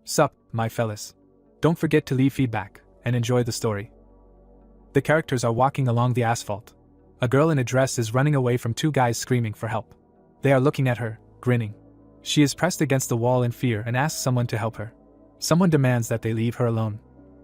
Sup, my fellas. Don't forget to leave feedback, and enjoy the story. The characters are walking along the asphalt. A girl in a dress is running away from two guys screaming for help. They are looking at her, grinning. She is pressed against the wall in fear and asks someone to help her. Someone demands that they leave her alone.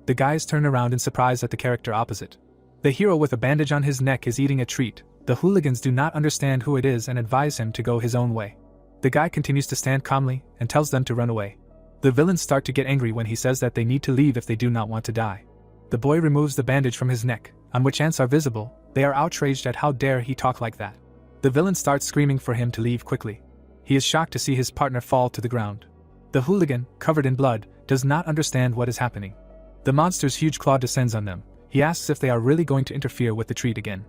The guys turn around in surprise at the character opposite. The hero with a bandage on his neck is eating a treat. The hooligans do not understand who it is and advise him to go his own way. The guy continues to stand calmly and tells them to run away. The villains start to get angry when he says that they need to leave if they do not want to die. The boy removes the bandage from his neck, on which ants are visible. They are outraged at how dare he talk like that. The villain starts screaming for him to leave quickly. He is shocked to see his partner fall to the ground. The hooligan, covered in blood, does not understand what is happening. The monster's huge claw descends on them. He asks if they are really going to interfere with the treat again.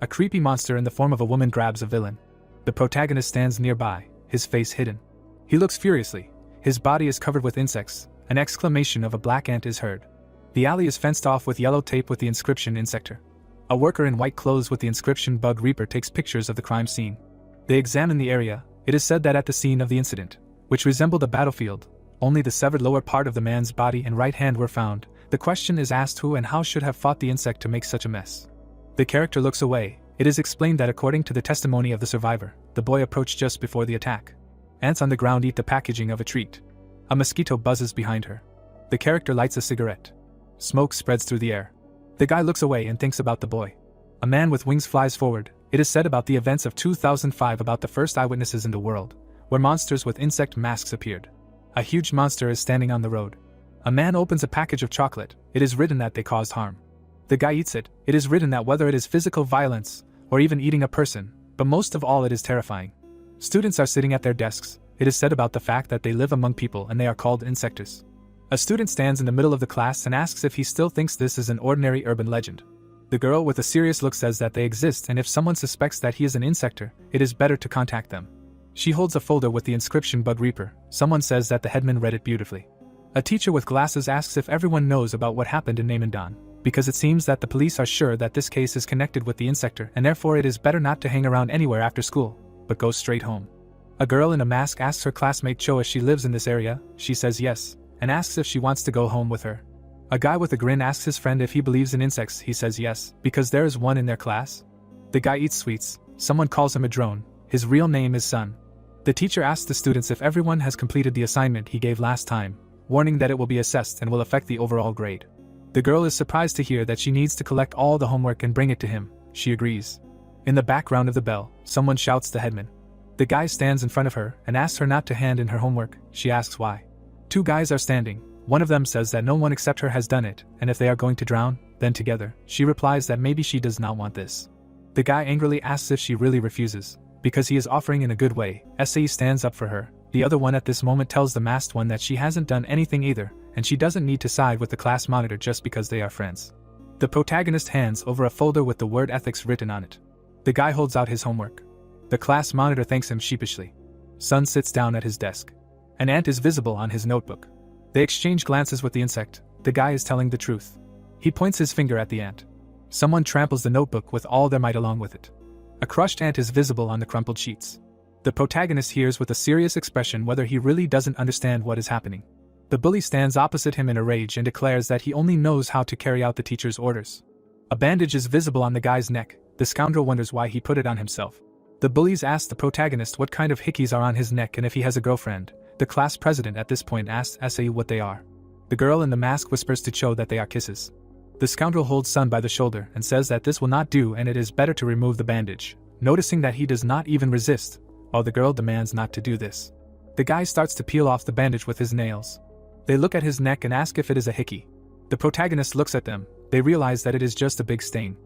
A creepy monster in the form of a woman grabs a villain. The protagonist stands nearby, his face hidden. He looks furiously. His body is covered with insects. An exclamation of a black ant is heard. The alley is fenced off with yellow tape with the inscription Insector. A worker in white clothes with the inscription Bug Reaper takes pictures of the crime scene. They examine the area. It is said that at the scene of the incident, which resembled a battlefield, only the severed lower part of the man's body and right hand were found. The question is asked who and how should have fought the insect to make such a mess. The character looks away. It is explained that according to the testimony of the survivor, the boy approached just before the attack. Ants on the ground eat the packaging of a treat. A mosquito buzzes behind her. The character lights a cigarette. Smoke spreads through the air. The guy looks away and thinks about the boy. A man with wings flies forward. It is said about the events of 2005 about the first eyewitnesses in the world, where monsters with insect masks appeared. A huge monster is standing on the road. A man opens a package of chocolate. It is written that they caused harm. The guy eats it. It is written that whether it is physical violence, or even eating a person, but most of all it is terrifying. Students are sitting at their desks. It is said about the fact that they live among people and they are called insectors. A student stands in the middle of the class and asks if he still thinks this is an ordinary urban legend. The girl with a serious look says that they exist and if someone suspects that he is an insector, it is better to contact them. She holds a folder with the inscription Bug Reaper. Someone says that the headman read it beautifully. A teacher with glasses asks if everyone knows about what happened in Name, because it seems that the police are sure that this case is connected with the insector and therefore it is better not to hang around anywhere after school, but go straight home. A girl in a mask asks her classmate Cho if she lives in this area. She says yes, and asks if she wants to go home with her. A guy with a grin asks his friend if he believes in insects. He says yes, because there is one in their class. The guy eats sweets. Someone calls him a drone. His real name is Sun. The teacher asks the students if everyone has completed the assignment he gave last time, warning that it will be assessed and will affect the overall grade. The girl is surprised to hear that she needs to collect all the homework and bring it to him. She agrees. In the background of the bell, someone shouts the headman. The guy stands in front of her and asks her not to hand in her homework. She asks why. Two guys are standing. One of them says that no one except her has done it, and if they are going to drown, then together. She replies that maybe she does not want this. The guy angrily asks if she really refuses, because he is offering in a good way. SAE stands up for her. The other one at this moment tells the masked one that she hasn't done anything either, and she doesn't need to side with the class monitor just because they are friends. The protagonist hands over a folder with the word ethics written on it. The guy holds out his homework. The class monitor thanks him sheepishly. Sun sits down at his desk. An ant is visible on his notebook. They exchange glances with the insect. The guy is telling the truth. He points his finger at the ant. Someone tramples the notebook with all their might along with it. A crushed ant is visible on the crumpled sheets. The protagonist hears with a serious expression whether he really doesn't understand what is happening. The bully stands opposite him in a rage and declares that he only knows how to carry out the teacher's orders. A bandage is visible on the guy's neck. The scoundrel wonders why he put it on himself. The bullies ask the protagonist what kind of hickeys are on his neck and if he has a girlfriend. The class president at this point asks SAE what they are. The girl in the mask whispers to Cho that they are kisses. The scoundrel holds Sun by the shoulder and says that this will not do and it is better to remove the bandage, noticing that he does not even resist, while the girl demands not to do this. The guy starts to peel off the bandage with his nails. They look at his neck and ask if it is a hickey. The protagonist looks at them. They realize that it is just a big stain.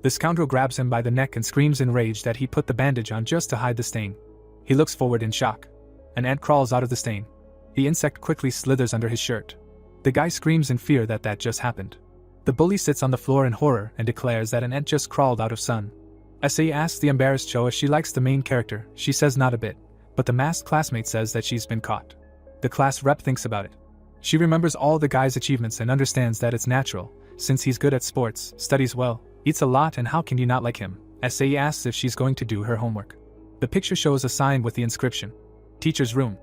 The scoundrel grabs him by the neck and screams in rage that he put the bandage on just to hide the stain. He looks forward in shock. An ant crawls out of the stain. The insect quickly slithers under his shirt. The guy screams in fear that just happened. The bully sits on the floor in horror and declares that an ant just crawled out of Sun. SAE asks the embarrassed Cho if she likes the main character. She says not a bit, but the masked classmate says that she's been caught. The class rep thinks about it. She remembers all the guy's achievements and understands that it's natural, since he's good at sports, studies well, eats a lot, and how can you not like him? SAE asks if she's going to do her homework. The picture shows a sign with the inscription, Teacher's Room.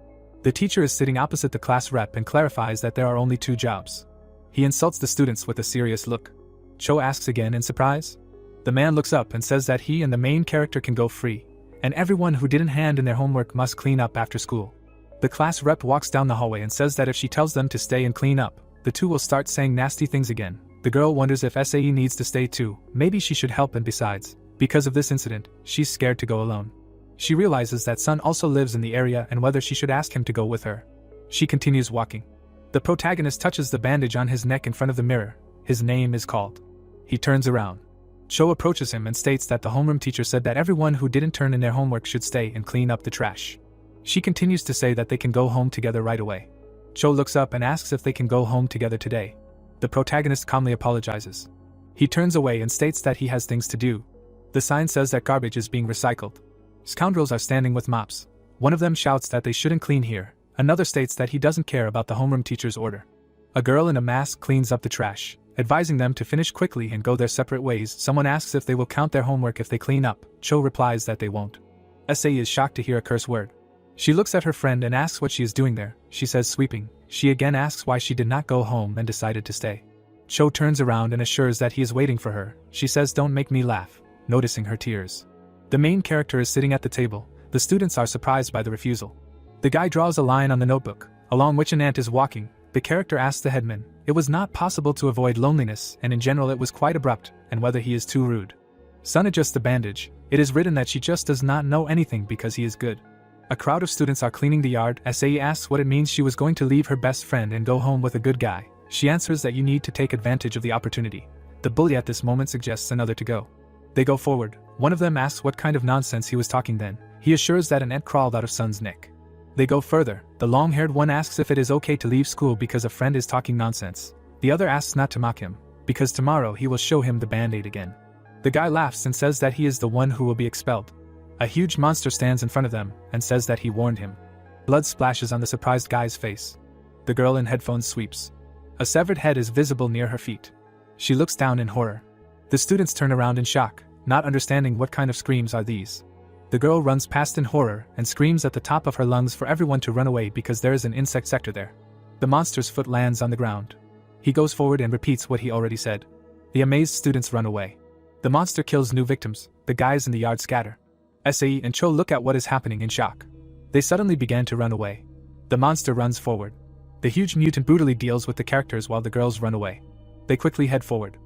The teacher is sitting opposite the class rep and clarifies that there are only 2 jobs. He insults the students with a serious look. Cho asks again in surprise. The man looks up and says that he and the main character can go free, and everyone who didn't hand in their homework must clean up after school. The class rep walks down the hallway and says that if she tells them to stay and clean up, the 2 will start saying nasty things again. The girl wonders if SAE needs to stay too, maybe she should help, and besides, because of this incident, she's scared to go alone. She realizes that Sun also lives in the area and whether she should ask him to go with her. She continues walking. The protagonist touches the bandage on his neck in front of the mirror. His name is called. He turns around. Cho approaches him and states that the homeroom teacher said that everyone who didn't turn in their homework should stay and clean up the trash. She continues to say that they can go home together right away. Cho looks up and asks if they can go home together today. The protagonist calmly apologizes. He turns away and states that he has things to do. The sign says that garbage is being recycled. Scoundrels are standing with mops. One of them shouts that they shouldn't clean here. Another states that he doesn't care about the homeroom teacher's order. A girl in a mask cleans up the trash, advising them to finish quickly and go their separate ways. Someone asks if they will count their homework if they clean up. Cho replies that they won't. SAE is shocked to hear a curse word. She looks at her friend and asks what she is doing there. She says sweeping. She again asks why she did not go home and decided to stay. Cho turns around and assures that he is waiting for her. She says, "Don't make me laugh," noticing her tears. The main character is sitting at the table. The students are surprised by the refusal. The guy draws a line on the notebook, along which an ant is walking. The character asks the headman, it was not possible to avoid loneliness, and in general it was quite abrupt, and whether he is too rude. Sun adjusts the bandage. It is written that she just does not know anything because he is good. A crowd of students are cleaning the yard. SAE asks what it means she was going to leave her best friend and go home with a good guy. She answers that you need to take advantage of the opportunity. The bully at this moment suggests another to go. They go forward. One of them asks what kind of nonsense he was talking then. He assures that an ant crawled out of Sun's neck. They go further. The long-haired one asks if it is okay to leave school because a friend is talking nonsense. The other asks not to mock him, because tomorrow he will show him the band-aid again. The guy laughs and says that he is the one who will be expelled. A huge monster stands in front of them and says that he warned him. Blood splashes on the surprised guy's face. The girl in headphones sweeps. A severed head is visible near her feet. She looks down in horror. The students turn around in shock, not understanding what kind of screams are these. The girl runs past in horror and screams at the top of her lungs for everyone to run away because there is an insector there. The monster's foot lands on the ground. He goes forward and repeats what he already said. The amazed students run away. The monster kills new victims. The guys in the yard scatter. SAE and Cho look at what is happening in shock. They suddenly began to run away. The monster runs forward. The huge mutant brutally deals with the characters while the girls run away. They quickly head forward.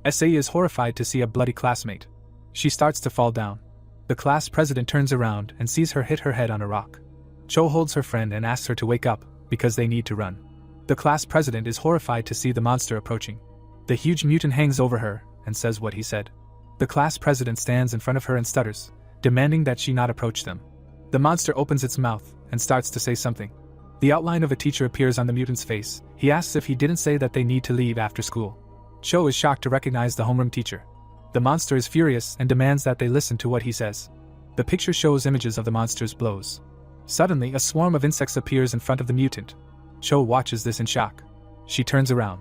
SAE is horrified to see a bloody classmate. She starts to fall down. The class president turns around and sees her hit her head on a rock. Cho holds her friend and asks her to wake up, because they need to run. The class president is horrified to see the monster approaching. The huge mutant hangs over her and says what he said. The class president stands in front of her and stutters, demanding that she not approach them. The monster opens its mouth and starts to say something. The outline of a teacher appears on the mutant's face. He asks if he didn't say that they need to leave after school. Cho is shocked to recognize the homeroom teacher. The monster is furious and demands that they listen to what he says. The picture shows images of the monster's blows. Suddenly, a swarm of insects appears in front of the mutant. Cho watches this in shock. She turns around.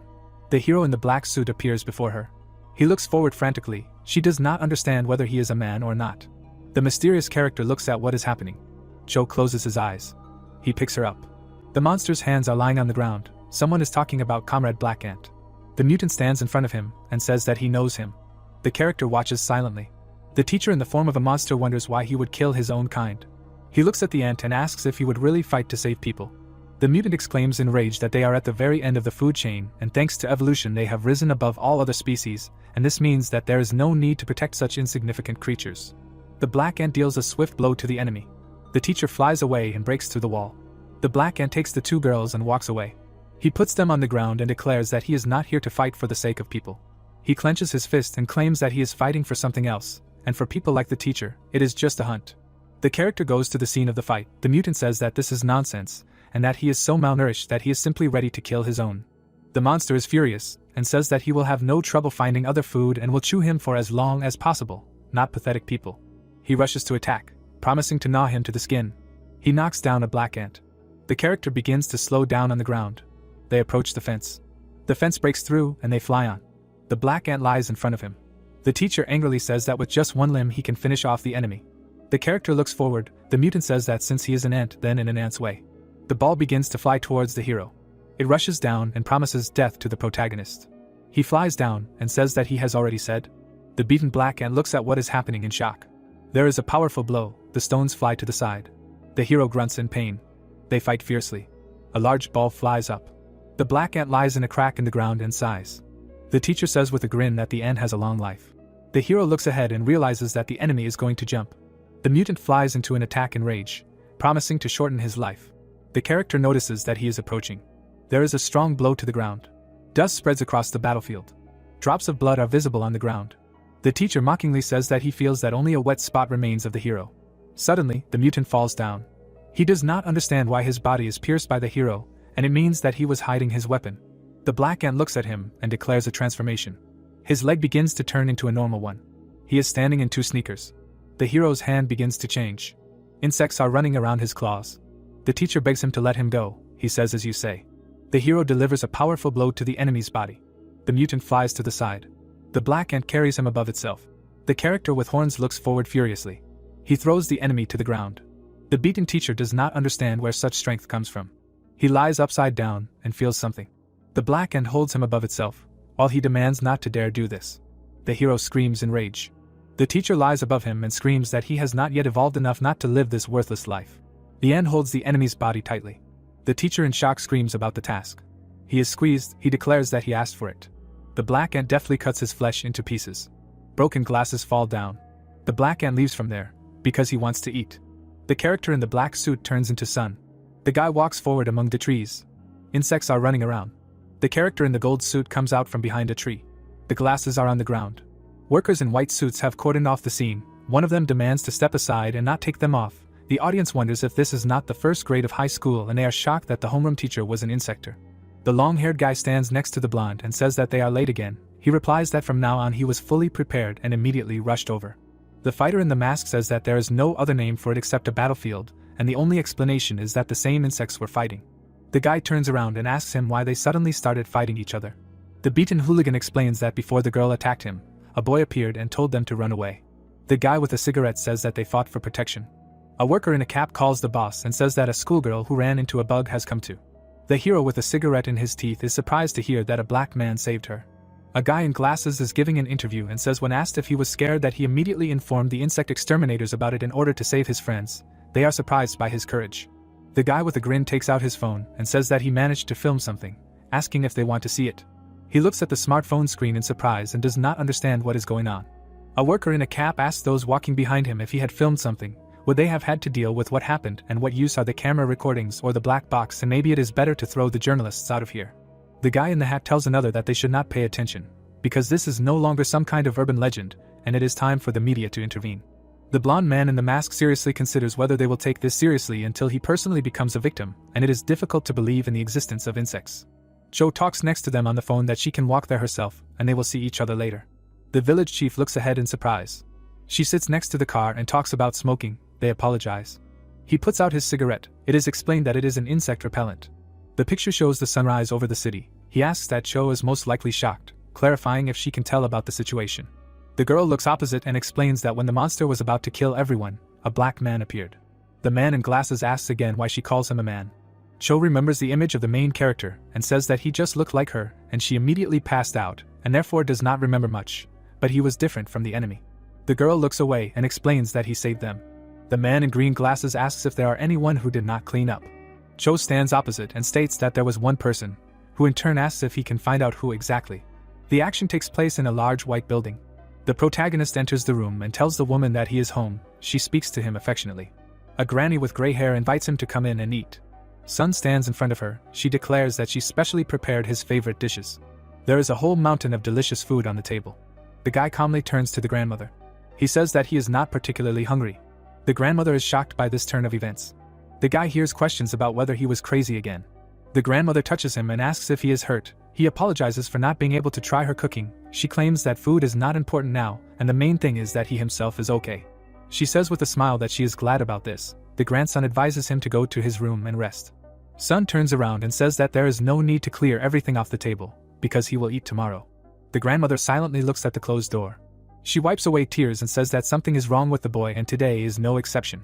The hero in the black suit appears before her. He looks forward frantically. She does not understand whether he is a man or not. The mysterious character looks at what is happening. Cho closes his eyes. He picks her up. The monster's hands are lying on the ground. Someone is talking about Comrade Black Ant. The mutant stands in front of him and says that he knows him. The character watches silently. The teacher in the form of a monster wonders why he would kill his own kind. He looks at the ant and asks if he would really fight to save people. The mutant exclaims in rage that they are at the very end of the food chain, and thanks to evolution they have risen above all other species, and this means that there is no need to protect such insignificant creatures. The black ant deals a swift blow to the enemy. The teacher flies away and breaks through the wall. The black ant takes the 2 girls and walks away. He puts them on the ground and declares that he is not here to fight for the sake of people. He clenches his fist and claims that he is fighting for something else, and for people like the teacher, it is just a hunt. The character goes to the scene of the fight. The mutant says that this is nonsense, and that he is so malnourished that he is simply ready to kill his own. The monster is furious, and says that he will have no trouble finding other food and will chew him for as long as possible, not pathetic people. He rushes to attack, promising to gnaw him to the skin. He knocks down a black ant. The character begins to slow down on the ground. They approach the fence. The fence breaks through and they fly on. The black ant lies in front of him. The teacher angrily says that with just one limb he can finish off the enemy. The character looks forward. The mutant says that since he is an ant, then in an ant's way. The The ball begins to fly towards the hero. It rushes down and promises death to the protagonist. He flies down and says that he has already said. The beaten black ant looks at what is happening in shock. There is a powerful blow, the stones fly to the side. The hero grunts in pain. They fight fiercely. A large ball flies up. The black ant lies in a crack in the ground and sighs. The teacher says with a grin that the ant has a long life. The hero looks ahead and realizes that the enemy is going to jump. The mutant flies into an attack in rage, promising to shorten his life. The character notices that he is approaching. There is a strong blow to the ground. Dust spreads across the battlefield. Drops of blood are visible on the ground. The teacher mockingly says that he feels that only a wet spot remains of the hero. Suddenly, the mutant falls down. He does not understand why his body is pierced by the hero, and it means that he was hiding his weapon. The black ant looks at him and declares a transformation. His leg begins to turn into a normal one. He is standing in 2 sneakers. The hero's hand begins to change. Insects are running around his claws. The teacher begs him to let him go. He says as you say. The hero delivers a powerful blow to the enemy's body. The mutant flies to the side. The black ant carries him above itself. The character with horns looks forward furiously. He throws the enemy to the ground. The beaten teacher does not understand where such strength comes from. He lies upside down and feels something. The black ant holds him above itself, while he demands not to dare do this. The hero screams in rage. The teacher lies above him and screams that he has not yet evolved enough not to live this worthless life. The ant holds the enemy's body tightly. The teacher in shock screams about the task. He is squeezed, he declares that he asked for it. The black ant deftly cuts his flesh into pieces. Broken glasses fall down. The black ant leaves from there, because he wants to eat. The character in the black suit turns into Sun. The guy walks forward among the trees. Insects are running around. The character in the gold suit comes out from behind a tree. The glasses are on the ground. Workers in white suits have cordoned off the scene. One of them demands to step aside and not take them off. The audience wonders if this is not the first grade of high school, and they are shocked that the homeroom teacher was an Insector. The long-haired guy stands next to the blonde and says that they are late again. He replies that from now on he was fully prepared and immediately rushed over. The fighter in the mask says that there is no other name for it except a battlefield, and the only explanation is that the same insects were fighting. The guy turns around and asks him why they suddenly started fighting each other. The beaten hooligan explains that before the girl attacked him, a boy appeared and told them to run away. The guy with a cigarette says that they fought for protection. A worker in a cap calls the boss and says that a schoolgirl who ran into a bug has come to. The hero with a cigarette in his teeth is surprised to hear that a black man saved her. A guy in glasses is giving an interview and says when asked if he was scared that he immediately informed the insect exterminators about it in order to save his friends. They are surprised by his courage. The guy with a grin takes out his phone and says that he managed to film something, asking if they want to see it. He looks at the smartphone screen in surprise and does not understand what is going on. A worker in a cap asks those walking behind him if he had filmed something. Would they have had to deal with what happened, and what use are the camera recordings or the black box, and maybe it is better to throw the journalists out of here. The guy in the hat tells another that they should not pay attention, because this is no longer some kind of urban legend, and it is time for the media to intervene. The blonde man in the mask seriously considers whether they will take this seriously until he personally becomes a victim, and it is difficult to believe in the existence of insects. Cho talks next to them on the phone that she can walk there herself, and they will see each other later. The village chief looks ahead in surprise. She sits next to the car and talks about smoking. They apologize. He puts out his cigarette. It is explained that it is an insect repellent. The picture shows the sunrise over the city. He asks that Cho is most likely shocked, clarifying if she can tell about the situation. The girl looks opposite and explains that when the monster was about to kill everyone, a black man appeared. The man in glasses asks again why she calls him a man. Cho remembers the image of the main character and says that he just looked like her, and she immediately passed out, and therefore does not remember much, but he was different from the enemy. The girl looks away and explains that he saved them. The man in green glasses asks if there are anyone who did not clean up. Cho stands opposite and states that there was one person, who in turn asks if he can find out who exactly. The action takes place in a large white building. The protagonist enters the room and tells the woman that he is home. She speaks to him affectionately. A granny with gray hair invites him to come in and eat. Sun stands in front of her. She declares that she specially prepared his favorite dishes. There is a whole mountain of delicious food on the table. The guy calmly turns to the grandmother. He says that he is not particularly hungry. The grandmother is shocked by this turn of events. The guy hears questions about whether he was crazy again. The grandmother touches him and asks if he is hurt. He apologizes for not being able to try her cooking. She claims that food is not important now, and the main thing is that he himself is okay. She says with a smile that she is glad about this. The grandson advises him to go to his room and rest. Sun turns around and says that there is no need to clear everything off the table, because he will eat tomorrow. The grandmother silently looks at the closed door. She wipes away tears and says that something is wrong with the boy, and today is no exception.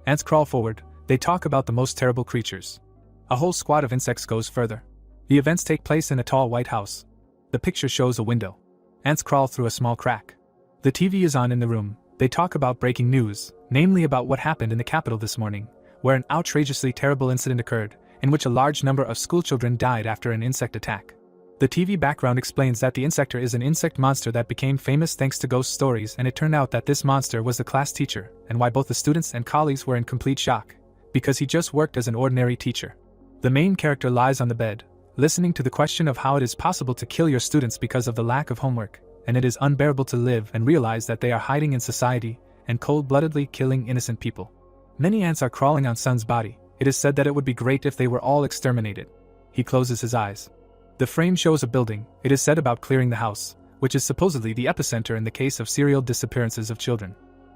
Ants crawl forward. They talk about the most terrible creatures. A whole squad of insects goes further. The events take place in a tall white house. The picture shows a window. Ants crawl through a small crack. The TV is on in the room. They talk about breaking news, namely about what happened in the capital this morning, where an outrageously terrible incident occurred, in which a large number of schoolchildren died after an insect attack. The TV background explains that the Insector is an insect monster that became famous thanks to ghost stories, and it turned out that this monster was the class teacher, and why both the students and colleagues were in complete shock, because he just worked as an ordinary teacher. The main character lies on the bed, listening to the question of how it is possible to kill your students because of the lack of homework, and it is unbearable to live and realize that they are hiding in society and cold-bloodedly killing innocent people. Many ants are crawling on Sun's body. It is said that it would be great if they were all exterminated. He closes his eyes. The frame shows a building. It is said about clearing the house, which is supposedly the epicenter in the case of serial disappearances of children.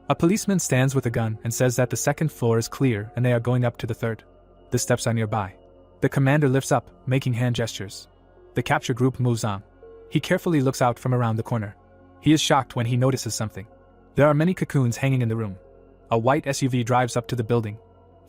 A policeman stands with a gun and says that the second floor is clear and they are going up to the third. The steps are nearby. The commander lifts up, making hand gestures. The capture group moves on. He carefully looks out from around the corner. He is shocked when he notices something. There are many cocoons hanging in the room. A white SUV drives up to the building.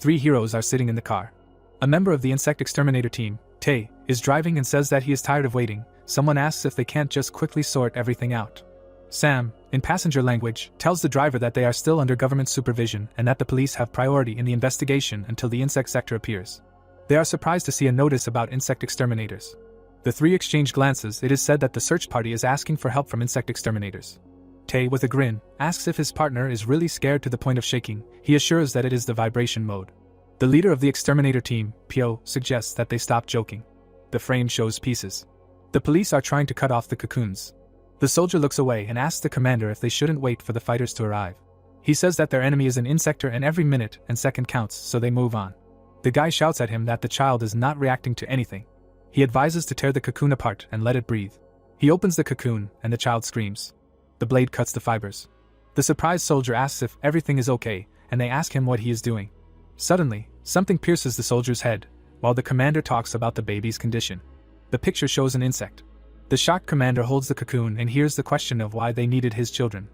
3 heroes are sitting in the car. A member of the insect exterminator team, Tae, is driving and says that he is tired of waiting. Someone asks if they can't just quickly sort everything out. Sam, in passenger language, tells the driver that they are still under government supervision and that the police have priority in the investigation until the insect sector appears. They are surprised to see a notice about insect exterminators. The 3 exchange glances. It is said that the search party is asking for help from insect exterminators. Tae, with a grin, asks if his partner is really scared to the point of shaking. He assures that it is the vibration mode. The leader of the exterminator team, Pyo, suggests that they stop joking. The frame shows pieces. The police are trying to cut off the cocoons. The soldier looks away and asks the commander if they shouldn't wait for the fighters to arrive. He says that their enemy is an insector and every minute and second counts, so they move on. The guy shouts at him that the child is not reacting to anything. He advises to tear the cocoon apart and let it breathe. He opens the cocoon and the child screams. The blade cuts the fibers. The surprised soldier asks if everything is okay, and they ask him what he is doing. Suddenly, something pierces the soldier's head, while the commander talks about the baby's condition. The picture shows an insect. The shocked commander holds the cocoon and hears the question of why they needed his children.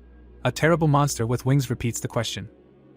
A terrible monster with wings repeats the question.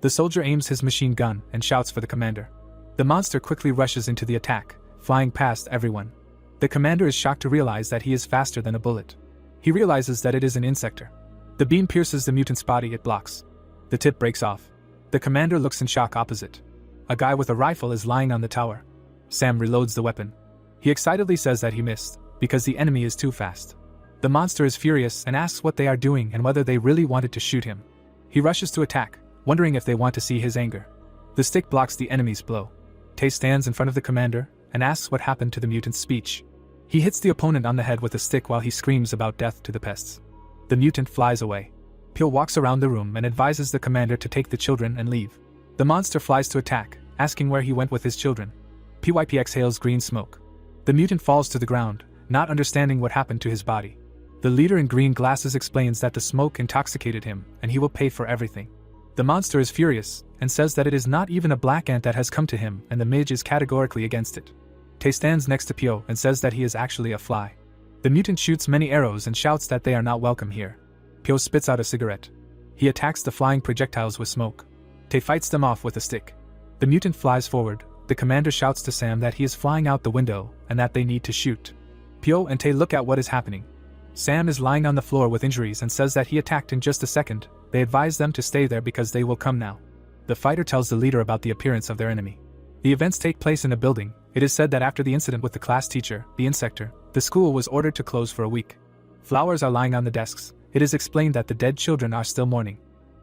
The soldier aims his machine gun and shouts for the commander. The monster quickly rushes into the attack, flying past everyone. The commander is shocked to realize that he is faster than a bullet. He realizes that it is an insector. The beam pierces the mutant's body. It blocks. The tip breaks off. The commander looks in shock opposite. A guy with a rifle is lying on the tower. Sam reloads the weapon. He excitedly says that he missed, because the enemy is too fast. The monster is furious and asks what they are doing and whether they really wanted to shoot him. He rushes to attack, wondering if they want to see his anger. The stick blocks the enemy's blow. Tae stands in front of the commander and asks what happened to the mutant's speech. He hits the opponent on the head with a stick while he screams about death to the pests. The mutant flies away. Pyo walks around the room and advises the commander to take the children and leave. The monster flies to attack, asking where he went with his children. PYP exhales green smoke. The mutant falls to the ground, not understanding what happened to his body. The leader in green glasses explains that the smoke intoxicated him and he will pay for everything. The monster is furious and says that it is not even a black ant that has come to him and the midge is categorically against it. Tae stands next to Pyo and says that he is actually a fly. The mutant shoots many arrows and shouts that they are not welcome here. Pyo spits out a cigarette. He attacks the flying projectiles with smoke. Tae fights them off with a stick. The mutant flies forward. The commander shouts to Sam that he is flying out the window and that they need to shoot. Pyo and Tae look at what is happening. Sam is lying on the floor with injuries and says that he attacked in just a second. They advise them to stay there because they will come now. The fighter tells the leader about the appearance of their enemy. The events take place in a building. It is said that after the incident with the class teacher, the Insector, the school was ordered to close for a week. Flowers are lying on the desks. It is explained that the dead children are still mourning.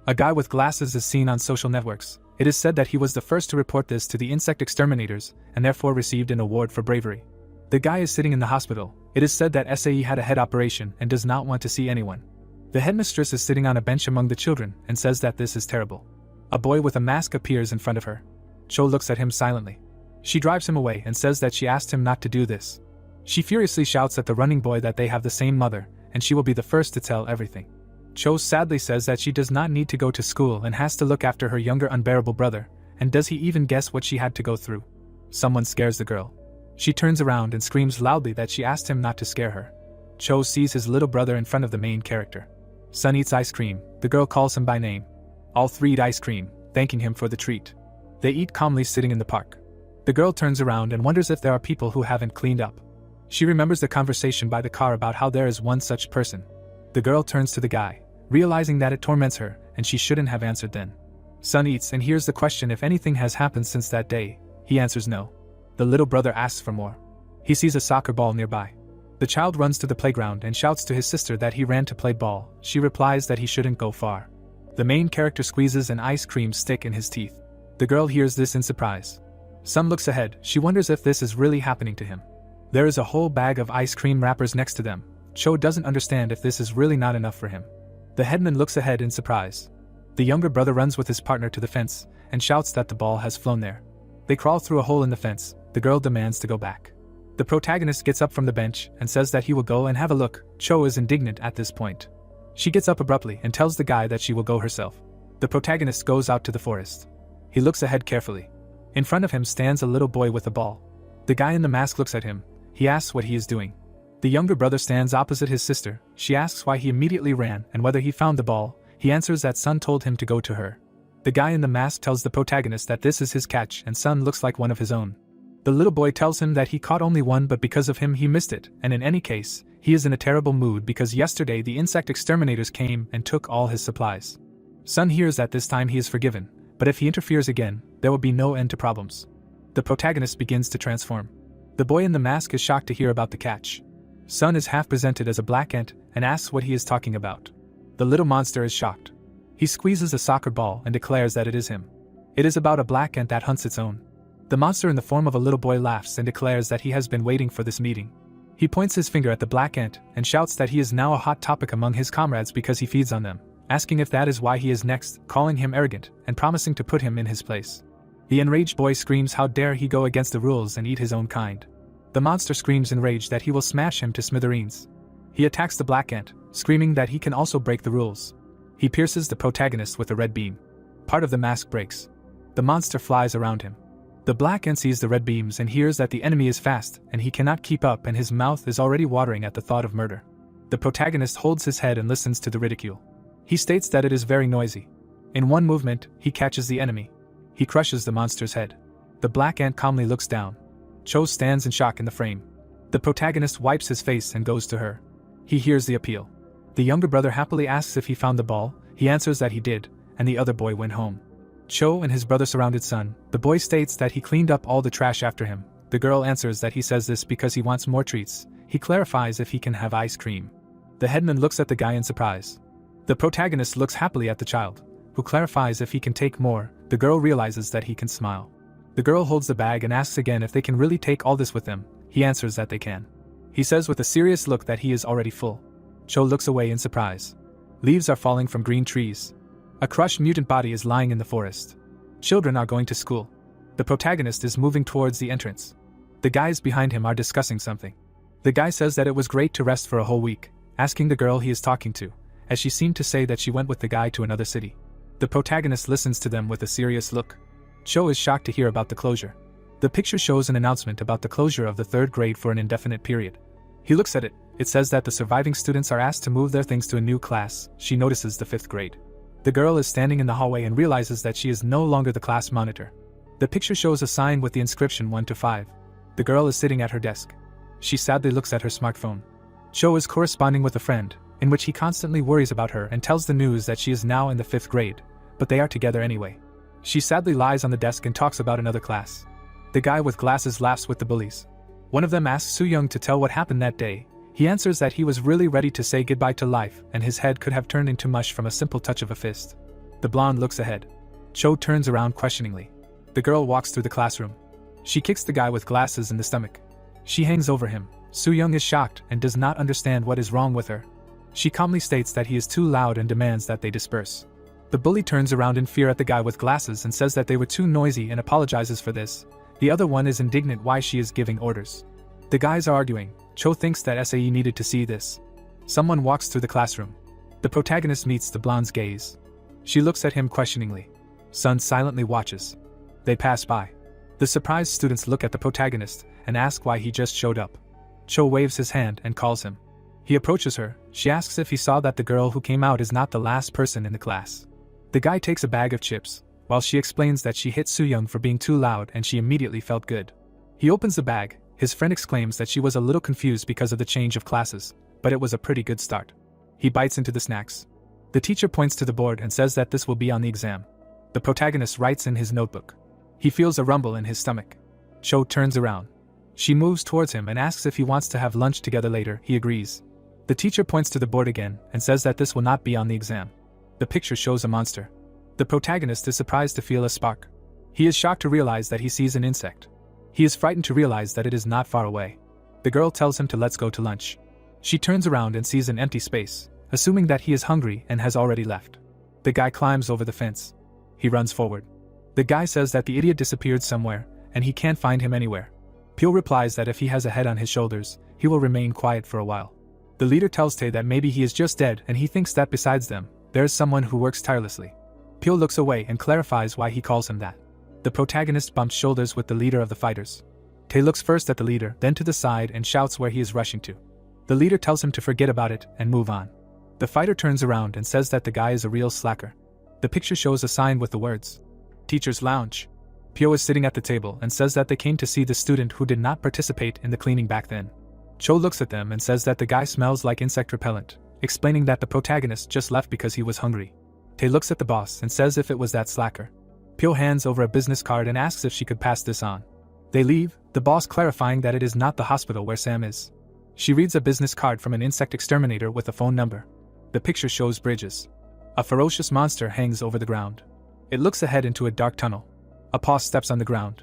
A guy with glasses is seen on social networks. It is said that he was the first to report this to the insect exterminators and therefore received an award for bravery. The guy is sitting in the hospital. It is said that SAE had a head operation and does not want to see anyone. The headmistress is sitting on a bench among the children and says that this is terrible. A boy with a mask appears in front of her. Cho looks at him silently. She drives him away and says that she asked him not to do this. She furiously shouts at the running boy that they have the same mother and she will be the first to tell everything. Cho sadly says that she does not need to go to school and has to look after her younger unbearable brother, and does he even guess what she had to go through? Someone scares the girl. She turns around and screams loudly that she asked him not to scare her. Cho sees his little brother in front of the main character. Son eats ice cream. The girl calls him by name. All 3 eat ice cream, thanking him for the treat. They eat calmly sitting in the park. The girl turns around and wonders if there are people who haven't cleaned up. She remembers the conversation by the car about how there is one such person. The girl turns to the guy, realizing that it torments her, and she shouldn't have answered then. Sun eats and hears the question if anything has happened since that day. He answers no. The little brother asks for more. He sees a soccer ball nearby. The child runs to the playground and shouts to his sister that he ran to play ball. She replies that he shouldn't go far. The main character squeezes an ice cream stick in his teeth. The girl hears this in surprise. Sun looks ahead. She wonders if this is really happening to him. There is a whole bag of ice cream wrappers next to them. Cho doesn't understand if this is really not enough for him. The headman looks ahead in surprise. The younger brother runs with his partner to the fence and shouts that the ball has flown there. They crawl through a hole in the fence. The girl demands to go back. The protagonist gets up from the bench and says that he will go and have a look. Cho is indignant at this point. She gets up abruptly and tells the guy that she will go herself. The protagonist goes out to the forest. He looks ahead carefully. In front of him stands a little boy with a ball. The guy in the mask looks at him. He asks what he is doing. The younger brother stands opposite his sister. She asks why he immediately ran and whether he found the ball. He answers that Sun told him to go to her. The guy in the mask tells the protagonist that this is his catch and Sun looks like one of his own. The little boy tells him that he caught only one, but because of him he missed it, and in any case, he is in a terrible mood because yesterday the insect exterminators came and took all his supplies. Sun hears that this time he is forgiven, but if he interferes again, there will be no end to problems. The protagonist begins to transform. The boy in the mask is shocked to hear about the catch. Sun is half presented as a black ant and asks what he is talking about. The little monster is shocked. He squeezes a soccer ball and declares that it is him. It is about a black ant that hunts its own. The monster in the form of a little boy laughs and declares that he has been waiting for this meeting. He points his finger at the black ant and shouts that he is now a hot topic among his comrades because he feeds on them, asking if that is why he is next, calling him arrogant, and promising to put him in his place. The enraged boy screams how dare he go against the rules and eat his own kind. The monster screams in rage that he will smash him to smithereens. He attacks the black ant, screaming that he can also break the rules. He pierces the protagonist with a red beam. Part of the mask breaks. The monster flies around him. The black ant sees the red beams and hears that the enemy is fast and he cannot keep up and his mouth is already watering at the thought of murder. The protagonist holds his head and listens to the ridicule. He states that it is very noisy. In one movement, he catches the enemy. He crushes the monster's head. The black ant calmly looks down. Cho stands in shock in the frame. The protagonist wipes his face and goes to her. He hears the appeal. The younger brother happily asks if he found the ball. He answers that he did, and the other boy went home. Cho and his brother surrounded Sun. The boy states that he cleaned up all the trash after him. The girl answers that he says this because he wants more treats. He clarifies if he can have ice cream. The headman looks at the guy in surprise. The protagonist looks happily at the child, who clarifies if he can take more. The girl realizes that he can smile. The girl holds the bag and asks again if they can really take all this with them. He answers that they can. He says with a serious look that he is already full. Cho looks away in surprise. Leaves are falling from green trees. A crushed mutant body is lying in the forest. Children are going to school. The protagonist is moving towards the entrance. The guys behind him are discussing something. The guy says that it was great to rest for a whole week, asking the girl he is talking to, as she seemed to say that she went with the guy to another city. The protagonist listens to them with a serious look. Cho is shocked to hear about the closure. The picture shows an announcement about the closure of the 3rd grade for an indefinite period. He looks at it. It says that the surviving students are asked to move their things to a new class. She notices the 5th grade. The girl is standing in the hallway and realizes that she is no longer the class monitor. The picture shows a sign with the inscription 1 to 5. The girl is sitting at her desk. She sadly looks at her smartphone. Cho is corresponding with a friend, in which he constantly worries about her and tells the news that she is now in the 5th grade, but they are together anyway. She sadly lies on the desk and talks about another class. The guy with glasses laughs with the bullies. One of them asks Soo-young to tell what happened that day. He answers that he was really ready to say goodbye to life and his head could have turned into mush from a simple touch of a fist. The blonde looks ahead. Cho turns around questioningly. The girl walks through the classroom. She kicks the guy with glasses in the stomach. She hangs over him. Soo-young is shocked and does not understand what is wrong with her. She calmly states that he is too loud and demands that they disperse. The bully turns around in fear at the guy with glasses and says that they were too noisy and apologizes for this. The other one is indignant why she is giving orders. The guys are arguing. Cho thinks that SAE needed to see this. Someone walks through the classroom. The protagonist meets the blonde's gaze. She looks at him questioningly. Sun silently watches. They pass by. The surprised students look at the protagonist and ask why he just showed up. Cho waves his hand and calls him. He approaches her. She asks if he saw that the girl who came out is not the last person in the class. The guy takes a bag of chips, while she explains that she hit Soo-young for being too loud and she immediately felt good. He opens the bag. His friend exclaims that she was a little confused because of the change of classes, but it was a pretty good start. He bites into the snacks. The teacher points to the board and says that this will be on the exam. The protagonist writes in his notebook. He feels a rumble in his stomach. Cho turns around. She moves towards him and asks if he wants to have lunch together later. He agrees. The teacher points to the board again and says that this will not be on the exam. The picture shows a monster. The protagonist is surprised to feel a spark. He is shocked to realize that he sees an insect. He is frightened to realize that it is not far away. The girl tells him to let's go to lunch. She turns around and sees an empty space, assuming that he is hungry and has already left. The guy climbs over the fence. He runs forward. The guy says that the idiot disappeared somewhere, and he can't find him anywhere. Pyo replies that if he has a head on his shoulders, he will remain quiet for a while. The leader tells Tae that maybe he is just dead and he thinks that besides them, there is someone who works tirelessly. Pyo looks away and clarifies why he calls him that. The protagonist bumps shoulders with the leader of the fighters. Tae looks first at the leader, then to the side and shouts where he is rushing to. The leader tells him to forget about it and move on. The fighter turns around and says that the guy is a real slacker. The picture shows a sign with the words, Teacher's Lounge. Pyo is sitting at the table and says that they came to see the student who did not participate in the cleaning back then. Cho looks at them and says that the guy smells like insect repellent, explaining that the protagonist just left because he was hungry. Tae looks at the boss and says if it was that slacker. Pyo hands over a business card and asks if she could pass this on. They leave, the boss clarifying that it is not the hospital where Sam is. She reads a business card from an insect exterminator with a phone number. The picture shows bridges. A ferocious monster hangs over the ground. It looks ahead into a dark tunnel. A paw steps on the ground.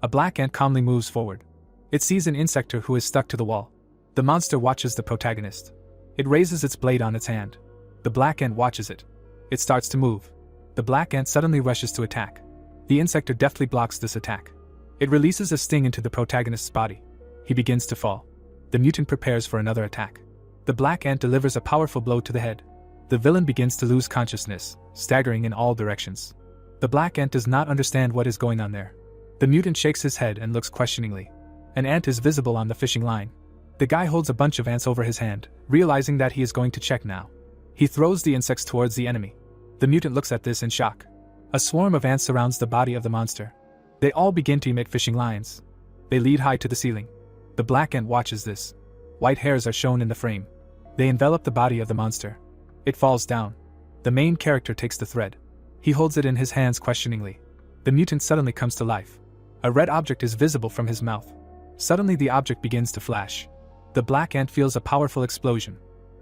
A black ant calmly moves forward. It sees an insector who is stuck to the wall. The monster watches the protagonist. It raises its blade on its hand. The black ant watches it. It starts to move. The black ant suddenly rushes to attack. The insector deftly blocks this attack. It releases a sting into the protagonist's body. He begins to fall. The mutant prepares for another attack. The black ant delivers a powerful blow to the head. The villain begins to lose consciousness, staggering in all directions. The black ant does not understand what is going on there. The mutant shakes his head and looks questioningly. An ant is visible on the fishing line. The guy holds a bunch of ants over his hand, realizing that he is going to check now. He throws the insects towards the enemy. The mutant looks at this in shock. A swarm of ants surrounds the body of the monster. They all begin to emit fishing lines. They lead high to the ceiling. The black ant watches this. White hairs are shown in the frame. They envelop the body of the monster. It falls down. The main character takes the thread. He holds it in his hands questioningly. The mutant suddenly comes to life. A red object is visible from his mouth. Suddenly the object begins to flash. The black ant feels a powerful explosion.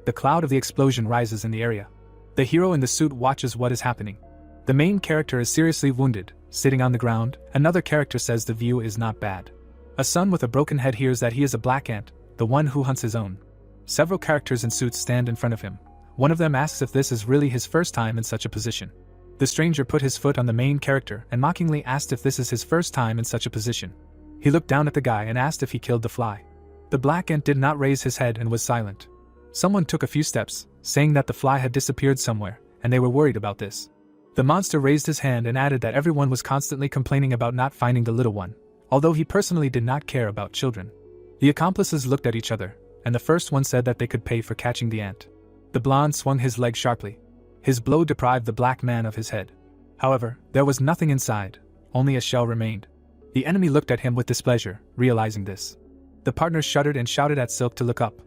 The cloud of the explosion rises in the area. The hero in the suit watches what is happening. The main character is seriously wounded, sitting on the ground. Another character says the view is not bad. A son with a broken head hears that he is a black ant, the one who hunts his own. Several characters in suits stand in front of him. One of them asks if this is really his first time in such a position. The stranger put his foot on the main character and mockingly asked if this is his first time in such a position. He looked down at the guy and asked if he killed the fly. The black ant did not raise his head and was silent. Someone took a few steps, saying that the fly had disappeared somewhere, and they were worried about this. The monster raised his hand and added that everyone was constantly complaining about not finding the little one, although he personally did not care about children. The accomplices looked at each other, and the first one said that they could pay for catching the ant. The blonde swung his leg sharply. His blow deprived the black man of his head. However, there was nothing inside, only a shell remained. The enemy looked at him with displeasure, realizing this. The partners shuddered and shouted at Silk to look up.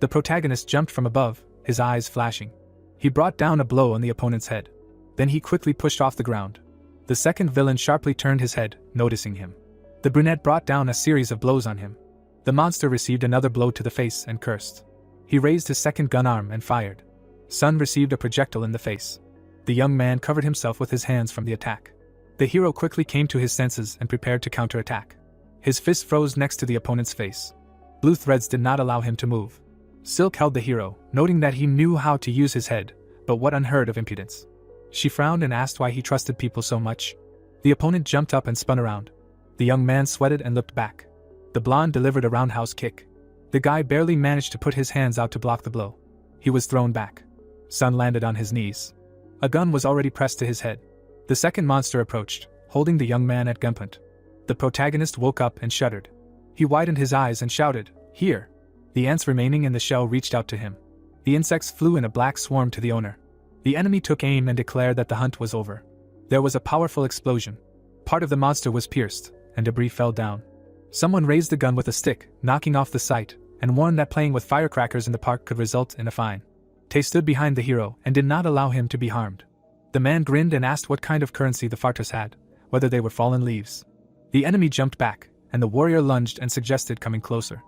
The protagonist jumped from above, his eyes flashing. He brought down a blow on the opponent's head. Then he quickly pushed off the ground. The second villain sharply turned his head, noticing him. The brunette brought down a series of blows on him. The monster received another blow to the face and cursed. He raised his second gun arm and fired. Sun received a projectile in the face. The young man covered himself with his hands from the attack. The hero quickly came to his senses and prepared to counterattack. His fist froze next to the opponent's face. Blue threads did not allow him to move. Silk held the hero, noting that he knew how to use his head, but what unheard of impudence. She frowned and asked why he trusted people so much. The opponent jumped up and spun around. The young man sweated and looked back. The blonde delivered a roundhouse kick. The guy barely managed to put his hands out to block the blow. He was thrown back. Sun landed on his knees. A gun was already pressed to his head. The second monster approached, holding the young man at gunpoint. The protagonist woke up and shuddered. He widened his eyes and shouted, "Here!" The ants remaining in the shell reached out to him. The insects flew in a black swarm to the owner. The enemy took aim and declared that the hunt was over. There was a powerful explosion. Part of the monster was pierced, and debris fell down. Someone raised the gun with a stick, knocking off the site, and warned that playing with firecrackers in the park could result in a fine. Tay stood behind the hero and did not allow him to be harmed. The man grinned and asked what kind of currency the farters had, whether they were fallen leaves. The enemy jumped back, and the warrior lunged and suggested coming closer.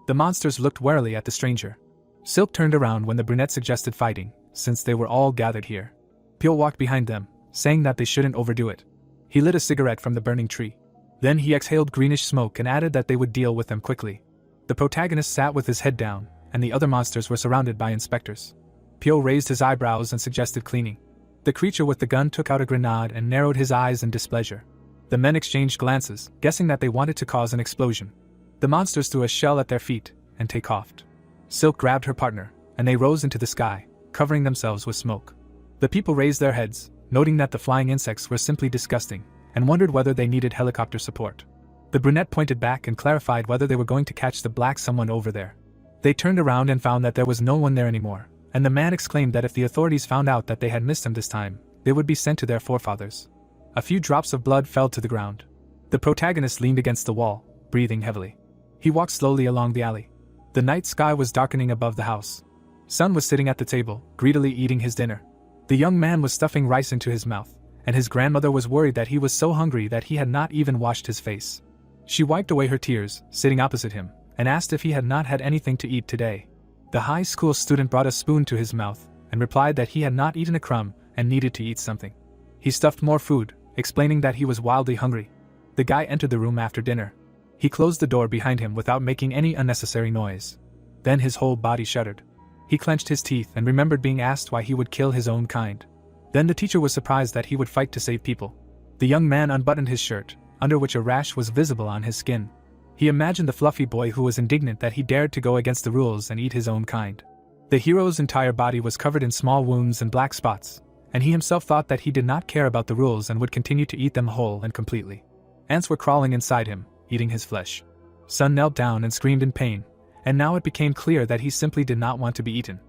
The monsters looked warily at the stranger. Silk turned around when the brunette suggested fighting, since they were all gathered here. Pyo walked behind them, saying that they shouldn't overdo it. He lit a cigarette from the burning tree. Then he exhaled greenish smoke and added that they would deal with them quickly. The protagonist sat with his head down, and the other monsters were surrounded by inspectors. Pyo raised his eyebrows and suggested cleaning. The creature with the gun took out a grenade and narrowed his eyes in displeasure. The men exchanged glances, guessing that they wanted to cause an explosion. The monsters threw a shell at their feet, and Tay coughed. Silk grabbed her partner, and they rose into the sky, covering themselves with smoke. The people raised their heads, noting that the flying insects were simply disgusting, and wondered whether they needed helicopter support. The brunette pointed back and clarified whether they were going to catch the black someone over there. They turned around and found that there was no one there anymore, and the man exclaimed that if the authorities found out that they had missed him this time, they would be sent to their forefathers. A few drops of blood fell to the ground. The protagonist leaned against the wall, breathing heavily. He walked slowly along the alley. The night sky was darkening above the house. Sun was sitting at the table, greedily eating his dinner. The young man was stuffing rice into his mouth, and his grandmother was worried that he was so hungry that he had not even washed his face. She wiped away her tears, sitting opposite him, and asked if he had not had anything to eat today. The high school student brought a spoon to his mouth, and replied that he had not eaten a crumb and needed to eat something. He stuffed more food, explaining that he was wildly hungry. The guy entered the room after dinner. He closed the door behind him without making any unnecessary noise. Then his whole body shuddered. He clenched his teeth and remembered being asked why he would kill his own kind. Then the teacher was surprised that he would fight to save people. The young man unbuttoned his shirt, under which a rash was visible on his skin. He imagined the fluffy boy who was indignant that he dared to go against the rules and eat his own kind. The hero's entire body was covered in small wounds and black spots, and he himself thought that he did not care about the rules and would continue to eat them whole and completely. Ants were crawling inside him, eating his flesh. Sun knelt down and screamed in pain, and now it became clear that he simply did not want to be eaten.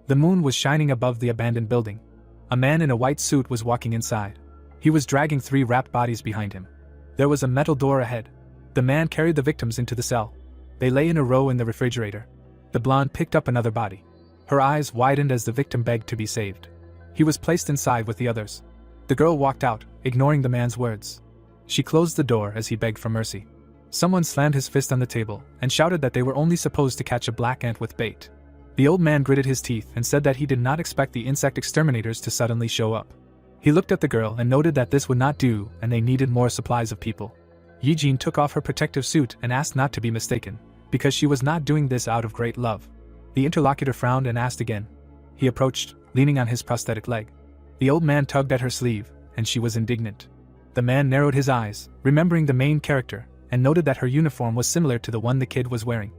The moon was shining above the abandoned building. A man in a white suit was walking inside. He was dragging 3 wrapped bodies behind him. There was a metal door ahead. The man carried the victims into the cell. They lay in a row in the refrigerator. The blonde picked up another body. Her eyes widened as the victim begged to be saved. He was placed inside with the others. The girl walked out, ignoring the man's words. She closed the door as he begged for mercy. Someone slammed his fist on the table and shouted that they were only supposed to catch a black ant with bait. The old man gritted his teeth and said that he did not expect the insect exterminators to suddenly show up. He looked at the girl and noted that this would not do and they needed more supplies of people. Yijin took off her protective suit and asked not to be mistaken, because she was not doing this out of great love. The interlocutor frowned and asked again. He approached, leaning on his prosthetic leg. The old man tugged at her sleeve, and she was indignant. The man narrowed his eyes, remembering the main character, and noted that her uniform was similar to the one the kid was wearing.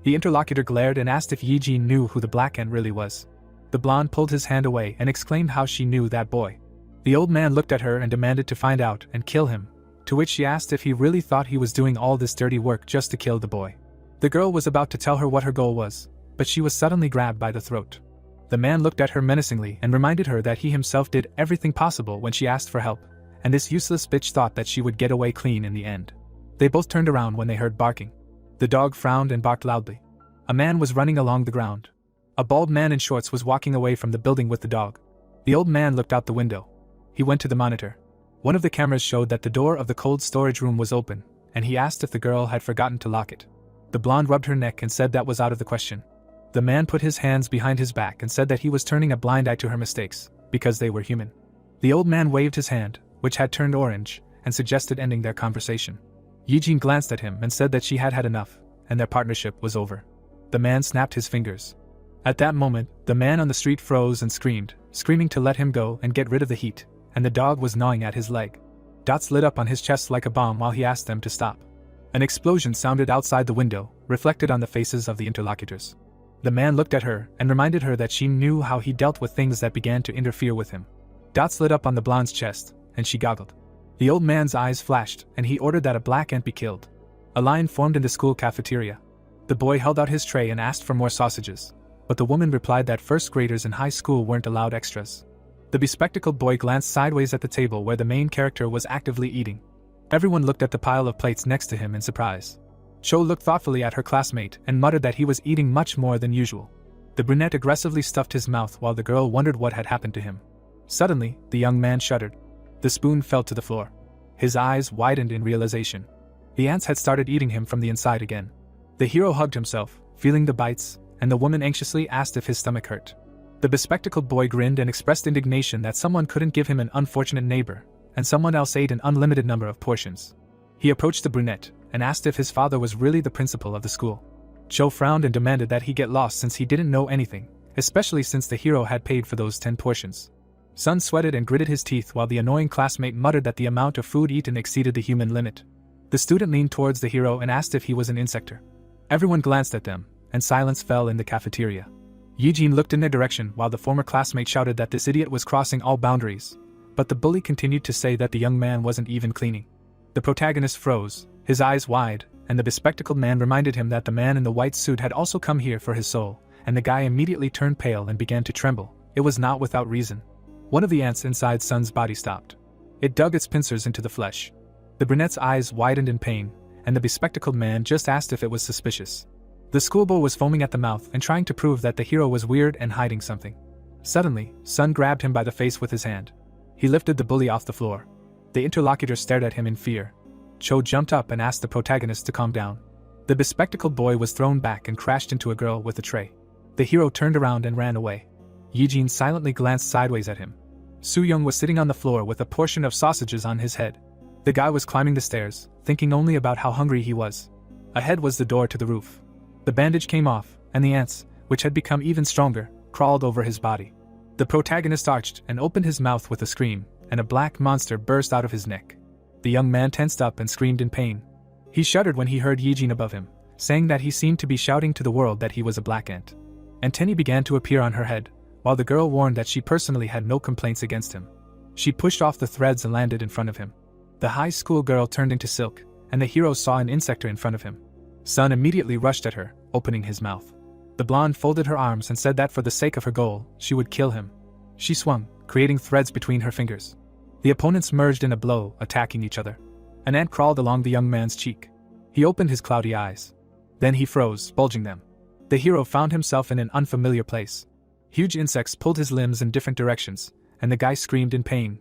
The interlocutor glared and asked if Yijin knew who the black ant really was. The blonde pulled his hand away and exclaimed how she knew that boy. The old man looked at her and demanded to find out and kill him, to which she asked if he really thought he was doing all this dirty work just to kill the boy. The girl was about to tell her what her goal was, but she was suddenly grabbed by the throat. The man looked at her menacingly and reminded her that he himself did everything possible when she asked for help, and this useless bitch thought that she would get away clean in the end. They both turned around when they heard barking. The dog frowned and barked loudly. A man was running along the ground. A bald man in shorts was walking away from the building with the dog. The old man looked out the window. He went to the monitor. One of the cameras showed that the door of the cold storage room was open, and he asked if the girl had forgotten to lock it. The blonde rubbed her neck and said that was out of the question. The man put his hands behind his back and said that he was turning a blind eye to her mistakes, because they were human. The old man waved his hand, which had turned orange, and suggested ending their conversation. Yijin glanced at him and said that she had had enough, and their partnership was over. The man snapped his fingers. At that moment, the man on the street froze and screamed, screaming to let him go and get rid of the heat, and the dog was gnawing at his leg. Dots lit up on his chest like a bomb while he asked them to stop. An explosion sounded outside the window, reflected on the faces of the interlocutors. The man looked at her and reminded her that she knew how he dealt with things that began to interfere with him. Dots lit up on the blonde's chest, and she goggled. The old man's eyes flashed, and he ordered that a black ant be killed. A line formed in the school cafeteria. The boy held out his tray and asked for more sausages, but the woman replied that first graders in high school weren't allowed extras. The bespectacled boy glanced sideways at the table where the main character was actively eating. Everyone looked at the pile of plates next to him in surprise. Cho looked thoughtfully at her classmate and muttered that he was eating much more than usual. The brunette aggressively stuffed his mouth while the girl wondered what had happened to him. Suddenly, the young man shuddered. The spoon fell to the floor. His eyes widened in realization. The ants had started eating him from the inside again. The hero hugged himself, feeling the bites, and the woman anxiously asked if his stomach hurt. The bespectacled boy grinned and expressed indignation that someone couldn't give him an unfortunate neighbor, and someone else ate an unlimited number of portions. He approached the brunette and asked if his father was really the principal of the school. Cho frowned and demanded that he get lost since he didn't know anything, especially since the hero had paid for those 10 portions. Sun sweated and gritted his teeth while the annoying classmate muttered that the amount of food eaten exceeded the human limit. The student leaned towards the hero and asked if he was an insector. Everyone glanced at them, and silence fell in the cafeteria. Yijin looked in their direction while the former classmate shouted that this idiot was crossing all boundaries, but the bully continued to say that the young man wasn't even cleaning. The protagonist froze, his eyes wide, and the bespectacled man reminded him that the man in the white suit had also come here for his soul, and the guy immediately turned pale and began to tremble. It was not without reason. One of the ants inside Sun's body stopped. It dug its pincers into the flesh. The brunette's eyes widened in pain, and the bespectacled man just asked if it was suspicious. The schoolboy was foaming at the mouth and trying to prove that the hero was weird and hiding something. Suddenly, Sun grabbed him by the face with his hand. He lifted the bully off the floor. The interlocutor stared at him in fear. Cho jumped up and asked the protagonist to calm down. The bespectacled boy was thrown back and crashed into a girl with a tray. The hero turned around and ran away. Yijin silently glanced sideways at him. Soo-young was sitting on the floor with a portion of sausages on his head. The guy was climbing the stairs, thinking only about how hungry he was. Ahead was the door to the roof. The bandage came off, and the ants, which had become even stronger, crawled over his body. The protagonist arched and opened his mouth with a scream, and a black monster burst out of his neck. The young man tensed up and screamed in pain. He shuddered when he heard Yijin above him, saying that he seemed to be shouting to the world that he was a black ant. Antennae began to appear on her head, while the girl warned that she personally had no complaints against him. She pushed off the threads and landed in front of him. The high school girl turned into silk, and the hero saw an insector in front of him. Sun immediately rushed at her, opening his mouth. The blonde folded her arms and said that for the sake of her goal, she would kill him. She swung, creating threads between her fingers. The opponents merged in a blow, attacking each other. An ant crawled along the young man's cheek. He opened his cloudy eyes. Then he froze, bulging them. The hero found himself in an unfamiliar place. Huge insects pulled his limbs in different directions, and the guy screamed in pain.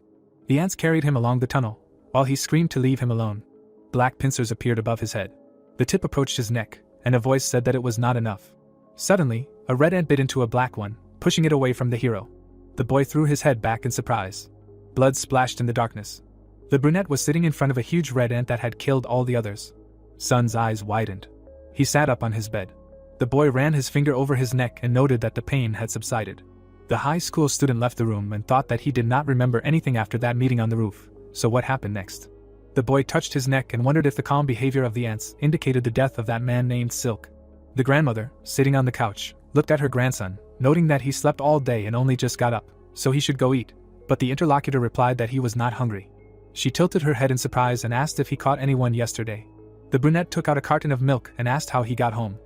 The ants carried him along the tunnel, while he screamed to leave him alone. Black pincers appeared above his head. The tip approached his neck, and a voice said that it was not enough. Suddenly, a red ant bit into a black one, pushing it away from the hero. The boy threw his head back in surprise. Blood splashed in the darkness. The brunette was sitting in front of a huge red ant that had killed all the others. Sun's eyes widened. He sat up on his bed. The boy ran his finger over his neck and noted that the pain had subsided. The high school student left the room and thought that he did not remember anything after that meeting on the roof. So what happened next? The boy touched his neck and wondered if the calm behavior of the ants indicated the death of that man named Silk. The grandmother, sitting on the couch, looked at her grandson, noting that he slept all day and only just got up, so he should go eat. But the interlocutor replied that he was not hungry. She tilted her head in surprise and asked if he caught anyone yesterday. The brunette took out a carton of milk and asked how he got home.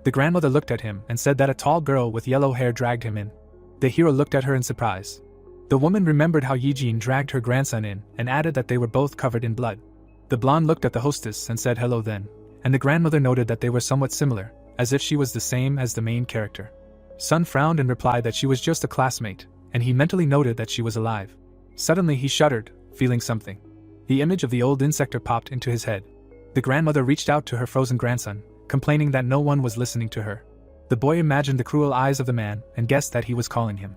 The grandmother looked at him and said that a tall girl with yellow hair dragged him in. The hero looked at her in surprise. The woman remembered how Yijin dragged her grandson in and added that they were both covered in blood. The blonde looked at the hostess and said hello then, and the grandmother noted that they were somewhat similar, as if she was the same as the main character. Sun frowned and replied that she was just a classmate, and he mentally noted that she was alive. Suddenly he shuddered, feeling something. The image of the old insector popped into his head. The grandmother reached out to her frozen grandson, complaining that no one was listening to her. The boy imagined the cruel eyes of the man and guessed that he was calling him.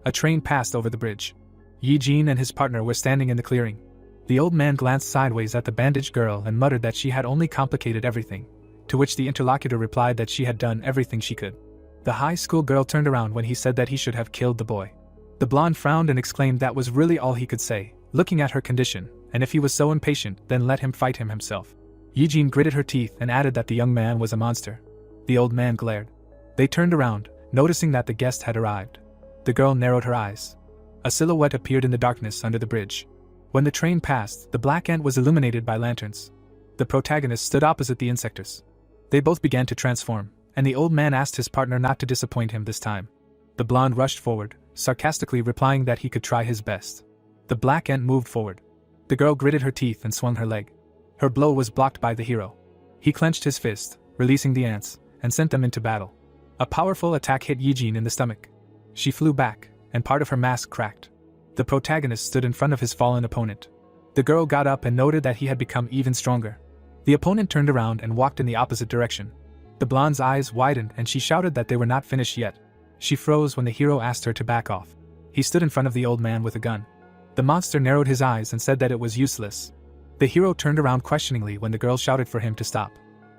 A train passed over the bridge. Yijin and his partner were standing in the clearing. The old man glanced sideways at the bandaged girl and muttered that she had only complicated everything, to which the interlocutor replied that she had done everything she could. The high school girl turned around when he said that he should have killed the boy. The blonde frowned and exclaimed that was really all he could say, looking at her condition, and if he was so impatient, then let him fight him himself. Yijin gritted her teeth and added that the young man was a monster. The old man glared. They turned around, noticing that the guest had arrived. The girl narrowed her eyes. A silhouette appeared in the darkness under the bridge. When the train passed, the black ant was illuminated by lanterns. The protagonist stood opposite the insectors. They both began to transform, and the old man asked his partner not to disappoint him this time. The blonde rushed forward, sarcastically replying that he could try his best. The black ant moved forward. The girl gritted her teeth and swung her leg. Her blow was blocked by the hero. He clenched his fist, releasing the ants, and sent them into battle. A powerful attack hit Yijin in the stomach. She flew back, and part of her mask cracked. The protagonist stood in front of his fallen opponent. The girl got up and noted that he had become even stronger. The opponent turned around and walked in the opposite direction. The blonde's eyes widened and she shouted that they were not finished yet. She froze when the hero asked her to back off. He stood in front of the old man with a gun. The monster narrowed his eyes and said that it was useless. The hero turned around questioningly when the girl shouted for him to stop.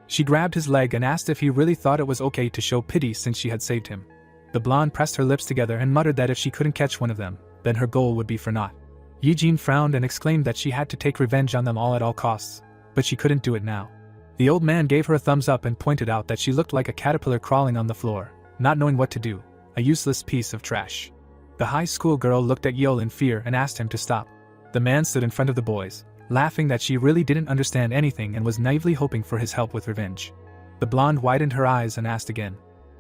She grabbed his leg and asked if he really thought it was okay to show pity since she had saved him. The blonde pressed her lips together and muttered that if she couldn't catch one of them, then her goal would be for naught. Yijin frowned and exclaimed that she had to take revenge on them all at all costs, but she couldn't do it now. The old man gave her a thumbs up and pointed out that she looked like a caterpillar crawling on the floor, not knowing what to do, a useless piece of trash. The high school girl looked at Yeol in fear and asked him to stop. The man stood in front of the boys, laughing that she really didn't understand anything and was naively hoping for his help with revenge. The blonde widened her eyes and asked again.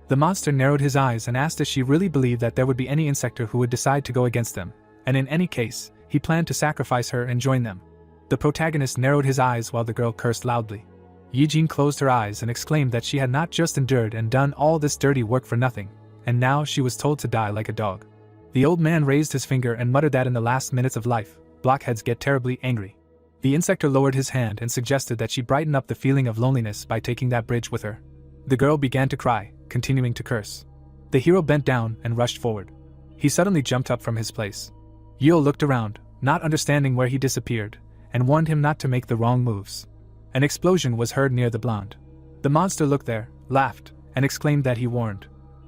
The monster narrowed his eyes and asked if she really believed that there would be any Insector who would decide to go against them, and in any case, he planned to sacrifice her and join them. The protagonist narrowed his eyes while the girl cursed loudly. Yijin closed her eyes and exclaimed that she had not just endured and done all this dirty work for nothing, and now she was told to die like a dog. The old man raised his finger and muttered that in the last minutes of life, blockheads get terribly angry. The Insector lowered his hand and suggested that she brighten up the feeling of loneliness by taking that bridge with her. The girl began to cry, continuing to curse. The hero bent down and rushed forward. He suddenly jumped up from his place. Yeol looked around, not understanding where he disappeared, and warned him not to make the wrong moves. An explosion was heard near the blonde. The monster looked there, laughed, and exclaimed that he warned.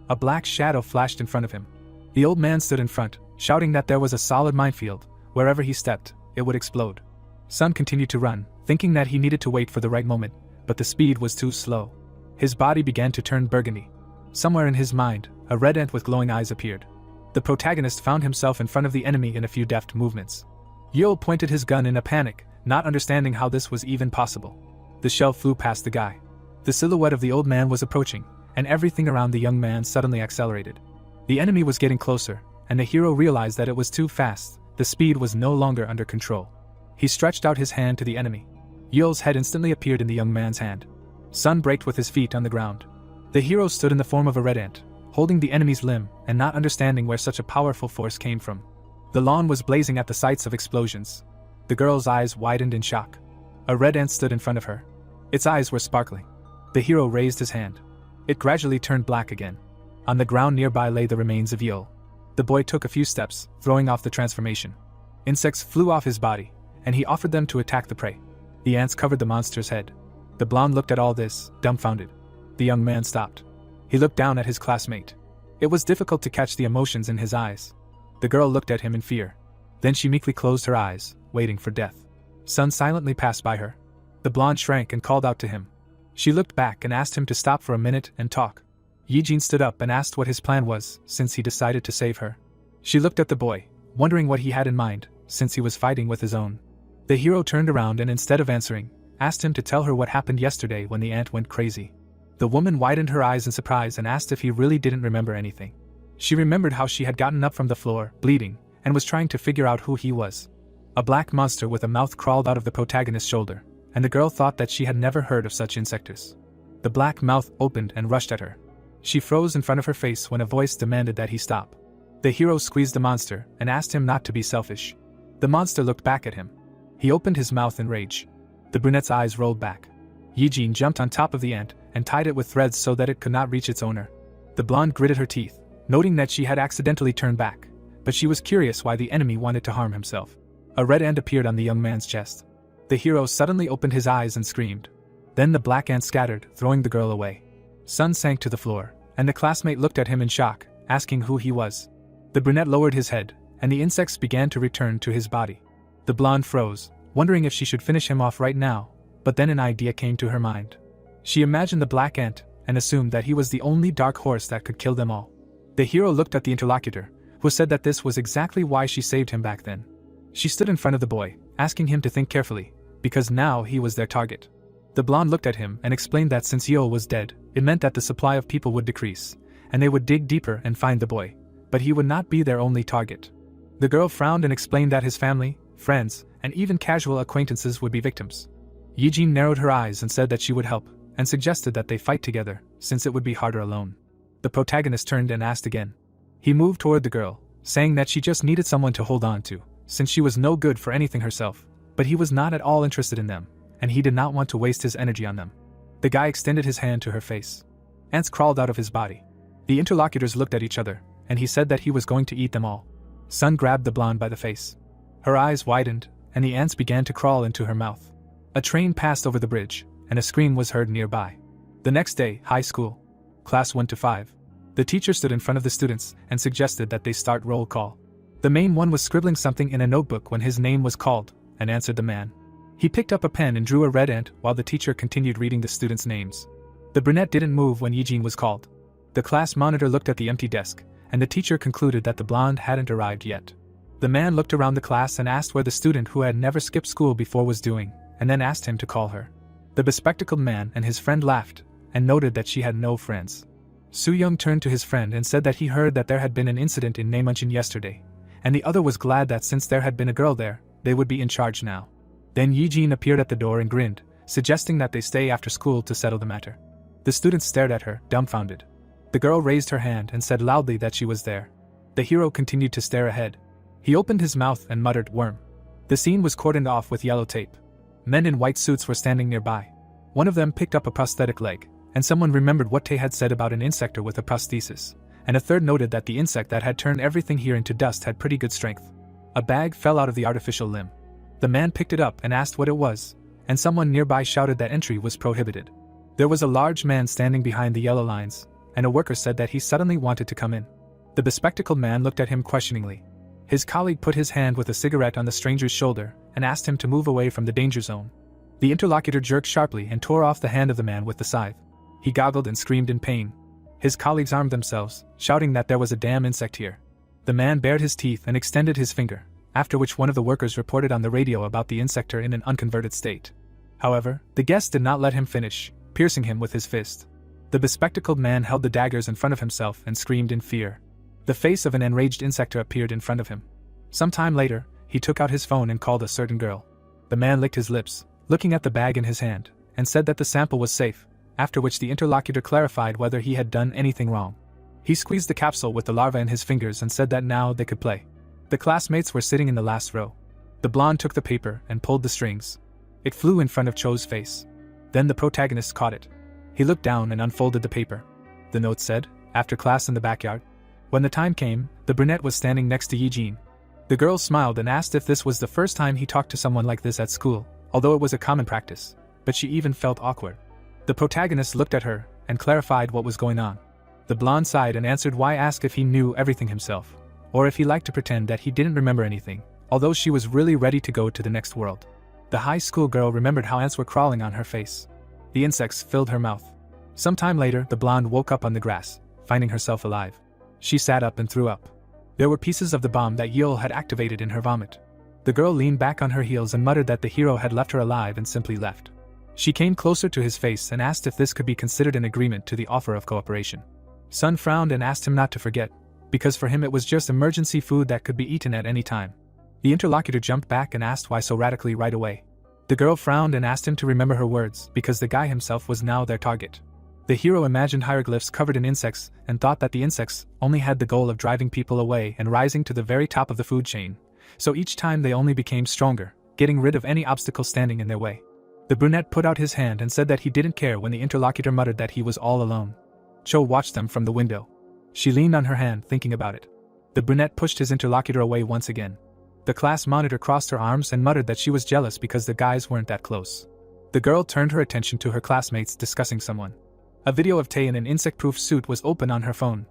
A black shadow flashed in front of him. The old man stood in front, shouting that there was a solid minefield. Wherever he stepped, it would explode. Sun continued to run, thinking that he needed to wait for the right moment, but the speed was too slow. His body began to turn burgundy. Somewhere in his mind, a red ant with glowing eyes appeared. The protagonist found himself in front of the enemy in a few deft movements. Yeol pointed his gun in a panic, not understanding how this was even possible. The shell flew past the guy. The silhouette of the old man was approaching, and everything around the young man suddenly accelerated. The enemy was getting closer, and the hero realized that it was too fast. The speed was no longer under control. He stretched out his hand to the enemy. Yeol's head instantly appeared in the young man's hand. Sun braked with his feet on the ground. The hero stood in the form of a red ant, holding the enemy's limb and not understanding where such a powerful force came from. The lawn was blazing at the sights of explosions. The girl's eyes widened in shock. A red ant stood in front of her. Its eyes were sparkling. The hero raised his hand. It gradually turned black again. On the ground nearby lay the remains of Yeol. The boy took a few steps, throwing off the transformation. Insects flew off his body, and he offered them to attack the prey. The ants covered the monster's head. The blonde looked at all this, dumbfounded. The young man stopped. He looked down at his classmate. It was difficult to catch the emotions in his eyes. The girl looked at him in fear. Then she meekly closed her eyes, waiting for death. Sun silently passed by her. The blonde shrank and called out to him. She looked back and asked him to stop for a minute and talk. Yijin stood up and asked what his plan was, since he decided to save her. She looked at the boy, wondering what he had in mind, since he was fighting with his own. The hero turned around and instead of answering, asked him to tell her what happened yesterday when the ant went crazy. The woman widened her eyes in surprise and asked if he really didn't remember anything. She remembered how she had gotten up from the floor, bleeding, and was trying to figure out who he was. A black monster with a mouth crawled out of the protagonist's shoulder, and the girl thought that she had never heard of such insectors. The black mouth opened and rushed at her. She froze in front of her face when a voice demanded that he stop. The hero squeezed the monster and asked him not to be selfish. The monster looked back at him. He opened his mouth in rage. The brunette's eyes rolled back. Yijin jumped on top of the ant and tied it with threads so that it could not reach its owner. The blonde gritted her teeth, noting that she had accidentally turned back, but she was curious why the enemy wanted to harm himself. A red ant appeared on the young man's chest. The hero suddenly opened his eyes and screamed. Then the black ant scattered, throwing the girl away. Sun sank to the floor, and the classmate looked at him in shock, asking who he was. The brunette lowered his head, and the insects began to return to his body. The blonde froze, wondering if she should finish him off right now, but then an idea came to her mind. She imagined the black ant, and assumed that he was the only dark horse that could kill them all. The hero looked at the interlocutor, who said that this was exactly why she saved him back then. She stood in front of the boy, asking him to think carefully, because now he was their target. The blonde looked at him and explained that since Yeol was dead, it meant that the supply of people would decrease, and they would dig deeper and find the boy, but he would not be their only target. The girl frowned and explained that his family, friends, and even casual acquaintances would be victims. Yijin narrowed her eyes and said that she would help, and suggested that they fight together, since it would be harder alone. The protagonist turned and asked again. He moved toward the girl, saying that she just needed someone to hold on to, since she was no good for anything herself, but he was not at all interested in them, and he did not want to waste his energy on them. The guy extended his hand to her face. Ants crawled out of his body. The interlocutors looked at each other, and he said that he was going to eat them all. Sun grabbed the blonde by the face. Her eyes widened, and the ants began to crawl into her mouth. A train passed over the bridge, and a scream was heard nearby. The next day, high school. Class 1 to 5. The teacher stood in front of the students and suggested that they start roll call. The main one was scribbling something in a notebook when his name was called, and answered the man. He picked up a pen and drew a red ant while the teacher continued reading the students' names. The brunette didn't move when Yijin was called. The class monitor looked at the empty desk, and the teacher concluded that the blonde hadn't arrived yet. The man looked around the class and asked where the student who had never skipped school before was doing, and then asked him to call her. The bespectacled man and his friend laughed, and noted that she had no friends. Soo-young turned to his friend and said that he heard that there had been an incident in Naemuncheon yesterday, and the other was glad that since there had been a girl there, they would be in charge now. Then Yijin appeared at the door and grinned, suggesting that they stay after school to settle the matter. The students stared at her, dumbfounded. The girl raised her hand and said loudly that she was there. The hero continued to stare ahead. He opened his mouth and muttered, "Worm." The scene was cordoned off with yellow tape. Men in white suits were standing nearby. One of them picked up a prosthetic leg, and someone remembered what Tae had said about an insector with a prosthesis, and a third noted that the insect that had turned everything here into dust had pretty good strength. A bag fell out of the artificial limb. The man picked it up and asked what it was, and someone nearby shouted that entry was prohibited. There was a large man standing behind the yellow lines, and a worker said that he suddenly wanted to come in. The bespectacled man looked at him questioningly. His colleague put his hand with a cigarette on the stranger's shoulder and asked him to move away from the danger zone. The interlocutor jerked sharply and tore off the hand of the man with the scythe. He goggled and screamed in pain. His colleagues armed themselves, shouting that there was a damn insect here. The man bared his teeth and extended his finger, after which one of the workers reported on the radio about the insector in an unconverted state. However, the guest did not let him finish, piercing him with his fist. The bespectacled man held the daggers in front of himself and screamed in fear. The face of an enraged insector appeared in front of him. Some time later, he took out his phone and called a certain girl. The man licked his lips, looking at the bag in his hand, and said that the sample was safe, after which the interlocutor clarified whether he had done anything wrong. He squeezed the capsule with the larva in his fingers and said that now they could play. The classmates were sitting in the last row. The blonde took the paper and pulled the strings. It flew in front of Cho's face. Then the protagonist caught it. He looked down and unfolded the paper. The note said, "After class in the backyard." When the time came, the brunette was standing next to Yijin. The girl smiled and asked if this was the first time he talked to someone like this at school, although it was a common practice, but she even felt awkward. The protagonist looked at her and clarified what was going on. The blonde sighed and answered why ask if he knew everything himself, or if he liked to pretend that he didn't remember anything, although she was really ready to go to the next world. The high school girl remembered how ants were crawling on her face. The insects filled her mouth. Some time later, the blonde woke up on the grass, finding herself alive. She sat up and threw up. There were pieces of the bomb that Yeol had activated in her vomit. The girl leaned back on her heels and muttered that the hero had left her alive and simply left. She came closer to his face and asked if this could be considered an agreement to the offer of cooperation. Sun frowned and asked him not to forget, because for him it was just emergency food that could be eaten at any time. The interlocutor jumped back and asked why so radically right away. The girl frowned and asked him to remember her words because the guy himself was now their target. The hero imagined hieroglyphs covered in insects and thought that the insects only had the goal of driving people away and rising to the very top of the food chain, so each time they only became stronger, getting rid of any obstacle standing in their way. The brunette put out his hand and said that he didn't care when the interlocutor muttered that he was all alone. Cho watched them from the window. She leaned on her hand thinking about it. The brunette pushed his interlocutor away once again. The class monitor crossed her arms and muttered that she was jealous because the guys weren't that close. The girl turned her attention to her classmates discussing someone. A video of Tae in an insect-proof suit was open on her phone.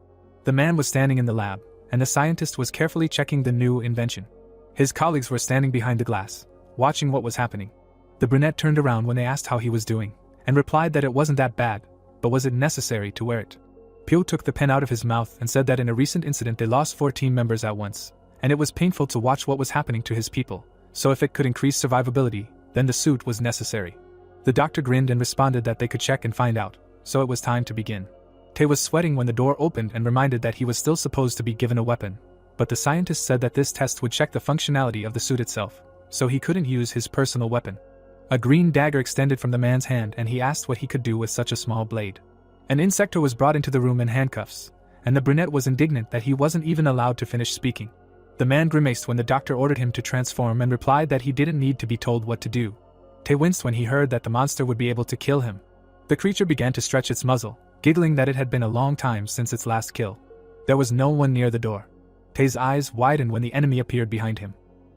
The man was standing in the lab, and the scientist was carefully checking the new invention. His colleagues were standing behind the glass, watching what was happening. The brunette turned around when they asked how he was doing, and replied that it wasn't that bad, but was it necessary to wear it? Pyo took the pen out of his mouth and said that in a recent incident they lost 4 team members at once, and it was painful to watch what was happening to his people, so if it could increase survivability, then the suit was necessary. The doctor grinned and responded that they could check and find out, so it was time to begin. Tae was sweating when the door opened and reminded that he was still supposed to be given a weapon, but the scientist said that this test would check the functionality of the suit itself, so he couldn't use his personal weapon. A green dagger extended from the man's hand and he asked what he could do with such a small blade. An insector was brought into the room in handcuffs, and the brunette was indignant that he wasn't even allowed to finish speaking. The man grimaced when the doctor ordered him to transform and replied that he didn't need to be told what to do. Tae winced when he heard that the monster would be able to kill him. The creature began to stretch its muzzle, giggling that it had been a long time since its last kill. There was no one near the door. Tae's eyes widened when the enemy appeared behind him.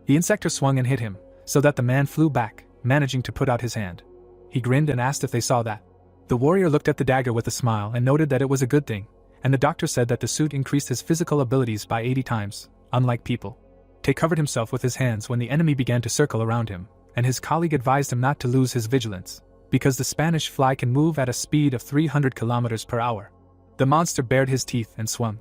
The insector swung and hit him, so that the man flew back, managing to put out his hand. He grinned and asked if they saw that. The warrior looked at the dagger with a smile and noted that it was a good thing, and the doctor said that the suit increased his physical abilities by 80 times, unlike people. Tae covered himself with his hands when the enemy began to circle around him, and his colleague advised him not to lose his vigilance, because the Spanish fly can move at a speed of 300 kilometers per hour. The monster bared his teeth and swung.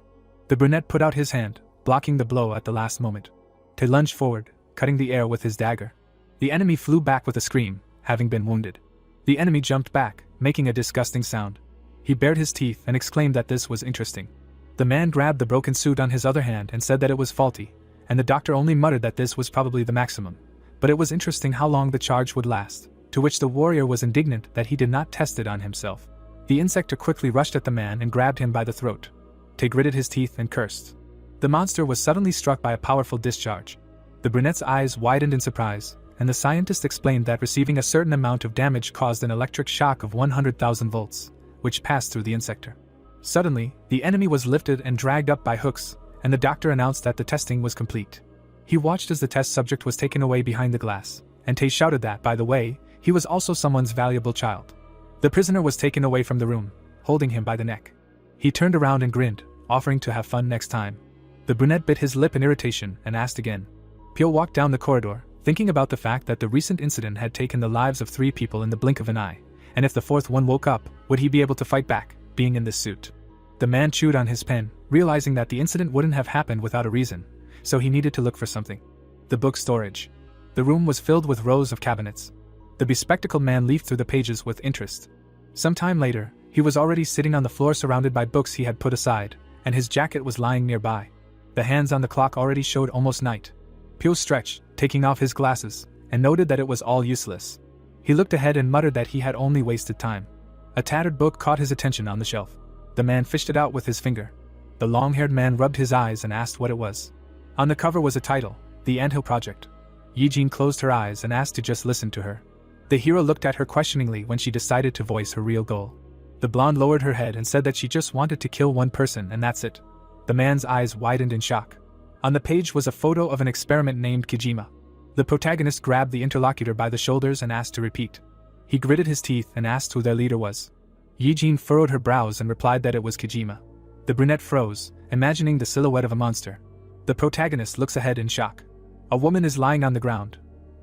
The brunette put out his hand, blocking the blow at the last moment. Tae lunged forward, cutting the air with his dagger. The enemy flew back with a scream, having been wounded. The enemy jumped back, making a disgusting sound. He bared his teeth and exclaimed that this was interesting. The man grabbed the broken suit on his other hand and said that it was faulty, and the doctor only muttered that this was probably the maximum. But it was interesting how long the charge would last, to which the warrior was indignant that he did not test it on himself. The insector quickly rushed at the man and grabbed him by the throat. Tae gritted his teeth and cursed. The monster was suddenly struck by a powerful discharge. The brunette's eyes widened in surprise, and the scientist explained that receiving a certain amount of damage caused an electric shock of 100,000 volts, which passed through the insector. Suddenly, the enemy was lifted and dragged up by hooks, and the doctor announced that the testing was complete. He watched as the test subject was taken away behind the glass, and Tae shouted that, by the way, he was also someone's valuable child. The prisoner was taken away from the room, holding him by the neck. He turned around and grinned, offering to have fun next time. The brunette bit his lip in irritation and asked again. Pyo walked down the corridor, thinking about the fact that the recent incident had taken the lives of 3 people in the blink of an eye, and if the 4th one woke up, would he be able to fight back, being in this suit? The man chewed on his pen, realizing that the incident wouldn't have happened without a reason, so he needed to look for something. The book storage. The room was filled with rows of cabinets. The bespectacled man leafed through the pages with interest. Some time later, he was already sitting on the floor surrounded by books he had put aside, and his jacket was lying nearby. The hands on the clock already showed almost night. Pyo stretched, taking off his glasses, and noted that it was all useless. He looked ahead and muttered that he had only wasted time. A tattered book caught his attention on the shelf. The man fished it out with his finger. The long-haired man rubbed his eyes and asked what it was. On the cover was a title, The Anthill Project. Yijin closed her eyes and asked to just listen to her. The hero looked at her questioningly when she decided to voice her real goal. The blonde lowered her head and said that she just wanted to kill one person and that's it. The man's eyes widened in shock. On the page was a photo of an experiment named Kijima. The protagonist grabbed the interlocutor by the shoulders and asked to repeat. He gritted his teeth and asked who their leader was. Yijin furrowed her brows and replied that it was Kijima. The brunette froze, imagining the silhouette of a monster. The protagonist looks ahead in shock. A woman is lying on the ground.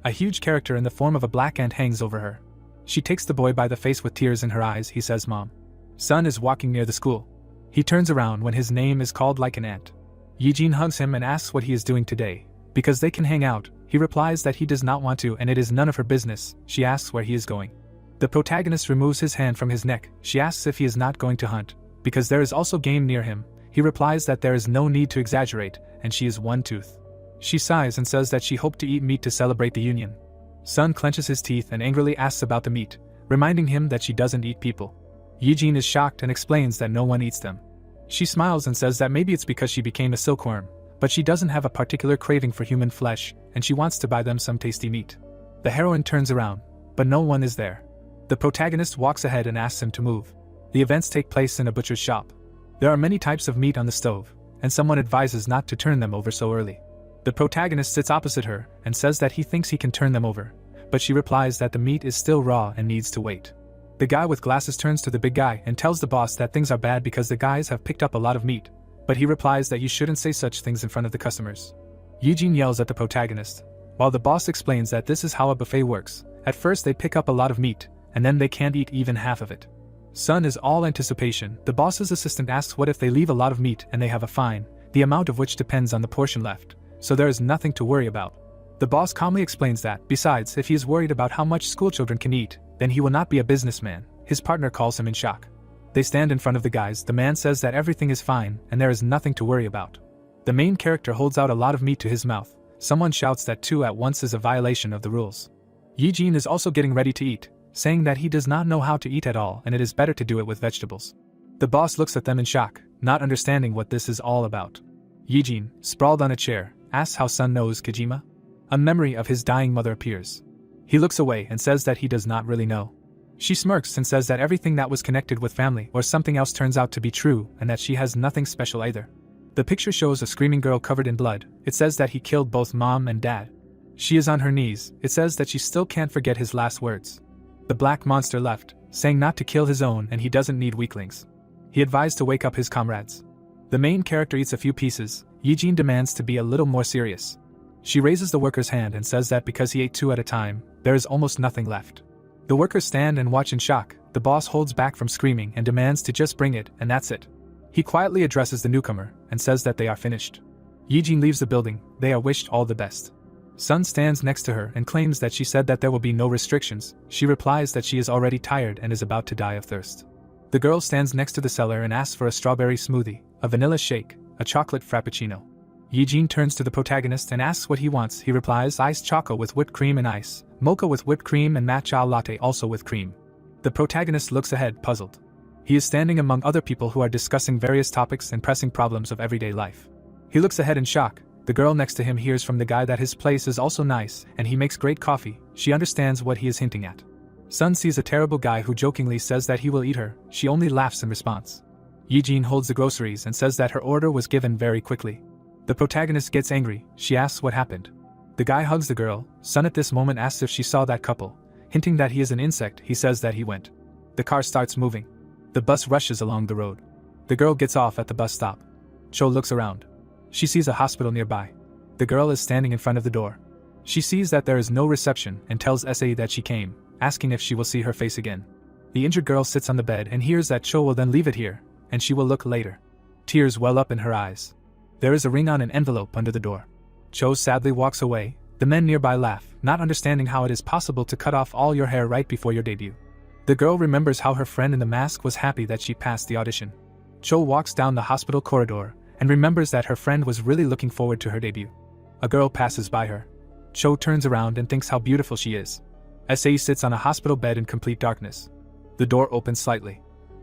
A huge character in the form of a black ant hangs over her. She takes the boy by the face with tears in her eyes. He says, "Mom." Son is walking near the school. He turns around when his name is called like an ant. Yijin hugs him and asks what he is doing today. Because they can hang out, he replies that he does not want to and it is none of her business. She asks where he is going. The protagonist removes his hand from his neck. She asks if he is not going to hunt, because there is also game near him. He replies that there is no need to exaggerate, and she is one tooth. She sighs and says that she hoped to eat meat to celebrate the union. Son clenches his teeth and angrily asks about the meat, reminding him that she doesn't eat people. Yijin is shocked and explains that no one eats them. She smiles and says that maybe it's because she became a silkworm, but she doesn't have a particular craving for human flesh, and she wants to buy them some tasty meat. The heroine turns around, but no one is there. The protagonist walks ahead and asks him to move. The events take place in a butcher's shop. There are many types of meat on the stove, and someone advises not to turn them over so early. The protagonist sits opposite her and says that he thinks he can turn them over, but she replies that the meat is still raw and needs to wait. The guy with glasses turns to the big guy and tells the boss that things are bad because the guys have picked up a lot of meat, but he replies that you shouldn't say such things in front of the customers. Yijin yells at the protagonist, while the boss explains that this is how a buffet works. At first they pick up a lot of meat, and then they can't eat even half of it. Son is all anticipation. The boss's assistant asks what if they leave a lot of meat and they have a fine, the amount of which depends on the portion left, so there is nothing to worry about. The boss calmly explains that, besides, if he is worried about how much schoolchildren can eat, then he will not be a businessman. His partner calls him in shock. They stand in front of the guys. The man says that everything is fine and there is nothing to worry about. The main character holds out a lot of meat to his mouth. Someone shouts that 2 at once is a violation of the rules. Yijin is also getting ready to eat, saying that he does not know how to eat at all and it is better to do it with vegetables. The boss looks at them in shock, not understanding what this is all about. Yijin, sprawled on a chair, asks how Sun knows Kojima. A memory of his dying mother appears. He looks away and says that he does not really know. She smirks and says that everything that was connected with family or something else turns out to be true and that she has nothing special either. The picture shows a screaming girl covered in blood. It says that he killed both mom and dad. She is on her knees. It says that she still can't forget his last words. The black monster left, saying not to kill his own and he doesn't need weaklings. He advised to wake up his comrades. The main character eats a few pieces. Yijin demands to be a little more serious. She raises the worker's hand and says that because he ate 2 at a time, there is almost nothing left. The workers stand and watch in shock. The boss holds back from screaming and demands to just bring it, and that's it. He quietly addresses the newcomer and says that they are finished. Yijin leaves the building. They are wished all the best. Sun stands next to her and claims that she said that there will be no restrictions. She replies that she is already tired and is about to die of thirst. The girl stands next to the cellar and asks for a strawberry smoothie, a vanilla shake, a chocolate frappuccino. Yijin turns to the protagonist and asks what he wants. He replies iced choco with whipped cream and ice, mocha with whipped cream and matcha latte also with cream. The protagonist looks ahead, puzzled. He is standing among other people who are discussing various topics and pressing problems of everyday life. He looks ahead in shock. The girl next to him hears from the guy that his place is also nice and he makes great coffee. She understands what he is hinting at. Sun sees a terrible guy who jokingly says that he will eat her. She only laughs in response. Yijin holds the groceries and says that her order was given very quickly. The protagonist gets angry. She asks what happened. The guy hugs the girl. Sun at this moment asks if she saw that couple. Hinting that he is an insect, he says that he went. The car starts moving. The bus rushes along the road. The girl gets off at the bus stop. Cho looks around. She sees a hospital nearby. The girl is standing in front of the door. She sees that there is no reception and tells Sae that she came, asking if she will see her face again. The injured girl sits on the bed and hears that Cho will then leave it here, and she will look later. Tears well up in her eyes. There is a ring on an envelope under the door. Cho sadly walks away. The men nearby laugh, not understanding how it is possible to cut off all your hair right before your debut. The girl remembers how her friend in the mask was happy that she passed the audition. Cho walks down the hospital corridor and remembers that her friend was really looking forward to her debut. A girl passes by her. Cho turns around and thinks how beautiful she is. Sae sits on a hospital bed in complete darkness. The door opens slightly.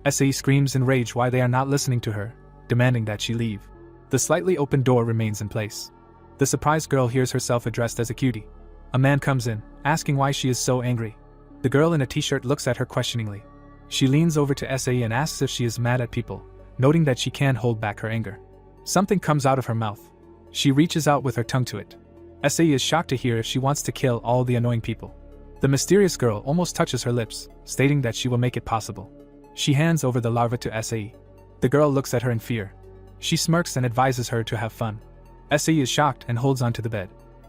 Sae screams in rage why they are not listening to her, demanding that she leave. The slightly open door remains in place. The surprised girl hears herself addressed as a cutie. A man comes in, asking why she is so angry. The girl in a t-shirt looks at her questioningly. She leans over to Sae and asks if she is mad at people, noting that she can't hold back her anger. Something comes out of her mouth. She reaches out with her tongue to it. Sae is shocked to hear if she wants to kill all the annoying people. The mysterious girl almost touches her lips, stating that she will make it possible. She hands over the larva to Sae. The girl looks at her in fear. She smirks and advises her to have fun. Sae is shocked and holds onto the bed.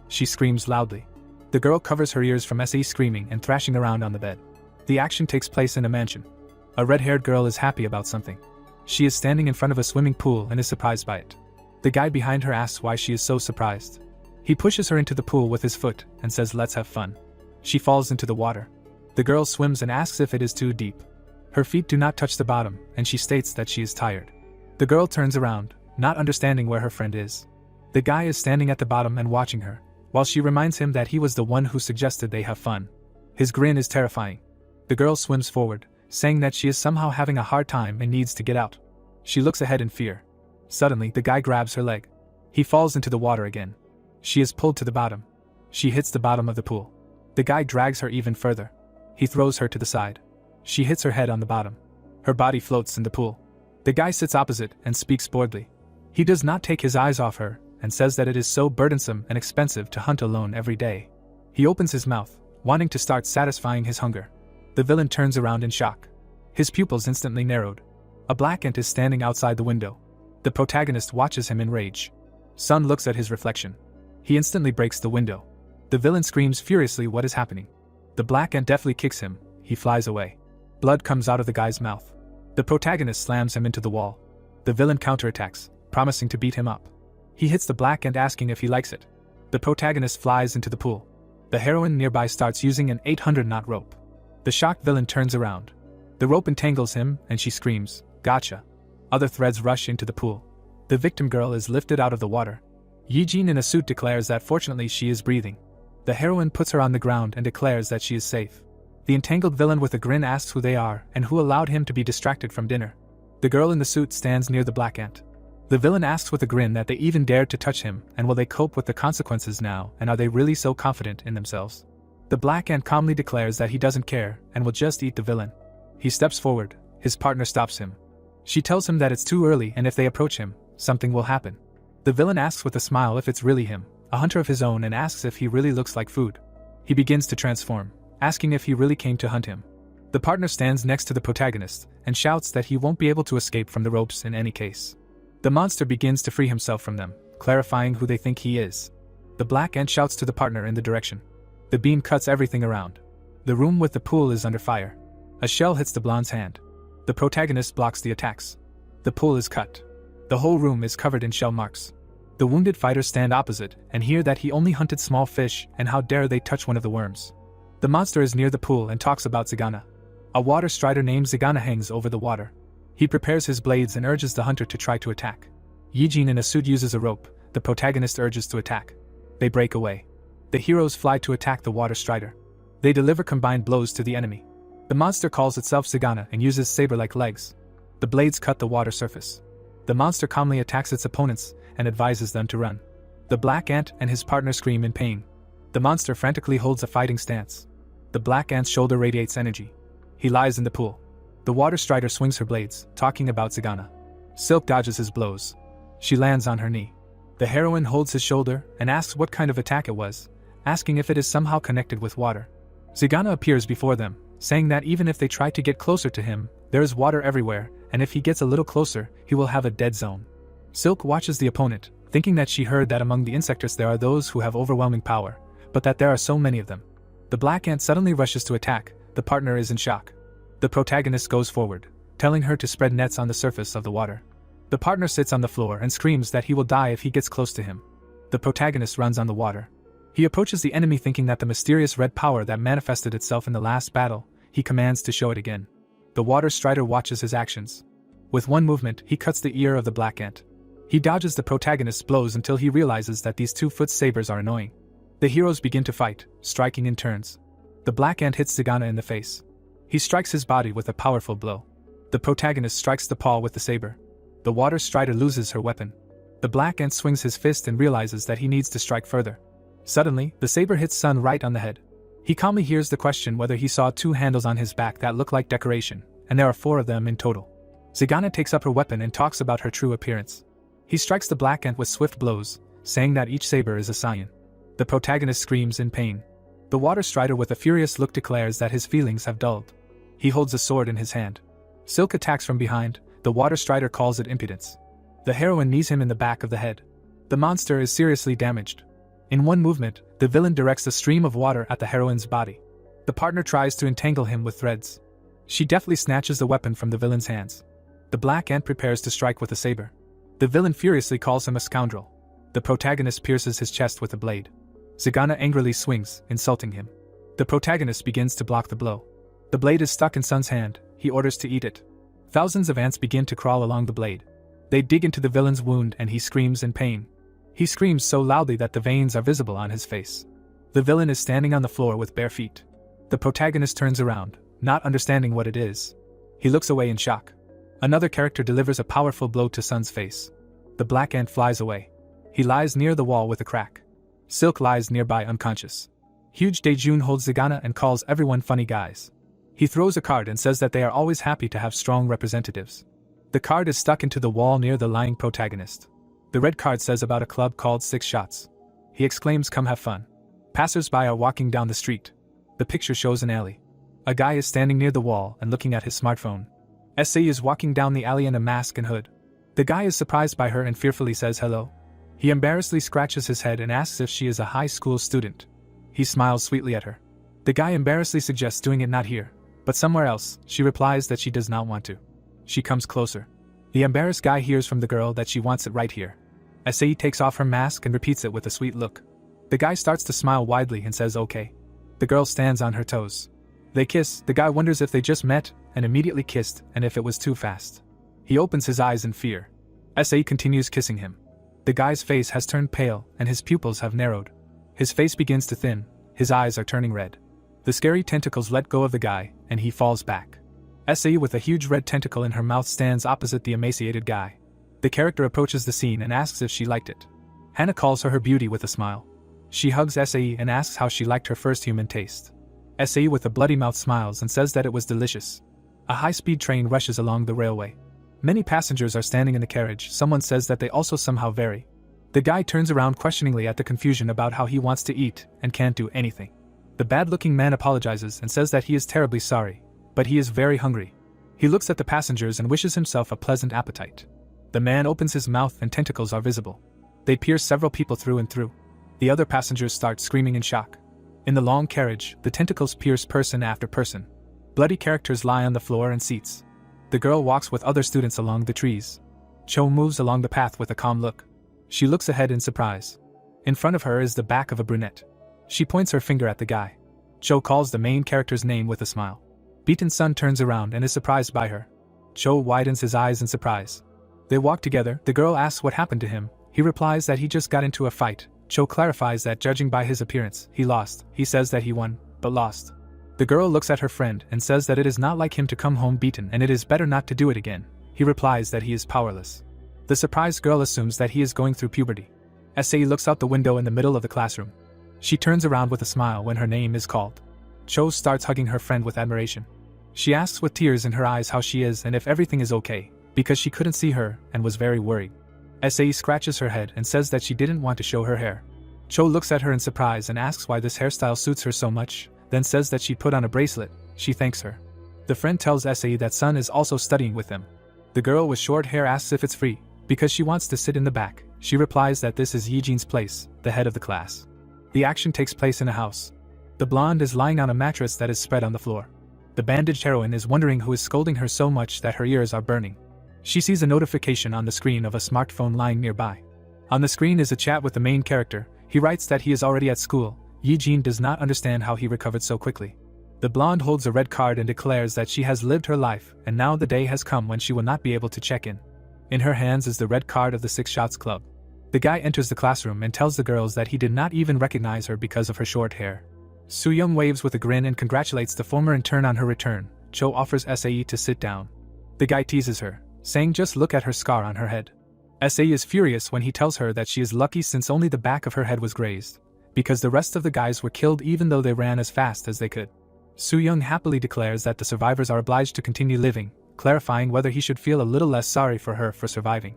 She screams loudly. The girl covers her ears from Sae screaming and thrashing around on the bed. The action takes place in a mansion. A red-haired girl is happy about something. She is standing in front of a swimming pool and is surprised by it. The guy behind her asks why she is so surprised. He pushes her into the pool with his foot and says let's have fun. She falls into the water. The girl swims and asks if it is too deep. Her feet do not touch the bottom and she states that she is tired. The girl turns around, not understanding where her friend is. The guy is standing at the bottom and watching her, while she reminds him that he was the one who suggested they have fun. His grin is terrifying. The girl swims forward, saying that she is somehow having a hard time and needs to get out. She looks ahead in fear. Suddenly, the guy grabs her leg. He falls into the water again. She is pulled to the bottom. She hits the bottom of the pool. The guy drags her even further. He throws her to the side. She hits her head on the bottom. Her body floats in the pool. The guy sits opposite and speaks boredly. He does not take his eyes off her and says that it is so burdensome and expensive to hunt alone every day. He opens his mouth, wanting to start satisfying his hunger. The villain turns around in shock. His pupils instantly narrowed. A black ant is standing outside the window. The protagonist watches him in rage. Sun looks at his reflection. He instantly breaks the window. The villain screams furiously what is happening. The black ant deftly kicks him. He flies away. Blood comes out of the guy's mouth. The protagonist slams him into the wall. The villain counterattacks, promising to beat him up. He hits the black ant asking if he likes it. The protagonist flies into the pool. The heroine nearby starts using an 800-knot rope. The shocked villain turns around. The rope entangles him, and she screams, "Gotcha!" Other threads rush into the pool. The victim girl is lifted out of the water. Yijin in a suit declares that fortunately she is breathing. The heroine puts her on the ground and declares that she is safe. The entangled villain with a grin asks who they are and who allowed him to be distracted from dinner. The girl in the suit stands near the black ant. The villain asks with a grin that they even dared to touch him, and will they cope with the consequences now, and are they really so confident in themselves? The black ant calmly declares that he doesn't care and will just eat the villain. He steps forward, his partner stops him. She tells him that it's too early and if they approach him, something will happen. The villain asks with a smile if it's really him, a hunter of his own, and asks if he really looks like food. He begins to transform, asking if he really came to hunt him. The partner stands next to the protagonist and shouts that he won't be able to escape from the ropes in any case. The monster begins to free himself from them, clarifying who they think he is. The black ant shouts to the partner in the direction. The beam cuts everything around. The room with the pool is under fire. A shell hits the blonde's hand. The protagonist blocks the attacks. The pool is cut. The whole room is covered in shell marks. The wounded fighters stand opposite and hear that he only hunted small fish and how dare they touch one of the worms. The monster is near the pool and talks about Zigana. A water strider named Zigana hangs over the water. He prepares his blades and urges the hunter to try to attack. Yijin in a suit uses a rope. The protagonist urges to attack. They break away. The heroes fly to attack the water strider. They deliver combined blows to the enemy. The monster calls itself Zigana and uses saber-like legs. The blades cut the water surface. The monster calmly attacks its opponents and advises them to run. The black ant and his partner scream in pain. The monster frantically holds a fighting stance. The black ant's shoulder radiates energy. He lies in the pool. The water strider swings her blades, talking about Zigana. Silk dodges his blows. She lands on her knee. The heroine holds his shoulder and asks what kind of attack it was, asking if it is somehow connected with water. Zigana appears before them, saying that even if they try to get closer to him, there is water everywhere, and if he gets a little closer, he will have a dead zone. Silk watches the opponent, thinking that she heard that among the insectors there are those who have overwhelming power, but that there are so many of them. The black ant suddenly rushes to attack. The partner is in shock. The protagonist goes forward, telling her to spread nets on the surface of the water. The partner sits on the floor and screams that he will die if he gets close to him. The protagonist runs on the water. He approaches the enemy thinking that the mysterious red power that manifested itself in the last battle, he commands to show it again. The water strider watches his actions. With one movement, he cuts the ear of the black ant. He dodges the protagonist's blows until he realizes that these 2-foot sabers are annoying. The heroes begin to fight, striking in turns. The black ant hits Zigana in the face. He strikes his body with a powerful blow. The protagonist strikes the paw with the saber. The water strider loses her weapon. The black ant swings his fist and realizes that he needs to strike further. Suddenly, the saber hits Sun right on the head. He calmly hears the question whether he saw 2 handles on his back that look like decoration, and there are 4 of them in total. Zigana takes up her weapon and talks about her true appearance. He strikes the black ant with swift blows, saying that each saber is a scion. The protagonist screams in pain. The water strider with a furious look declares that his feelings have dulled. He holds a sword in his hand. Silk attacks from behind. The water strider calls it impudence. The heroine knees him in the back of the head. The monster is seriously damaged. In one movement, the villain directs a stream of water at the heroine's body. The partner tries to entangle him with threads. She deftly snatches the weapon from the villain's hands. The black ant prepares to strike with a saber. The villain furiously calls him a scoundrel. The protagonist pierces his chest with a blade. Zigana angrily swings, insulting him. The protagonist begins to block the blow. The blade is stuck in Sun's hand. He orders to eat it. Thousands of ants begin to crawl along the blade. They dig into the villain's wound and he screams in pain. He screams so loudly that the veins are visible on his face. The villain is standing on the floor with bare feet. The protagonist turns around, not understanding what it is. He looks away in shock. Another character delivers a powerful blow to Sun's face. The black ant flies away. He lies near the wall with a crack. Silk lies nearby unconscious. Huge Daejun holds Zigana and calls everyone funny guys. He throws a card and says that they are always happy to have strong representatives. The card is stuck into the wall near the lying protagonist. The red card says about a club called 6 Shots. He exclaims, "Come have fun." Passers-by are walking down the street. The picture shows an alley. A guy is standing near the wall and looking at his smartphone. SA is walking down the alley in a mask and hood. The guy is surprised by her and fearfully says hello. He embarrassedly scratches his head and asks if she is a high school student. He smiles sweetly at her. The guy embarrassedly suggests doing it not here, but somewhere else. She replies that she does not want to. She comes closer. The embarrassed guy hears from the girl that she wants it right here. SA takes off her mask and repeats it with a sweet look. The guy starts to smile widely and says okay. The girl stands on her toes. They kiss, the guy wonders if they just met, and immediately kissed, and if it was too fast. He opens his eyes in fear. SAE continues kissing him. The guy's face has turned pale, and his pupils have narrowed. His face begins to thin, his eyes are turning red. The scary tentacles let go of the guy, and he falls back. SAE with a huge red tentacle in her mouth stands opposite the emaciated guy. The character approaches the scene and asks if she liked it. Hannah calls her beauty with a smile. She hugs SAE and asks how she liked her first human taste. SAE with a bloody mouth smiles and says that it was delicious. A high-speed train rushes along the railway. Many passengers are standing in the carriage. Someone says that they also somehow vary. The guy turns around questioningly at the confusion about how he wants to eat and can't do anything. The bad-looking man apologizes and says that he is terribly sorry, but he is very hungry. He looks at the passengers and wishes himself a pleasant appetite. The man opens his mouth and tentacles are visible. They pierce several people through and through. The other passengers start screaming in shock. In the long carriage, the tentacles pierce person after person. Bloody characters lie on the floor and seats. The girl walks with other students along the trees. Cho moves along the path with a calm look. She looks ahead in surprise. In front of her is the back of a brunette. She points her finger at the guy. Cho calls the main character's name with a smile. Beaten's son turns around and is surprised by her. Cho widens his eyes in surprise. They walk together. The girl asks what happened to him. He replies that he just got into a fight. Cho clarifies that judging by his appearance, he lost. He says that he won, but lost. The girl looks at her friend and says that it is not like him to come home beaten and it is better not to do it again. He replies that he is powerless. The surprised girl assumes that he is going through puberty. SAE looks out the window in the middle of the classroom. She turns around with a smile when her name is called. Cho starts hugging her friend with admiration. She asks with tears in her eyes how she is and if everything is okay, because she couldn't see her and was very worried. SAE scratches her head and says that she didn't want to show her hair. Cho looks at her in surprise and asks why this hairstyle suits her so much, then says that she put on a bracelet. She thanks her. The friend tells SAE that Sun is also studying with them. The girl with short hair asks if it's free, because she wants to sit in the back. She replies that this is Yijin's place, the head of the class. The action takes place in a house. The blonde is lying on a mattress that is spread on the floor. The bandaged heroine is wondering who is scolding her so much that her ears are burning. She sees a notification on the screen of a smartphone lying nearby. On the screen is a chat with the main character. He writes that he is already at school. Yijin does not understand how he recovered so quickly. The blonde holds a red card and declares that she has lived her life, and now the day has come when she will not be able to check in. In her hands is the red card of the Six Shots Club. The guy enters the classroom and tells the girls that he did not even recognize her because of her short hair. Soo-young waves with a grin and congratulates the former intern on her return. Cho offers SAE to sit down. The guy teases her, saying just look at her scar on her head. SAE is furious when he tells her that she is lucky since only the back of her head was grazed, because the rest of the guys were killed even though they ran as fast as they could. Soo-young happily declares that the survivors are obliged to continue living, clarifying whether he should feel a little less sorry for her for surviving.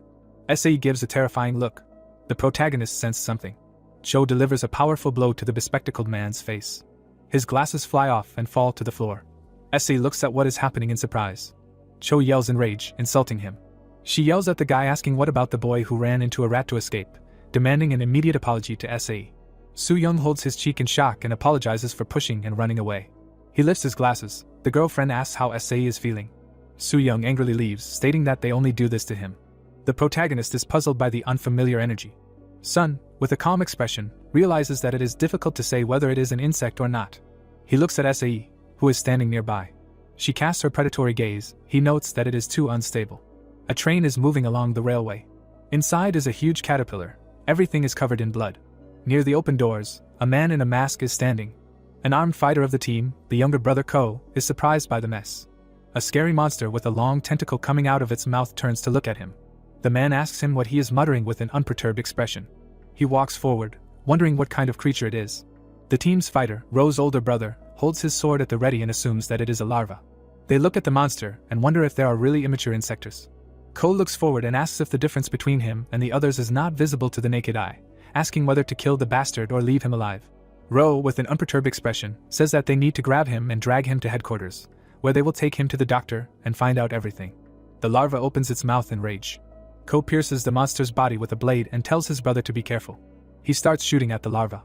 SAE gives a terrifying look. The protagonist sensed something. Cho delivers a powerful blow to the bespectacled man's face. His glasses fly off and fall to the floor. SAE looks at what is happening in surprise. Cho yells in rage, insulting him. She yells at the guy asking what about the boy who ran into a rat to escape, demanding an immediate apology to SAE. Soo-young holds his cheek in shock and apologizes for pushing and running away. He lifts his glasses. The girlfriend asks how SAE is feeling. Soo-young angrily leaves, stating that they only do this to him. The protagonist is puzzled by the unfamiliar energy. Sun, with a calm expression, realizes that it is difficult to say whether it is an insect or not. He looks at SAE, who is standing nearby. She casts her predatory gaze. He notes that it is too unstable. A train is moving along the railway. Inside is a huge caterpillar. Everything is covered in blood. Near the open doors, a man in a mask is standing. An armed fighter of the team, the younger brother Ko, is surprised by the mess. A scary monster with a long tentacle coming out of its mouth turns to look at him. The man asks him what he is muttering with an unperturbed expression. He walks forward, wondering what kind of creature it is. The team's fighter, Ro's older brother, holds his sword at the ready and assumes that it is a larva. They look at the monster and wonder if there are really immature insectors. Ko looks forward and asks if the difference between him and the others is not visible to the naked eye, asking whether to kill the bastard or leave him alive. Ro, with an unperturbed expression, says that they need to grab him and drag him to headquarters, where they will take him to the doctor and find out everything. The larva opens its mouth in rage. Ko pierces the monster's body with a blade and tells his brother to be careful. He starts shooting at the larva.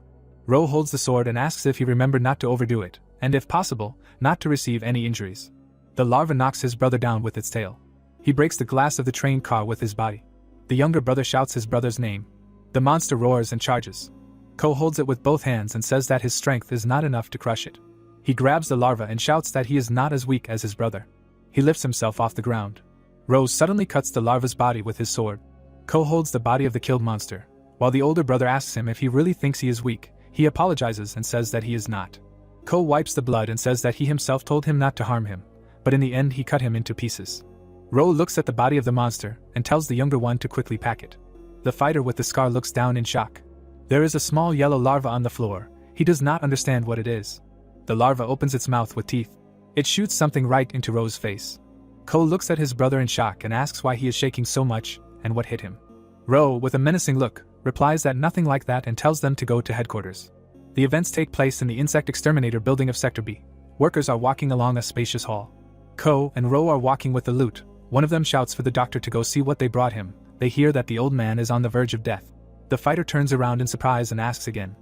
Ro holds the sword and asks if he remembered not to overdo it, and if possible, not to receive any injuries. The larva knocks his brother down with its tail. He breaks the glass of the train car with his body. The younger brother shouts his brother's name. The monster roars and charges. Ko holds it with both hands and says that his strength is not enough to crush it. He grabs the larva and shouts that he is not as weak as his brother. He lifts himself off the ground. Rose suddenly cuts the larva's body with his sword. Ko holds the body of the killed monster. While the older brother asks him if he really thinks he is weak, he apologizes and says that he is not. Ko wipes the blood and says that he himself told him not to harm him, but in the end he cut him into pieces. Ro looks at the body of the monster and tells the younger one to quickly pack it. The fighter with the scar looks down in shock. There is a small yellow larva on the floor. He does not understand what it is. The larva opens its mouth with teeth. It shoots something right into Ro's face. Ko looks at his brother in shock and asks why he is shaking so much and what hit him. Ro, with a menacing look, replies that nothing like that and tells them to go to headquarters. The events take place in the insect exterminator building of Sector B. Workers are walking along a spacious hall. Ko and Ro are walking with the loot. One of them shouts for the doctor to go see what they brought him. They hear that the old man is on the verge of death. The fighter turns around in surprise and asks again.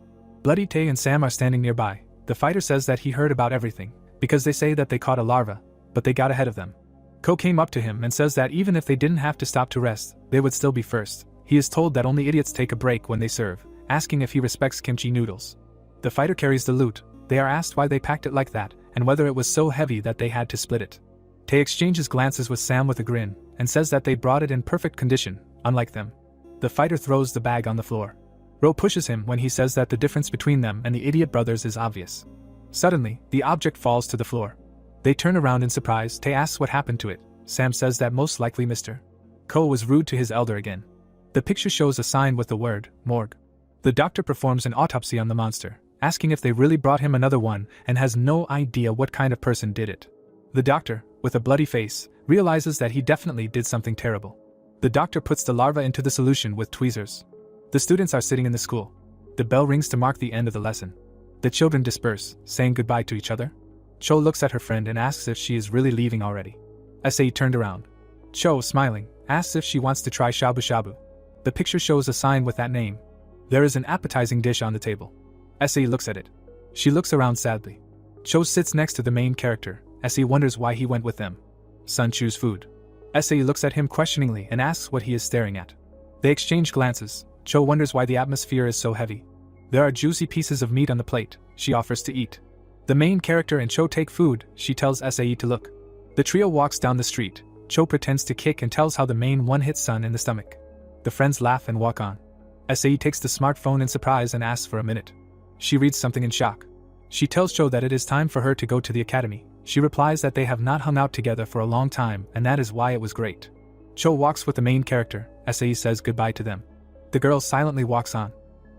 Bloody Tay and Sam are standing nearby. The fighter says that he heard about everything, because they say that they caught a larva, but they got ahead of them. Ko came up to him and says that even if they didn't have to stop to rest, they would still be first. He is told that only idiots take a break when they serve, asking if he respects kimchi noodles. The fighter carries the loot. They are asked why they packed it like that, and whether it was so heavy that they had to split it. Tay exchanges glances with Sam with a grin, and says that they brought it in perfect condition, unlike them. The fighter throws the bag on the floor. Ro pushes him when he says that the difference between them and the idiot brothers is obvious. Suddenly, the object falls to the floor. They turn around in surprise. Tay asks what happened to it. Sam says that most likely Mr. Ko was rude to his elder again. The picture shows a sign with the word, morgue. The doctor performs an autopsy on the monster, asking if they really brought him another one and has no idea what kind of person did it. The doctor, with a bloody face, realizes that he definitely did something terrible. The doctor puts the larva into the solution with tweezers. The students are sitting in the school. The bell rings to mark the end of the lesson. The children disperse, saying goodbye to each other. Cho looks at her friend and asks if she is really leaving already. Sa turned around. Cho, smiling, asks if she wants to try shabu shabu. The picture shows a sign with that name. There is an appetizing dish on the table. Sa looks at it. She looks around sadly. Cho sits next to the main character. Sa wonders why he went with them. Son chews food. Sa looks at him questioningly and asks what he is staring at. They exchange glances. Cho wonders why the atmosphere is so heavy. There are juicy pieces of meat on the plate. She offers to eat. The main character and Cho take food. She tells Sa to look. The trio walks down the street. Cho pretends to kick and tells how the main one hits Sun in the stomach. The friends laugh and walk on. Sa takes the smartphone in surprise and asks for a minute. She reads something in shock. She tells Cho that it is time for her to go to the academy. She replies that they have not hung out together for a long time and that is why it was great. Cho walks with the main character. Sa says goodbye to them. The girl silently walks on.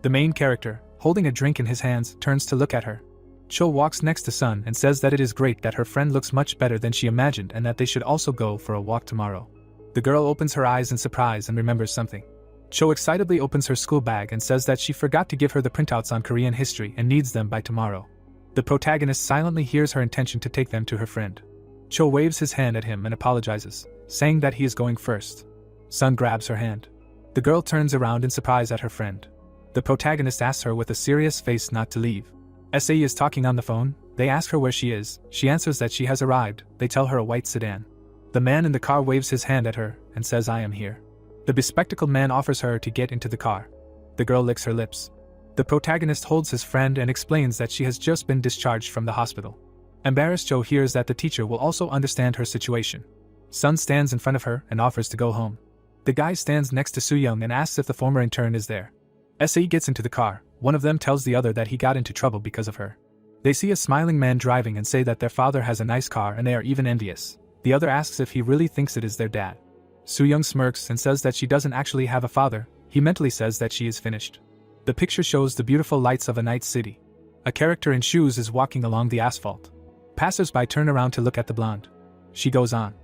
The main character, holding a drink in his hands, turns to look at her. Cho walks next to Sun and says that it is great that her friend looks much better than she imagined and that they should also go for a walk tomorrow. The girl opens her eyes in surprise and remembers something. Cho excitedly opens her school bag and says that she forgot to give her the printouts on Korean history and needs them by tomorrow. The protagonist silently hears her intention to take them to her friend. Cho waves his hand at him and apologizes, saying that he is going first. Sun grabs her hand. The girl turns around in surprise at her friend. The protagonist asks her with a serious face not to leave. Sa is talking on the phone. They ask her where she is. She answers that she has arrived. They tell her a white sedan. The man in the car waves his hand at her and says, "I am here." The bespectacled man offers her to get into the car. The girl licks her lips. The protagonist holds his friend and explains that she has just been discharged from the hospital. Embarrassed, Cho hears that the teacher will also understand her situation. Sun stands in front of her and offers to go home. The guy stands next to Soo-young and asks if the former intern is there. Sa gets into the car. One of them tells the other that he got into trouble because of her. They see a smiling man driving and say that their father has a nice car and they are even envious. The other asks if he really thinks it is their dad. Soo-young smirks and says that she doesn't actually have a father. He mentally says that she is finished. The picture shows the beautiful lights of a night city. A character in shoes is walking along the asphalt. Passers-by turn around to look at the blonde. She goes on.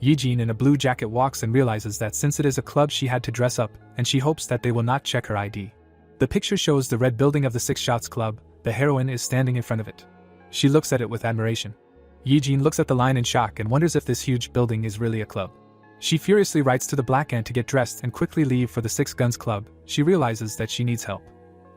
Yijin in a blue jacket walks and realizes that since it is a club she had to dress up, and she hopes that they will not check her ID. The picture shows the red building of the Six Shots Club. The heroine is standing in front of it. She looks at it with admiration. Yijin looks at the line in shock and wonders if this huge building is really a club. She furiously writes to the black ant to get dressed and quickly leave for the Six Guns Club. She realizes that she needs help.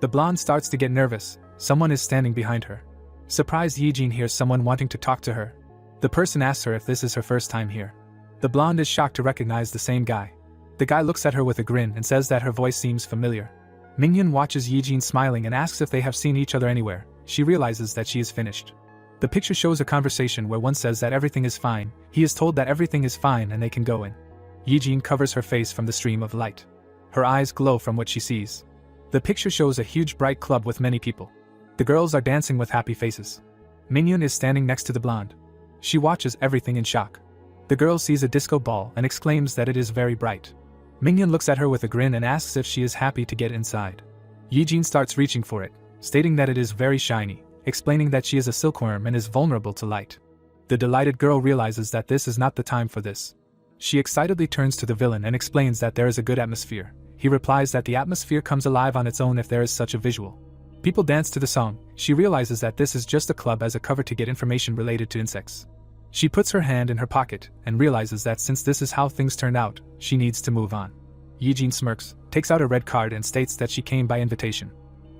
The blonde starts to get nervous. Someone is standing behind her. Surprised, Yijin hears someone wanting to talk to her. The person asks her if this is her first time here. The blonde is shocked to recognize the same guy. The guy looks at her with a grin and says that her voice seems familiar. Minghyun watches Yijin smiling and asks if they have seen each other anywhere. She realizes that she is finished. The picture shows a conversation where one says that everything is fine, he is told that everything is fine and they can go in. Yijin covers her face from the stream of light. Her eyes glow from what she sees. The picture shows a huge bright club with many people. The girls are dancing with happy faces. Mingyun is standing next to the blonde. She watches everything in shock. The girl sees a disco ball and exclaims that it is very bright. Mingyun looks at her with a grin and asks if she is happy to get inside. Yijin starts reaching for it, stating that it is very shiny, explaining that she is a silkworm and is vulnerable to light. The delighted girl realizes that this is not the time for this. She excitedly turns to the villain and explains that there is a good atmosphere. He replies that the atmosphere comes alive on its own if there is such a visual. People dance to the song. She realizes that this is just a club as a cover to get information related to insects. She puts her hand in her pocket and realizes that since this is how things turned out, she needs to move on. Yijin smirks, takes out a red card and states that she came by invitation.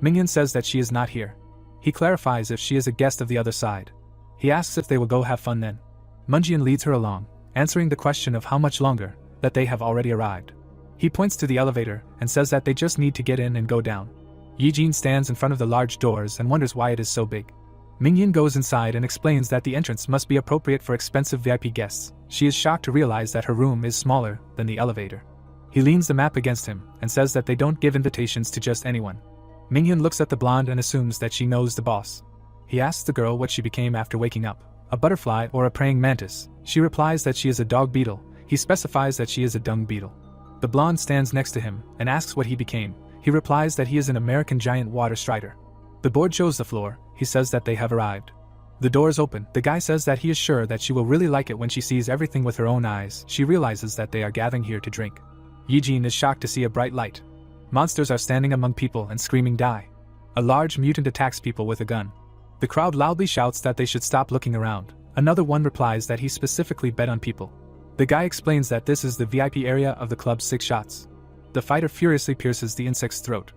Mingyun says that she is not here. He clarifies if she is a guest of the other side. He asks if they will go have fun then. Munjian leads her along, answering the question of how much longer, that they have already arrived. He points to the elevator and says that they just need to get in and go down. Yijin stands in front of the large doors and wonders why it is so big. Mingyun goes inside and explains that the entrance must be appropriate for expensive VIP guests. She is shocked to realize that her room is smaller than the elevator. He leans the map against him and says that they don't give invitations to just anyone. Mingyun looks at the blonde and assumes that she knows the boss. He asks the girl what she became after waking up, a butterfly or a praying mantis. She replies that she is a dog beetle. He specifies that she is a dung beetle. The blonde stands next to him and asks what he became. He replies that he is an American giant water strider. The board shows the floor. He says that they have arrived. The doors open. The guy says that he is sure that she will really like it when she sees everything with her own eyes. She realizes that they are gathering here to drink. Yijin is shocked to see a bright light. Monsters are standing among people and screaming die. A large mutant attacks people with a gun. The crowd loudly shouts that they should stop looking around. Another one replies that he specifically bet on people. The guy explains that this is the VIP area of the club's 6 shots. The fighter furiously pierces the insect's throat.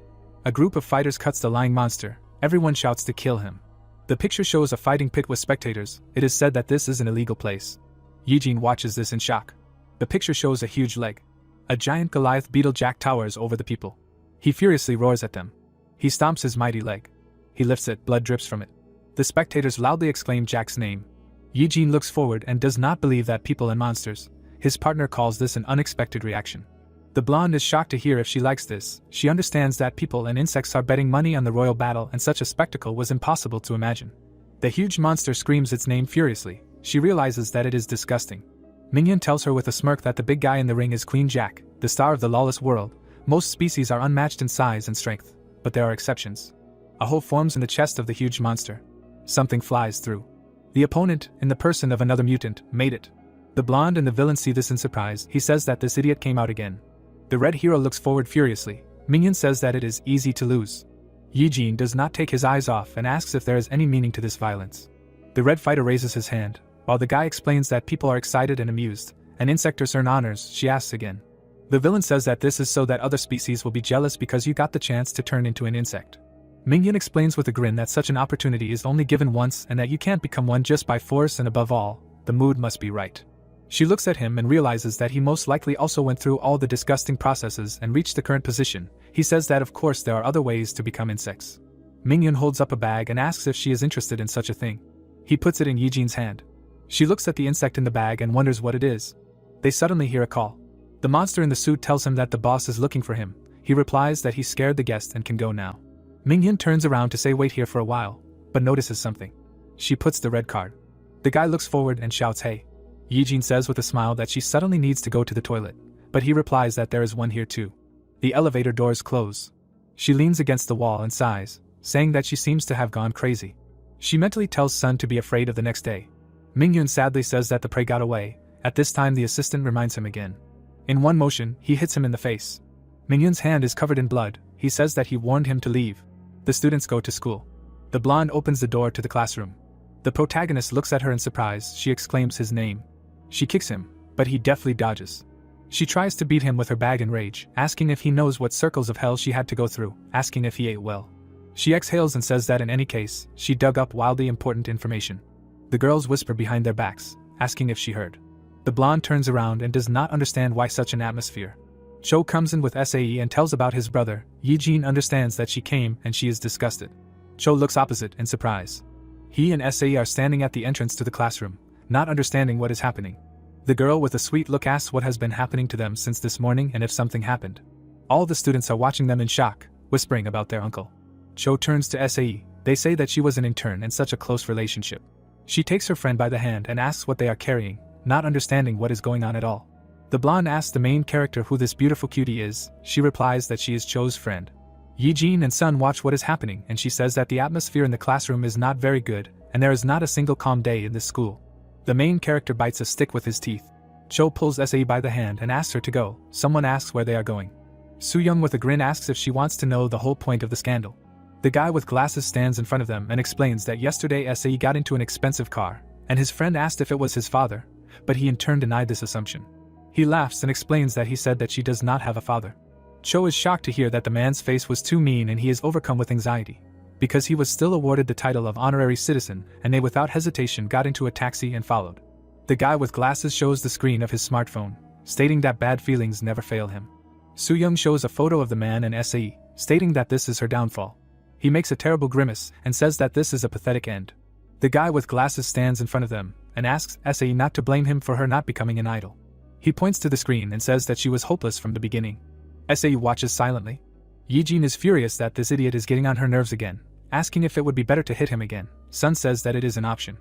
A group of fighters cuts the lying monster. Everyone shouts to kill him. The picture shows a fighting pit with spectators. It is said that this is an illegal place. Yijin watches this in shock. The picture shows a huge leg. A giant Goliath beetle jack towers over the people. He furiously roars at them. He stomps his mighty leg. He lifts it, blood drips from it. The spectators loudly exclaim Jack's name. Yijin looks forward and does not believe that people and monsters. His partner calls this an unexpected reaction. The blonde is shocked to hear if she likes this. She understands that people and insects are betting money on the royal battle and such a spectacle was impossible to imagine. The huge monster screams its name furiously. She realizes that it is disgusting. Mingyun tells her with a smirk that the big guy in the ring is Queen Jack, the star of the lawless world. Most species are unmatched in size and strength, but there are exceptions. A hole forms in the chest of the huge monster. Something flies through. The opponent, in the person of another mutant, made it. The blonde and the villain see this in surprise. He says that this idiot came out again. The red hero looks forward furiously. Mingyun says that it is easy to lose. Yijin does not take his eyes off and asks if there is any meaning to this violence. The red fighter raises his hand. While the guy explains that people are excited and amused, and Insectors earn honors, she asks again. The villain says that this is so that other species will be jealous because you got the chance to turn into an insect. Mingyun explains with a grin that such an opportunity is only given once and that you can't become one just by force, and above all, the mood must be right. She looks at him and realizes that he most likely also went through all the disgusting processes and reached the current position. He says that of course there are other ways to become insects. Mingyun holds up a bag and asks if she is interested in such a thing. He puts it in Yijin's hand. She looks at the insect in the bag and wonders what it is. They suddenly hear a call. The monster in the suit tells him that the boss is looking for him. He replies that he scared the guest and can go now. Mingyun turns around to say wait here for a while, but notices something. She puts the red card. The guy looks forward and shouts hey. Yijin says with a smile that she suddenly needs to go to the toilet, but he replies that there is one here too. The elevator doors close. She leans against the wall and sighs, saying that she seems to have gone crazy. She mentally tells Sun to be afraid of the next day. Mingyun sadly says that the prey got away. At this time the assistant reminds him again. In one motion, he hits him in the face. Mingyun's hand is covered in blood. He says that he warned him to leave. The students go to school. The blonde opens the door to the classroom. The protagonist looks at her in surprise. She exclaims his name. She kicks him, but he deftly dodges. She tries to beat him with her bag in rage, asking if he knows what circles of hell she had to go through, asking if he ate well. She exhales and says that in any case, she dug up wildly important information. The girls whisper behind their backs, asking if she heard. The blonde turns around and does not understand why such an atmosphere. Cho comes in with SAE and tells about his brother. Yijin understands that she came and she is disgusted. Cho looks opposite in surprise. He and SAE are standing at the entrance to the classroom, not understanding what is happening. The girl with a sweet look asks what has been happening to them since this morning and if something happened. All the students are watching them in shock, whispering about their uncle. Cho turns to SAE. They say that she was an intern and such a close relationship. She takes her friend by the hand and asks what they are carrying, not understanding what is going on at all. The blonde asks the main character who this beautiful cutie is. She replies that she is Cho's friend. Yijin and Sun watch what is happening and she says that the atmosphere in the classroom is not very good and there is not a single calm day in this school. The main character bites a stick with his teeth. Cho pulls SAE by the hand and asks her to go. Someone asks where they are going. Soo-young with a grin asks if she wants to know the whole point of the scandal. The guy with glasses stands in front of them and explains that yesterday SAE got into an expensive car, and his friend asked if it was his father, but he in turn denied this assumption. He laughs and explains that he said that she does not have a father. Cho is shocked to hear that the man's face was too mean and he is overcome with anxiety, because he was still awarded the title of honorary citizen, and they without hesitation got into a taxi and followed. The guy with glasses shows the screen of his smartphone, stating that bad feelings never fail him. Soo-young shows a photo of the man and SAE, stating that this is her downfall. He makes a terrible grimace and says that this is a pathetic end. The guy with glasses stands in front of them and asks SAE not to blame him for her not becoming an idol. He points to the screen and says that she was hopeless from the beginning. SAE watches silently. Yijin is furious that this idiot is getting on her nerves again, asking if it would be better to hit him again. Sun says that it is an option.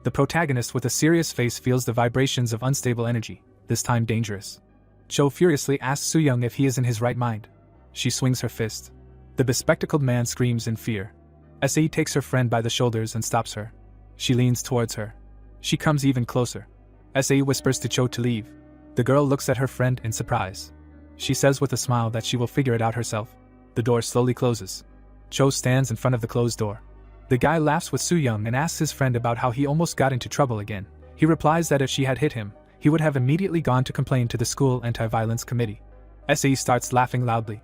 The protagonist with a serious face feels the vibrations of unstable energy, this time dangerous. Cho furiously asks Soo-young if he is in his right mind. She swings her fist. The bespectacled man screams in fear. SAE takes her friend by the shoulders and stops her. She leans towards her. She comes even closer. SAE whispers to Cho to leave. The girl looks at her friend in surprise. She says with a smile that she will figure it out herself. The door slowly closes. Cho stands in front of the closed door. The guy laughs with Soo-young and asks his friend about how he almost got into trouble again. He replies that if she had hit him, he would have immediately gone to complain to the school anti-violence committee. SAE starts laughing loudly.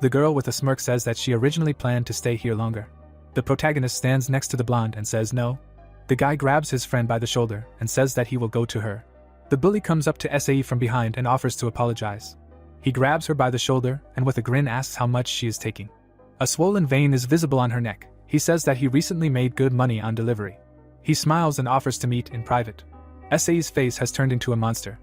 The girl with a smirk says that she originally planned to stay here longer. The protagonist stands next to the blonde and says no. The guy grabs his friend by the shoulder and says that he will go to her. The bully comes up to SAE from behind and offers to apologize. He grabs her by the shoulder and with a grin asks how much she is taking. A swollen vein is visible on her neck. He says that he recently made good money on delivery. He smiles and offers to meet in private. SAE's face has turned into a monster.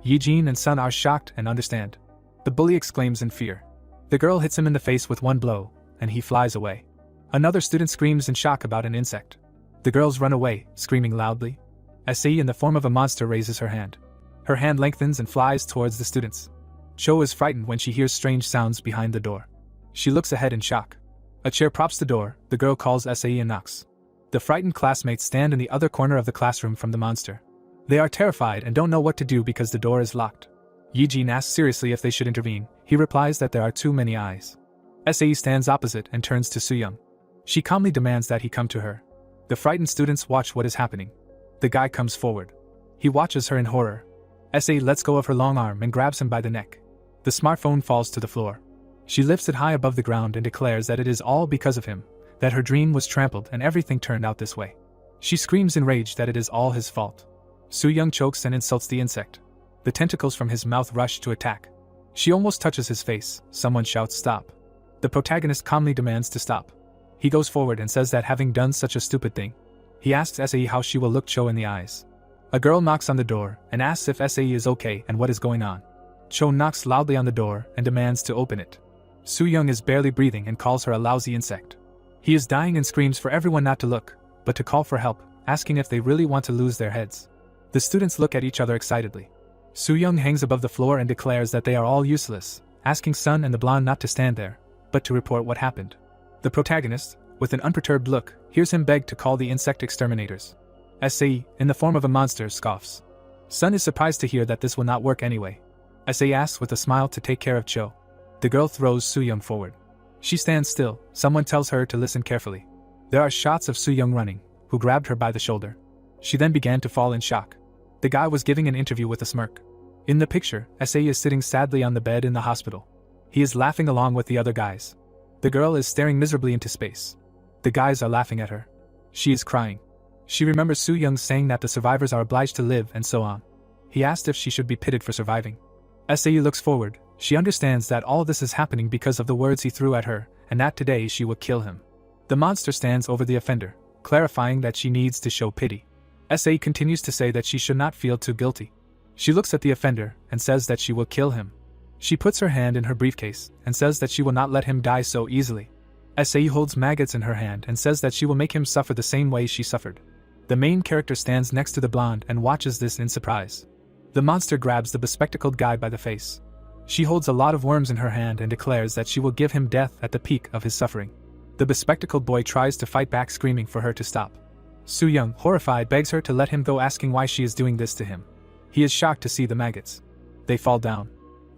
Yijin and Sun are shocked and understand. The bully exclaims in fear. The girl hits him in the face with one blow, and he flies away. Another student screams in shock about an insect. The girls run away, screaming loudly. SAE in the form of a monster raises her hand. Her hand lengthens and flies towards the students. Cho is frightened when she hears strange sounds behind the door. She looks ahead in shock. A chair props the door, the girl calls SAE and knocks. The frightened classmates stand in the other corner of the classroom from the monster. They are terrified and don't know what to do because the door is locked. Yijin asks seriously if they should intervene. He replies that there are too many eyes. SAE stands opposite and turns to Soo-young. She calmly demands that he come to her. The frightened students watch what is happening. The guy comes forward. He watches her in horror. SAE lets go of her long arm and grabs him by the neck. The smartphone falls to the floor. She lifts it high above the ground and declares that it is all because of him, that her dream was trampled and everything turned out this way. She screams in rage that it is all his fault. Soo-young chokes and insults the insect. The tentacles from his mouth rush to attack. She almost touches his face. Someone shouts stop. The protagonist calmly demands to stop. He goes forward and says that having done such a stupid thing, he asks SAE how she will look Cho in the eyes. A girl knocks on the door and asks if SAE is okay and what is going on. Cho knocks loudly on the door and demands to open it. Soo-young is barely breathing and calls her a lousy insect. He is dying and screams for everyone not to look, but to call for help, asking if they really want to lose their heads. The students look at each other excitedly. Soo-young hangs above the floor and declares that they are all useless, asking Sun and the blonde not to stand there, but to report what happened. The protagonist, with an unperturbed look, hears him beg to call the insect exterminators. SAE, in the form of a monster, scoffs. Sun is surprised to hear that this will not work anyway. SAE asks with a smile to take care of Cho. The girl throws Soo-young forward. She stands still. Someone tells her to listen carefully. There are shots of Soo-young running, who grabbed her by the shoulder. She then began to fall in shock. The guy was giving an interview with a smirk. In the picture, SAE is sitting sadly on the bed in the hospital. He is laughing along with the other guys. The girl is staring miserably into space. The guys are laughing at her. She is crying. She remembers Soo-young saying that the survivors are obliged to live and so on. He asked if she should be pitted for surviving. SAE looks forward. She understands that all this is happening because of the words he threw at her, and that today she would kill him. The monster stands over the offender. clarifying that she needs to show pity. SA continues to say that she should not feel too guilty. She looks at the offender and says that she will kill him. She puts her hand in her briefcase and says that she will not let him die so easily. SA holds maggots in her hand and says that she will make him suffer the same way she suffered. The main character stands next to the blonde and watches this in surprise. The monster grabs the bespectacled guy by the face. She holds a lot of worms in her hand and declares that she will give him death at the peak of his suffering. The bespectacled boy tries to fight back, screaming for her to stop. Soo-young, horrified, begs her to let him go, asking why she is doing this to him. He is shocked to see the maggots. They fall down.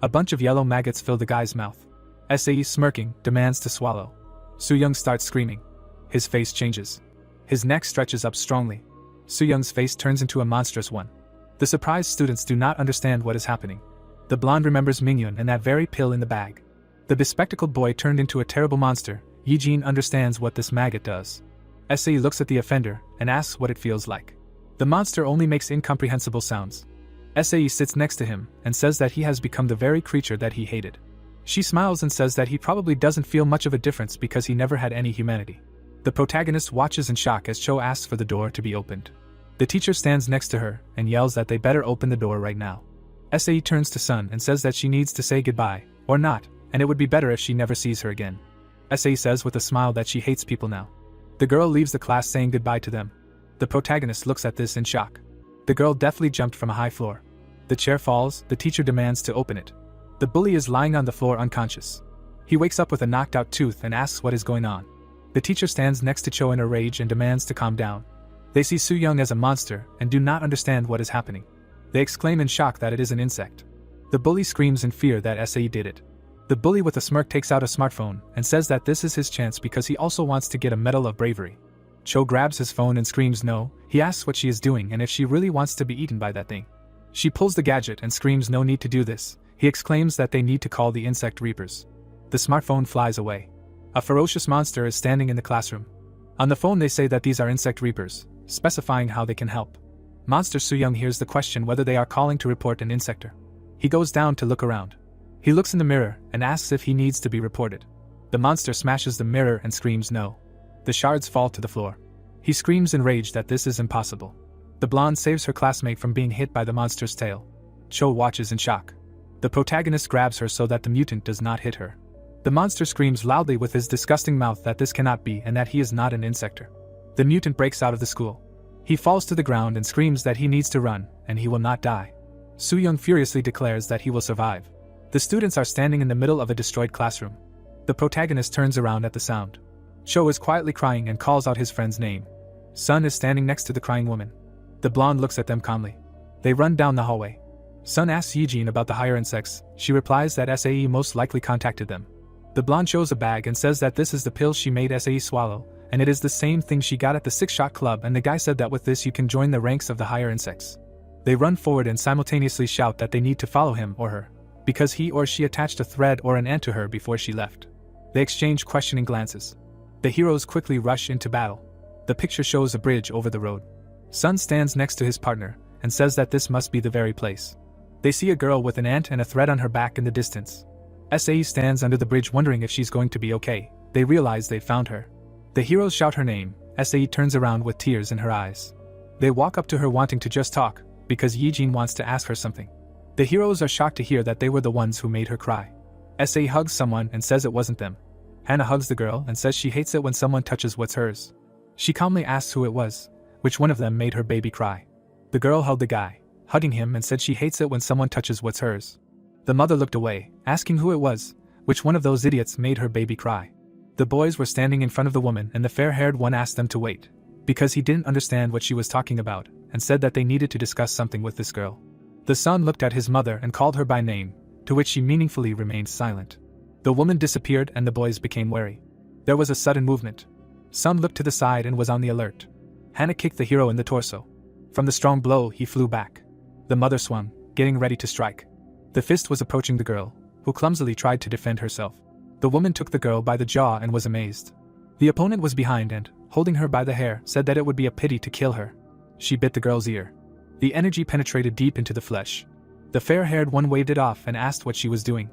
A bunch of yellow maggots fill the guy's mouth. SAE, smirking, demands to swallow. Soo-young starts screaming. His face changes. His neck stretches up strongly. Soo-young's face turns into a monstrous one. The surprised students do not understand what is happening. The blonde remembers Mingyun and that very pill in the bag. The bespectacled boy turned into a terrible monster. Yijin understands what this maggot does. SAE looks at the offender and asks what it feels like. The monster only makes incomprehensible sounds. SAE sits next to him and says that he has become the very creature that he hated. She smiles and says that he probably doesn't feel much of a difference because he never had any humanity. The protagonist watches in shock as Cho asks for the door to be opened. The teacher stands next to her and yells that they better open the door right now. SAE turns to Sun and says that she needs to say goodbye, or not, and it would be better if she never sees her again. SAE says with a smile that she hates people now. The girl leaves the class saying goodbye to them. The protagonist looks at this in shock. The girl deftly jumped from a high floor. The chair falls, the teacher demands to open it. The bully is lying on the floor unconscious. He wakes up with a knocked out tooth and asks what is going on. The teacher stands next to Cho in a rage and demands to calm down. They see Soo-young as a monster and do not understand what is happening. They exclaim in shock that it is an insect. The bully screams in fear that SAE did it. The bully with a smirk takes out a smartphone and says that this is his chance because he also wants to get a medal of bravery. Cho grabs his phone and screams no. He asks what she is doing and if she really wants to be eaten by that thing. She pulls the gadget and screams no need to do this. He exclaims that they need to call the insect reapers. The smartphone flies away. A ferocious monster is standing in the classroom. On the phone they say that these are insect reapers, specifying how they can help. Monster Soo-young hears the question whether they are calling to report an insector. He goes down to look around. He looks in the mirror and asks if he needs to be reported. The monster smashes the mirror and screams no. The shards fall to the floor. He screams in rage that this is impossible. The blonde saves her classmate from being hit by the monster's tail. Cho watches in shock. The protagonist grabs her so that the mutant does not hit her. The monster screams loudly with his disgusting mouth that this cannot be and that he is not an insector. The mutant breaks out of the school. He falls to the ground and screams that he needs to run, and he will not die. Soo-young furiously declares that he will survive. The students are standing in the middle of a destroyed classroom. The protagonist turns around at the sound. Cho is quietly crying and calls out his friend's name. Sun is standing next to the crying woman. The blonde looks at them calmly. They run down the hallway. Sun asks Yijin about the higher insects. She replies that SAE most likely contacted them. The blonde shows a bag and says that this is the pill she made SAE swallow, and it is the same thing she got at the 6-shot club, and the guy said that with this you can join the ranks of the higher insects. They run forward and simultaneously shout that they need to follow him or her, because he or she attached a thread or an ant to her before she left. They exchange questioning glances. The heroes quickly rush into battle. The picture shows a bridge over the road. Sun stands next to his partner and says that this must be the very place. They see a girl with an ant and a thread on her back in the distance. SAE stands under the bridge wondering if she's going to be okay. They realize they found her. The heroes shout her name. SAE turns around with tears in her eyes. They walk up to her wanting to just talk, because Yijin wants to ask her something. The heroes are shocked to hear that they were the ones who made her cry. SAE hugs someone and says it wasn't them. Hannah hugs the girl and says she hates it when someone touches what's hers. She calmly asks who it was, which one of them made her baby cry. The girl held the guy, hugging him, and said she hates it when someone touches what's hers. The mother looked away, asking who it was, which one of those idiots made her baby cry. The boys were standing in front of the woman and the fair-haired one asked them to wait, because he didn't understand what she was talking about, and said that they needed to discuss something with this girl. The son looked at his mother and called her by name, to which she meaningfully remained silent. The woman disappeared and the boys became wary. There was a sudden movement. Sun looked to the side and was on the alert. Hannah kicked the hero in the torso. From the strong blow, he flew back. The mother swung, getting ready to strike. The fist was approaching the girl, who clumsily tried to defend herself. The woman took the girl by the jaw and was amazed. The opponent was behind and, holding her by the hair, said that it would be a pity to kill her. She bit the girl's ear. The energy penetrated deep into the flesh. The fair-haired one waved it off and asked what she was doing.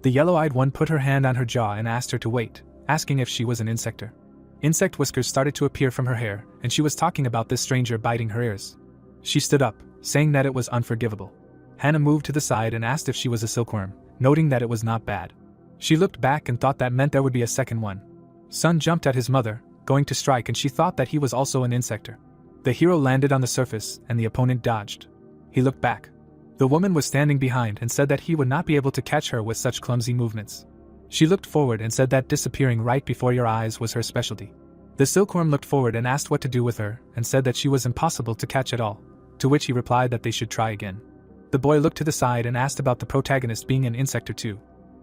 The yellow-eyed one put her hand on her jaw and asked her to wait, asking if she was an insector. Insect whiskers started to appear from her hair, and she was talking about this stranger biting her ears. She stood up, saying that it was unforgivable. Hannah moved to the side and asked if she was a silkworm, noting that it was not bad. She looked back and thought that meant there would be a second one. Sun jumped at his mother, going to strike, and she thought that he was also an insector. The hero landed on the surface and the opponent dodged. He looked back. The woman was standing behind and said that he would not be able to catch her with such clumsy movements. She looked forward and said that disappearing right before your eyes was her specialty. The silkworm looked forward and asked what to do with her and said that she was impossible to catch at all, to which he replied that they should try again. The boy looked to the side and asked about the protagonist being an insector too.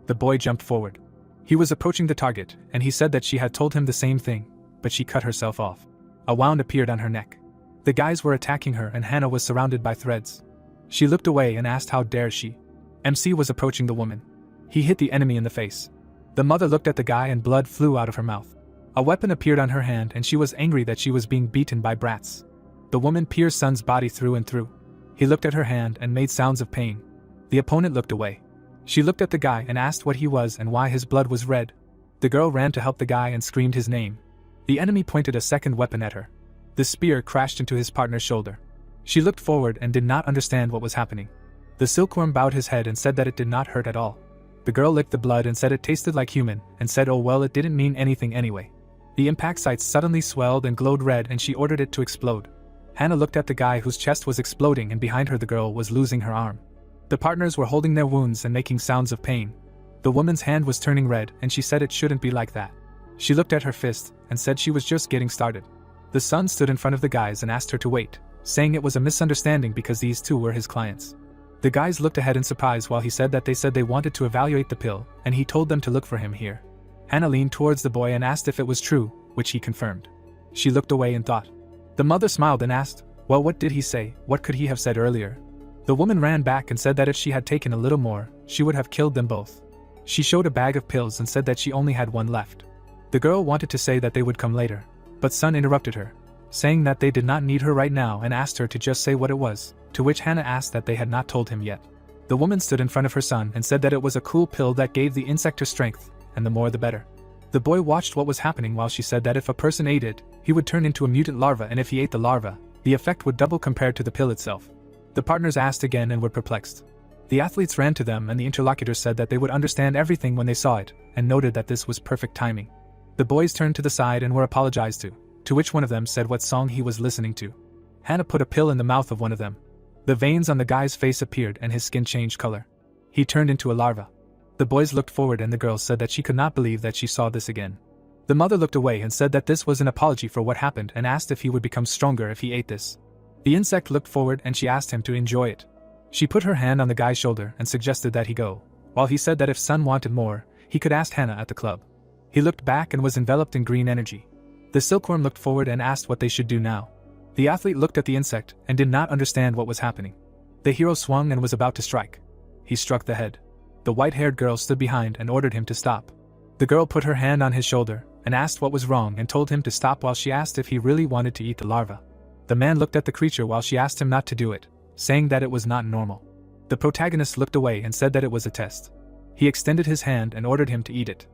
The boy jumped forward. He was approaching the target, and he said that she had told him the same thing, but she cut herself off. A wound appeared on her neck. The guys were attacking her and Hannah was surrounded by threads. She looked away and asked how dare she. MC was approaching the woman. He hit the enemy in the face. The mother looked at the guy and blood flew out of her mouth. A weapon appeared on her hand and she was angry that she was being beaten by brats. The woman pierced Sun's body through and through. He looked at her hand and made sounds of pain. The opponent looked away. She looked at the guy and asked what he was and why his blood was red. The girl ran to help the guy and screamed his name. The enemy pointed a second weapon at her. The spear crashed into his partner's shoulder. She looked forward and did not understand what was happening. The silkworm bowed his head and said that it did not hurt at all. The girl licked the blood and said it tasted like human, and said oh well, it didn't mean anything anyway. The impact sites suddenly swelled and glowed red and she ordered it to explode. Hannah looked at the guy whose chest was exploding and behind her the girl was losing her arm. The partners were holding their wounds and making sounds of pain. The woman's hand was turning red and she said it shouldn't be like that. She looked at her fist and said she was just getting started. The son stood in front of the guys and asked her to wait, saying it was a misunderstanding because these two were his clients. The guys looked ahead in surprise while he said that they wanted to evaluate the pill, and he told them to look for him here. Hannah leaned towards the boy and asked if it was true, which he confirmed. She looked away and thought. The mother smiled and asked, well, what did he say? What could he have said earlier? The woman ran back and said that if she had taken a little more, she would have killed them both. She showed a bag of pills and said that she only had one left. The girl wanted to say that they would come later, but Sun interrupted her, saying that they did not need her right now and asked her to just say what it was, to which Hannah asked that they had not told him yet. The woman stood in front of her son and said that it was a cool pill that gave the insector strength, and the more the better. The boy watched what was happening while she said that if a person ate it, he would turn into a mutant larva, and if he ate the larva, the effect would double compared to the pill itself. The partners asked again and were perplexed. The athletes ran to them and the interlocutors said that they would understand everything when they saw it, and noted that this was perfect timing. The boys turned to the side and were apologized to which one of them said what song he was listening to. Hannah put a pill in the mouth of one of them. The veins on the guy's face appeared and his skin changed color. He turned into a larva. The boys looked forward and the girl said that she could not believe that she saw this again. The mother looked away and said that this was an apology for what happened and asked if he would become stronger if he ate this. The insect looked forward and she asked him to enjoy it. She put her hand on the guy's shoulder and suggested that he go, while he said that if Sun wanted more, he could ask Hannah at the club. He looked back and was enveloped in green energy. The silkworm looked forward and asked what they should do now. The athlete looked at the insect and did not understand what was happening. The hero swung and was about to strike. He struck the head. The white-haired girl stood behind and ordered him to stop. The girl put her hand on his shoulder and asked what was wrong and told him to stop while she asked if he really wanted to eat the larva. The man looked at the creature while she asked him not to do it, saying that it was not normal. The protagonist looked away and said that it was a test. He extended his hand and ordered him to eat it.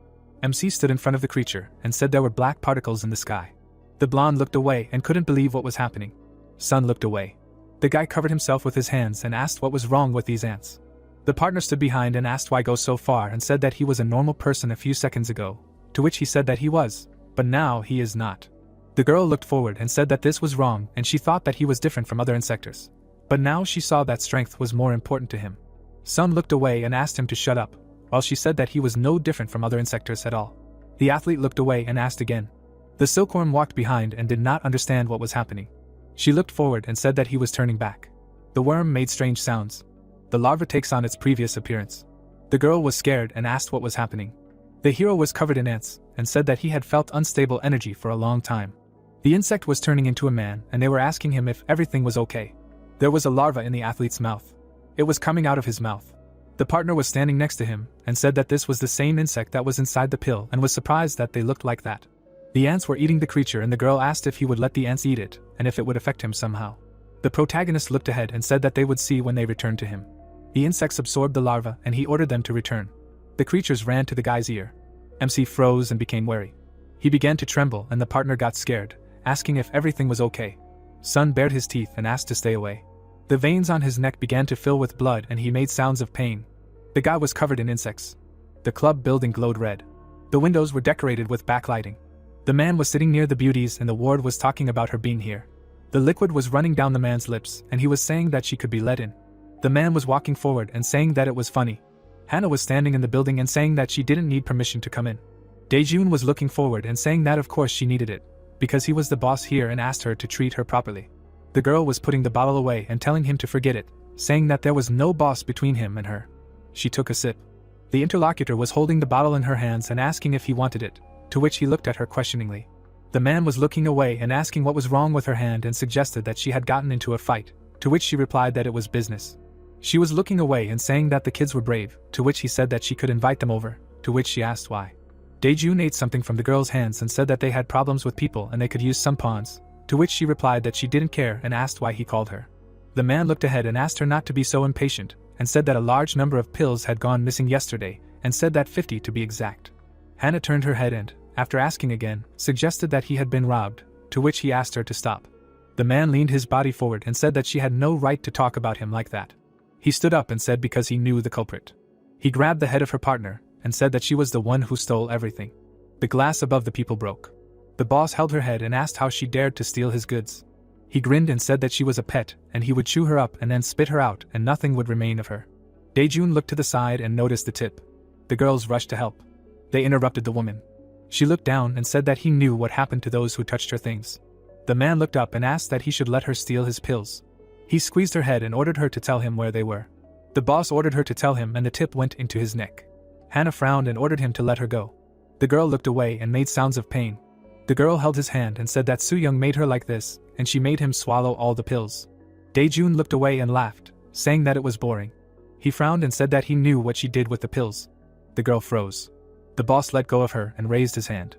MC stood in front of the creature and said there were black particles in the sky. The blonde looked away and couldn't believe what was happening. Sun looked away. The guy covered himself with his hands and asked what was wrong with these ants. The partner stood behind and asked why go so far and said that he was a normal person a few seconds ago, to which he said that he was, but now he is not. The girl looked forward and said that this was wrong and she thought that he was different from other insectors. But now she saw that strength was more important to him. Sun looked away and asked him to shut up, while she said that he was no different from other insectors at all. The athlete looked away and asked again. The silkworm walked behind and did not understand what was happening. She looked forward and said that he was turning back. The worm made strange sounds. The larva takes on its previous appearance. The girl was scared and asked what was happening. The hero was covered in ants and said that he had felt unstable energy for a long time. The insect was turning into a man and they were asking him if everything was okay. There was a larva in the athlete's mouth. It was coming out of his mouth. The partner was standing next to him and said that this was the same insect that was inside the pill and was surprised that they looked like that. The ants were eating the creature and the girl asked if he would let the ants eat it and if it would affect him somehow. The protagonist looked ahead and said that they would see when they returned to him. The insects absorbed the larva and he ordered them to return. The creatures ran to the guy's ear. MC froze and became wary. He began to tremble and the partner got scared, asking if everything was okay. Sun bared his teeth and asked to stay away. The veins on his neck began to fill with blood and he made sounds of pain. The guy was covered in insects. The club building glowed red. The windows were decorated with backlighting. The man was sitting near the beauties and the ward was talking about her being here. The liquid was running down the man's lips and he was saying that she could be let in. The man was walking forward and saying that it was funny. Hannah was standing in the building and saying that she didn't need permission to come in. Daejun was looking forward and saying that of course she needed it, because he was the boss here and asked her to treat her properly. The girl was putting the bottle away and telling him to forget it, saying that there was no boss between him and her. She took a sip. The interlocutor was holding the bottle in her hands and asking if he wanted it, to which he looked at her questioningly. The man was looking away and asking what was wrong with her hand and suggested that she had gotten into a fight, to which she replied that it was business. She was looking away and saying that the kids were brave, to which he said that she could invite them over, to which she asked why. Daejun ate something from the girl's hands and said that they had problems with people and they could use some pawns, to which she replied that she didn't care and asked why he called her. The man looked ahead and asked her not to be so impatient, and said that a large number of pills had gone missing yesterday, and said that 50 to be exact. Hannah turned her head and, after asking again, suggested that he had been robbed, to which he asked her to stop. The man leaned his body forward and said that she had no right to talk about him like that. He stood up and said because he knew the culprit. He grabbed the head of her partner, and said that she was the one who stole everything. The glass above the people broke. The boss held her head and asked how she dared to steal his goods. He grinned and said that she was a pet and he would chew her up and then spit her out and nothing would remain of her. Daejun looked to the side and noticed the tip. The girls rushed to help. They interrupted the woman. She looked down and said that he knew what happened to those who touched her things. The man looked up and asked that he should let her steal his pills. He squeezed her head and ordered her to tell him where they were. The boss ordered her to tell him and the tip went into his neck. Hannah frowned and ordered him to let her go. The girl looked away and made sounds of pain. The girl held his hand and said that Soo-young made her like this, and she made him swallow all the pills. Daejun looked away and laughed, saying that it was boring. He frowned and said that he knew what she did with the pills. The girl froze. The boss let go of her and raised his hand.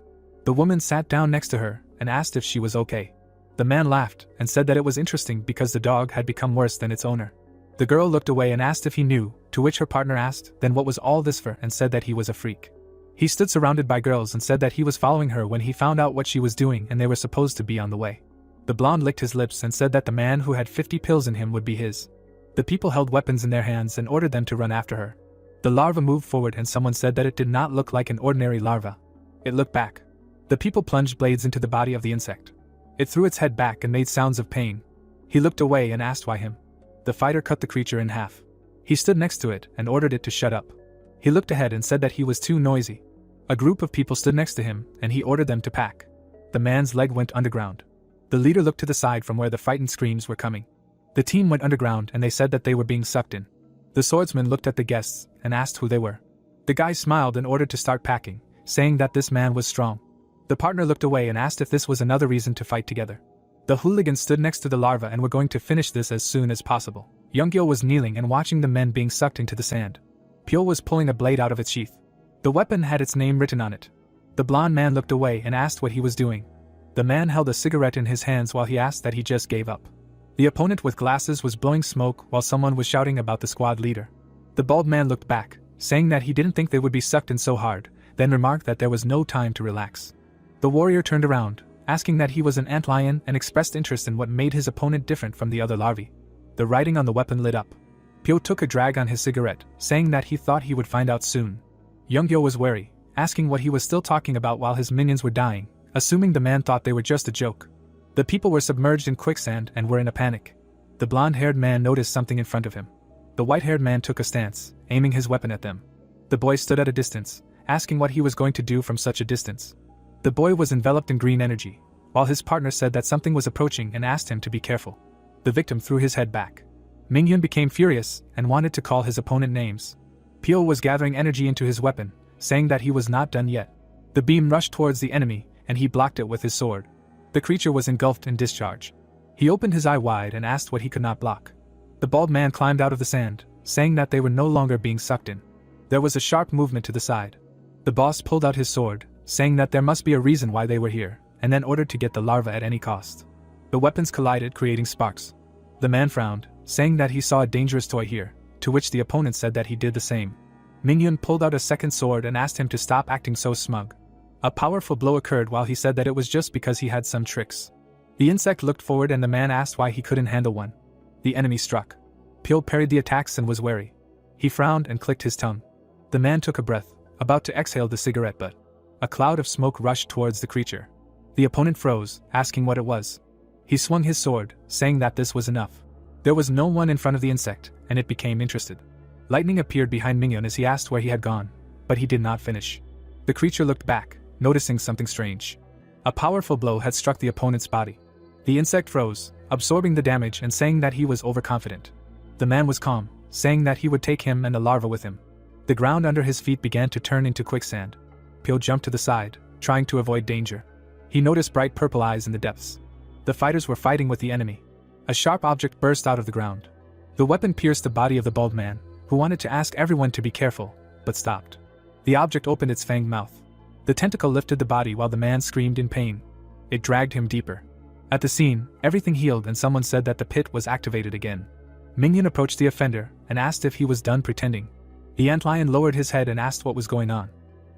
The woman sat down next to her and asked if she was okay. The man laughed and said that it was interesting because the dog had become worse than its owner. The girl looked away and asked if he knew, to which her partner asked, then what was all this for, and said that he was a freak. He stood surrounded by girls and said that he was following her when he found out what she was doing and they were supposed to be on the way. The blonde licked his lips and said that the man who had 50 pills in him would be his. The people held weapons in their hands and ordered them to run after her. The larva moved forward and someone said that it did not look like an ordinary larva. It looked back. The people plunged blades into the body of the insect. It threw its head back and made sounds of pain. He looked away and asked why him. The fighter cut the creature in half. He stood next to it and ordered it to shut up. He looked ahead and said that he was too noisy. A group of people stood next to him and he ordered them to pack. The man's leg went underground. The leader looked to the side from where the frightened screams were coming. The team went underground and they said that they were being sucked in. The swordsman looked at the guests and asked who they were. The guy smiled and ordered to start packing, saying that this man was strong. The partner looked away and asked if this was another reason to fight together. The hooligans stood next to the larva and were going to finish this as soon as possible. Younggyo was kneeling and watching the men being sucked into the sand. Pyo was pulling a blade out of its sheath. The weapon had its name written on it. The blonde man looked away and asked what he was doing. The man held a cigarette in his hands while he asked that he just gave up. The opponent with glasses was blowing smoke while someone was shouting about the squad leader. The bald man looked back, saying that he didn't think they would be sucked in so hard, then remarked that there was no time to relax. The warrior turned around, asking that he was an antlion and expressed interest in what made his opponent different from the other larvae. The writing on the weapon lit up. Pyo took a drag on his cigarette, saying that he thought he would find out soon. Younggyo was wary, asking what he was still talking about while his minions were dying, assuming the man thought they were just a joke. The people were submerged in quicksand and were in a panic. The blonde-haired man noticed something in front of him. The white-haired man took a stance, aiming his weapon at them. The boy stood at a distance, asking what he was going to do from such a distance. The boy was enveloped in green energy, while his partner said that something was approaching and asked him to be careful. The victim threw his head back. Mingyun became furious and wanted to call his opponent names. Pyo was gathering energy into his weapon, saying that he was not done yet. The beam rushed towards the enemy, and he blocked it with his sword. The creature was engulfed in discharge. He opened his eye wide and asked what he could not block. The bald man climbed out of the sand, saying that they were no longer being sucked in. There was a sharp movement to the side. The boss pulled out his sword, saying that there must be a reason why they were here, and then ordered to get the larva at any cost. The weapons collided, creating sparks. The man frowned, saying that he saw a dangerous toy here, to which the opponent said that he did the same. Mingyun pulled out a second sword and asked him to stop acting so smug. A powerful blow occurred while he said that it was just because he had some tricks. The insect looked forward and the man asked why he couldn't handle one. The enemy struck. Pyo parried the attacks and was wary. He frowned and clicked his tongue. The man took a breath, about to exhale the cigarette, but a cloud of smoke rushed towards the creature. The opponent froze, asking what it was. He swung his sword, saying that this was enough. There was no one in front of the insect, and it became interested. Lightning appeared behind Minghyun as he asked where he had gone, but he did not finish. The creature looked back, noticing something strange. A powerful blow had struck the opponent's body. The insect froze, absorbing the damage and saying that he was overconfident. The man was calm, saying that he would take him and the larva with him. The ground under his feet began to turn into quicksand. Pyo jumped to the side, trying to avoid danger. He noticed bright purple eyes in the depths. The fighters were fighting with the enemy. A sharp object burst out of the ground. The weapon pierced the body of the bald man, who wanted to ask everyone to be careful, but stopped. The object opened its fanged mouth. The tentacle lifted the body while the man screamed in pain. It dragged him deeper. At the scene, everything healed and someone said that the pit was activated again. Minghyun approached the offender and asked if he was done pretending. The antlion lowered his head and asked what was going on.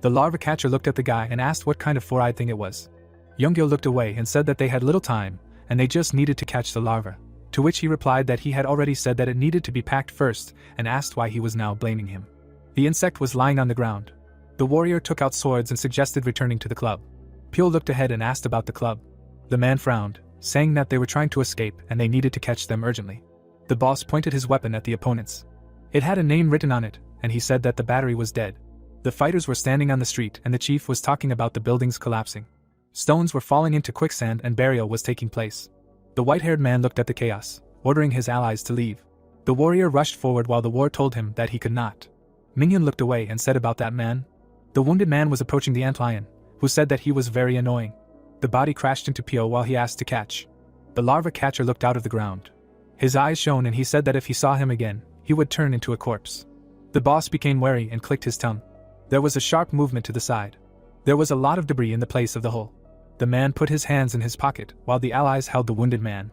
The larva catcher looked at the guy and asked what kind of four-eyed thing it was. Younggyo looked away and said that they had little time, and they just needed to catch the larva, to which he replied that he had already said that it needed to be packed first, and asked why he was now blaming him. The insect was lying on the ground. The warrior took out swords and suggested returning to the club. Pyo looked ahead and asked about the club. The man frowned, saying that they were trying to escape and they needed to catch them urgently. The boss pointed his weapon at the opponents. It had a name written on it, and he said that the battery was dead. The fighters were standing on the street and the chief was talking about the buildings collapsing. Stones were falling into quicksand and burial was taking place. The white-haired man looked at the chaos, ordering his allies to leave. The warrior rushed forward while the war told him that he could not. Minghyun looked away and said about that man. The wounded man was approaching the antlion, who said that he was very annoying. The body crashed into Pyo while he asked to catch. The larva catcher looked out of the ground. His eyes shone and he said that if he saw him again, he would turn into a corpse. The boss became wary and clicked his tongue. There was a sharp movement to the side. There was a lot of debris in the place of the hole. The man put his hands in his pocket while the allies held the wounded man.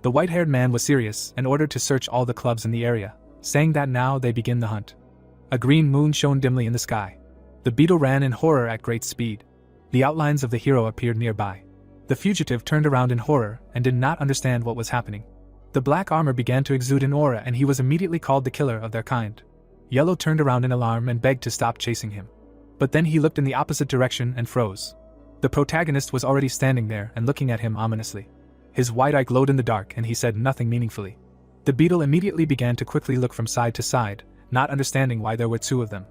The white-haired man was serious and ordered to search all the clubs in the area, saying that now they begin the hunt. A green moon shone dimly in the sky. The beetle ran in horror at great speed. The outlines of the hero appeared nearby. The fugitive turned around in horror and did not understand what was happening. The black armor began to exude an aura and he was immediately called the killer of their kind. Yellow turned around in alarm and begged to stop chasing him. But then he looked in the opposite direction and froze. The protagonist was already standing there and looking at him ominously. His white eye glowed in the dark and he said nothing meaningfully. The beetle immediately began to quickly look from side to side, not understanding why there were two of them.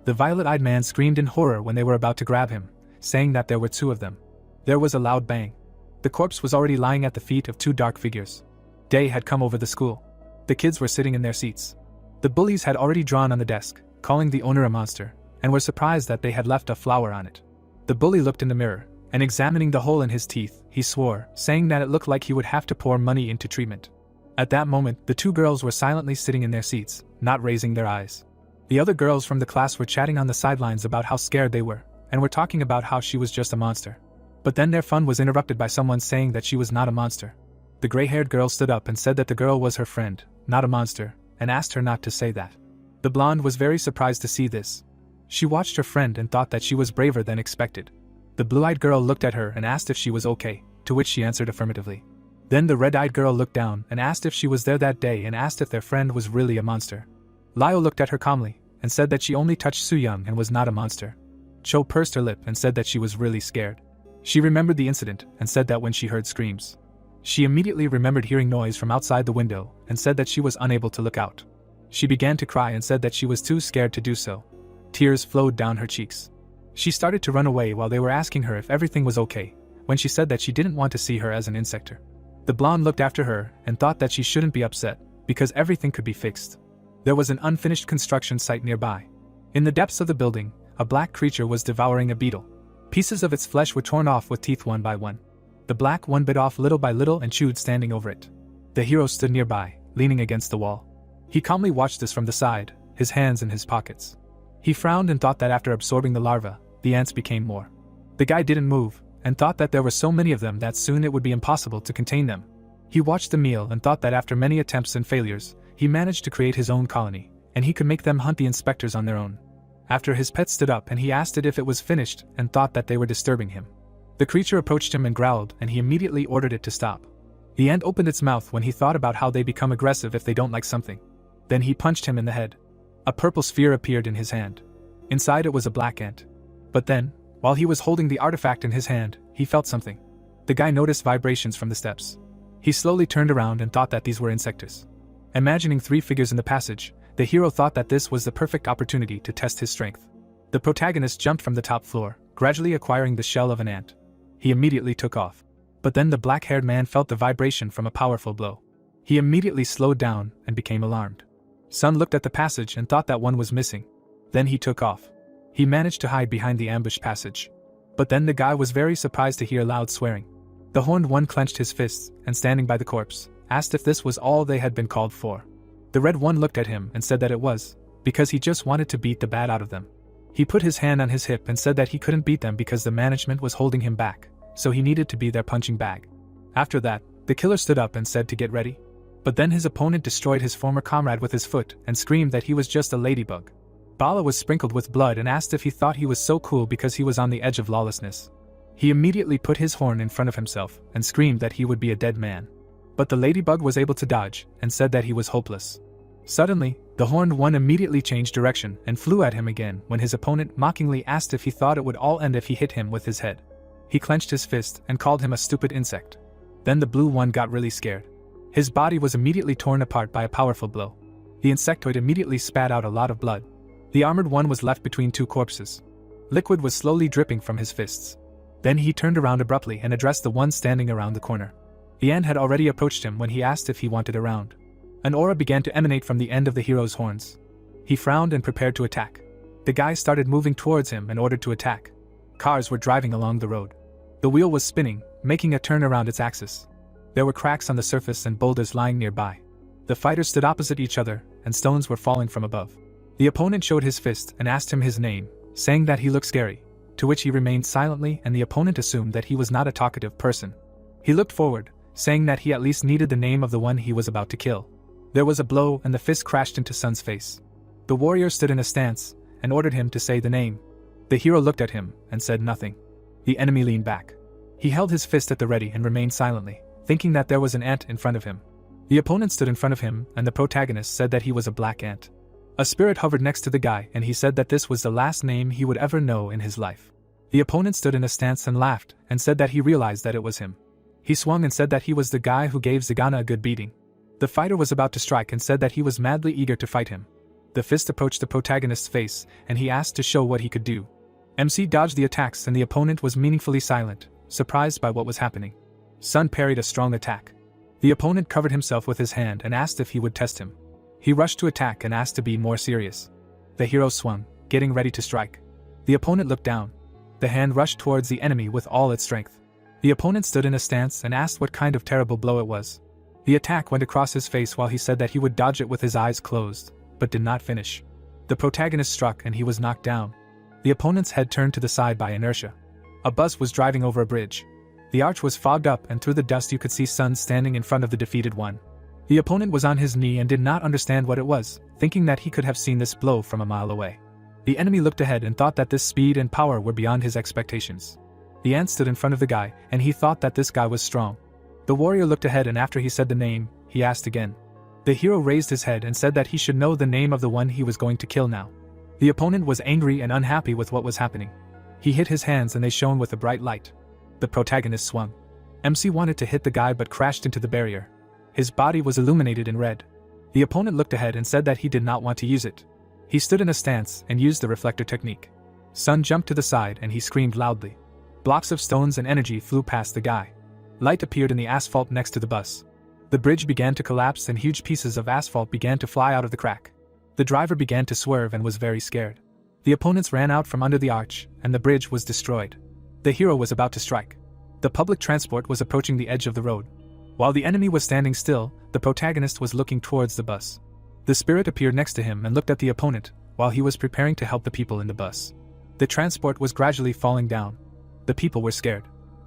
The violet-eyed man screamed in horror when they were about to grab him, saying that there were two of them. There was a loud bang. The corpse was already lying at the feet of two dark figures. Day had come over the school. The kids were sitting in their seats. The bullies had already drawn on the desk, calling the owner a monster, and were surprised that they had left a flower on it. The bully looked in the mirror, and examining the hole in his teeth, he swore, saying that it looked like he would have to pour money into treatment. At that moment, the two girls were silently sitting in their seats, not raising their eyes. The other girls from the class were chatting on the sidelines about how scared they were, and were talking about how she was just a monster. But then their fun was interrupted by someone saying that she was not a monster. The gray-haired girl stood up and said that the girl was her friend, not a monster, and asked her not to say that. The blonde was very surprised to see this. She watched her friend and thought that she was braver than expected. The blue-eyed girl looked at her and asked if she was okay, to which she answered affirmatively. Then the red-eyed girl looked down and asked if she was there that day and asked if their friend was really a monster. Lio looked at her calmly and said that she only touched Soo-young and was not a monster. Cho pursed her lip and said that she was really scared. She remembered the incident and said that when she heard screams. She immediately remembered hearing noise from outside the window and said that she was unable to look out. She began to cry and said that she was too scared to do so. Tears flowed down her cheeks. She started to run away while they were asking her if everything was okay, when she said that she didn't want to see her as an insector. The blonde looked after her and thought that she shouldn't be upset, because everything could be fixed. There was an unfinished construction site nearby. In the depths of the building, a black creature was devouring a beetle. Pieces of its flesh were torn off with teeth one by one. The black one bit off little by little and chewed standing over it. The hero stood nearby, leaning against the wall. He calmly watched this from the side, his hands in his pockets. He frowned and thought that after absorbing the larva, the ants became more. The guy didn't move, and thought that there were so many of them that soon it would be impossible to contain them. He watched the meal and thought that after many attempts and failures, he managed to create his own colony, and he could make them hunt the inspectors on their own. After his pet stood up and he asked it if it was finished and thought that they were disturbing him. The creature approached him and growled, and he immediately ordered it to stop. The ant opened its mouth when he thought about how they become aggressive if they don't like something. Then he punched him in the head. A purple sphere appeared in his hand. Inside it was a black ant. But then, while he was holding the artifact in his hand, he felt something. The guy noticed vibrations from the steps. He slowly turned around and thought that these were insectors. Imagining 3 figures in the passage, the hero thought that this was the perfect opportunity to test his strength. The protagonist jumped from the top floor, gradually acquiring the shell of an ant. He immediately took off. But then the black-haired man felt the vibration from a powerful blow. He immediately slowed down and became alarmed. Sun looked at the passage and thought that one was missing. Then he took off. He managed to hide behind the ambush passage. But then the guy was very surprised to hear loud swearing. The horned one clenched his fists and, standing by the corpse, asked if this was all they had been called for. The red one looked at him and said that it was, because he just wanted to beat the bad out of them. He put his hand on his hip and said that he couldn't beat them because the management was holding him back, so he needed to be their punching bag. After that, the killer stood up and said to get ready. But then his opponent destroyed his former comrade with his foot and screamed that he was just a ladybug. Bala was sprinkled with blood and asked if he thought he was so cool because he was on the edge of lawlessness. He immediately put his horn in front of himself and screamed that he would be a dead man. But the ladybug was able to dodge and said that he was hopeless. Suddenly, the horned one immediately changed direction and flew at him again when his opponent mockingly asked if he thought it would all end if he hit him with his head. He clenched his fist and called him a stupid insect. Then the blue one got really scared. His body was immediately torn apart by a powerful blow. The insectoid immediately spat out a lot of blood. The armored one was left between 2 corpses. Liquid was slowly dripping from his fists. Then he turned around abruptly and addressed the one standing around the corner. The ant had already approached him when he asked if he wanted a round. An aura began to emanate from the end of the hero's horns. He frowned and prepared to attack. The guy started moving towards him and ordered to attack. Cars were driving along the road. The wheel was spinning, making a turn around its axis. There were cracks on the surface and boulders lying nearby. The fighters stood opposite each other, and stones were falling from above. The opponent showed his fist and asked him his name, saying that he looked scary, to which he remained silently, and the opponent assumed that he was not a talkative person. He looked forward, saying that he at least needed the name of the one he was about to kill. There was a blow and the fist crashed into Sun's face. The warrior stood in a stance and ordered him to say the name. The hero looked at him and said nothing. The enemy leaned back. He held his fist at the ready and remained silently, thinking that there was an ant in front of him. The opponent stood in front of him, and the protagonist said that he was a black ant. A spirit hovered next to the guy, and he said that this was the last name he would ever know in his life. The opponent stood in a stance and laughed, and said that he realized that it was him. He swung and said that he was the guy who gave Zagana a good beating. The fighter was about to strike and said that he was madly eager to fight him. The fist approached the protagonist's face, and he asked to show what he could do. MC dodged the attacks, and the opponent was meaningfully silent, surprised by what was happening. Sun parried a strong attack. The opponent covered himself with his hand and asked if he would test him. He rushed to attack and asked to be more serious. The hero swung, getting ready to strike. The opponent looked down. The hand rushed towards the enemy with all its strength. The opponent stood in a stance and asked what kind of terrible blow it was. The attack went across his face while he said that he would dodge it with his eyes closed, but did not finish. The protagonist struck and he was knocked down. The opponent's head turned to the side by inertia. A bus was driving over a bridge. The arch was fogged up, and through the dust you could see Sun standing in front of the defeated one. The opponent was on his knee and did not understand what it was, thinking that he could have seen this blow from a mile away. The enemy looked ahead and thought that this speed and power were beyond his expectations. The ant stood in front of the guy, and he thought that this guy was strong. The warrior looked ahead, and after he said the name, he asked again. The hero raised his head and said that he should know the name of the one he was going to kill now. The opponent was angry and unhappy with what was happening. He hit his hands and they shone with a bright light. The protagonist swung. MC wanted to hit the guy but crashed into the barrier. His body was illuminated in red. The opponent looked ahead and said that he did not want to use it. He stood in a stance and used the reflector technique. Sun jumped to the side and he screamed loudly. Blocks of stones and energy flew past the guy. Light appeared in the asphalt next to the bus. The bridge began to collapse and huge pieces of asphalt began to fly out of the crack. The driver began to swerve and was very scared. The opponents ran out from under the arch, and the bridge was destroyed. The hero was about to strike. The public transport was approaching the edge of the road. While the enemy was standing still, the protagonist was looking towards the bus. The spirit appeared next to him and looked at the opponent, while he was preparing to help the people in the bus. The transport was gradually falling down. The people were scared.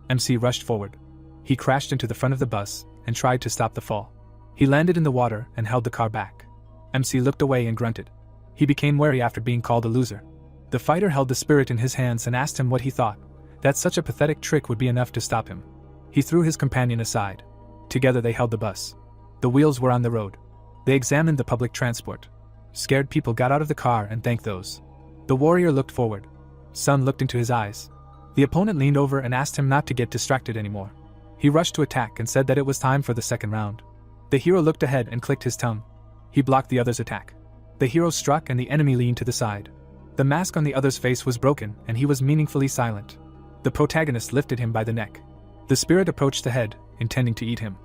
MC rushed forward. He crashed into the front of the bus and tried to stop the fall. He landed in the water and held the car back. MC looked away and grunted. He became wary after being called a loser. The fighter held the spirit in his hands and asked him what he thought, that such a pathetic trick would be enough to stop him. He threw his companion aside. Together they held the bus. The wheels were on the road. They examined the public transport. Scared people got out of the car and thanked those. The warrior looked forward. Sun looked into his eyes. The opponent leaned over and asked him not to get distracted anymore. He rushed to attack and said that it was time for the second round. The hero looked ahead and clicked his tongue. He blocked the other's attack. The hero struck and the enemy leaned to the side. The mask on the other's face was broken and he was meaningfully silent. The protagonist lifted him by the neck. The spirit approached the head, intending to eat him.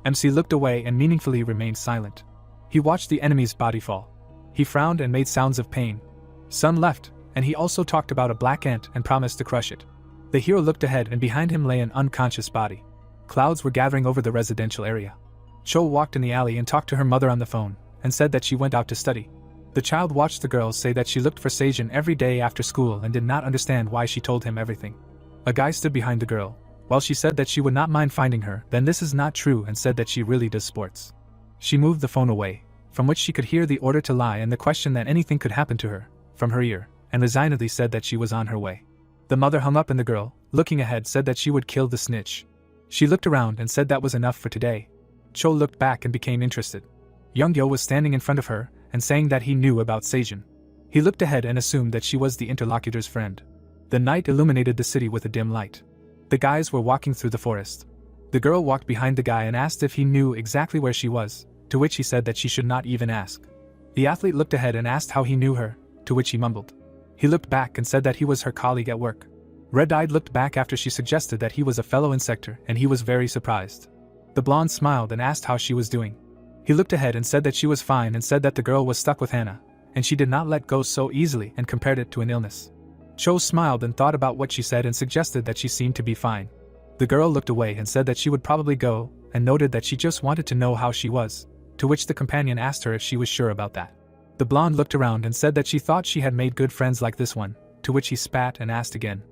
MC looked away and meaningfully remained silent. He watched the enemy's body fall. He frowned and made sounds of pain. Sun left, and he also talked about a black ant and promised to crush it. The hero looked ahead and behind him lay an unconscious body. Clouds were gathering over the residential area. Cho walked in the alley and talked to her mother on the phone, and said that she went out to study. The child watched the girls say that she looked for Seijin every day after school and did not understand why she told him everything. A guy stood behind the girl. While she said that she would not mind finding her, then this is not true, and said that she really does sports. She moved the phone away, from which she could hear the order to lie and the question that anything could happen to her, from her ear, and resignedly said that she was on her way. The mother hung up and the girl, looking ahead, said that she would kill the snitch. She looked around and said that was enough for today. Cho looked back and became interested. Youngyo was standing in front of her, and saying that he knew about Seijin. He looked ahead and assumed that she was the interlocutor's friend. The night illuminated the city with a dim light. The guys were walking through the forest. The girl walked behind the guy and asked if he knew exactly where she was, to which he said that she should not even ask. The athlete looked ahead and asked how he knew her, to which he mumbled. He looked back and said that he was her colleague at work. Red-Eyed looked back after she suggested that he was a fellow Insector, and he was very surprised. The blonde smiled and asked how she was doing. He looked ahead and said that she was fine and said that the girl was stuck with Hannah, and she did not let go so easily, and compared it to an illness. Cho smiled and thought about what she said and suggested that she seemed to be fine. The girl looked away and said that she would probably go, and noted that she just wanted to know how she was, to which the companion asked her if she was sure about that. The blonde looked around and said that she thought she had made good friends like this one, to which he spat and asked again.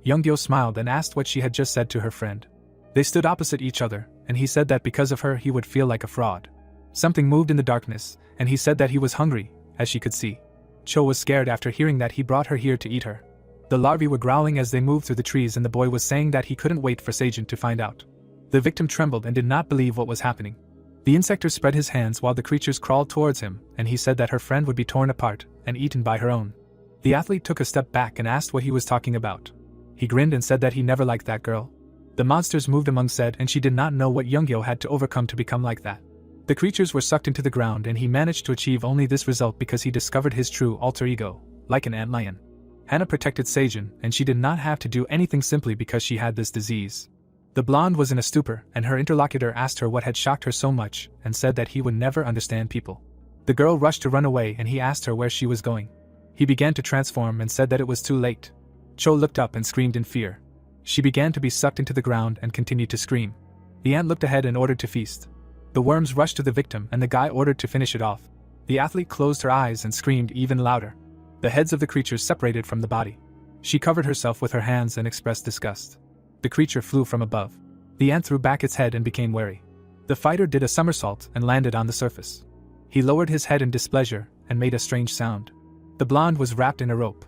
Youngyo smiled and asked what she had just said to her friend. They stood opposite each other, and he said that because of her he would feel like a fraud. Something moved in the darkness, and he said that he was hungry, as she could see. Cho was scared after hearing that he brought her here to eat her. The larvae were growling as they moved through the trees, and the boy was saying that he couldn't wait for Seijin to find out. The victim trembled and did not believe what was happening. The insector spread his hands while the creatures crawled towards him, and he said that her friend would be torn apart and eaten by her own. The athlete took a step back and asked what he was talking about. He grinned and said that he never liked that girl. The monsters moved among said, and she did not know what Youngyo had to overcome to become like that. The creatures were sucked into the ground, and he managed to achieve only this result because he discovered his true alter ego, like an antlion. Hannah protected Seijin, and she did not have to do anything simply because she had this disease. The blonde was in a stupor, and her interlocutor asked her what had shocked her so much, and said that he would never understand people. The girl rushed to run away, and he asked her where she was going. He began to transform and said that it was too late. Cho looked up and screamed in fear. She began to be sucked into the ground and continued to scream. The ant looked ahead and ordered to feast. The worms rushed to the victim, and the guy ordered to finish it off. The athlete closed her eyes and screamed even louder. The heads of the creatures separated from the body. She covered herself with her hands and expressed disgust. The creature flew from above. The ant threw back its head and became wary. The fighter did a somersault and landed on the surface. He lowered his head in displeasure and made a strange sound. The blonde was wrapped in a rope.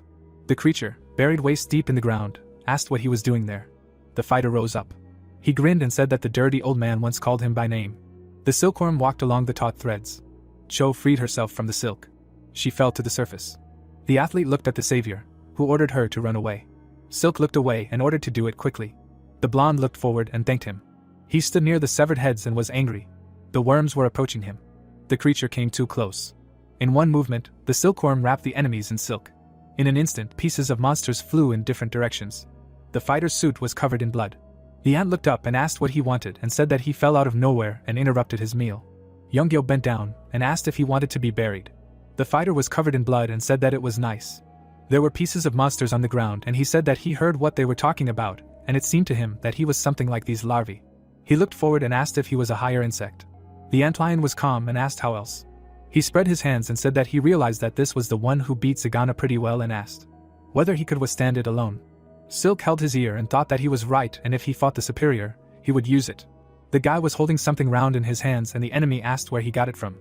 The creature, buried waist deep in the ground, asked what he was doing there. The fighter rose up. He grinned and said that the dirty old man once called him by name. The silkworm walked along the taut threads. Cho freed herself from the silk. She fell to the surface. The athlete looked at the savior, who ordered her to run away. Silk looked away and ordered to do it quickly. The blonde looked forward and thanked him. He stood near the severed heads and was angry. The worms were approaching him. The creature came too close. In one movement, the silkworm wrapped the enemies in silk. In an instant, pieces of monsters flew in different directions. The fighter's suit was covered in blood. The ant looked up and asked what he wanted and said that he fell out of nowhere and interrupted his meal. Youngyo bent down and asked if he wanted to be buried. The fighter was covered in blood and said that it was nice. There were pieces of monsters on the ground, and he said that he heard what they were talking about, and it seemed to him that he was something like these larvae. He looked forward and asked if he was a higher insect. The antlion was calm and asked how else. He spread his hands and said that he realized that this was the one who beat Zagana pretty well and asked whether he could withstand it alone. Silk held his ear and thought that he was right, and if he fought the superior, he would use it. The guy was holding something round in his hands, and the enemy asked where he got it from.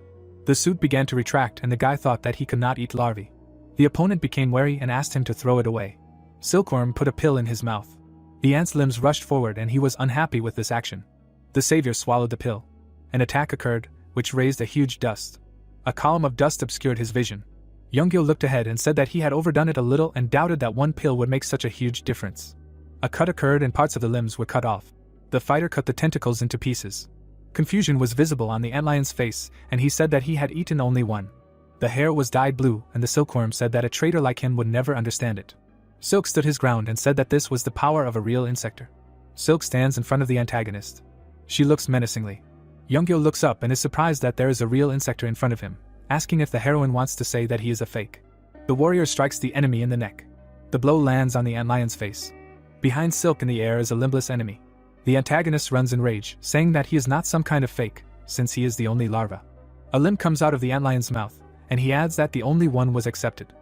The suit began to retract, and the guy thought that he could not eat larvae. The opponent became wary and asked him to throw it away. Silkworm put a pill in his mouth. The ant's limbs rushed forward and he was unhappy with this action. The savior swallowed the pill. An attack occurred, which raised a huge dust. A column of dust obscured his vision. Younggyo looked ahead and said that he had overdone it a little and doubted that one pill would make such a huge difference. A cut occurred and parts of the limbs were cut off. The fighter cut the tentacles into pieces. Confusion was visible on the antlion's face, and he said that he had eaten only one. The hair was dyed blue, and the silkworm said that a traitor like him would never understand it. Silk stood his ground and said that this was the power of a real insector. Silk stands in front of the antagonist. She looks menacingly. Younggyo looks up and is surprised that there is a real insector in front of him, asking if the heroine wants to say that he is a fake. The warrior strikes the enemy in the neck. The blow lands on the antlion's face. Behind Silk in the air is a limbless enemy. The antagonist runs in rage, saying that he is not some kind of fake, since he is the only larva. A limb comes out of the antlion's mouth, and he adds that the only one was accepted.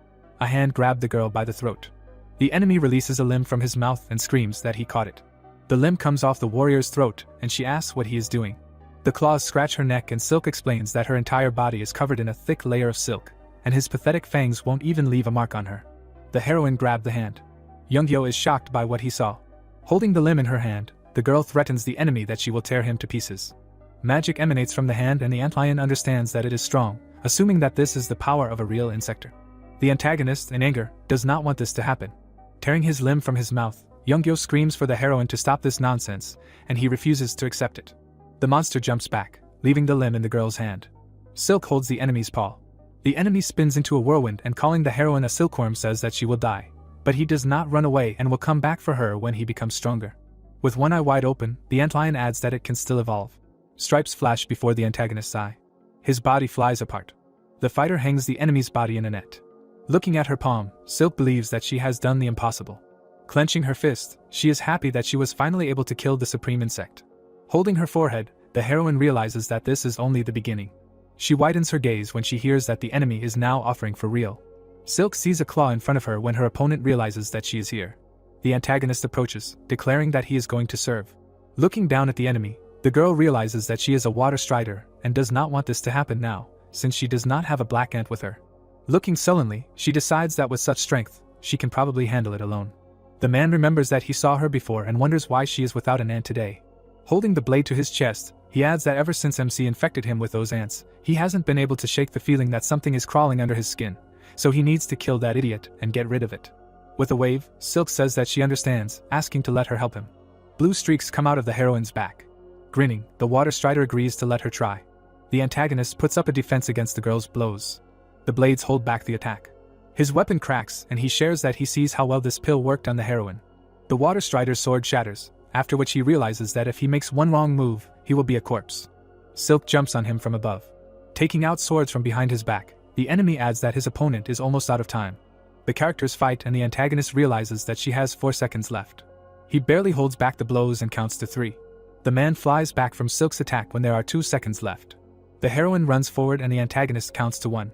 A hand grabbed the girl by the throat. The enemy releases a limb from his mouth and screams that he caught it. The limb comes off the warrior's throat, and she asks what he is doing. The claws scratch her neck and Silk explains that her entire body is covered in a thick layer of silk, and his pathetic fangs won't even leave a mark on her. The heroine grabbed the hand. Younggyo is shocked by what he saw. Holding the limb in her hand, the girl threatens the enemy that she will tear him to pieces. Magic emanates from the hand and the antlion understands that it is strong, assuming that this is the power of a real insector. The antagonist, in anger, does not want this to happen. Tearing his limb from his mouth, Younggyo screams for the heroine to stop this nonsense, and he refuses to accept it. The monster jumps back, leaving the limb in the girl's hand. Silk holds the enemy's paw. The enemy spins into a whirlwind and calling the heroine a silkworm says that she will die, but he does not run away and will come back for her when he becomes stronger. With one eye wide open, the antlion adds that it can still evolve. Stripes flash before the antagonist's eye. His body flies apart. The fighter hangs the enemy's body in a net. Looking at her palm, Silk believes that she has done the impossible. Clenching her fist, she is happy that she was finally able to kill the supreme insect. Holding her forehead, the heroine realizes that this is only the beginning. She widens her gaze when she hears that the enemy is now offering for real. Silk sees a claw in front of her when her opponent realizes that she is here. The antagonist approaches, declaring that he is going to serve. Looking down at the enemy, the girl realizes that she is a water strider and does not want this to happen now, since she does not have a black ant with her. Looking sullenly, she decides that with such strength, she can probably handle it alone. The man remembers that he saw her before and wonders why she is without an ant today. Holding the blade to his chest, he adds that ever since MC infected him with those ants, he hasn't been able to shake the feeling that something is crawling under his skin, so he needs to kill that idiot and get rid of it. With a wave, Silk says that she understands, asking to let her help him. Blue streaks come out of the heroine's back. Grinning, the water strider agrees to let her try. The antagonist puts up a defense against the girl's blows. The blades hold back the attack. His weapon cracks and he shares that he sees how well this pill worked on the heroine. The water strider's sword shatters, after which he realizes that if he makes one wrong move, he will be a corpse. Silk jumps on him from above. Taking out swords from behind his back, the enemy adds that his opponent is almost out of time. The characters fight and the antagonist realizes that she has 4 seconds left. He barely holds back the blows and counts to 3. The man flies back from Silk's attack when there are 2 seconds left. The heroine runs forward and the antagonist counts to 1.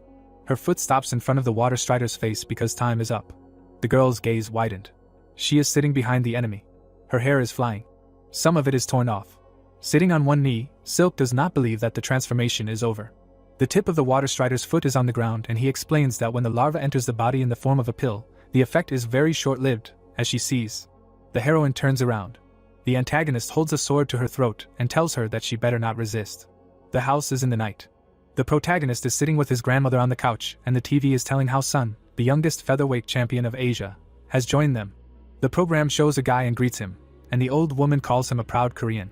Her foot stops in front of the water strider's face because time is up. The girl's gaze widened. She is sitting behind the enemy. Her hair is flying. Some of it is torn off. Sitting on one knee, Silk does not believe that the transformation is over. The tip of the water strider's foot is on the ground and he explains that when the larva enters the body in the form of a pill, the effect is very short-lived, as she sees. The heroine turns around. The antagonist holds a sword to her throat and tells her that she better not resist. The house is in the night. The protagonist is sitting with his grandmother on the couch and the TV is telling how Sun, the youngest featherweight champion of Asia, has joined them. The program shows a guy and greets him, and the old woman calls him a proud Korean.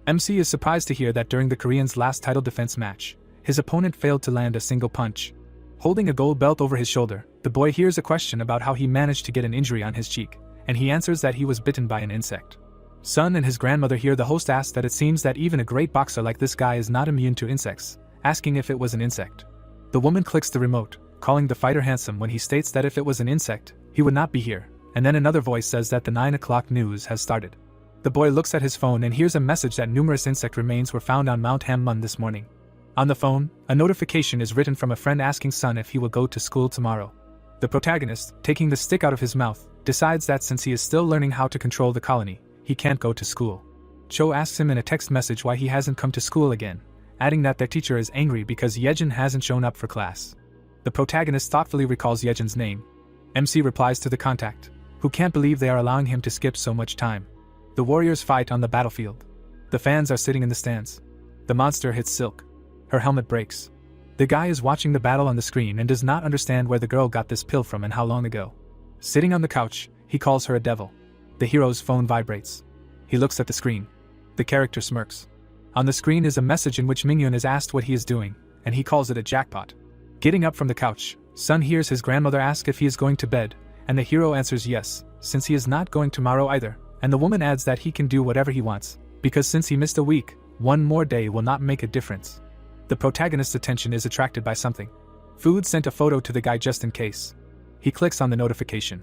MC is surprised to hear that during the Korean's last title defense match, his opponent failed to land a single punch. Holding a gold belt over his shoulder, the boy hears a question about how he managed to get an injury on his cheek, and he answers that he was bitten by an insect. Sun and his grandmother hear the host ask that it seems that even a great boxer like this guy is not immune to insects, asking if it was an insect. The woman clicks the remote, calling the fighter handsome when he states that if it was an insect, he would not be here, and then another voice says that the 9 o'clock news has started. The boy looks at his phone and hears a message that numerous insect remains were found on Mount Hammun this morning. On the phone, a notification is written from a friend asking Sun if he will go to school tomorrow. The protagonist, taking the stick out of his mouth, decides that since he is still learning how to control the colony, he can't go to school. Cho asks him in a text message why he hasn't come to school again, adding that their teacher is angry because Yejin hasn't shown up for class. The protagonist thoughtfully recalls Yejin's name. MC replies to the contact, who can't believe they are allowing him to skip so much time. The warriors fight on the battlefield. The fans are sitting in the stands. The monster hits Silk. Her helmet breaks. The guy is watching the battle on the screen and does not understand where the girl got this pill from and how long ago. Sitting on the couch, he calls her a devil. The hero's phone vibrates. He looks at the screen. The character smirks. On the screen is a message in which Mingyun is asked what he is doing, and he calls it a jackpot. Getting up from the couch, Sun hears his grandmother ask if he is going to bed, and the hero answers yes, since he is not going tomorrow either, and the woman adds that he can do whatever he wants, because since he missed a week, one more day will not make a difference. The protagonist's attention is attracted by something. Food sent a photo to the guy just in case. He clicks on the notification.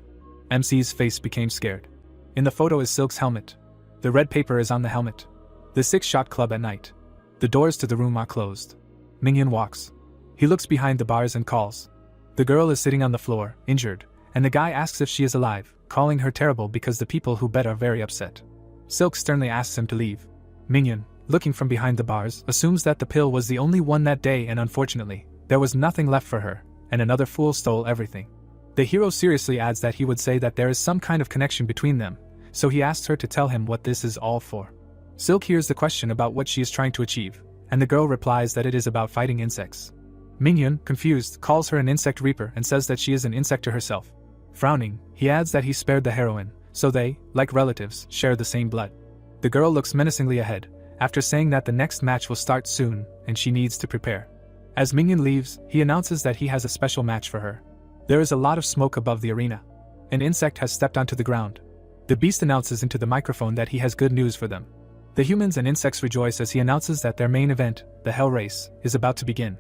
MC's face became scared. In the photo is Silk's helmet. The red paper is on the helmet. The 6-shot club at night. The doors to the room are closed. Mingyun walks. He looks behind the bars and calls. The girl is sitting on the floor, injured, and the guy asks if she is alive, calling her terrible because the people who bet are very upset. Silk sternly asks him to leave. Mingyun, looking from behind the bars, assumes that the pill was the only one that day, and unfortunately, there was nothing left for her, and another fool stole everything. The hero seriously adds that he would say that there is some kind of connection between them, so he asks her to tell him what this is all for. Silk hears the question about what she is trying to achieve, and the girl replies that it is about fighting insects. Mingyun, confused, calls her an insect reaper and says that she is an insector herself. Frowning, he adds that he spared the heroine, so they, like relatives, share the same blood. The girl looks menacingly ahead, after saying that the next match will start soon, and she needs to prepare. As Mingyun leaves, he announces that he has a special match for her. There is a lot of smoke above the arena. An insect has stepped onto the ground. The beast announces into the microphone that he has good news for them. The humans and insects rejoice as he announces that their main event, the Hell Race, is about to begin.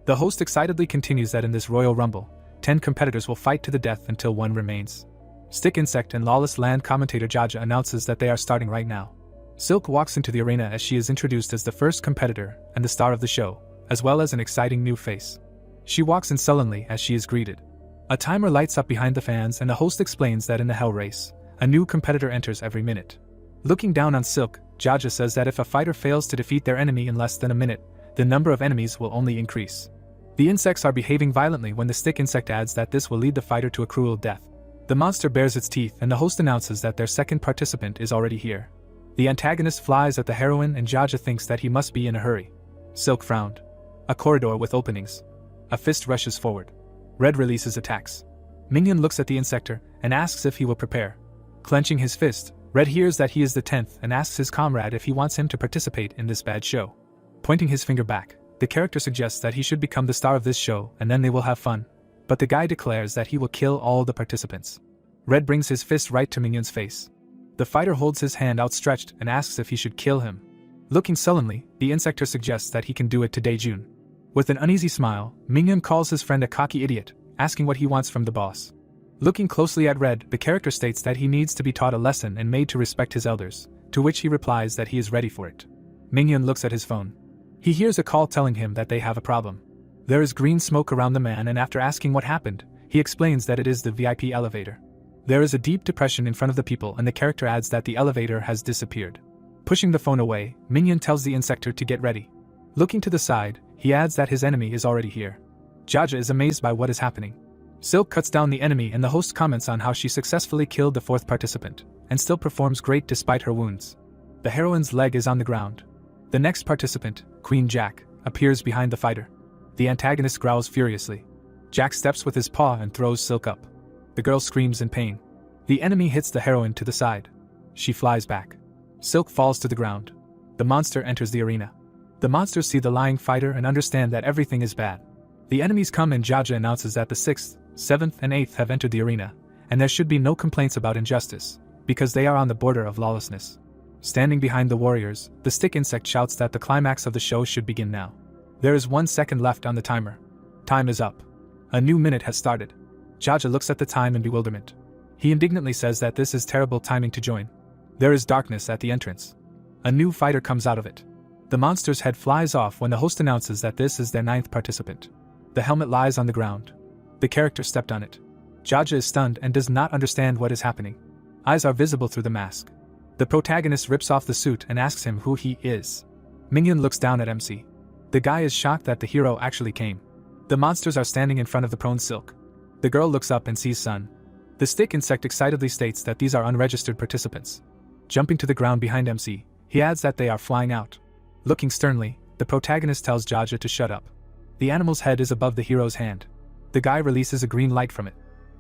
The host excitedly continues that in this Royal Rumble, 10 competitors will fight to the death until one remains. Stick Insect and Lawless Land commentator Jaja announces that they are starting right now. Silk walks into the arena as she is introduced as the first competitor and the star of the show, as well as an exciting new face. She walks in sullenly as she is greeted. A timer lights up behind the fans and the host explains that in the Hell Race, a new competitor enters every minute. Looking down on Silk, Jaja says that if a fighter fails to defeat their enemy in less than a minute, the number of enemies will only increase. The insects are behaving violently when the Stick Insect adds that this will lead the fighter to a cruel death. The monster bares its teeth and the host announces that their second participant is already here. The antagonist flies at the heroine and Jaja thinks that he must be in a hurry. Silk frowned. A corridor with openings. A fist rushes forward. Red releases attacks. Mingyun looks at the Insector and asks if he will prepare. Clenching his fist, Red hears that he is the 10th and asks his comrade if he wants him to participate in this bad show. Pointing his finger back, the character suggests that he should become the star of this show and then they will have fun. But the guy declares that he will kill all the participants. Red brings his fist right to Mingyun's face. The fighter holds his hand outstretched and asks if he should kill him. Looking sullenly, the Insector suggests that he can do it to Daejun. With an uneasy smile, Mingyun calls his friend a cocky idiot, asking what he wants from the boss. Looking closely at Red, the character states that he needs to be taught a lesson and made to respect his elders, to which he replies that he is ready for it. Mingyun looks at his phone. He hears a call telling him that they have a problem. There is green smoke around the man and after asking what happened, he explains that it is the VIP elevator. There is a deep depression in front of the people and the character adds that the elevator has disappeared. Pushing the phone away, Mingyun tells the Insector to get ready. Looking to the side, he adds that his enemy is already here. Jaja is amazed by what is happening. Silk cuts down the enemy and the host comments on how she successfully killed the 4th participant, and still performs great despite her wounds. The heroine's leg is on the ground. The next participant, Queen Jack, appears behind the fighter. The antagonist growls furiously. Jack steps with his paw and throws Silk up. The girl screams in pain. The enemy hits the heroine to the side. She flies back. Silk falls to the ground. The monster enters the arena. The monsters see the lying fighter and understand that everything is bad. The enemies come and Jaja announces that the 6th, 7th and 8th have entered the arena, and there should be no complaints about injustice, because they are on the border of lawlessness. Standing behind the warriors, the Stick Insect shouts that the climax of the show should begin now. There is 1 second left on the timer. Time is up. A new minute has started. Jaja looks at the time in bewilderment. He indignantly says that this is terrible timing to join. There is darkness at the entrance. A new fighter comes out of it. The monster's head flies off when the host announces that this is their 9th participant. The helmet lies on the ground. The character stepped on it. Jaja is stunned and does not understand what is happening. Eyes are visible through the mask. The protagonist rips off the suit and asks him who he is. Mingyun looks down at MC. The guy is shocked that the hero actually came. The monsters are standing in front of the prone silk. The girl looks up and sees Sun. The stick insect excitedly states that these are unregistered participants. Jumping to the ground behind MC, he adds that they are flying out. Looking sternly, the protagonist tells Jaja to shut up. The animal's head is above the hero's hand. The guy releases a green light from it.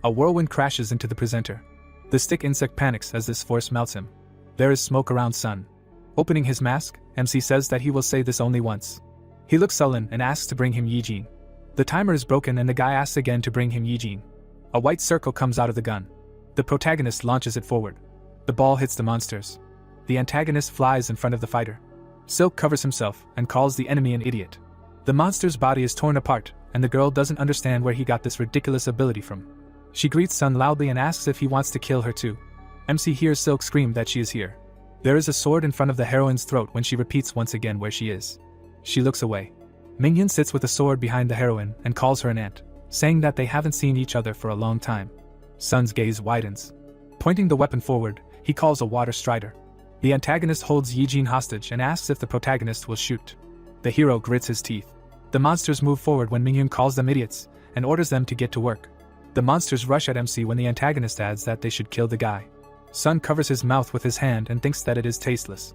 A whirlwind crashes into the presenter. The stick insect panics as this force melts him. There is smoke around Sun. Opening his mask, MC says that he will say this only once. He looks sullen and asks to bring him Yijin. The timer is broken and the guy asks again to bring him Yijin. A white circle comes out of the gun. The protagonist launches it forward. The ball hits the monsters. The antagonist flies in front of the fighter. Silk covers himself and calls the enemy an idiot. The monster's body is torn apart, and the girl doesn't understand where he got this ridiculous ability from. She greets Sun loudly and asks if he wants to kill her too. MC hears Silk scream that she is here. There is a sword in front of the heroine's throat when she repeats once again where she is. She looks away. Mingyan sits with a sword behind the heroine and calls her an aunt, saying that they haven't seen each other for a long time. Sun's gaze widens. Pointing the weapon forward, he calls a water strider. The antagonist holds Yijin hostage and asks if the protagonist will shoot. The hero grits his teeth. The monsters move forward when Mingyan calls them idiots and orders them to get to work. The monsters rush at MC when the antagonist adds that they should kill the guy. Sun covers his mouth with his hand and thinks that it is tasteless.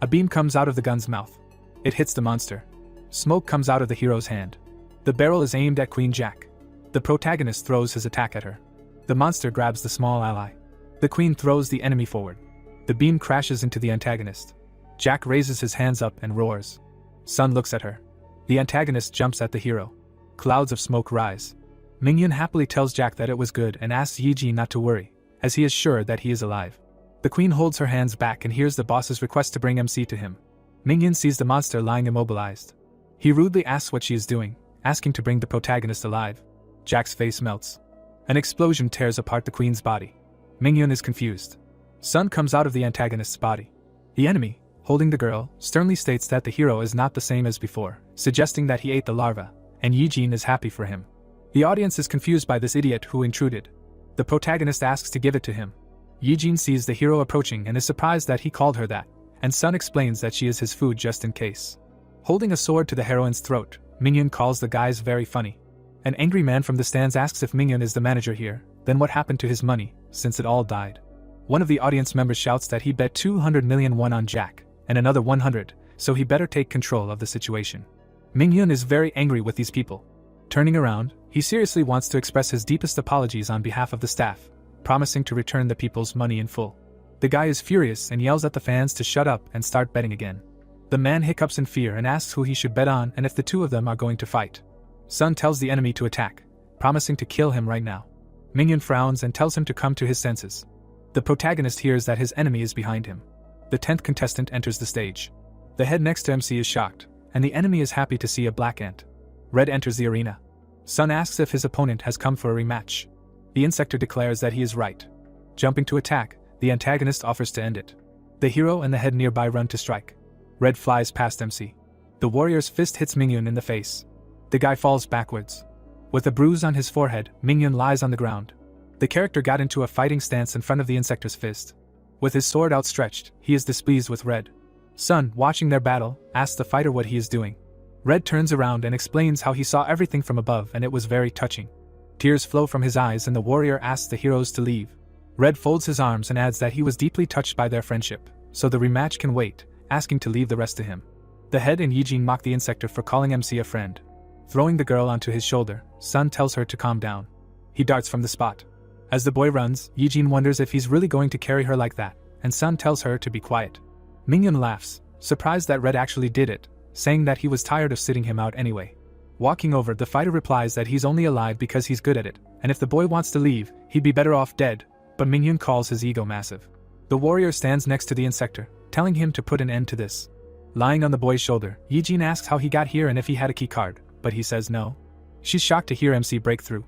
A beam comes out of the gun's mouth. It hits the monster. Smoke comes out of the hero's hand. The barrel is aimed at Queen Jack. The protagonist throws his attack at her. The monster grabs the small ally. The queen throws the enemy forward. The beam crashes into the antagonist. Jack raises his hands up and roars. Sun looks at her. The antagonist jumps at the hero. Clouds of smoke rise. Mingyan happily tells Jack that it was good and asks Yijin not to worry, as he is sure that he is alive. The queen holds her hands back and hears the boss's request to bring MC to him. Mingyan sees the monster lying immobilized. He rudely asks what she is doing, asking to bring the protagonist alive. Jack's face melts. An explosion tears apart the queen's body. Mingyan is confused. Sun comes out of the antagonist's body. The enemy, holding the girl, sternly states that the hero is not the same as before, suggesting that he ate the larva, and Yijin is happy for him. The audience is confused by this idiot who intruded. The protagonist asks to give it to him. Yijin sees the hero approaching and is surprised that he called her that, and Sun explains that she is his food just in case. Holding a sword to the heroine's throat, Mingyan calls the guys very funny. An angry man from the stands asks if Mingyan is the manager here, then what happened to his money, since it all died. One of the audience members shouts that he bet 200 million won on Jack, and another 100, so he better take control of the situation. Mingyan is very angry with these people. Turning around, he seriously wants to express his deepest apologies on behalf of the staff, promising to return the people's money in full. The guy is furious and yells at the fans to shut up and start betting again. The man hiccups in fear and asks who he should bet on and if the two of them are going to fight. Sun tells the enemy to attack, promising to kill him right now. Mingyan frowns and tells him to come to his senses. The protagonist hears that his enemy is behind him. The 10th contestant enters the stage. The head next to MC is shocked, and the enemy is happy to see a black ant. Red enters the arena. Sun asks if his opponent has come for a rematch. The Insector declares that he is right. Jumping to attack, the antagonist offers to end it. The hero and the head nearby run to strike. Red flies past MC. The warrior's fist hits Mingyan in the face. The guy falls backwards. With a bruise on his forehead, Mingyan lies on the ground. The character got into a fighting stance in front of the Insector's fist. With his sword outstretched, he is displeased with Red. Sun, watching their battle, asks the fighter what he is doing. Red turns around and explains how he saw everything from above and it was very touching. Tears flow from his eyes and the warrior asks the heroes to leave. Red folds his arms and adds that he was deeply touched by their friendship, so the rematch can wait, asking to leave the rest to him. The head and Yijin mock the Insector for calling MC a friend. Throwing the girl onto his shoulder, Sun tells her to calm down. He darts from the spot. As the boy runs, Yijin wonders if he's really going to carry her like that, and Sun tells her to be quiet. Mingyan laughs, surprised that Red actually did it, saying that he was tired of sitting him out anyway. Walking over, the fighter replies that he's only alive because he's good at it, and if the boy wants to leave, he'd be better off dead, but Mingyan calls his ego massive. The warrior stands next to the Insector, telling him to put an end to this. Lying on the boy's shoulder, Yijin asks how he got here and if he had a key card, but he says no. She's shocked to hear MC break through.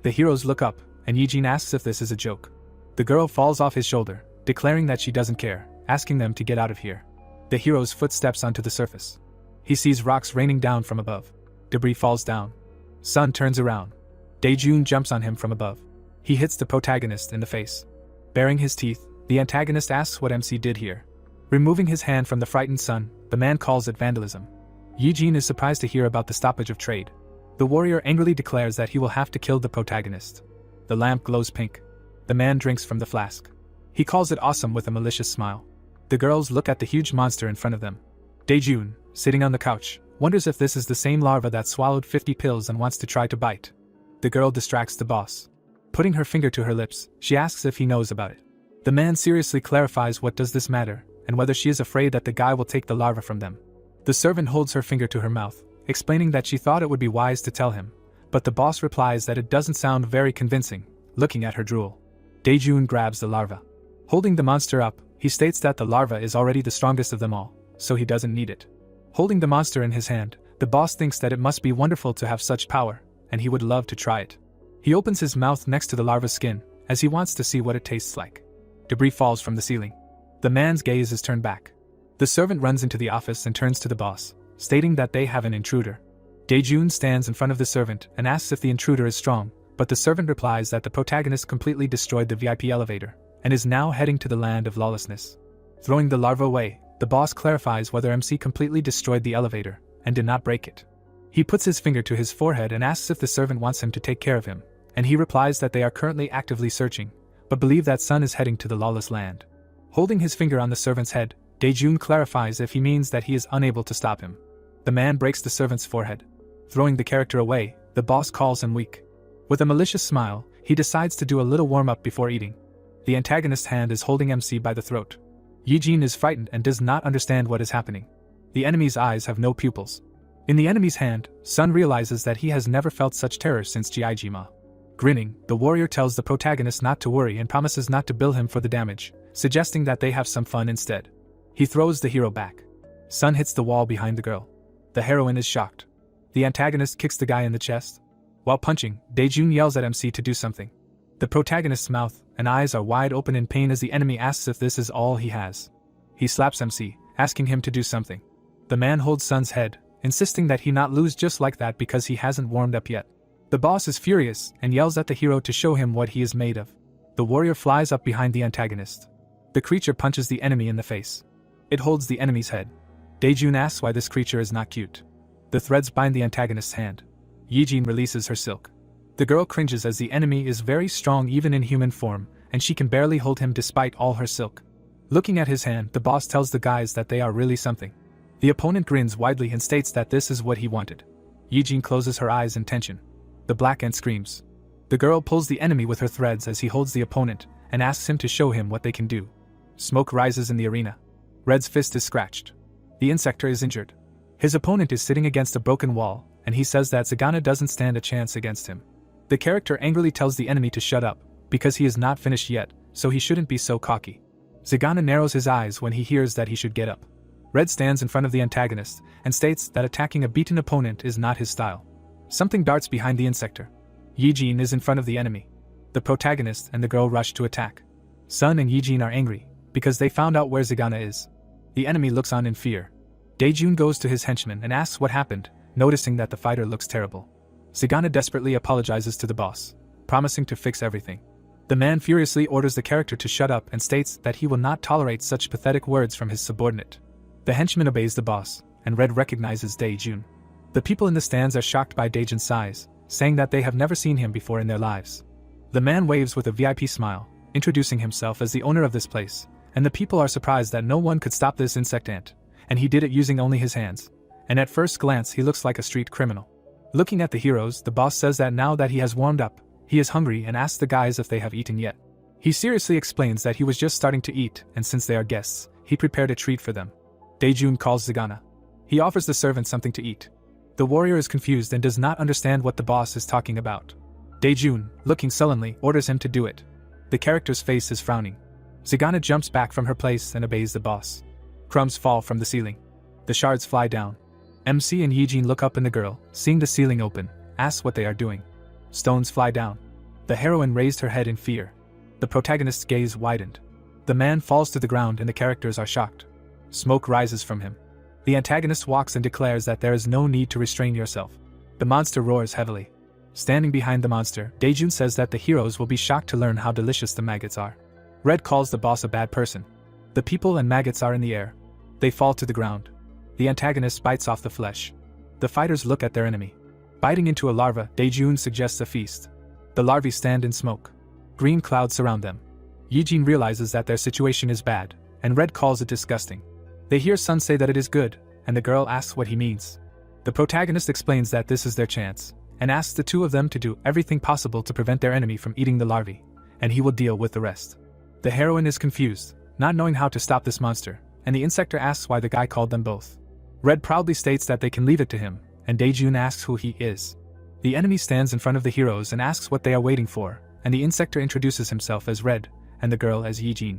The heroes look up, and Yijin asks if this is a joke. The girl falls off his shoulder, declaring that she doesn't care, asking them to get out of here. The hero's foot steps onto the surface. He sees rocks raining down from above. Debris falls down. Sun turns around. Daejun jumps on him from above. He hits the protagonist in the face. Baring his teeth, the antagonist asks what MC did here. Removing his hand from the frightened Sun, the man calls it vandalism. Yijin is surprised to hear about the stoppage of trade. The warrior angrily declares that he will have to kill the protagonist. The lamp glows pink. The man drinks from the flask. He calls it awesome with a malicious smile. The girls look at the huge monster in front of them. Daejun, sitting on the couch, wonders if this is the same larva that swallowed 50 pills and wants to try to bite. The girl distracts the boss. Putting her finger to her lips, she asks if he knows about it. The man seriously clarifies what does this matter, and whether she is afraid that the guy will take the larva from them. The servant holds her finger to her mouth, explaining that she thought it would be wise to tell him, but the boss replies that it doesn't sound very convincing, looking at her drool. Daejun grabs the larva. Holding the monster up, he states that the larva is already the strongest of them all, so he doesn't need it. Holding the monster in his hand, the boss thinks that it must be wonderful to have such power, and he would love to try it. He opens his mouth next to the larva's skin, as he wants to see what it tastes like. Debris falls from the ceiling. The man's gaze is turned back. The servant runs into the office and turns to the boss, stating that they have an intruder. Daejun stands in front of the servant and asks if the intruder is strong, but the servant replies that the protagonist completely destroyed the VIP elevator, and is now heading to the land of lawlessness. Throwing the larva away, the boss clarifies whether MC completely destroyed the elevator, and did not break it. He puts his finger to his forehead and asks if the servant wants him to take care of him, and he replies that they are currently actively searching, but believe that Sun is heading to the lawless land. Holding his finger on the servant's head, Daejun clarifies if he means that he is unable to stop him. The man breaks the servant's forehead. Throwing the character away, the boss calls him weak. With a malicious smile, he decides to do a little warm-up before eating. The antagonist's hand is holding MC by the throat. Yijin is frightened and does not understand what is happening. The enemy's eyes have no pupils. In the enemy's hand, Sun realizes that he has never felt such terror since Jiijima. Grinning, the warrior tells the protagonist not to worry and promises not to bill him for the damage, suggesting that they have some fun instead. He throws the hero back. Sun hits the wall behind the girl. The heroine is shocked. The antagonist kicks the guy in the chest. While punching, Daejun yells at MC to do something. The protagonist's mouth and eyes are wide open in pain as the enemy asks if this is all he has. He slaps MC, asking him to do something. The man holds Sun's head, insisting that he not lose just like that because he hasn't warmed up yet. The boss is furious and yells at the hero to show him what he is made of. The warrior flies up behind the antagonist. The creature punches the enemy in the face. It holds the enemy's head. Daejun asks why this creature is not cute. The threads bind the antagonist's hand. Yijin releases her silk. The girl cringes as the enemy is very strong even in human form, and she can barely hold him despite all her silk. Looking at his hand, the boss tells the guys that they are really something. The opponent grins widely and states that this is what he wanted. Yijin closes her eyes in tension. The black ant screams. The girl pulls the enemy with her threads as he holds the opponent, and asks him to show him what they can do. Smoke rises in the arena. Red's fist is scratched. The Insector is injured. His opponent is sitting against a broken wall, and he says that Sagana doesn't stand a chance against him. The character angrily tells the enemy to shut up, because he is not finished yet, so he shouldn't be so cocky. Sagana narrows his eyes when he hears that he should get up. Red stands in front of the antagonist, and states that attacking a beaten opponent is not his style. Something darts behind the Insector. Yijin is in front of the enemy. The protagonist and the girl rush to attack. Sun and Yijin are angry, because they found out where Sagana is. The enemy looks on in fear. Daejun goes to his henchman and asks what happened, noticing that the fighter looks terrible. Sagana desperately apologizes to the boss, promising to fix everything. The man furiously orders the character to shut up and states that he will not tolerate such pathetic words from his subordinate. The henchman obeys the boss, and Red recognizes Daejun. The people in the stands are shocked by Daejun's size, saying that they have never seen him before in their lives. The man waves with a VIP smile, introducing himself as the owner of this place, and the people are surprised that no one could stop this insect ant, and he did it using only his hands, and at first glance he looks like a street criminal. Looking at the heroes, the boss says that now that he has warmed up, he is hungry and asks the guys if they have eaten yet. He seriously explains that he was just starting to eat, and since they are guests, he prepared a treat for them. Daejun calls Sagana. He offers the servant something to eat. The warrior is confused and does not understand what the boss is talking about. Daejun, looking sullenly, orders him to do it. The character's face is frowning. Sagana jumps back from her place and obeys the boss. Crumbs fall from the ceiling. The shards fly down. MC and Yijin look up in the girl, seeing the ceiling open, asks what they are doing. Stones fly down. The heroine raised her head in fear. The protagonist's gaze widened. The man falls to the ground and the characters are shocked. Smoke rises from him. The antagonist walks and declares that there is no need to restrain yourself. The monster roars heavily. Standing behind the monster, Daejun says that the heroes will be shocked to learn how delicious the maggots are. Red calls the boss a bad person. The people and maggots are in the air. They fall to the ground. The antagonist bites off the flesh. The fighters look at their enemy. Biting into a larva, Daejun suggests a feast. The larvae stand in smoke. Green clouds surround them. Yijin realizes that their situation is bad, and Red calls it disgusting. They hear Sun say that it is good, and the girl asks what he means. The protagonist explains that this is their chance, and asks the two of them to do everything possible to prevent their enemy from eating the larvae, and he will deal with the rest. The heroine is confused, not knowing how to stop this monster, and the Insector asks why the guy called them both. Red proudly states that they can leave it to him, and Daejun asks who he is. The enemy stands in front of the heroes and asks what they are waiting for, and the Insector introduces himself as Red, and the girl as Yijin.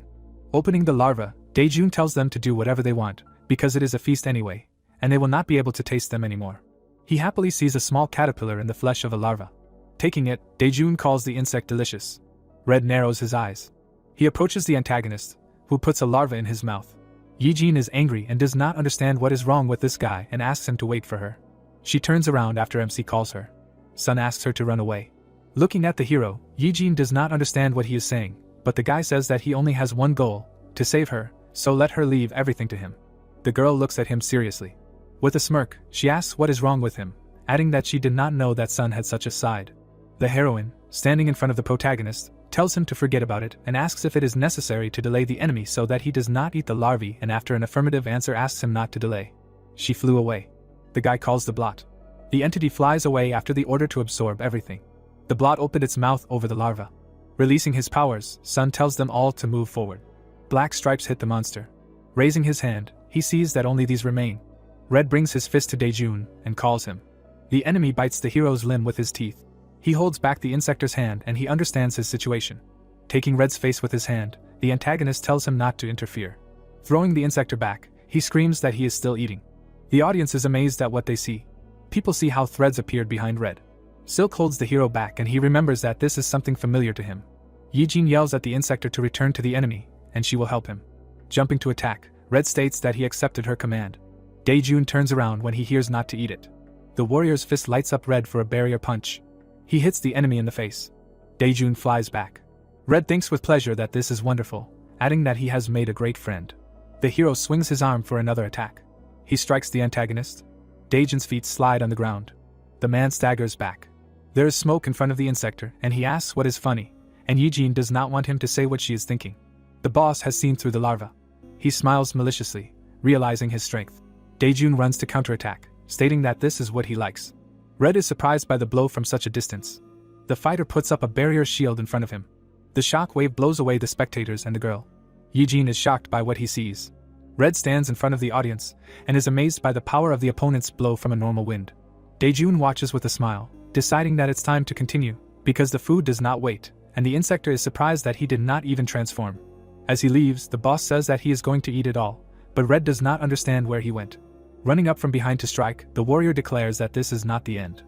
Opening the larva, Daejun tells them to do whatever they want, because it is a feast anyway, and they will not be able to taste them anymore. He happily sees a small caterpillar in the flesh of a larva. Taking it, Daejun calls the insect delicious. Red narrows his eyes. He approaches the antagonist, who puts a larva in his mouth. Yijin is angry and does not understand what is wrong with this guy and asks him to wait for her. She turns around after MC calls her. Sun asks her to run away. Looking at the hero, Yijin does not understand what he is saying, but the guy says that he only has one goal, to save her, so let her leave everything to him. The girl looks at him seriously. With a smirk, she asks what is wrong with him, adding that she did not know that Sun had such a side. The heroine, standing in front of the protagonist, tells him to forget about it and asks if it is necessary to delay the enemy so that he does not eat the larvae, and after an affirmative answer asks him not to delay. She flew away. The guy calls the blot. The entity flies away after the order to absorb everything. The blot opened its mouth over the larva. Releasing his powers, Sun tells them all to move forward. Black stripes hit the monster. Raising his hand, he sees that only these remain. Red brings his fist to Daejun and calls him. The enemy bites the hero's limb with his teeth. He holds back the Insector's hand and he understands his situation. Taking Red's face with his hand, the antagonist tells him not to interfere. Throwing the Insector back, he screams that he is still eating. The audience is amazed at what they see. People see how threads appeared behind Red. Silk holds the hero back and he remembers that this is something familiar to him. Yijin yells at the Insector to return to the enemy, and she will help him. Jumping to attack, Red states that he accepted her command. Daejun turns around when he hears not to eat it. The warrior's fist lights up Red for a barrier punch. He hits the enemy in the face. Daejun flies back. Red thinks with pleasure that this is wonderful, adding that he has made a great friend. The hero swings his arm for another attack. He strikes the antagonist. Daejun's feet slide on the ground. The man staggers back. There is smoke in front of the Insector, and he asks what is funny, and Yijin does not want him to say what she is thinking. The boss has seen through the larva. He smiles maliciously, realizing his strength. Daejun runs to counterattack, stating that this is what he likes. Red is surprised by the blow from such a distance. The fighter puts up a barrier shield in front of him. The shock wave blows away the spectators and the girl. Yijin is shocked by what he sees. Red stands in front of the audience and is amazed by the power of the opponent's blow from a normal wind. Daejun watches with a smile, deciding that it's time to continue, because the food does not wait, and the Insector is surprised that he did not even transform. As he leaves, the boss says that he is going to eat it all, but Red does not understand where he went. Running up from behind to strike, the warrior declares that this is not the end.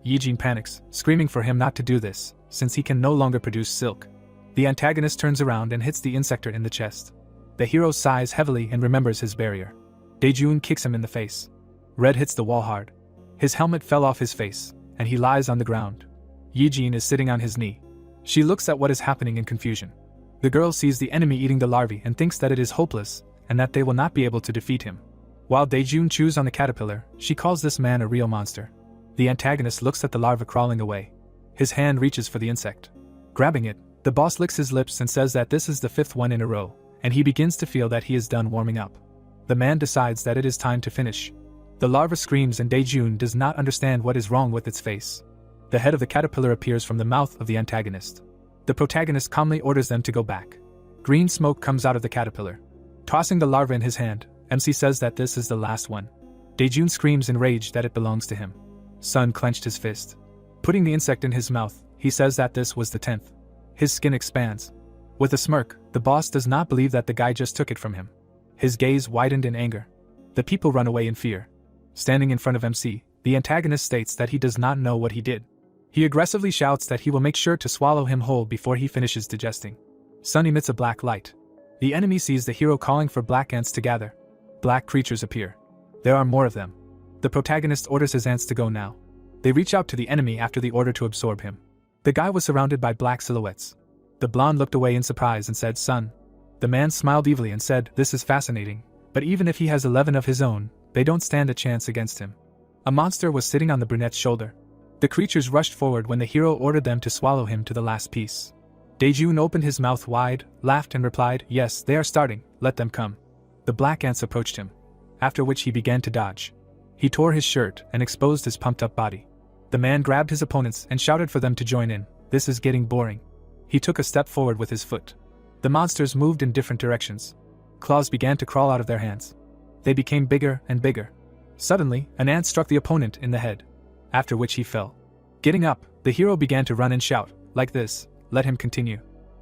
Yijin panics, screaming for him not to do this, since he can no longer produce silk. The antagonist turns around and hits the Insector in the chest. The hero sighs heavily and remembers his barrier. Daejun kicks him in the face. Red hits the wall hard. His helmet fell off his face, and he lies on the ground. Yijin is sitting on his knee. She looks at what is happening in confusion. The girl sees the enemy eating the larvae and thinks that it is hopeless, and that they will not be able to defeat him. While Daejun chews on the caterpillar, she calls this man a real monster. The antagonist looks at the larva crawling away. His hand reaches for the insect. Grabbing it, the boss licks his lips and says that this is the 5th one in a row, and he begins to feel that he is done warming up. The man decides that it is time to finish. The larva screams and Daejun does not understand what is wrong with its face. The head of the caterpillar appears from the mouth of the antagonist. The protagonist calmly orders them to go back. Green smoke comes out of the caterpillar. Tossing the larva in his hand, MC says that this is the last one. Daejun screams in rage that it belongs to him. Sun clenched his fist. Putting the insect in his mouth, he says that this was the 10th. His skin expands. With a smirk, the boss does not believe that the guy just took it from him. His gaze widened in anger. The people run away in fear. Standing in front of MC, the antagonist states that he does not know what he did. He aggressively shouts that he will make sure to swallow him whole before he finishes digesting. Sun emits a black light. The enemy sees the hero calling for black ants to gather. Black creatures appear. There are more of them. The protagonist orders his ants to go now. They reach out to the enemy after the order to absorb him. The guy was surrounded by black silhouettes. The blonde looked away in surprise and said, "Son." The man smiled evilly and said, "This is fascinating, but even if he has 11 of his own, they don't stand a chance against him." A monster was sitting on the brunette's shoulder. The creatures rushed forward when the hero ordered them to swallow him to the last piece. Daejun opened his mouth wide, laughed and replied, "Yes, they are starting, let them come." The black ants approached him, after which he began to dodge. He tore his shirt and exposed his pumped-up body. The man grabbed his opponents and shouted for them to join in. "This is getting boring." He took a step forward with his foot. The monsters moved in different directions. Claws began to crawl out of their hands. They became bigger and bigger. Suddenly, an ant struck the opponent in the head, after which he fell. Getting up, the hero began to run and shout, "Like this, let him continue."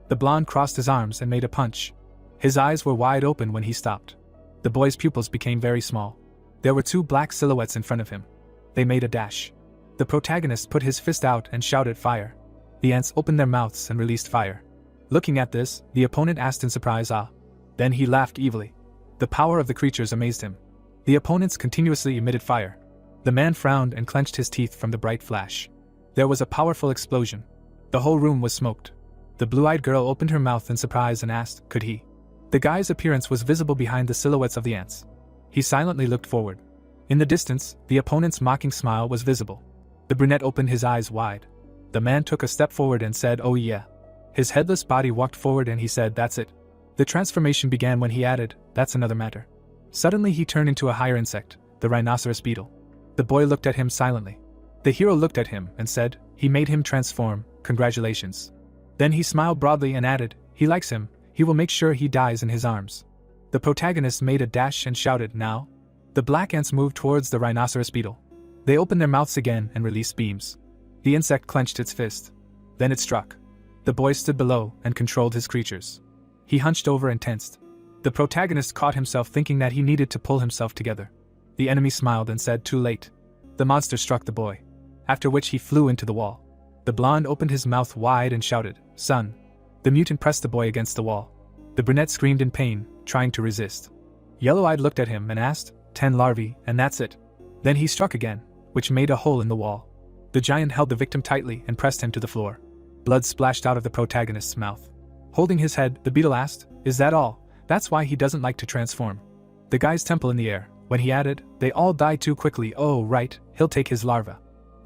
The blonde crossed his arms and made a punch. His eyes were wide open when he stopped. The boy's pupils became very small. There were two black silhouettes in front of him. They made a dash. The protagonist put his fist out and shouted, "Fire." The ants opened their mouths and released fire. Looking at this, the opponent asked in surprise, "Ah." Then he laughed evilly. The power of the creatures amazed him. The opponents continuously emitted fire. The man frowned and clenched his teeth from the bright flash. There was a powerful explosion. The whole room was smoked. The blue-eyed girl opened her mouth in surprise and asked, "Could he?" The guy's appearance was visible behind the silhouettes of the ants. He silently looked forward. In the distance, the opponent's mocking smile was visible. The brunette opened his eyes wide. The man took a step forward and said, "Oh yeah." His headless body walked forward and he said, "That's it." The transformation began when he added, "That's another matter." Suddenly he turned into a higher insect, the rhinoceros beetle. The boy looked at him silently. The hero looked at him and said, "He made him transform, congratulations." Then he smiled broadly and added, "He likes him, he will make sure he dies in his arms." The protagonist made a dash and shouted, "Now?" The black ants moved towards the rhinoceros beetle. They opened their mouths again and released beams. The insect clenched its fist. Then it struck. The boy stood below and controlled his creatures. He hunched over and tensed. The protagonist caught himself thinking that he needed to pull himself together. The enemy smiled and said, "Too late." The monster struck the boy, after which he flew into the wall. The blonde opened his mouth wide and shouted, "Son." The mutant pressed the boy against the wall. The brunette screamed in pain, trying to resist. Yellow-eyed looked at him and asked, 10 larvae, and that's it." Then he struck again, which made a hole in the wall. The giant held the victim tightly and pressed him to the floor. Blood splashed out of the protagonist's mouth. Holding his head, the beetle asked, "Is that all? That's why he doesn't like to transform." The guy's temple in the air, when he added, "They all die too quickly. Oh right, he'll take his larva."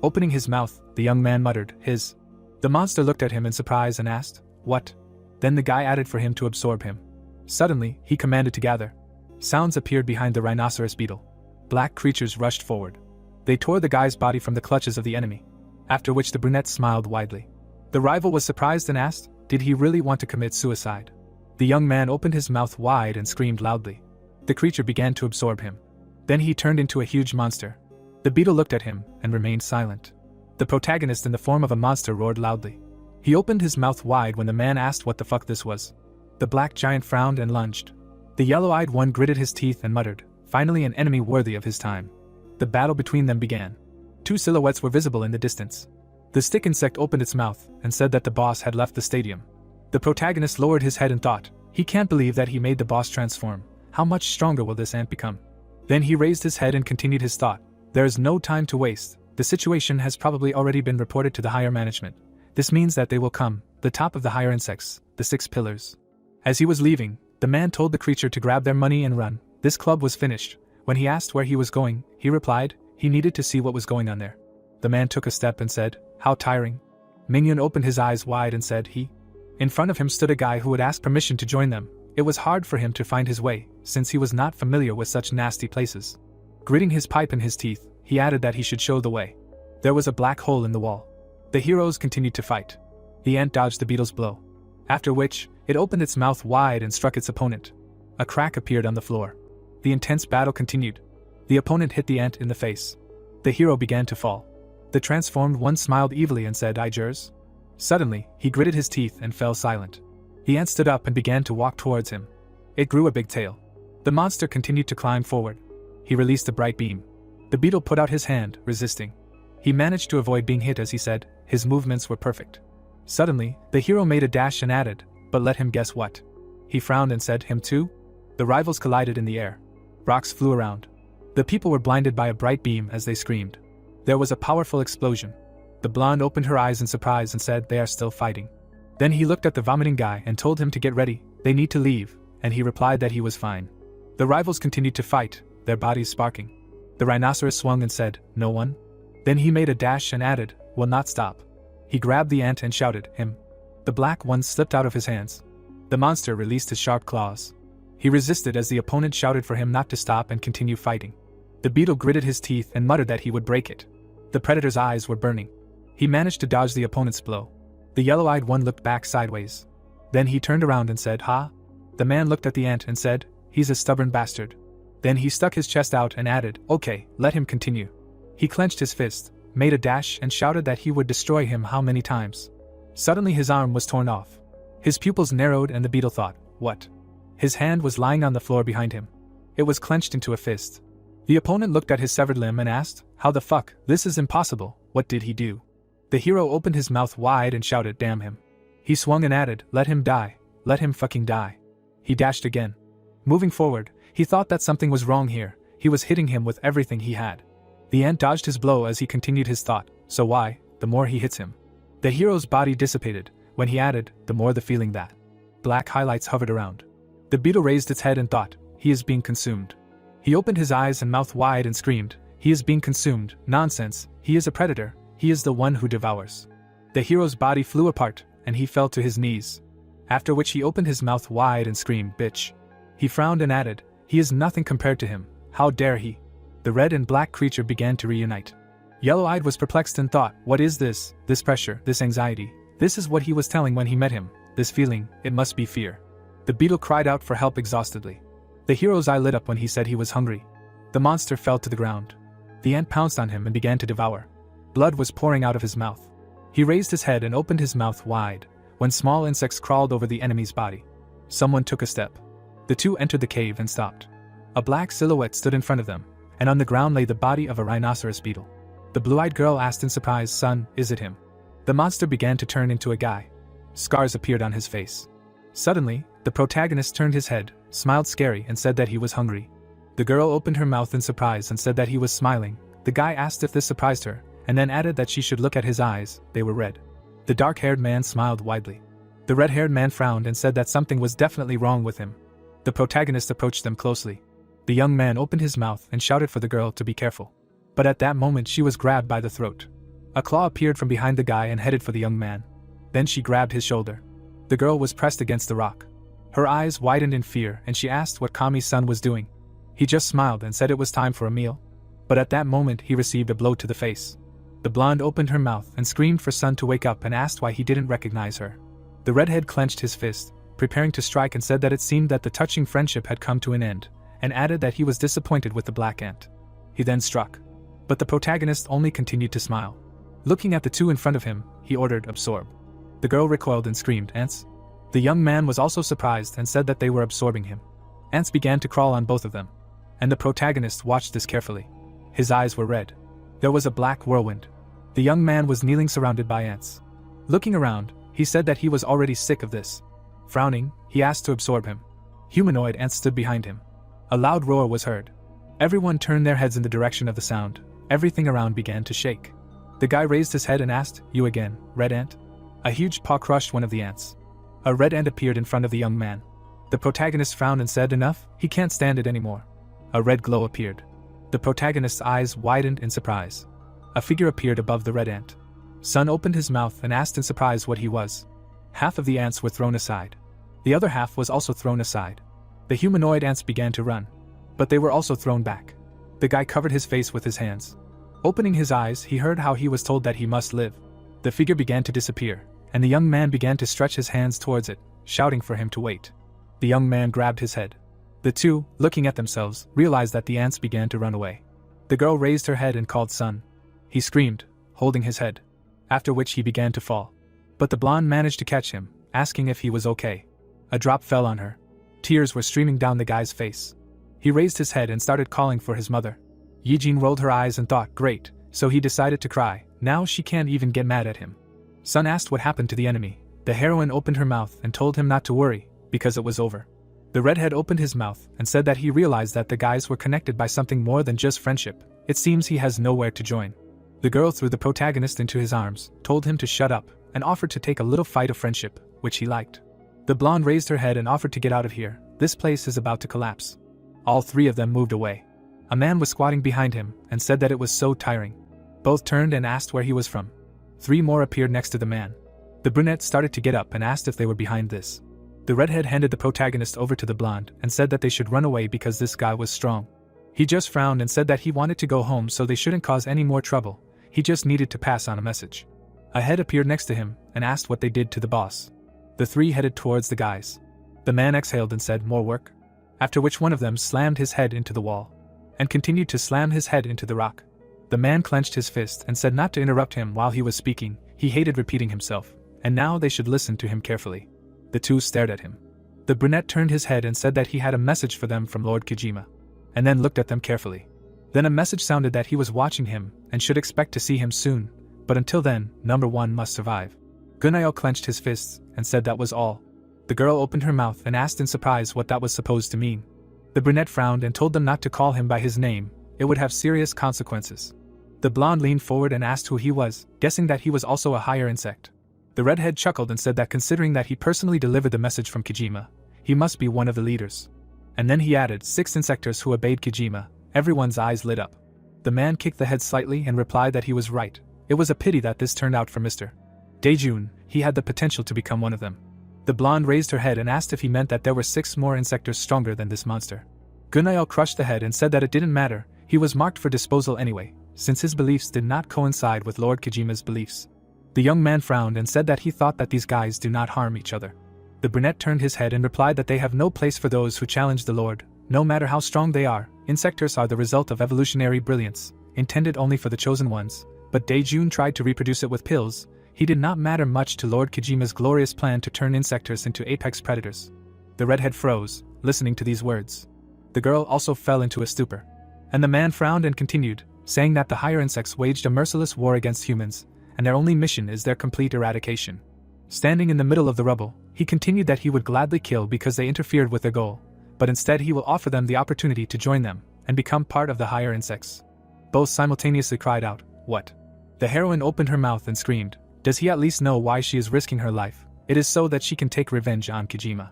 Opening his mouth, the young man muttered, "His." The monster looked at him in surprise and asked, "What?" Then the guy added for him to absorb him. Suddenly, he commanded to gather. Sounds appeared behind the rhinoceros beetle. Black creatures rushed forward. They tore the guy's body from the clutches of the enemy, after which the brunette smiled widely. The rival was surprised and asked, did he really want to commit suicide? The young man opened his mouth wide and screamed loudly. The creature began to absorb him. Then he turned into a huge monster. The beetle looked at him and remained silent. The protagonist in the form of a monster roared loudly. He opened his mouth wide when the man asked what the fuck this was. The black giant frowned and lunged. The yellow-eyed one gritted his teeth and muttered, "Finally an enemy worthy of his time." The battle between them began. Two silhouettes were visible in the distance. The stick insect opened its mouth and said that the boss had left the stadium. The protagonist lowered his head and thought, he can't believe that he made the boss transform. How much stronger will this ant become? Then he raised his head and continued his thought. There is no time to waste. The situation has probably already been reported to the higher management. This means that they will come, the top of the higher insects, the 6 pillars. As he was leaving, the man told the creature to grab their money and run. This club was finished. When he asked where he was going, he replied, he needed to see what was going on there. The man took a step and said, "How tiring." Mingyun opened his eyes wide and said, "He?" In front of him stood a guy who had asked permission to join them. It was hard for him to find his way, since he was not familiar with such nasty places. Gritting his pipe in his teeth, he added that he should show the way. There was a black hole in the wall. The heroes continued to fight. The ant dodged the beetle's blow, after which, it opened its mouth wide and struck its opponent. A crack appeared on the floor. The intense battle continued. The opponent hit the ant in the face. The hero began to fall. The transformed one smiled evilly and said, "I jers." Suddenly, he gritted his teeth and fell silent. The ant stood up and began to walk towards him. It grew a big tail. The monster continued to climb forward. He released a bright beam. The beetle put out his hand, resisting. He managed to avoid being hit as he said, his movements were perfect. Suddenly, the hero made a dash and added, "But let him guess what." He frowned and said, "Him too?" The rivals collided in the air. Rocks flew around. The people were blinded by a bright beam as they screamed. There was a powerful explosion. The blonde opened her eyes in surprise and said, "They are still fighting." Then he looked at the vomiting guy and told him to get ready, they need to leave, and he replied that he was fine. The rivals continued to fight, their bodies sparking. The rhinoceros swung and said, "No one?" Then he made a dash and added, will not stop. He grabbed the ant and shouted, "Him." The black one slipped out of his hands. The monster released his sharp claws. He resisted as the opponent shouted for him not to stop and continue fighting. The beetle gritted his teeth and muttered that he would break it. The predator's eyes were burning. He managed to dodge the opponent's blow. The yellow-eyed one looked back sideways. Then he turned around and said, "Ha?" The man looked at the ant and said, "He's a stubborn bastard." Then he stuck his chest out and added, "Okay, let him continue." He clenched his fist, made a dash and shouted that he would destroy him how many times. Suddenly his arm was torn off. His pupils narrowed and the beetle thought, "What?" His hand was lying on the floor behind him. It was clenched into a fist. The opponent looked at his severed limb and asked, "How the fuck? This is impossible. What did he do?" The hero opened his mouth wide and shouted, "Damn him." He swung and added, "Let him die. Let him fucking die." He dashed again. Moving forward, he thought that something was wrong here. He was hitting him with everything he had. The ant dodged his blow as he continued his thought, "So why, the more he hits him." The hero's body dissipated, when he added, "The more the feeling that." Black highlights hovered around. The beetle raised its head and thought, "He is being consumed." He opened his eyes and mouth wide and screamed, "He is being consumed, nonsense, he is a predator, he is the one who devours." The hero's body flew apart, and he fell to his knees. After which he opened his mouth wide and screamed, "Bitch." He frowned and added, "He is nothing compared to him, how dare he." The red and black creature began to reunite. Yellow-eyed was perplexed and thought, "What is this pressure, this anxiety? This is what he was telling when he met him, this feeling, it must be fear." The beetle cried out for help exhaustedly. The hero's eye lit up when he said he was hungry. The monster fell to the ground. The ant pounced on him and began to devour. Blood was pouring out of his mouth. He raised his head and opened his mouth wide, when small insects crawled over the enemy's body. Someone took a step. The two entered the cave and stopped. A black silhouette stood in front of them, and on the ground lay the body of a rhinoceros beetle. The blue-eyed girl asked in surprise, "Son, is it him?" The monster began to turn into a guy. Scars appeared on his face. Suddenly, the protagonist turned his head, smiled scary and said that he was hungry. The girl opened her mouth in surprise and said that he was smiling. The guy asked if this surprised her, and then added that she should look at his eyes, they were red. The dark-haired man smiled widely. The red-haired man frowned and said that something was definitely wrong with him. The protagonist approached them closely. The young man opened his mouth and shouted for the girl to be careful. But at that moment she was grabbed by the throat. A claw appeared from behind the guy and headed for the young man. Then she grabbed his shoulder. The girl was pressed against the rock. Her eyes widened in fear and she asked what Kami's son was doing. He just smiled and said it was time for a meal. But at that moment he received a blow to the face. The blonde opened her mouth and screamed for Sun to wake up and asked why he didn't recognize her. The redhead clenched his fist, preparing to strike, and said that it seemed that the touching friendship had come to an end, and added that he was disappointed with the black ant. He then struck. But the protagonist only continued to smile. Looking at the two in front of him, he ordered, "Absorb." The girl recoiled and screamed, "Ants?" The young man was also surprised and said that they were absorbing him. Ants began to crawl on both of them. And the protagonist watched this carefully. His eyes were red. There was a black whirlwind. The young man was kneeling surrounded by ants. Looking around, he said that he was already sick of this. Frowning, he asked to absorb him. Humanoid ants stood behind him. A loud roar was heard. Everyone turned their heads in the direction of the sound. Everything around began to shake. The guy raised his head and asked, "You again, red ant?" A huge paw crushed one of the ants. A red ant appeared in front of the young man. The protagonist frowned and said, "Enough, he can't stand it anymore." A red glow appeared. The protagonist's eyes widened in surprise. A figure appeared above the red ant. Sun opened his mouth and asked in surprise what he was. Half of the ants were thrown aside. The other half was also thrown aside. The humanoid ants began to run. But they were also thrown back. The guy covered his face with his hands. Opening his eyes, he heard how he was told that he must live. The figure began to disappear, and the young man began to stretch his hands towards it, shouting for him to wait. The young man grabbed his head. The two, looking at themselves, realized that the ants began to run away. The girl raised her head and called Sun. He screamed, holding his head. After which he began to fall. But the blonde managed to catch him, asking if he was okay. A drop fell on her. Tears were streaming down the guy's face. He raised his head and started calling for his mother. Yijin rolled her eyes and thought, great, so he decided to cry. Now she can't even get mad at him. Sun asked what happened to the enemy. The heroine opened her mouth and told him not to worry, because it was over. The redhead opened his mouth and said that he realized that the guys were connected by something more than just friendship. It seems he has nowhere to join. The girl threw the protagonist into his arms, told him to shut up, and offered to take a little fight of friendship, which he liked. The blonde raised her head and offered to get out of here. This place is about to collapse. All three of them moved away. A man was squatting behind him and said that it was so tiring. Both turned and asked where he was from. 3 more appeared next to the man. The brunette started to get up and asked if they were behind this. The redhead handed the protagonist over to the blonde and said that they should run away because this guy was strong. He just frowned and said that he wanted to go home so they shouldn't cause any more trouble, he just needed to pass on a message. A head appeared next to him and asked what they did to the boss. The 3 headed towards the guys. The man exhaled and said, "More work?" After which one of them slammed his head into the wall and continued to slam his head into the rock. The man clenched his fist and said not to interrupt him while he was speaking, he hated repeating himself, and now they should listen to him carefully. The 2 stared at him. The brunette turned his head and said that he had a message for them from Lord Kojima, and then looked at them carefully. Then a message sounded that he was watching him and should expect to see him soon, but until then, number 1 must survive. Gunnail clenched his fists and said that was all. The girl opened her mouth and asked in surprise what that was supposed to mean. The brunette frowned and told them not to call him by his name, it would have serious consequences. The blonde leaned forward and asked who he was, guessing that he was also a higher insect. The redhead chuckled and said that considering that he personally delivered the message from Kojima, he must be one of the leaders. And then he added 6 insectors who obeyed Kojima. Everyone's eyes lit up. The man kicked the head slightly and replied that he was right. It was a pity that this turned out for Mr. Daejun, he had the potential to become one of them. The blonde raised her head and asked if he meant that there were 6 more insectors stronger than this monster. Gunnail crushed the head and said that it didn't matter, he was marked for disposal anyway, since his beliefs did not coincide with Lord Kojima's beliefs. The young man frowned and said that he thought that these guys do not harm each other. The brunette turned his head and replied that they have no place for those who challenge the Lord, no matter how strong they are. Insectors are the result of evolutionary brilliance, intended only for the chosen ones, but Daejun tried to reproduce it with pills. He did not matter much to Lord Kojima's glorious plan to turn insectors into apex predators. The redhead froze, listening to these words. The girl also fell into a stupor. And the man frowned and continued, saying that the higher insects waged a merciless war against humans, and their only mission is their complete eradication. Standing in the middle of the rubble, he continued that he would gladly kill because they interfered with their goal, but instead he will offer them the opportunity to join them and become part of the higher insects. Both simultaneously cried out, "What?" The heroine opened her mouth and screamed, "Does he at least know why she is risking her life? It is so that she can take revenge on Kojima."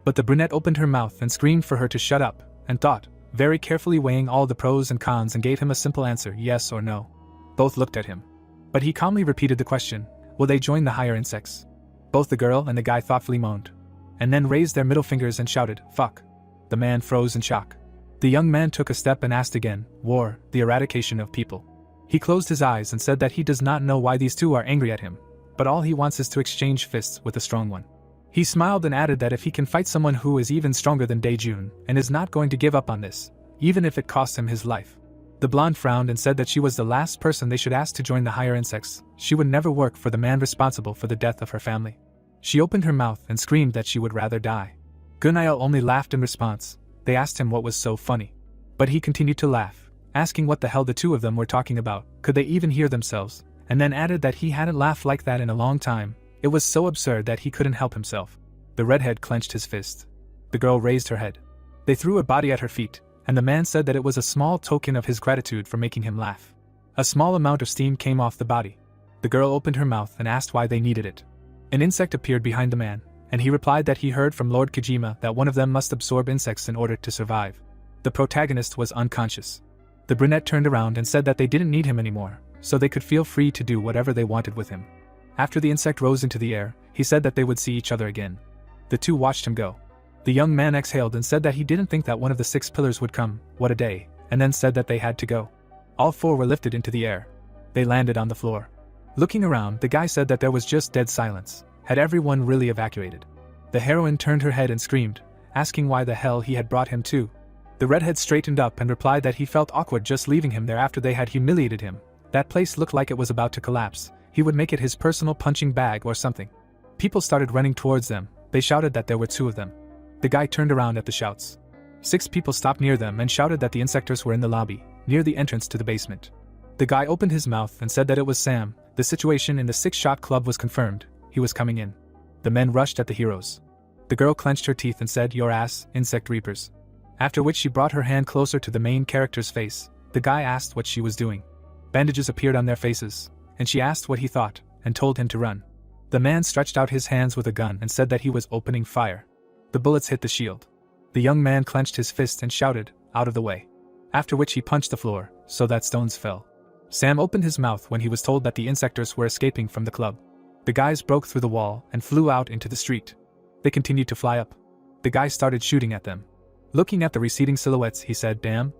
But the brunette opened her mouth and screamed for her to shut up, and thought, very carefully weighing all the pros and cons, and gave him a simple answer, yes or no. Both looked at him. But he calmly repeated the question, will they join the higher insects? Both the girl and the guy thoughtfully moaned, and then raised their middle fingers and shouted, "Fuck." The man froze in shock. The young man took a step and asked again, "War, the eradication of people." He closed his eyes and said that he does not know why these 2 are angry at him, but all he wants is to exchange fists with a strong one. He smiled and added that if he can fight someone who is even stronger than Daejun, and is not going to give up on this, even if it costs him his life. The blonde frowned and said that she was the last person they should ask to join the higher insects. She would never work for the man responsible for the death of her family. She opened her mouth and screamed that she would rather die. Gunnail only laughed in response. They asked him what was so funny. But he continued to laugh, asking what the hell the 2 of them were talking about, could they even hear themselves, and then added that he hadn't laughed like that in a long time. It was so absurd that he couldn't help himself. The redhead clenched his fist. The girl raised her head. They threw a body at her feet, and the man said that it was a small token of his gratitude for making him laugh. A small amount of steam came off the body. The girl opened her mouth and asked why they needed it. An insect appeared behind the man, and he replied that he heard from Lord Kojima that one of them must absorb insects in order to survive. The protagonist was unconscious. The brunette turned around and said that they didn't need him anymore, so they could feel free to do whatever they wanted with him. After the insect rose into the air, he said that they would see each other again. The 2 watched him go. The young man exhaled and said that he didn't think that one of the 6 pillars would come, what a day, and then said that they had to go. All 4 were lifted into the air. They landed on the floor. Looking around, the guy said that there was just dead silence. Had everyone really evacuated? The heroine turned her head and screamed, asking why the hell he had brought him too. The redhead straightened up and replied that he felt awkward just leaving him there after they had humiliated him. That place looked like it was about to collapse. He would make it his personal punching bag or something. People started running towards them. They shouted that there were 2 of them. The guy turned around at the shouts. 6 people stopped near them and shouted that the insectors were in the lobby, near the entrance to the basement. The guy opened his mouth and said that it was Sam. The situation in the 6-shot club was confirmed. He was coming in. The men rushed at the heroes. The girl clenched her teeth and said, "Your ass, insect reapers." After which she brought her hand closer to the main character's face. The guy asked what she was doing. Bandages appeared on their faces, and she asked what he thought, and told him to run. The man stretched out his hands with a gun and said that he was opening fire. The bullets hit the shield. The young man clenched his fist and shouted, "Out of the way." After which he punched the floor, so that stones fell. Sam opened his mouth when he was told that the Insectors were escaping from the club. The guys broke through the wall and flew out into the street. They continued to fly up. The guy started shooting at them. Looking at the receding silhouettes, he said, "Damn."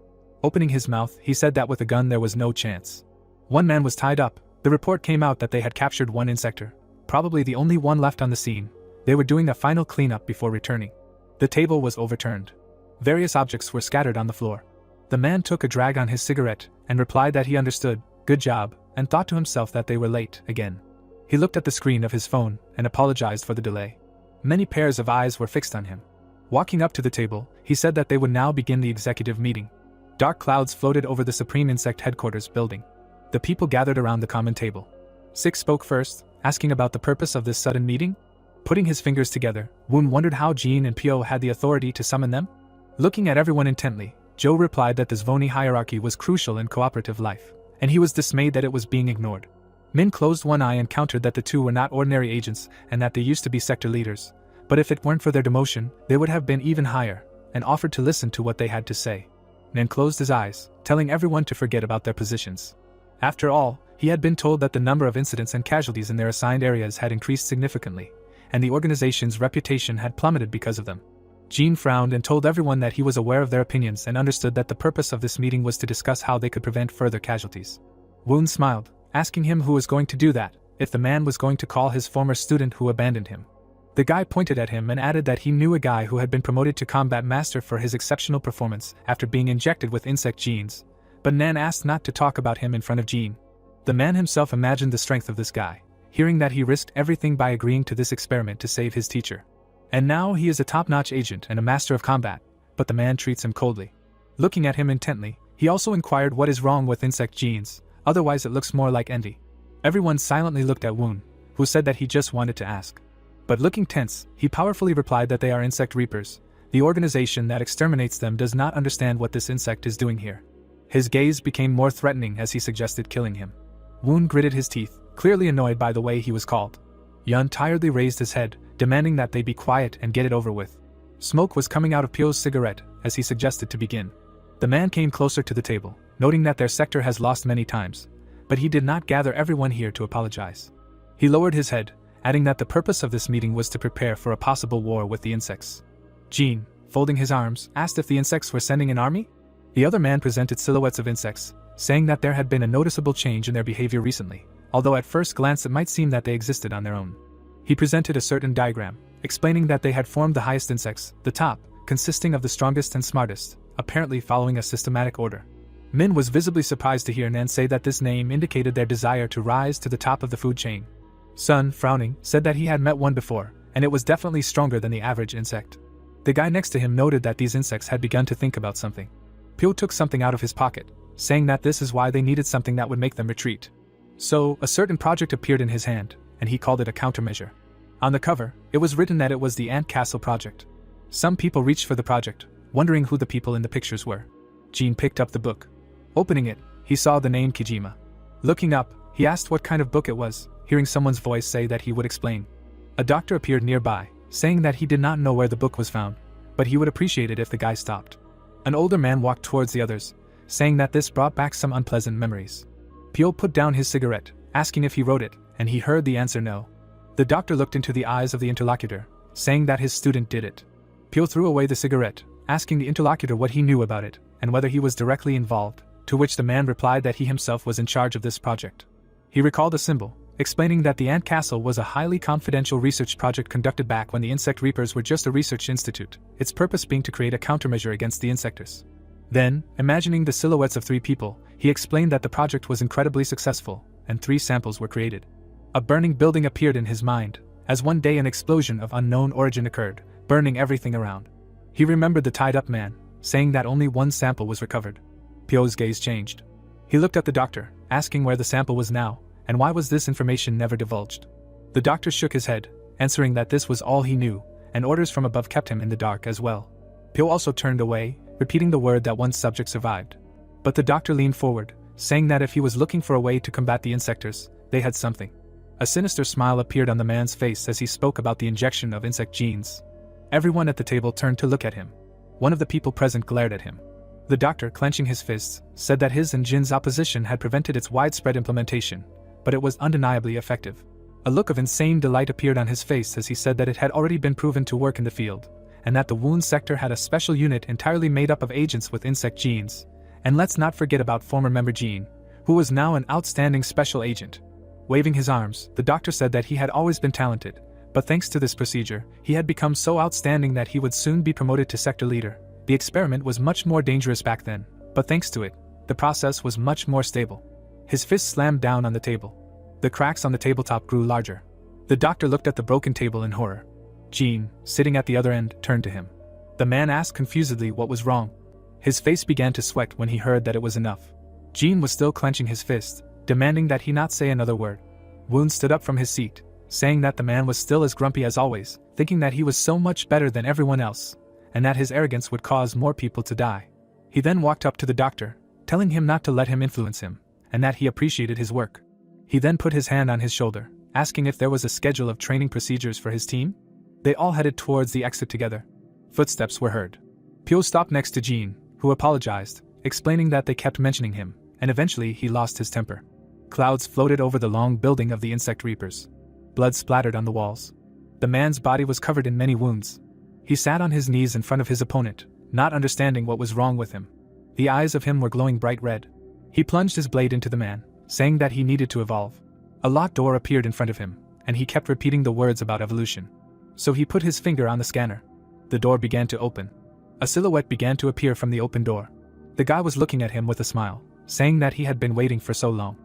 Opening his mouth, he said that with a gun there was no chance. One man was tied up. The report came out that they had captured one Insector, probably the only one left on the scene. They were doing a final cleanup before returning. The table was overturned. Various objects were scattered on the floor. The man took a drag on his cigarette and replied that he understood, "Good job," and thought to himself that they were late again. He looked at the screen of his phone and apologized for the delay. Many pairs of eyes were fixed on him. Walking up to the table, he said that they would now begin the executive meeting. Dark clouds floated over the Supreme Insect headquarters building. The people gathered around the common table. Six spoke first, asking about the purpose of this sudden meeting. Putting his fingers together, Woon wondered how Jean and Pyo had the authority to summon them. Looking at everyone intently, Joe replied that the Zvoni hierarchy was crucial in cooperative life, and he was dismayed that it was being ignored. Min closed one eye and countered that the two were not ordinary agents and that they used to be sector leaders, but if it weren't for their demotion, they would have been even higher, and offered to listen to what they had to say. Nan closed his eyes, telling everyone to forget about their positions. After all, he had been told that the number of incidents and casualties in their assigned areas had increased significantly, and the organization's reputation had plummeted because of them. Jean frowned and told everyone that he was aware of their opinions and understood that the purpose of this meeting was to discuss how they could prevent further casualties. Woon smiled, asking him who was going to do that, if the man was going to call his former student who abandoned him. The guy pointed at him and added that he knew a guy who had been promoted to combat master for his exceptional performance after being injected with insect genes, but Nan asked not to talk about him in front of Jean. The man himself imagined the strength of this guy, hearing that he risked everything by agreeing to this experiment to save his teacher. And now he is a top-notch agent and a master of combat, but the man treats him coldly. Looking at him intently, he also inquired what is wrong with insect genes, otherwise it looks more like envy. Everyone silently looked at Woon, who said that he just wanted to ask. But looking tense, he powerfully replied that they are insect reapers. The organization that exterminates them does not understand what this insect is doing here. His gaze became more threatening as he suggested killing him. Woon gritted his teeth, clearly annoyed by the way he was called. Yun tiredly raised his head, demanding that they be quiet and get it over with. Smoke was coming out of Pyo's cigarette as he suggested to begin. The man came closer to the table, noting that their sector has lost many times, but he did not gather everyone here to apologize. He lowered his head, adding that the purpose of this meeting was to prepare for a possible war with the insects. Jean, folding his arms, asked if the insects were sending an army? The other man presented silhouettes of insects, saying that there had been a noticeable change in their behavior recently, although at first glance it might seem that they existed on their own. He presented a certain diagram, explaining that they had formed the highest insects, the top, consisting of the strongest and smartest, apparently following a systematic order. Min was visibly surprised to hear Nan say that this name indicated their desire to rise to the top of the food chain. Sun, frowning, said that he had met one before, and it was definitely stronger than the average insect. The guy next to him noted that these insects had begun to think about something. Pyo took something out of his pocket, saying that this is why they needed something that would make them retreat. So, a certain project appeared in his hand, and he called it a countermeasure. On the cover, it was written that it was the Ant Castle project. Some people reached for the project, wondering who the people in the pictures were. Jean picked up the book. Opening it, he saw the name Kijima. Looking up, he asked what kind of book it was, hearing someone's voice say that he would explain. A doctor appeared nearby, saying that he did not know where the book was found, but he would appreciate it if the guy stopped. An older man walked towards the others, saying that this brought back some unpleasant memories. Pyo put down his cigarette, asking if he wrote it, and he heard the answer no. The doctor looked into the eyes of the interlocutor, saying that his student did it. Pyo threw away the cigarette, asking the interlocutor what he knew about it, and whether he was directly involved, to which the man replied that he himself was in charge of this project. He recalled a symbol, explaining that the Ant Castle was a highly confidential research project conducted back when the Insect Reapers were just a research institute, its purpose being to create a countermeasure against the Insectors. Then, imagining the silhouettes of 3 people, he explained that the project was incredibly successful, and 3 samples were created. A burning building appeared in his mind, as one day an explosion of unknown origin occurred, burning everything around. He remembered the tied-up man, saying that only 1 sample was recovered. Pyo's gaze changed. He looked at the doctor, asking where the sample was now, and why was this information never divulged. The doctor shook his head, answering that this was all he knew, and orders from above kept him in the dark as well. Pyo also turned away, repeating the word that one subject survived. But the doctor leaned forward, saying that if he was looking for a way to combat the insectors, they had something. A sinister smile appeared on the man's face as he spoke about the injection of insect genes. Everyone at the table turned to look at him. One of the people present glared at him. The doctor, clenching his fists, said that his and Jin's opposition had prevented its widespread implementation, but it was undeniably effective. A look of insane delight appeared on his face as he said that it had already been proven to work in the field, and that the wound sector had a special unit entirely made up of agents with insect genes. And let's not forget about former member Jean, who was now an outstanding special agent. Waving his arms, the doctor said that he had always been talented, but thanks to this procedure, he had become so outstanding that he would soon be promoted to sector leader. The experiment was much more dangerous back then, but thanks to it, the process was much more stable. His fist slammed down on the table. The cracks on the tabletop grew larger. The doctor looked at the broken table in horror. Jean, sitting at the other end, turned to him. The man asked confusedly what was wrong. His face began to sweat when he heard that it was enough. Jean was still clenching his fist, demanding that he not say another word. Woon stood up from his seat, saying that the man was still as grumpy as always, thinking that he was so much better than everyone else, and that his arrogance would cause more people to die. He then walked up to the doctor, telling him not to let him influence him, and that he appreciated his work. He then put his hand on his shoulder, asking if there was a schedule of training procedures for his team. They all headed towards the exit together. Footsteps were heard. Pyo stopped next to Jean, who apologized, explaining that they kept mentioning him, and eventually he lost his temper. Clouds floated over the long building of the insect reapers. Blood splattered on the walls. The man's body was covered in many wounds. He sat on his knees in front of his opponent, not understanding what was wrong with him. The eyes of him were glowing bright red. He plunged his blade into the man, saying that he needed to evolve. A locked door appeared in front of him, and he kept repeating the words about evolution. So he put his finger on the scanner. The door began to open. A silhouette began to appear from the open door. The guy was looking at him with a smile, saying that he had been waiting for so long.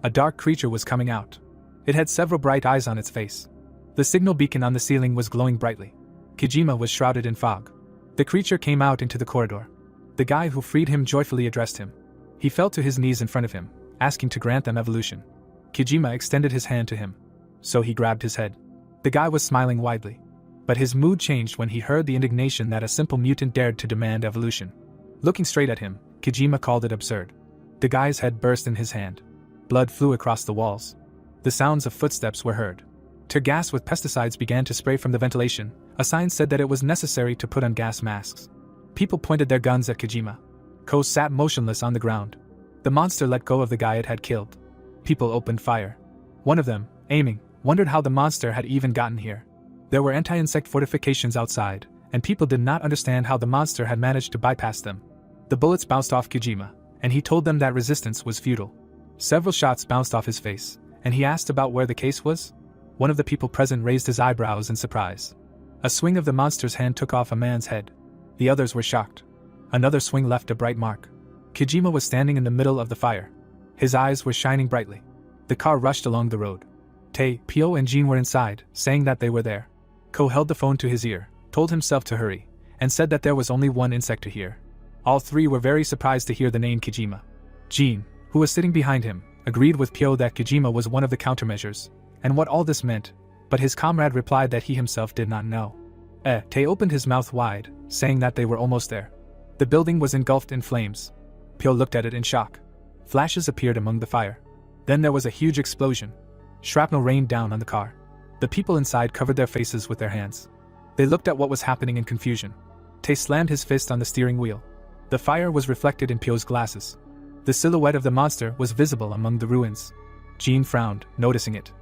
A dark creature was coming out. It had several bright eyes on its face. The signal beacon on the ceiling was glowing brightly. Kijima was shrouded in fog. The creature came out into the corridor. The guy who freed him joyfully addressed him. He fell to his knees in front of him, asking to grant them evolution. Kijima extended his hand to him. So he grabbed his head. The guy was smiling widely. But his mood changed when he heard the indignation that a simple mutant dared to demand evolution. Looking straight at him, Kijima called it absurd. The guy's head burst in his hand. Blood flew across the walls. The sounds of footsteps were heard. Tear gas with pesticides began to spray from the ventilation. A sign said that it was necessary to put on gas masks. People pointed their guns at Kijima. Ko sat motionless on the ground. The monster let go of the guy it had killed. People opened fire. One of them, aiming, wondered how the monster had even gotten here. There were anti-insect fortifications outside, and people did not understand how the monster had managed to bypass them. The bullets bounced off Kijima, and he told them that resistance was futile. Several shots bounced off his face, and he asked about where the case was. One of the people present raised his eyebrows in surprise. A swing of the monster's hand took off a man's head. The others were shocked. Another swing left a bright mark. Kijima was standing in the middle of the fire. His eyes were shining brightly. The car rushed along the road. Tae, Pyo and Jean were inside, saying that they were there. Ko held the phone to his ear, told himself to hurry, and said that there was only one Insector here. All three were very surprised to hear the name Kijima. Jean, who was sitting behind him, agreed with Pyo that Kijima was one of the countermeasures, and what all this meant, but his comrade replied that he himself did not know. Tae opened his mouth wide, saying that they were almost there. The building was engulfed in flames. Pyo looked at it in shock. Flashes appeared among the fire. Then there was a huge explosion. Shrapnel rained down on the car. The people inside covered their faces with their hands. They looked at what was happening in confusion. Tae slammed his fist on the steering wheel. The fire was reflected in Pyo's glasses. The silhouette of the monster was visible among the ruins. Jean frowned, noticing it.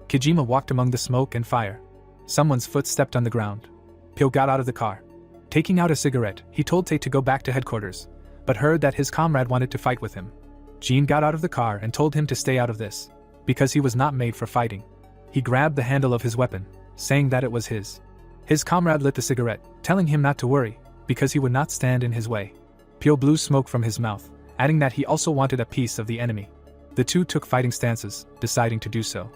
Kijima walked among the smoke and fire. Someone's foot stepped on the ground. Pyo got out of the car. Taking out a cigarette, he told Tae to go back to headquarters, but heard that his comrade wanted to fight with him. Jean got out of the car and told him to stay out of this, because he was not made for fighting. He grabbed the handle of his weapon, saying that it was his. His comrade lit the cigarette, telling him not to worry, because he would not stand in his way. Pyo blew smoke from his mouth, adding that he also wanted a piece of the enemy. The two took fighting stances, deciding to do so.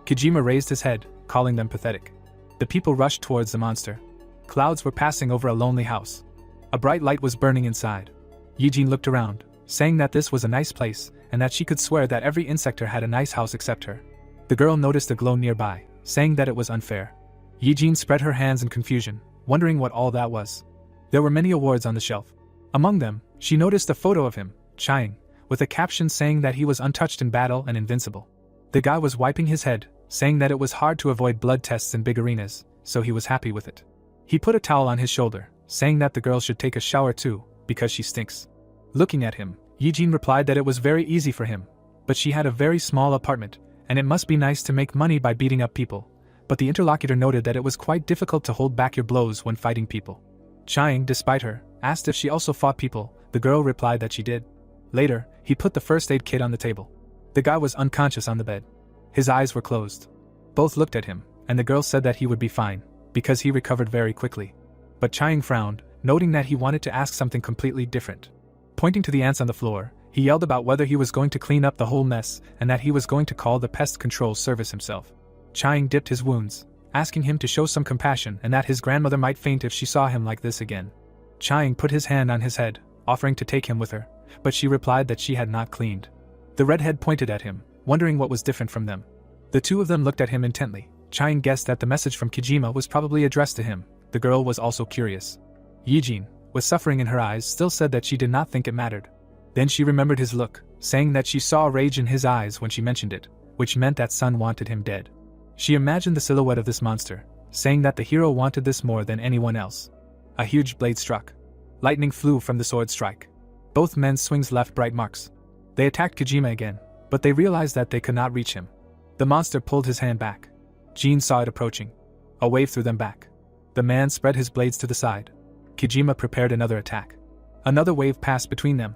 Kijima raised his head, calling them pathetic. The people rushed towards the monster. Clouds were passing over a lonely house. A bright light was burning inside. Yijin looked around, saying that this was a nice place, and that she could swear that every Insector had a nice house except her. The girl noticed a glow nearby, saying that it was unfair. Yijin spread her hands in confusion, wondering what all that was. There were many awards on the shelf. Among them, she noticed a photo of him, Chang, with a caption saying that he was untouched in battle and invincible. The guy was wiping his head, saying that it was hard to avoid blood tests in big arenas, so he was happy with it. He put a towel on his shoulder, saying that the girl should take a shower too, because she stinks. Looking at him, Yijin replied that it was very easy for him, but she had a very small apartment, and it must be nice to make money by beating up people. But the interlocutor noted that it was quite difficult to hold back your blows when fighting people. Chiang, despite her, asked if she also fought people. The girl replied that she did. Later, he put the first aid kit on the table. The guy was unconscious on the bed. His eyes were closed. Both looked at him, and the girl said that he would be fine, because he recovered very quickly. But Chiang frowned, noting that he wanted to ask something completely different. Pointing to the ants on the floor, he yelled about whether he was going to clean up the whole mess and that he was going to call the pest control service himself. Chiang dipped his wounds, asking him to show some compassion and that his grandmother might faint if she saw him like this again. Chiang put his hand on his head, offering to take him with her, but she replied that she had not cleaned. The redhead pointed at him, wondering what was different from them. The two of them looked at him intently. Chiang guessed that the message from Kijima was probably addressed to him. The girl was also curious. Yijin, with suffering in her eyes, still said that she did not think it mattered. Then she remembered his look, saying that she saw rage in his eyes when she mentioned it, which meant that Sun wanted him dead. She imagined the silhouette of this monster, saying that the hero wanted this more than anyone else. A huge blade struck. Lightning flew from the sword strike. Both men's swings left bright marks. They attacked Kijima again, but they realized that they could not reach him. The monster pulled his hand back. Jin saw it approaching. A wave threw them back. The man spread his blades to the side. Kijima prepared another attack. Another wave passed between them.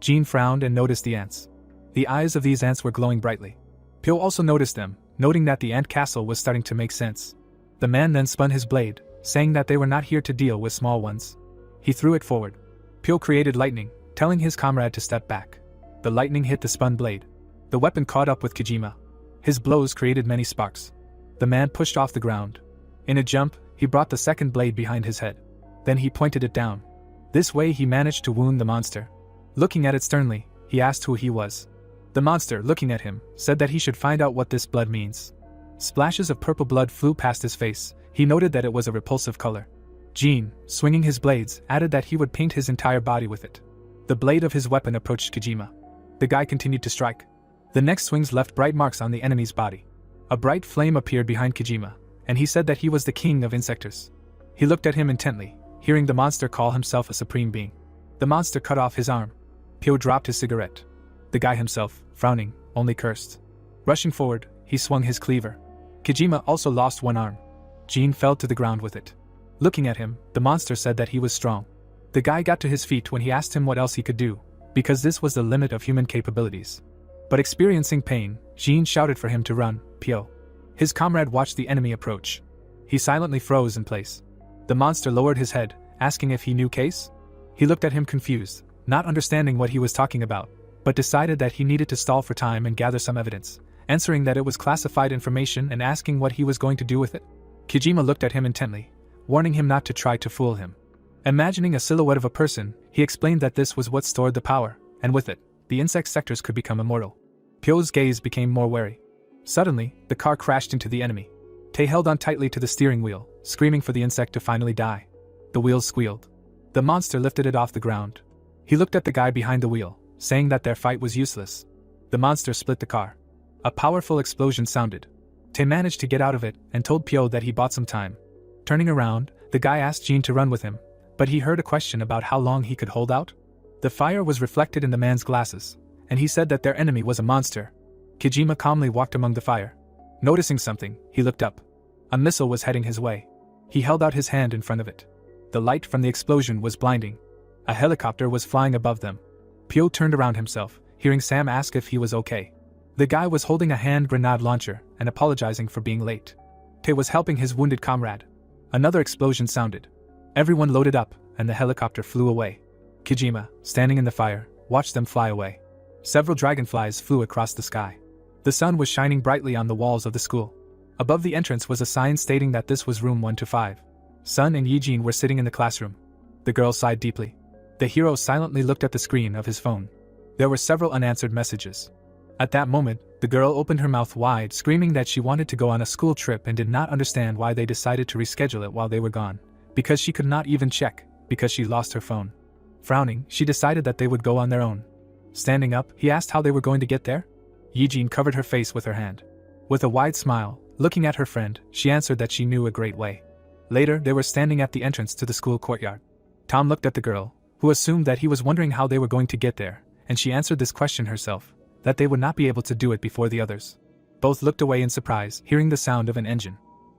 Jin frowned and noticed the ants. The eyes of these ants were glowing brightly. Pyo also noticed them, noting that the ant castle was starting to make sense. The man then spun his blade, saying that they were not here to deal with small ones. He threw it forward. Pyo created lightning, telling his comrade to step back. The lightning hit the spun blade. The weapon caught up with Kijima. His blows created many sparks. The man pushed off the ground. In a jump, he brought the second blade behind his head. Then he pointed it down. This way he managed to wound the monster. Looking at it sternly, he asked who he was. The monster, looking at him, said that he should find out what this blood means. Splashes of purple blood flew past his face. He noted that it was a repulsive color. Jin, swinging his blades, added that he would paint his entire body with it. The blade of his weapon approached Kijima. The guy continued to strike. The next swings left bright marks on the enemy's body. A bright flame appeared behind Kijima, and he said that he was the king of insectors. He looked at him intently, hearing the monster call himself a supreme being. The monster cut off his arm. Pyo dropped his cigarette. The guy himself, frowning, only cursed. Rushing forward, he swung his cleaver. Kijima also lost one arm. Jin fell to the ground with it. Looking at him, the monster said that he was strong. The guy got to his feet when he asked him what else he could do, because this was the limit of human capabilities. But experiencing pain, Jin shouted for him to run, Pyo. His comrade watched the enemy approach. He silently froze in place. The monster lowered his head, asking if he knew Case. He looked at him confused, not understanding what he was talking about, but decided that he needed to stall for time and gather some evidence, answering that it was classified information and asking what he was going to do with it. Kijima looked at him intently, warning him not to try to fool him. Imagining a silhouette of a person, he explained that this was what stored the power, and with it, the insect sectors could become immortal. Pyo's gaze became more wary. Suddenly, the car crashed into the enemy. Tae held on tightly to the steering wheel, screaming for the insect to finally die. The wheels squealed. The monster lifted it off the ground. He looked at the guy behind the wheel, saying that their fight was useless. The monster split the car. A powerful explosion sounded. Tae managed to get out of it and told Pyo that he bought some time. Turning around, the guy asked Jin to run with him, but he heard a question about how long he could hold out. The fire was reflected in the man's glasses, and he said that their enemy was a monster. Kijima calmly walked among the fire. Noticing something, he looked up. A missile was heading his way. He held out his hand in front of it. The light from the explosion was blinding. A helicopter was flying above them. Pyo turned around himself, hearing Sam ask if he was okay. The guy was holding a hand grenade launcher and apologizing for being late. Tae was helping his wounded comrade. Another explosion sounded. Everyone loaded up, and the helicopter flew away. Kijima, standing in the fire, watched them fly away. Several dragonflies flew across the sky. The sun was shining brightly on the walls of the school. Above the entrance was a sign stating that this was room 125. Sun and Yijin were sitting in the classroom. The girl sighed deeply. The hero silently looked at the screen of his phone. There were several unanswered messages. At that moment, the girl opened her mouth wide, screaming that she wanted to go on a school trip and did not understand why they decided to reschedule it while they were gone, because she could not even check, because she lost her phone. Frowning, she decided that they would go on their own. Standing up, he asked how they were going to get there. Yijin covered her face with her hand. With a wide smile, looking at her friend, she answered that she knew a great way. Later, they were standing at the entrance to the school courtyard. Tom looked at the girl, who assumed that he was wondering how they were going to get there, and she answered this question herself, that they would not be able to do it before the others. Both looked away in surprise, hearing the sound of an engine.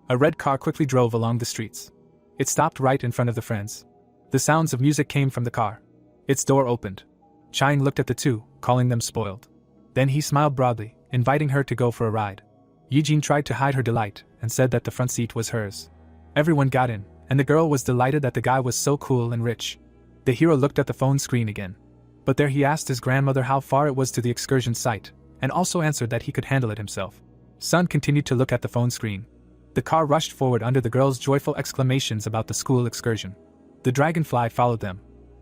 A red car quickly drove along the streets. It stopped right in front of the friends. The sounds of music came from the car. Its door opened. Chang looked at the two, calling them spoiled. Then he smiled broadly, inviting her to go for a ride. Yijin tried to hide her delight and said that the front seat was hers. Everyone got in, and the girl was delighted that the guy was so cool and rich. The hero looked at the phone screen again. But there he asked his grandmother how far it was to the excursion site, and also answered that he could handle it himself. Sun continued to look at the phone screen. The car rushed forward under the girl's joyful exclamations about the school excursion. The dragonfly followed them.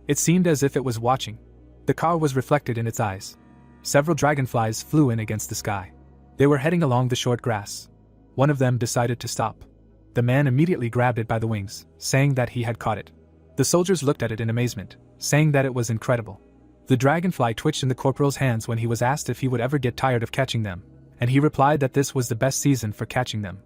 It seemed as if it was watching. The car was reflected in its eyes. Several dragonflies flew in against the sky. They were heading along the short grass. One of them decided to stop. The man immediately grabbed it by the wings, saying that he had caught it. The soldiers looked at it in amazement, saying that it was incredible. The dragonfly twitched in the corporal's hands when he was asked if he would ever get tired of catching them, and he replied that this was the best season for catching them.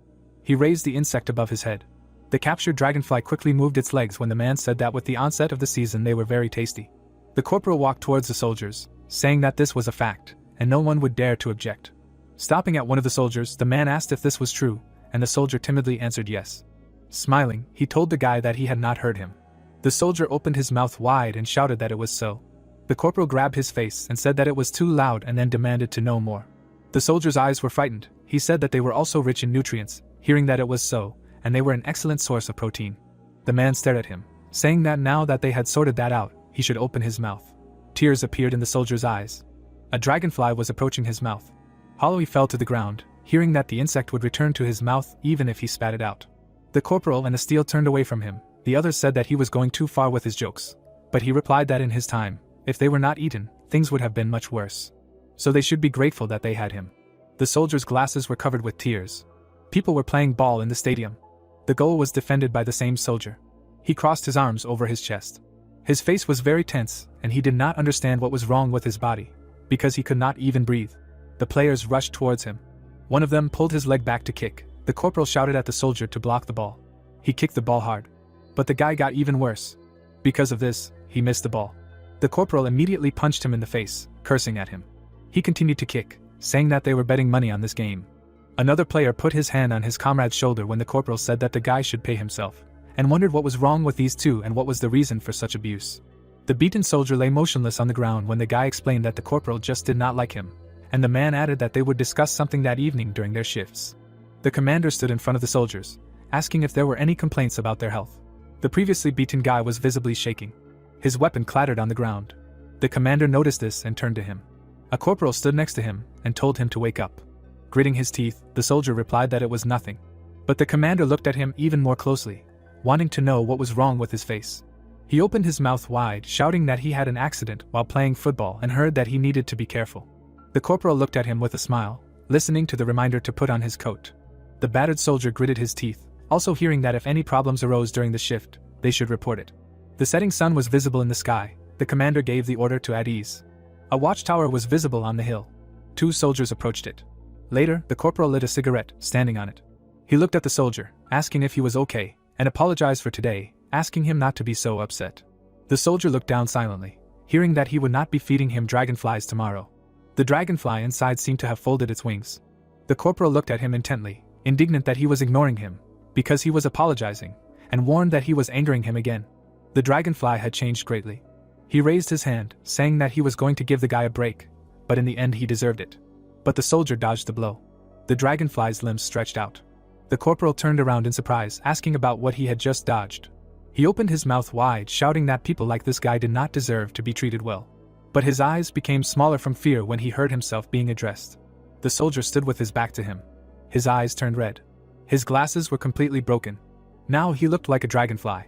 He raised the insect above his head. The captured dragonfly quickly moved its legs when the man said that with the onset of the season they were very tasty. The corporal walked towards the soldiers, saying that this was a fact, and no one would dare to object. Stopping at one of the soldiers, the man asked if this was true, and the soldier timidly answered yes. Smiling, he told the guy that he had not heard him. The soldier opened his mouth wide and shouted that it was so. The corporal grabbed his face and said that it was too loud and then demanded to know more. The soldier's eyes were frightened. He said that they were also rich in nutrients, hearing that it was so, and they were an excellent source of protein. The man stared at him, saying that now that they had sorted that out, he should open his mouth. Tears appeared in the soldier's eyes. A dragonfly was approaching his mouth. Holloway fell to the ground, hearing that the insect would return to his mouth even if he spat it out. The corporal and the steel turned away from him. The others said that he was going too far with his jokes. But he replied that in his time, if they were not eaten, things would have been much worse. So they should be grateful that they had him. The soldiers' glasses were covered with tears. People were playing ball in the stadium. The goal was defended by the same soldier. He crossed his arms over his chest. His face was very tense, and he did not understand what was wrong with his body, because he could not even breathe. The players rushed towards him. One of them pulled his leg back to kick. The corporal shouted at the soldier to block the ball. He kicked the ball hard. But the guy got even worse. Because of this, he missed the ball. The corporal immediately punched him in the face, cursing at him. He continued to kick, saying that they were betting money on this game. Another player put his hand on his comrade's shoulder when the corporal said that the guy should pay himself, and wondered what was wrong with these two and what was the reason for such abuse. The beaten soldier lay motionless on the ground when the guy explained that the corporal just did not like him, and the man added that they would discuss something that evening during their shifts. The commander stood in front of the soldiers, asking if there were any complaints about their health. The previously beaten guy was visibly shaking. His weapon clattered on the ground. The commander noticed this and turned to him. A corporal stood next to him and told him to wake up. Gritting his teeth, the soldier replied that it was nothing. But the commander looked at him even more closely, wanting to know what was wrong with his face. He opened his mouth wide, shouting that he had an accident while playing football and heard that he needed to be careful. The corporal looked at him with a smile, listening to the reminder to put on his coat. The battered soldier gritted his teeth, also hearing that if any problems arose during the shift, they should report it. The setting sun was visible in the sky. The commander gave the order to at ease. A watchtower was visible on the hill. 2 soldiers approached it. Later, the corporal lit a cigarette, standing on it. He looked at the soldier, asking if he was okay, and apologized for today, asking him not to be so upset. The soldier looked down silently, hearing that he would not be feeding him dragonflies tomorrow. The dragonfly inside seemed to have folded its wings. The corporal looked at him intently, indignant that he was ignoring him, because he was apologizing, and warned that he was angering him again. The dragonfly had changed greatly. He raised his hand, saying that he was going to give the guy a break, but in the end he deserved it. But the soldier dodged the blow. The dragonfly's limbs stretched out. The corporal turned around in surprise, asking about what he had just dodged. He opened his mouth wide, shouting that people like this guy did not deserve to be treated well. But his eyes became smaller from fear when he heard himself being addressed. The soldier stood with his back to him. His eyes turned red. His glasses were completely broken. Now he looked like a dragonfly.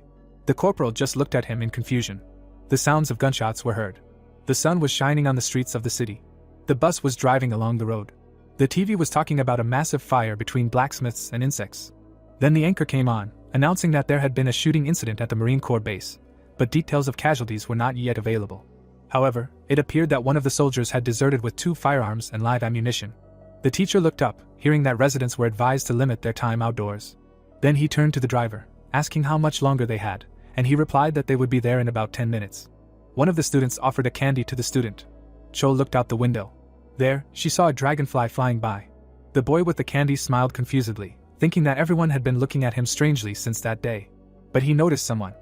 The corporal just looked at him in confusion. The sounds of gunshots were heard. The sun was shining on the streets of the city. The bus was driving along the road. The TV was talking about a massive fire between blacksmiths and insects. Then the anchor came on, announcing that there had been a shooting incident at the Marine Corps base, but details of casualties were not yet available. However, it appeared that one of the soldiers had deserted with 2 firearms and live ammunition. The teacher looked up, hearing that residents were advised to limit their time outdoors. Then he turned to the driver, asking how much longer they had, and he replied that they would be there in about 10 minutes. One of the students offered a candy to the student. Cho looked out the window. There, she saw a dragonfly flying by. The boy with the candy smiled confusedly, thinking that everyone had been looking at him strangely since that day. But he noticed someone.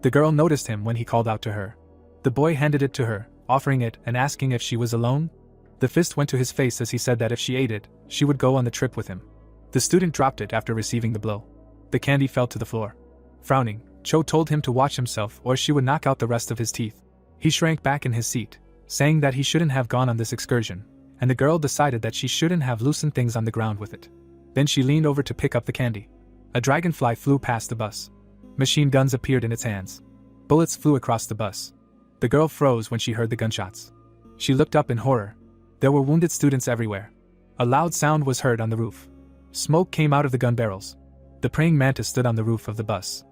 The girl noticed him when he called out to her. The boy handed it to her, offering it and asking if she was alone. The fist went to his face as he said that if she ate it, she would go on the trip with him. The student dropped it after receiving the blow. The candy fell to the floor. Frowning, Cho told him to watch himself or she would knock out the rest of his teeth. He shrank back in his seat, saying that he shouldn't have gone on this excursion, and the girl decided that she shouldn't have loosened things on the ground with it. Then she leaned over to pick up the candy. A dragonfly flew past the bus. Machine guns appeared in its hands. Bullets flew across the bus. The girl froze when she heard the gunshots. She looked up in horror. There were wounded students everywhere. A loud sound was heard on the roof. Smoke came out of the gun barrels. The praying mantis stood on the roof of the bus.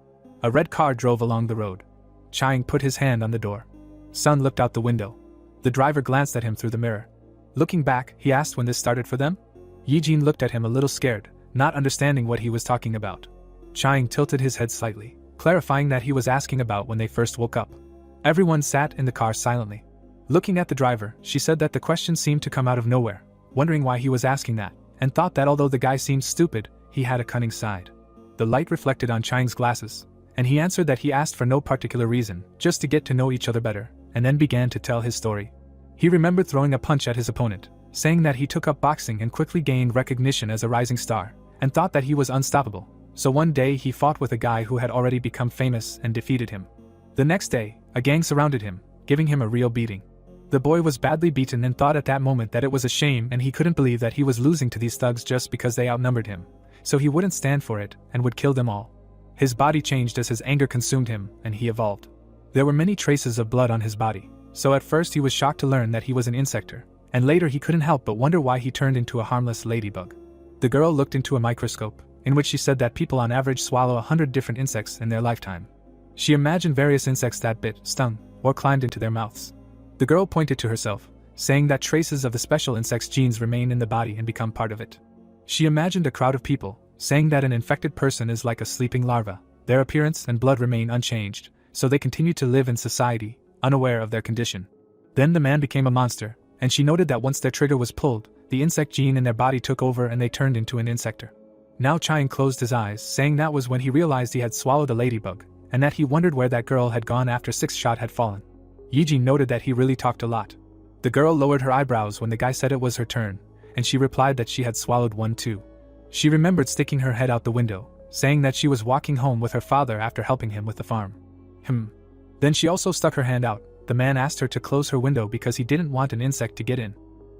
A red car drove along the road. Chang put his hand on the door. Sun looked out the window. The driver glanced at him through the mirror. Looking back, he asked when this started for them. Yijin looked at him a little scared, not understanding what he was talking about. Chang tilted his head slightly, clarifying that he was asking about when they first woke up. Everyone sat in the car silently. Looking at the driver, she said that the question seemed to come out of nowhere, wondering why he was asking that, and thought that although the guy seemed stupid, he had a cunning side. The light reflected on Chang's glasses, and he answered that he asked for no particular reason, just to get to know each other better, and then began to tell his story. He remembered throwing a punch at his opponent, saying that he took up boxing and quickly gained recognition as a rising star, and thought that he was unstoppable. So one day he fought with a guy who had already become famous and defeated him. The next day, a gang surrounded him, giving him a real beating. The boy was badly beaten and thought at that moment that it was a shame and he couldn't believe that he was losing to these thugs just because they outnumbered him, so he wouldn't stand for it and would kill them all. His body changed as his anger consumed him and he evolved. There were many traces of blood on his body, so at first he was shocked to learn that he was an insector, and later he couldn't help but wonder why he turned into a harmless ladybug. The girl looked into a microscope, in which she said that people on average swallow 100 different insects in their lifetime. She imagined various insects that bit, stung, or climbed into their mouths. The girl pointed to herself, saying that traces of the special insect's genes remain in the body and become part of it. She imagined a crowd of people, saying that an infected person is like a sleeping larva. Their appearance and blood remain unchanged, so they continue to live in society, unaware of their condition. Then the man became a monster, and she noted that once their trigger was pulled, the insect gene in their body took over and they turned into an insector. Now Chang closed his eyes, saying that was when he realized he had swallowed a ladybug, and that he wondered where that girl had gone after 6 shot had fallen. Yijin noted that he really talked a lot. The girl lowered her eyebrows when the guy said it was her turn, and she replied that she had swallowed one too. She remembered sticking her head out the window, saying that she was walking home with her father after helping him with the farm. Then she also stuck her hand out. The man asked her to close her window because he didn't want an insect to get in.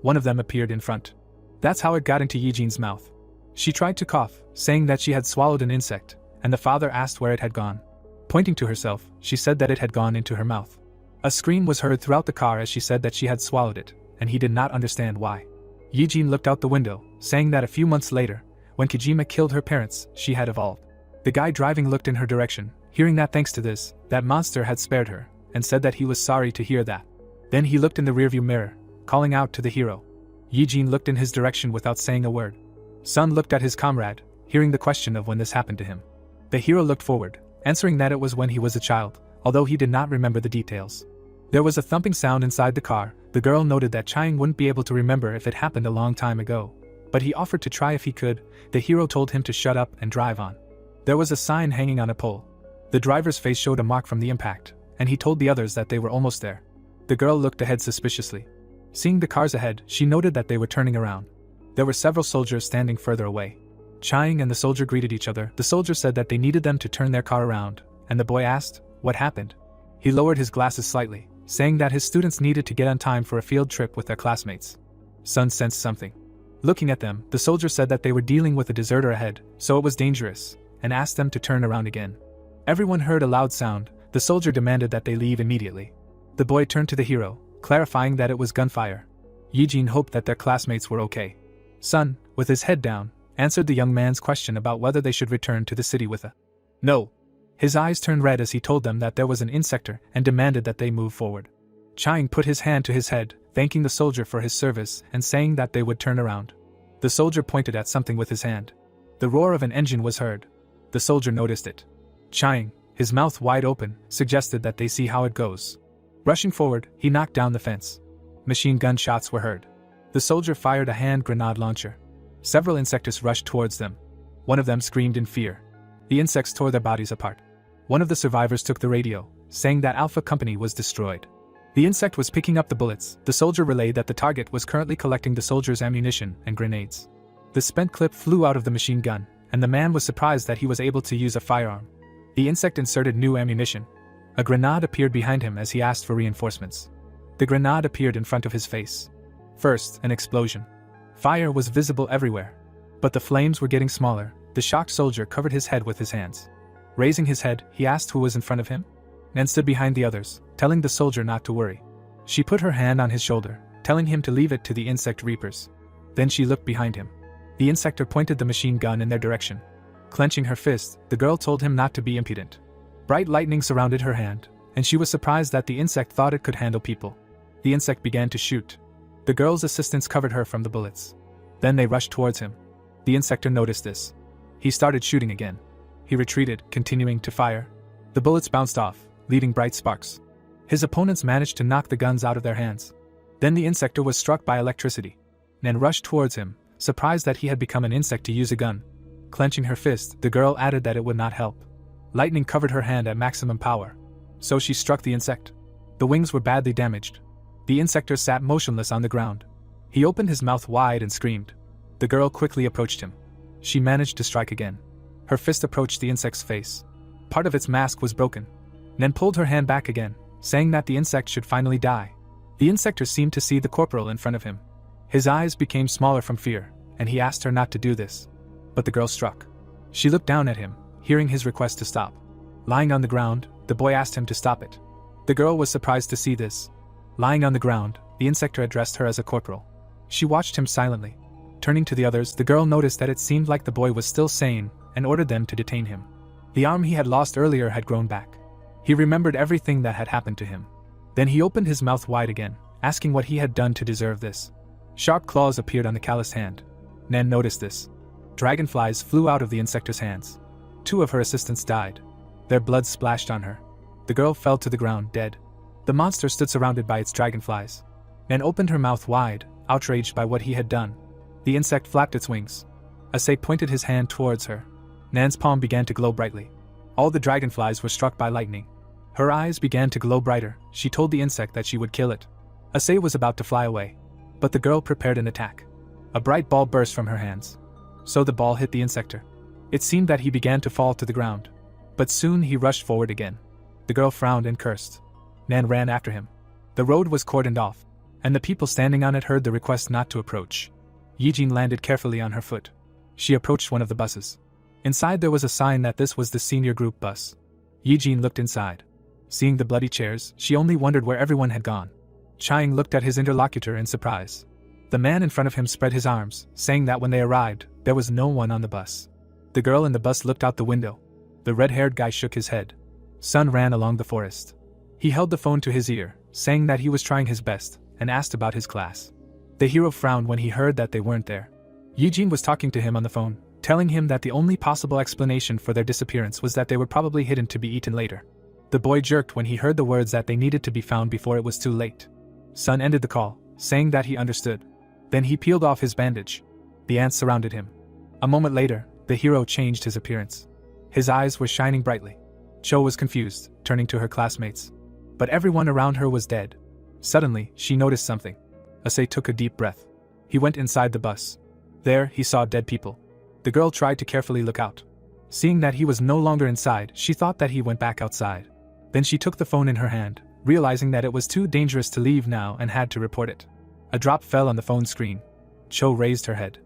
One of them appeared in front. That's how it got into Yijin's mouth. She tried to cough, saying that she had swallowed an insect, and the father asked where it had gone. Pointing to herself, she said that it had gone into her mouth. A scream was heard throughout the car as she said that she had swallowed it, and he did not understand why. Yijin looked out the window, saying that a few months later, when Kojima killed her parents, she had evolved. The guy driving looked in her direction, hearing that thanks to this, that monster had spared her, and said that he was sorry to hear that. Then he looked in the rearview mirror, calling out to the hero. Yijin looked in his direction without saying a word. Sun looked at his comrade, hearing the question of when this happened to him. The hero looked forward, answering that it was when he was a child, although he did not remember the details. There was a thumping sound inside the car. The girl noted that Chang wouldn't be able to remember if it happened a long time ago, but he offered to try if he could. The hero told him to shut up and drive on. There was a sign hanging on a pole. The driver's face showed a mark from the impact, and he told the others that they were almost there. The girl looked ahead suspiciously. Seeing the cars ahead, she noted that they were turning around. There were several soldiers standing further away. Chang and the soldier greeted each other. The soldier said that they needed them to turn their car around, and the boy asked, "What happened?" He lowered his glasses slightly, saying that his students needed to get on time for a field trip with their classmates. Sun sensed something. Looking at them, the soldier said that they were dealing with a deserter ahead, so it was dangerous, and asked them to turn around again. Everyone heard a loud sound. The soldier demanded that they leave immediately. The boy turned to the hero, clarifying that it was gunfire. Yijin hoped that their classmates were okay. Sun, with his head down, answered the young man's question about whether they should return to the city with a no. His eyes turned red as he told them that there was an insector and demanded that they move forward. Chang put his hand to his head, thanking the soldier for his service and saying that they would turn around. The soldier pointed at something with his hand. The roar of an engine was heard. The soldier noticed it. Chang, his mouth wide open, suggested that they see how it goes. Rushing forward, he knocked down the fence. Machine gun shots were heard. The soldier fired a hand grenade launcher. Several insects rushed towards them. One of them screamed in fear. The insects tore their bodies apart. One of the survivors took the radio, saying that Alpha Company was destroyed. The insect was picking up the bullets. The soldier relayed that the target was currently collecting the soldier's ammunition and grenades. The spent clip flew out of the machine gun, and the man was surprised that he was able to use a firearm. The insect inserted new ammunition. A grenade appeared behind him as he asked for reinforcements. The grenade appeared in front of his face. First, an explosion. Fire was visible everywhere. But the flames were getting smaller. The shocked soldier covered his head with his hands. Raising his head, he asked who was in front of him. Nan stood behind the others, telling the soldier not to worry. She put her hand on his shoulder, telling him to leave it to the insect reapers. Then she looked behind him. The insector pointed the machine gun in their direction. Clenching her fist, the girl told him not to be impudent. Bright lightning surrounded her hand, and she was surprised that the insect thought it could handle people. The insect began to shoot. The girl's assistants covered her from the bullets. Then they rushed towards him. The insector noticed this. He started shooting again. He retreated, continuing to fire. The bullets bounced off, leaving bright sparks. His opponents managed to knock the guns out of their hands. Then the insector was struck by electricity. Nan rushed towards him, surprised that he had become an insect to use a gun. Clenching her fist, the girl added that it would not help. Lightning covered her hand at maximum power. So she struck the insect. The wings were badly damaged. The insector sat motionless on the ground. He opened his mouth wide and screamed. The girl quickly approached him. She managed to strike again. Her fist approached the insect's face. Part of its mask was broken. Nan pulled her hand back again, saying that the insect should finally die. The insector seemed to see the corporal in front of him. His eyes became smaller from fear, and he asked her not to do this. But the girl struck. She looked down at him, hearing his request to stop. Lying on the ground, the boy asked him to stop it. The girl was surprised to see this. Lying on the ground, the insector addressed her as a corporal. She watched him silently. Turning to the others, the girl noticed that it seemed like the boy was still sane, and ordered them to detain him. The arm he had lost earlier had grown back. He remembered everything that had happened to him. Then he opened his mouth wide again, asking what he had done to deserve this. Sharp claws appeared on the calloused hand. Nan noticed this. Dragonflies flew out of the insector's hands. 2 of her assistants died. Their blood splashed on her. The girl fell to the ground, dead. The monster stood surrounded by its dragonflies. Nan opened her mouth wide, outraged by what he had done. The insect flapped its wings. Asay pointed his hand towards her. Nan's palm began to glow brightly. All the dragonflies were struck by lightning. Her eyes began to glow brighter. She told the insect that she would kill it. Asay was about to fly away. But the girl prepared an attack. A bright ball burst from her hands. So the ball hit the insector. It seemed that he began to fall to the ground. But soon he rushed forward again. The girl frowned and cursed. Nan ran after him. The road was cordoned off, and the people standing on it heard the request not to approach. Yijin landed carefully on her foot. She approached one of the buses. Inside there was a sign that this was the senior group bus. Yijin looked inside. Seeing the bloody chairs, she only wondered where everyone had gone. Chiang looked at his interlocutor in surprise. The man in front of him spread his arms, saying that when they arrived, there was no one on the bus. The girl in the bus looked out the window. The red-haired guy shook his head. Sun ran along the forest. He held the phone to his ear, saying that he was trying his best, and asked about his class. The hero frowned when he heard that they weren't there. Yijin was talking to him on the phone, telling him that the only possible explanation for their disappearance was that they were probably hidden to be eaten later. The boy jerked when he heard the words that they needed to be found before it was too late. Sun ended the call, saying that he understood. Then he peeled off his bandage. The ants surrounded him. A moment later, the hero changed his appearance. His eyes were shining brightly. Cho was confused, turning to her classmates. But everyone around her was dead. Suddenly, she noticed something. Asay took a deep breath. He went inside the bus. There, he saw dead people. The girl tried to carefully look out. Seeing that he was no longer inside, she thought that he went back outside. Then she took the phone in her hand, realizing that it was too dangerous to leave now and had to report it. A drop fell on the phone screen. Cho raised her head.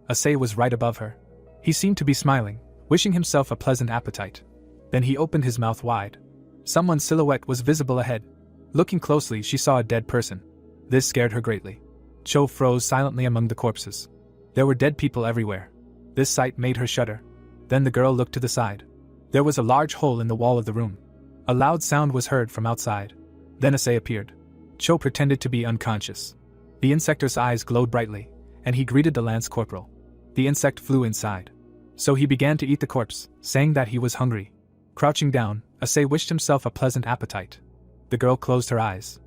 Asay was right above her. He seemed to be smiling, wishing himself a pleasant appetite. Then he opened his mouth wide. Someone's silhouette was visible ahead. Looking closely, she saw a dead person. This scared her greatly. Cho froze silently among the corpses. There were dead people everywhere. This sight made her shudder. Then the girl looked to the side. There was a large hole in the wall of the room. A loud sound was heard from outside. Then Asay appeared. Cho pretended to be unconscious. The insector's eyes glowed brightly, and he greeted the lance corporal. The insect flew inside. So he began to eat the corpse, saying that he was hungry. Crouching down, Asay wished himself a pleasant appetite. The girl closed her eyes.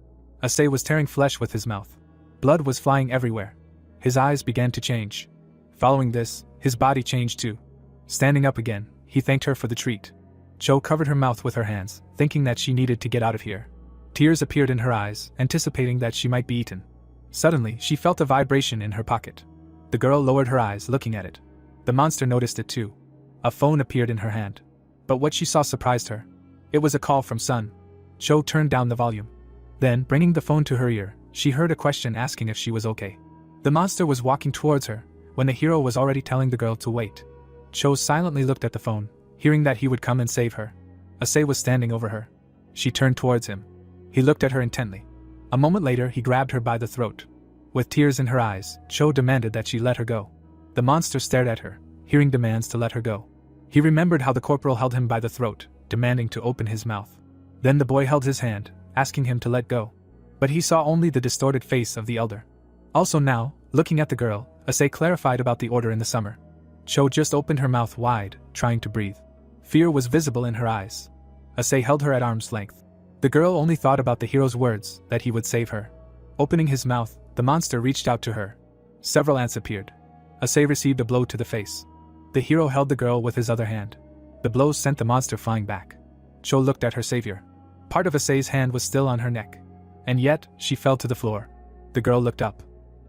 Ase was tearing flesh with his mouth. Blood was flying everywhere. His eyes began to change. Following this, his body changed too. Standing up again, he thanked her for the treat. Cho covered her mouth with her hands, thinking that she needed to get out of here. Tears appeared in her eyes, anticipating that she might be eaten. Suddenly, she felt a vibration in her pocket. The girl lowered her eyes, looking at it. The monster noticed it too. A phone appeared in her hand. But what she saw surprised her. It was a call from Sun. Cho turned down the volume. Then, bringing the phone to her ear, she heard a question asking if she was okay. The monster was walking towards her, when the hero was already telling the girl to wait. Cho silently looked at the phone, hearing that he would come and save her. Ase was standing over her. She turned towards him. He looked at her intently. A moment later, he grabbed her by the throat. With tears in her eyes, Cho demanded that she let her go. The monster stared at her, hearing demands to let her go. He remembered how the corporal held him by the throat, demanding to open his mouth. Then the boy held his hand, asking him to let go. But he saw only the distorted face of the elder. Also now, looking at the girl, Ase clarified about the order in the summer. Cho just opened her mouth wide, trying to breathe. Fear was visible in her eyes. Ase held her at arm's length. The girl only thought about the hero's words, that he would save her. Opening his mouth, the monster reached out to her. Several ants appeared. Ase received a blow to the face. The hero held the girl with his other hand. The blows sent the monster flying back. Cho looked at her savior. Part of Ase's hand was still on her neck. And yet, she fell to the floor. The girl looked up.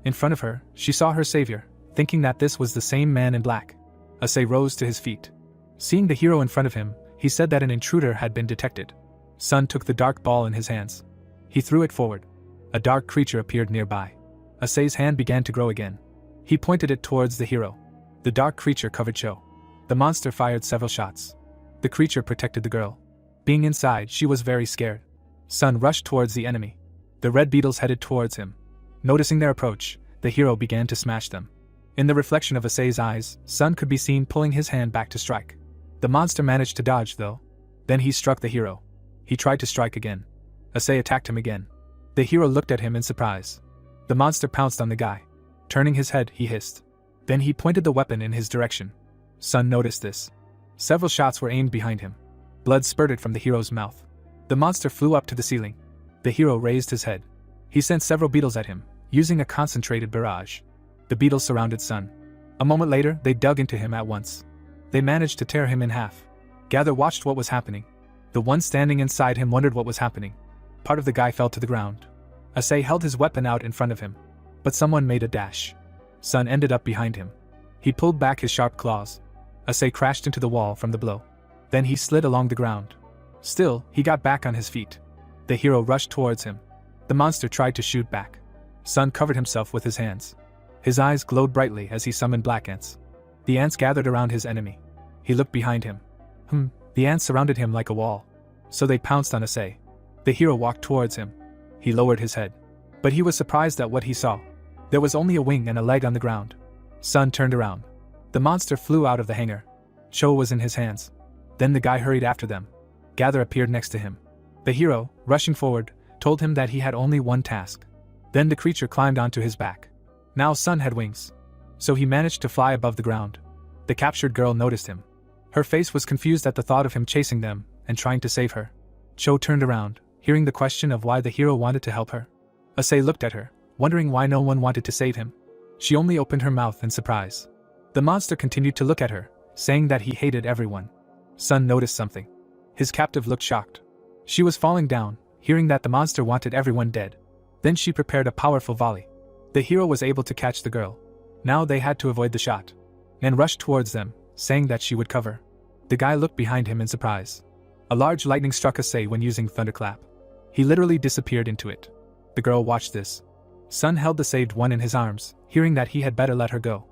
In front of her, she saw her savior, thinking that this was the same man in black. Ase rose to his feet. Seeing the hero in front of him, he said that an intruder had been detected. Sun took the dark ball in his hands. He threw it forward. A dark creature appeared nearby. Ase's hand began to grow again. He pointed it towards the hero. The dark creature covered Cho. The monster fired several shots. The creature protected the girl. Being inside, she was very scared. Sun rushed towards the enemy. The red beetles headed towards him. Noticing their approach, the hero began to smash them. In the reflection of Ase's eyes, Sun could be seen pulling his hand back to strike. The monster managed to dodge though. Then he struck the hero. He tried to strike again. Ase attacked him again. The hero looked at him in surprise. The monster pounced on the guy. Turning his head, he hissed. Then he pointed the weapon in his direction. Sun noticed this. Several shots were aimed behind him. Blood spurted from the hero's mouth. The monster flew up to the ceiling. The hero raised his head. He sent several beetles at him, using a concentrated barrage. The beetles surrounded Sun. A moment later, they dug into him at once. They managed to tear him in half. Gather watched what was happening. The one standing inside him wondered what was happening. Part of the guy fell to the ground. Ase held his weapon out in front of him. But someone made a dash. Sun ended up behind him. He pulled back his sharp claws. Ase crashed into the wall from the blow. Then he slid along the ground. Still, he got back on his feet. The hero rushed towards him. The monster tried to shoot back. Sun covered himself with his hands. His eyes glowed brightly as he summoned black ants. The ants gathered around his enemy. He looked behind him. The ants surrounded him like a wall. So they pounced on Ase. The hero walked towards him. He lowered his head. But he was surprised at what he saw. There was only a wing and a leg on the ground. Sun turned around. The monster flew out of the hangar. Cho was in his hands. Then the guy hurried after them. Gather appeared next to him. The hero, rushing forward, told him that he had only one task. Then the creature climbed onto his back. Now Sun had wings. So he managed to fly above the ground. The captured girl noticed him. Her face was confused at the thought of him chasing them and trying to save her. Cho turned around, hearing the question of why the hero wanted to help her. Ase looked at her, wondering why no one wanted to save him. She only opened her mouth in surprise. The monster continued to look at her, saying that he hated everyone. Sun noticed something. His captive looked shocked. She was falling down, hearing that the monster wanted everyone dead. Then she prepared a powerful volley. The hero was able to catch the girl. Now they had to avoid the shot. And rushed towards them, saying that she would cover. The guy looked behind him in surprise. A large lightning struck Ase when using thunderclap. He literally disappeared into it. The girl watched this. Sun held the saved one in his arms, hearing that he had better let her go.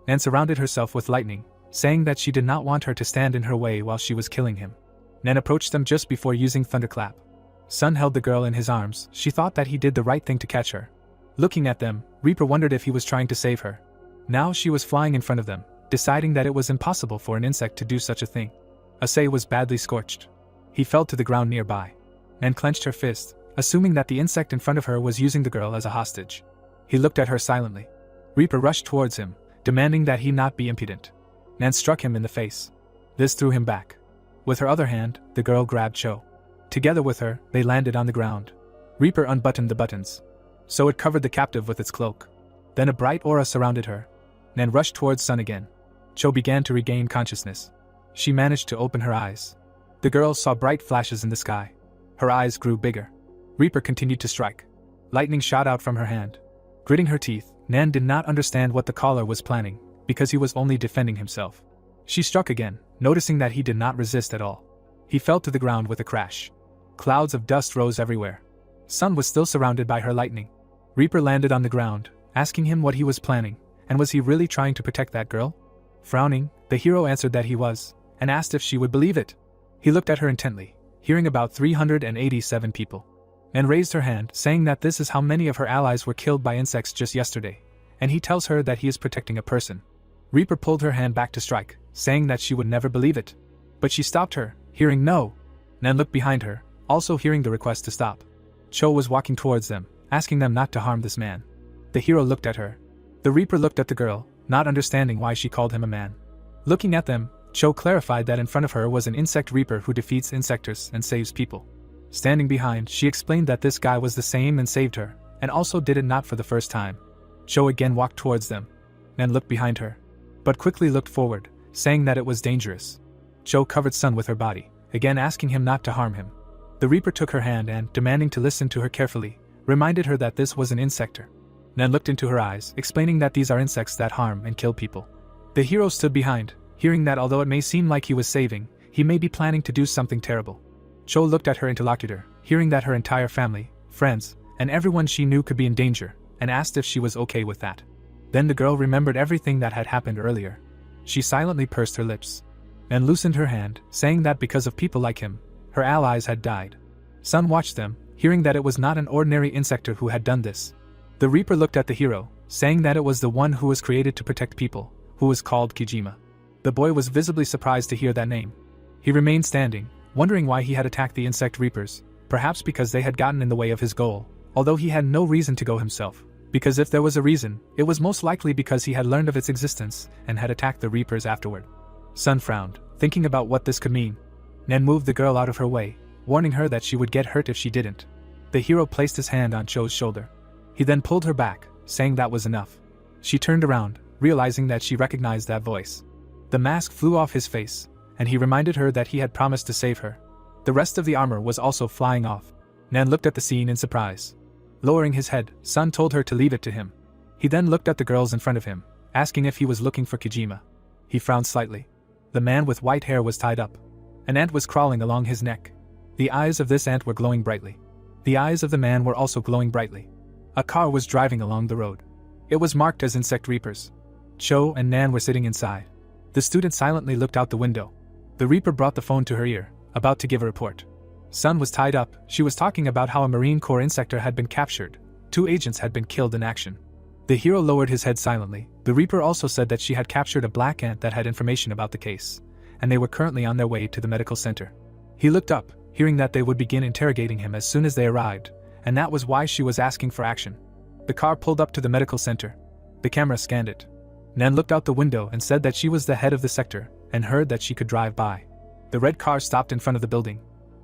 And surrounded herself with lightning, saying that she did not want her to stand in her way while she was killing him. Nan approached them just before using thunderclap. Sun held the girl in his arms. She thought that he did the right thing to catch her. Looking at them, Reaper wondered if he was trying to save her. Now she was flying in front of them, deciding that it was impossible for an insect to do such a thing. Ase was badly scorched. He fell to the ground nearby. Nan clenched her fist, assuming that the insect in front of her was using the girl as a hostage. He looked at her silently. Reaper rushed towards him, demanding that he not be impudent. Nan struck him in the face. This threw him back. With her other hand, the girl grabbed Cho. Together with her, they landed on the ground. Reaper unbuttoned the buttons, so it covered the captive with its cloak. Then a bright aura surrounded her. Nan rushed towards Sun again. Cho began to regain consciousness. She managed to open her eyes. The girl saw bright flashes in the sky. Her eyes grew bigger. Reaper continued to strike. Lightning shot out from her hand. Gritting her teeth, Nan did not understand what the caller was planning, because he was only defending himself. She struck again, noticing that he did not resist at all. He fell to the ground with a crash. Clouds of dust rose everywhere. Sun was still surrounded by her lightning. Reaper landed on the ground, asking him what he was planning, and was he really trying to protect that girl? Frowning, the hero answered that he was, and asked if she would believe it. He looked at her intently, hearing about 387 people, and raised her hand, saying that this is how many of her allies were killed by insects just yesterday, and he tells her that he is protecting a person. Reaper pulled her hand back to strike, saying that she would never believe it. But she stopped her, hearing no. Nan looked behind her, also hearing the request to stop. Cho was walking towards them, asking them not to harm this man. The hero looked at her. The Reaper looked at the girl, not understanding why she called him a man. Looking at them, Cho clarified that in front of her was an insect Reaper who defeats insectors and saves people. Standing behind, she explained that this guy was the same and saved her, and also did it not for the first time. Cho again walked towards them. Nan looked behind her, but quickly looked forward, saying that it was dangerous. Cho covered Sun with her body, again asking him not to harm him. The Reaper took her hand and, demanding to listen to her carefully, reminded her that this was an insector. Nan looked into her eyes, explaining that these are insects that harm and kill people. The hero stood behind, hearing that although it may seem like he was saving, he may be planning to do something terrible. Cho looked at her interlocutor, hearing that her entire family, friends, and everyone she knew could be in danger, and asked if she was okay with that. Then the girl remembered everything that had happened earlier. She silently pursed her lips, and loosened her hand, saying that because of people like him, her allies had died. Sun watched them, hearing that it was not an ordinary insector who had done this. The Reaper looked at the hero, saying that it was the one who was created to protect people, who was called Kijima. The boy was visibly surprised to hear that name. He remained standing, wondering why he had attacked the insect Reapers, perhaps because they had gotten in the way of his goal, although he had no reason to go himself, because if there was a reason, it was most likely because he had learned of its existence and had attacked the Reapers afterward. Sun frowned, thinking about what this could mean. Nan moved the girl out of her way, warning her that she would get hurt if she didn't. The hero placed his hand on Cho's shoulder. He then pulled her back, saying that was enough. She turned around, realizing that she recognized that voice. The mask flew off his face, and he reminded her that he had promised to save her. The rest of the armor was also flying off. Nan looked at the scene in surprise. Lowering his head, Sun told her to leave it to him. He then looked at the girls in front of him, asking if he was looking for Kijima. He frowned slightly. The man with white hair was tied up. An ant was crawling along his neck. The eyes of this ant were glowing brightly. The eyes of the man were also glowing brightly. A car was driving along the road. It was marked as Insect Reapers. Cho and Nan were sitting inside. The student silently looked out the window. The Reaper brought the phone to her ear, about to give a report. Sun was tied up. She was talking about how a Marine Corps insector had been captured. 2 agents had been killed in action. The hero lowered his head silently. The Reaper also said that she had captured a black ant that had information about the case, and they were currently on their way to the medical center. He looked up, hearing that they would begin interrogating him as soon as they arrived, and that was why she was asking for action. The car pulled up to the medical center. The camera scanned it. Nan looked out the window and said that she was the head of the sector, and heard that she could drive by. The red car stopped in front of the building.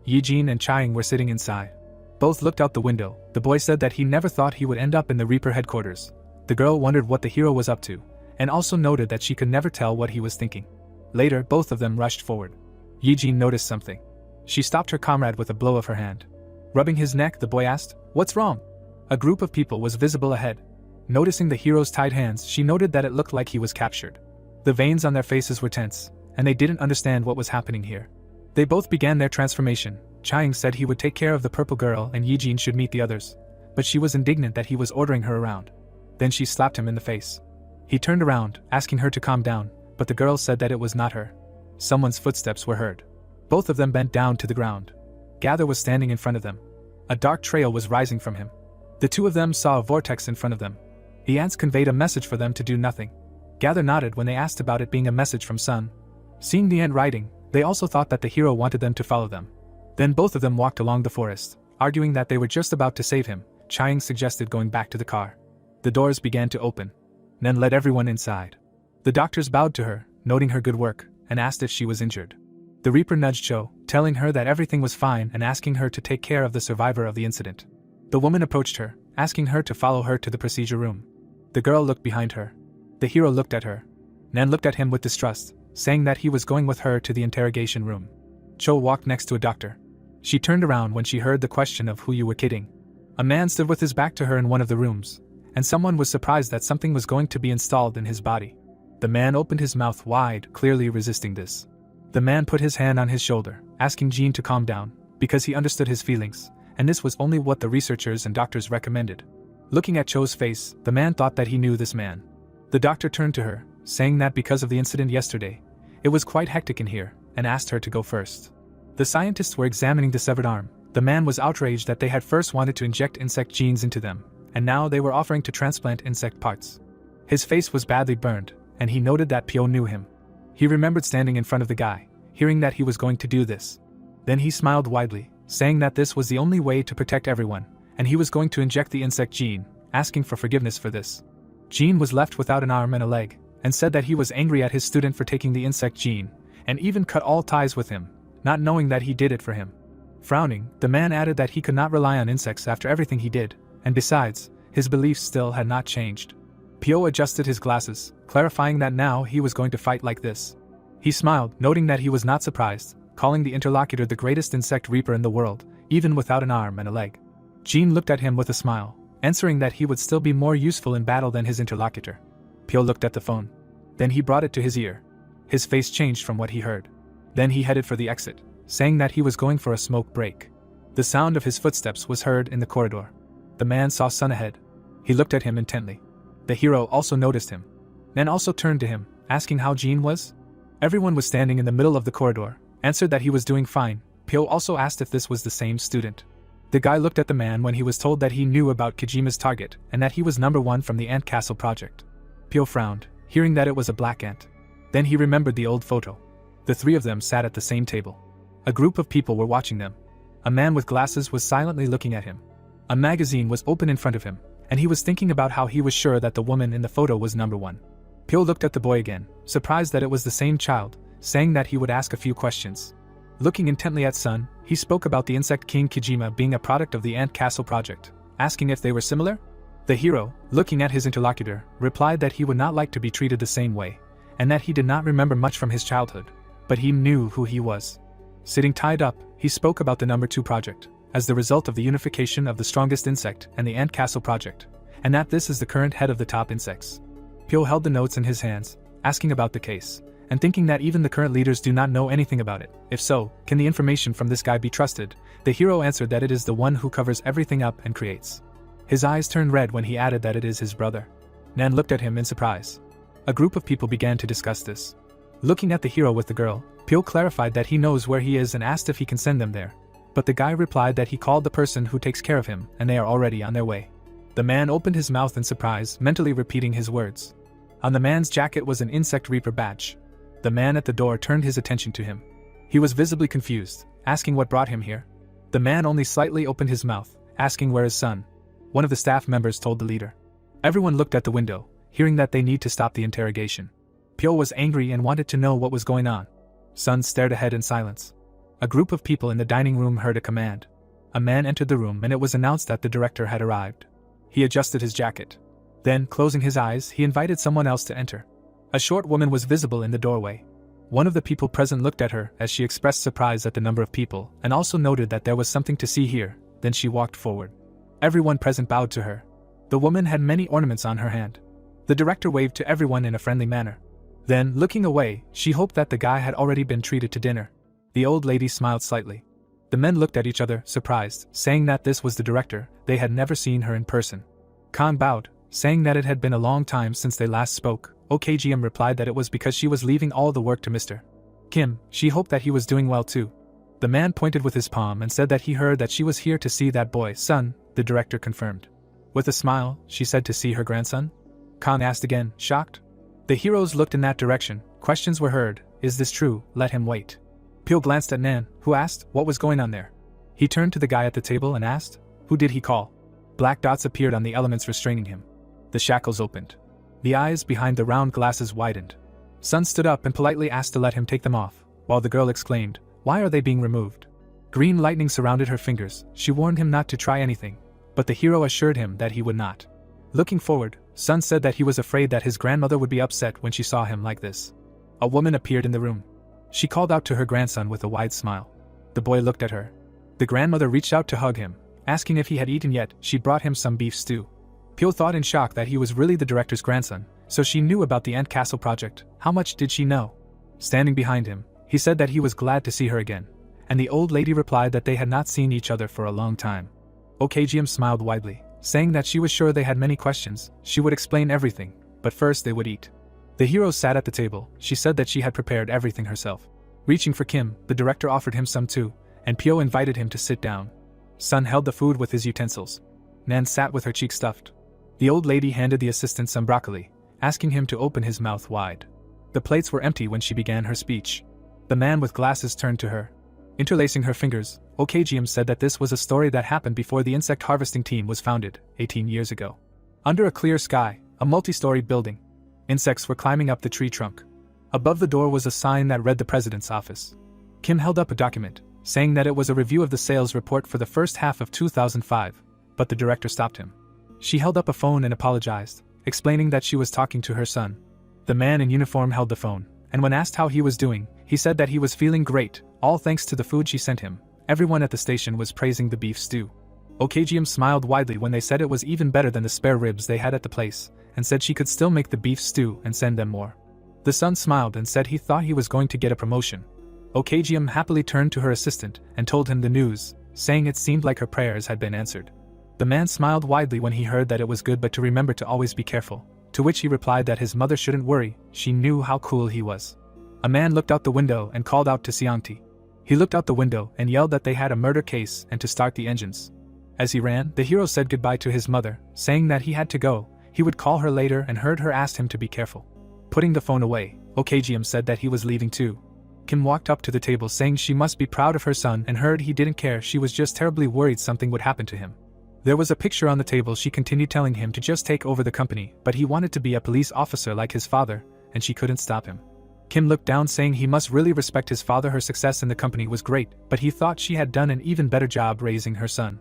Yijin and Chiang were sitting inside. Both looked out the window. The boy said that he never thought he would end up in the Reaper headquarters. The girl wondered what the hero was up to, and also noted that she could never tell what he was thinking. Later, both of them rushed forward. Yijin noticed something. She stopped her comrade with a blow of her hand. Rubbing his neck, the boy asked, "What's wrong?" A group of people was visible ahead. Noticing the hero's tied hands, she noted that it looked like he was captured. The veins on their faces were tense, and they didn't understand what was happening here. They both began their transformation. Chiang said he would take care of the purple girl and Yijin should meet the others, but she was indignant that he was ordering her around. Then she slapped him in the face. He turned around, asking her to calm down, but the girl said that it was not her. Someone's footsteps were heard. Both of them bent down to the ground. Gather was standing in front of them. A dark trail was rising from him. The two of them saw a vortex in front of them. The ants conveyed a message for them to do nothing. Gather nodded when they asked about it being a message from Sun. Seeing the ant writing, they also thought that the hero wanted them to follow them. Then both of them walked along the forest, arguing that they were just about to save him. Chiang suggested going back to the car. The doors began to open. Then led everyone inside. The doctors bowed to her, noting her good work, and asked if she was injured. The Reaper nudged Cho, telling her that everything was fine and asking her to take care of the survivor of the incident. The woman approached her, asking her to follow her to the procedure room. The girl looked behind her. The hero looked at her. Nan looked at him with distrust, saying that he was going with her to the interrogation room. Cho walked next to a doctor. She turned around when she heard the question of who you were kidding. A man stood with his back to her in one of the rooms, and someone was surprised that something was going to be installed in his body. The man opened his mouth wide, clearly resisting this. The man put his hand on his shoulder, asking Jean to calm down, because he understood his feelings, and this was only what the researchers and doctors recommended. Looking at Cho's face, the man thought that he knew this man. The doctor turned to her, saying that because of the incident yesterday, it was quite hectic in here, and asked her to go first. The scientists were examining the severed arm. The man was outraged that they had first wanted to inject insect genes into them, and now they were offering to transplant insect parts. His face was badly burned, and he noted that Pyo knew him. He remembered standing in front of the guy, hearing that he was going to do this. Then he smiled widely, saying that this was the only way to protect everyone, and he was going to inject the insect gene, asking for forgiveness for this. Jean was left without an arm and a leg, and said that he was angry at his student for taking the insect gene, and even cut all ties with him, not knowing that he did it for him. Frowning, the man added that he could not rely on insects after everything he did, and besides, his beliefs still had not changed. Pyo adjusted his glasses, clarifying that now he was going to fight like this. He smiled, noting that he was not surprised, calling the interlocutor the greatest insect reaper in the world, even without an arm and a leg. Jean looked at him with a smile, answering that he would still be more useful in battle than his interlocutor. Pyo looked at the phone. Then he brought it to his ear. His face changed from what he heard. Then he headed for the exit, saying that he was going for a smoke break. The sound of his footsteps was heard in the corridor. The man saw Sun ahead. He looked at him intently. The hero also noticed him. Nan also turned to him, asking how Jean was. Everyone was standing in the middle of the corridor, answered that he was doing fine. Pyo also asked if this was the same student. The guy looked at the man when he was told that he knew about Kijima's target and that he was number 1 from the ant castle project. Pyo frowned, hearing that it was a black ant. Then he remembered the old photo. The 3 of them sat at the same table. A group of people were watching them. A man with glasses was silently looking at him. A magazine was open in front of him, and he was thinking about how he was sure that the woman in the photo was number 1. Pyo looked at the boy again, surprised that it was the same child, saying that he would ask a few questions. Looking intently at Sun, he spoke about the insect king Kijima being a product of the ant castle project, asking if they were similar. The hero, looking at his interlocutor, replied that he would not like to be treated the same way, and that he did not remember much from his childhood, but he knew who he was. Sitting tied up, he spoke about the number 2 project, as the result of the unification of the strongest insect and the ant castle project, and that this is the current head of the top insects. Pyo held the notes in his hands, asking about the case, and thinking that even the current leaders do not know anything about it. If so, can the information from this guy be trusted? The hero answered that it is the one who covers everything up and creates. His eyes turned red when he added that it is his brother. Nan looked at him in surprise. A group of people began to discuss this. Looking at the hero with the girl, Pyo clarified that he knows where he is and asked if he can send them there. But the guy replied that he called the person who takes care of him, and they are already on their way. The man opened his mouth in surprise, mentally repeating his words. On the man's jacket was an insect reaper badge. The man at the door turned his attention to him. He was visibly confused, asking what brought him here. The man only slightly opened his mouth, asking where is Sun. One of the staff members told the leader. Everyone looked at the window, hearing that they need to stop the interrogation. Pyo was angry and wanted to know what was going on. Sun stared ahead in silence. A group of people in the dining room heard a command. A man entered the room and it was announced that the director had arrived. He adjusted his jacket. Then, closing his eyes, he invited someone else to enter. A short woman was visible in the doorway. One of the people present looked at her as she expressed surprise at the number of people and also noted that there was something to see here. Then she walked forward. Everyone present bowed to her. The woman had many ornaments on her hand. The director waved to everyone in a friendly manner. Then, looking away, she hoped that the guy had already been treated to dinner. The old lady smiled slightly. The men looked at each other, surprised, saying that this was the director. They had never seen her in person. Khan bowed, saying that it had been a long time since they last spoke. OKGM replied that it was because she was leaving all the work to Mr. Kim. She hoped that he was doing well too. The man pointed with his palm and said that he heard that she was here to see that boy. Son, the director confirmed. With a smile, she said to see her grandson? Khan asked again, shocked. The heroes looked in that direction. Questions were heard. Is this true? Let him wait. Pyo glanced at Nan, who asked what was going on there. He turned to the guy at the table and asked, who did he call? Black dots appeared on the elements restraining him. The shackles opened. The eyes behind the round glasses widened. Sun stood up and politely asked to let him take them off, while the girl exclaimed, "Why are they being removed?" Green lightning surrounded her fingers. She warned him not to try anything, but the hero assured him that he would not. Looking forward, Sun said that he was afraid that his grandmother would be upset when she saw him like this. A woman appeared in the room. She called out to her grandson with a wide smile. The boy looked at her. The grandmother reached out to hug him, asking if he had eaten yet. She brought him some beef stew. Pyo thought in shock that he was really the director's grandson, so she knew about the Ant Castle project. How much did she know? Standing behind him, he said that he was glad to see her again, and the old lady replied that they had not seen each other for a long time. OKGM smiled widely, saying that she was sure they had many questions. She would explain everything, but first they would eat. The heroes sat at the table. She said that she had prepared everything herself. Reaching for Kim, the director offered him some too, and Pyo invited him to sit down. Sun held the food with his utensils. Nan sat with her cheek stuffed. The old lady handed the assistant some broccoli, asking him to open his mouth wide. The plates were empty when she began her speech. The man with glasses turned to her. Interlacing her fingers, OKGM said that this was a story that happened before the insect harvesting team was founded, 18 years ago. Under a clear sky, a multi-storied building. Insects were climbing up the tree trunk. Above the door was a sign that read the president's office. Kim held up a document, saying that it was a review of the sales report for the first half of 2005, but the director stopped him. She held up a phone and apologized, explaining that she was talking to her son. The man in uniform held the phone, and when asked how he was doing, he said that he was feeling great, all thanks to the food she sent him. Everyone at the station was praising the beef stew. OKGM smiled widely when they said it was even better than the spare ribs they had at the place, and said she could still make the beef stew and send them more. The son smiled and said he thought he was going to get a promotion. OKGM happily turned to her assistant and told him the news, saying it seemed like her prayers had been answered. The man smiled widely when he heard that it was good but to remember to always be careful, to which he replied that his mother shouldn't worry, she knew how cool he was. A man looked out the window and called out to Seongti. He looked out the window and yelled that they had a murder case and to start the engines. As he ran, the hero said goodbye to his mother, saying that he had to go. He would call her later and heard her ask him to be careful. Putting the phone away, OKGM said that he was leaving too. Kim walked up to the table saying she must be proud of her son and heard he didn't care, she was just terribly worried something would happen to him. There was a picture on the table. She continued telling him to just take over the company, but he wanted to be a police officer like his father, and she couldn't stop him. Kim looked down saying he must really respect his father. Her success in the company was great, but he thought she had done an even better job raising her son.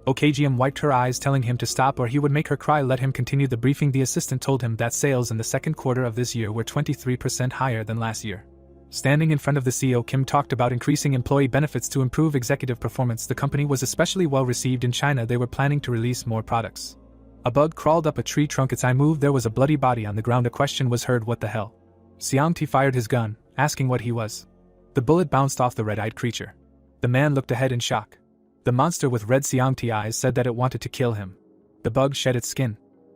OKGM wiped her eyes telling him to stop or he would make her cry. Let him continue the briefing. The assistant told him that sales in the second quarter of this year were 23% higher than last year. Standing in front of the CEO, Kim talked about increasing employee benefits to improve executive performance. The company was especially well received in China. They were planning to release more products. A bug crawled up a tree trunk. Its eye moved. There was a bloody body on the ground. A question was heard, what the hell? Seongti fired his gun, asking what he was. The bullet bounced off the red-eyed creature. The man looked ahead in shock. The monster with red Seongti eyes said that it wanted to kill him. The bug shed its skin.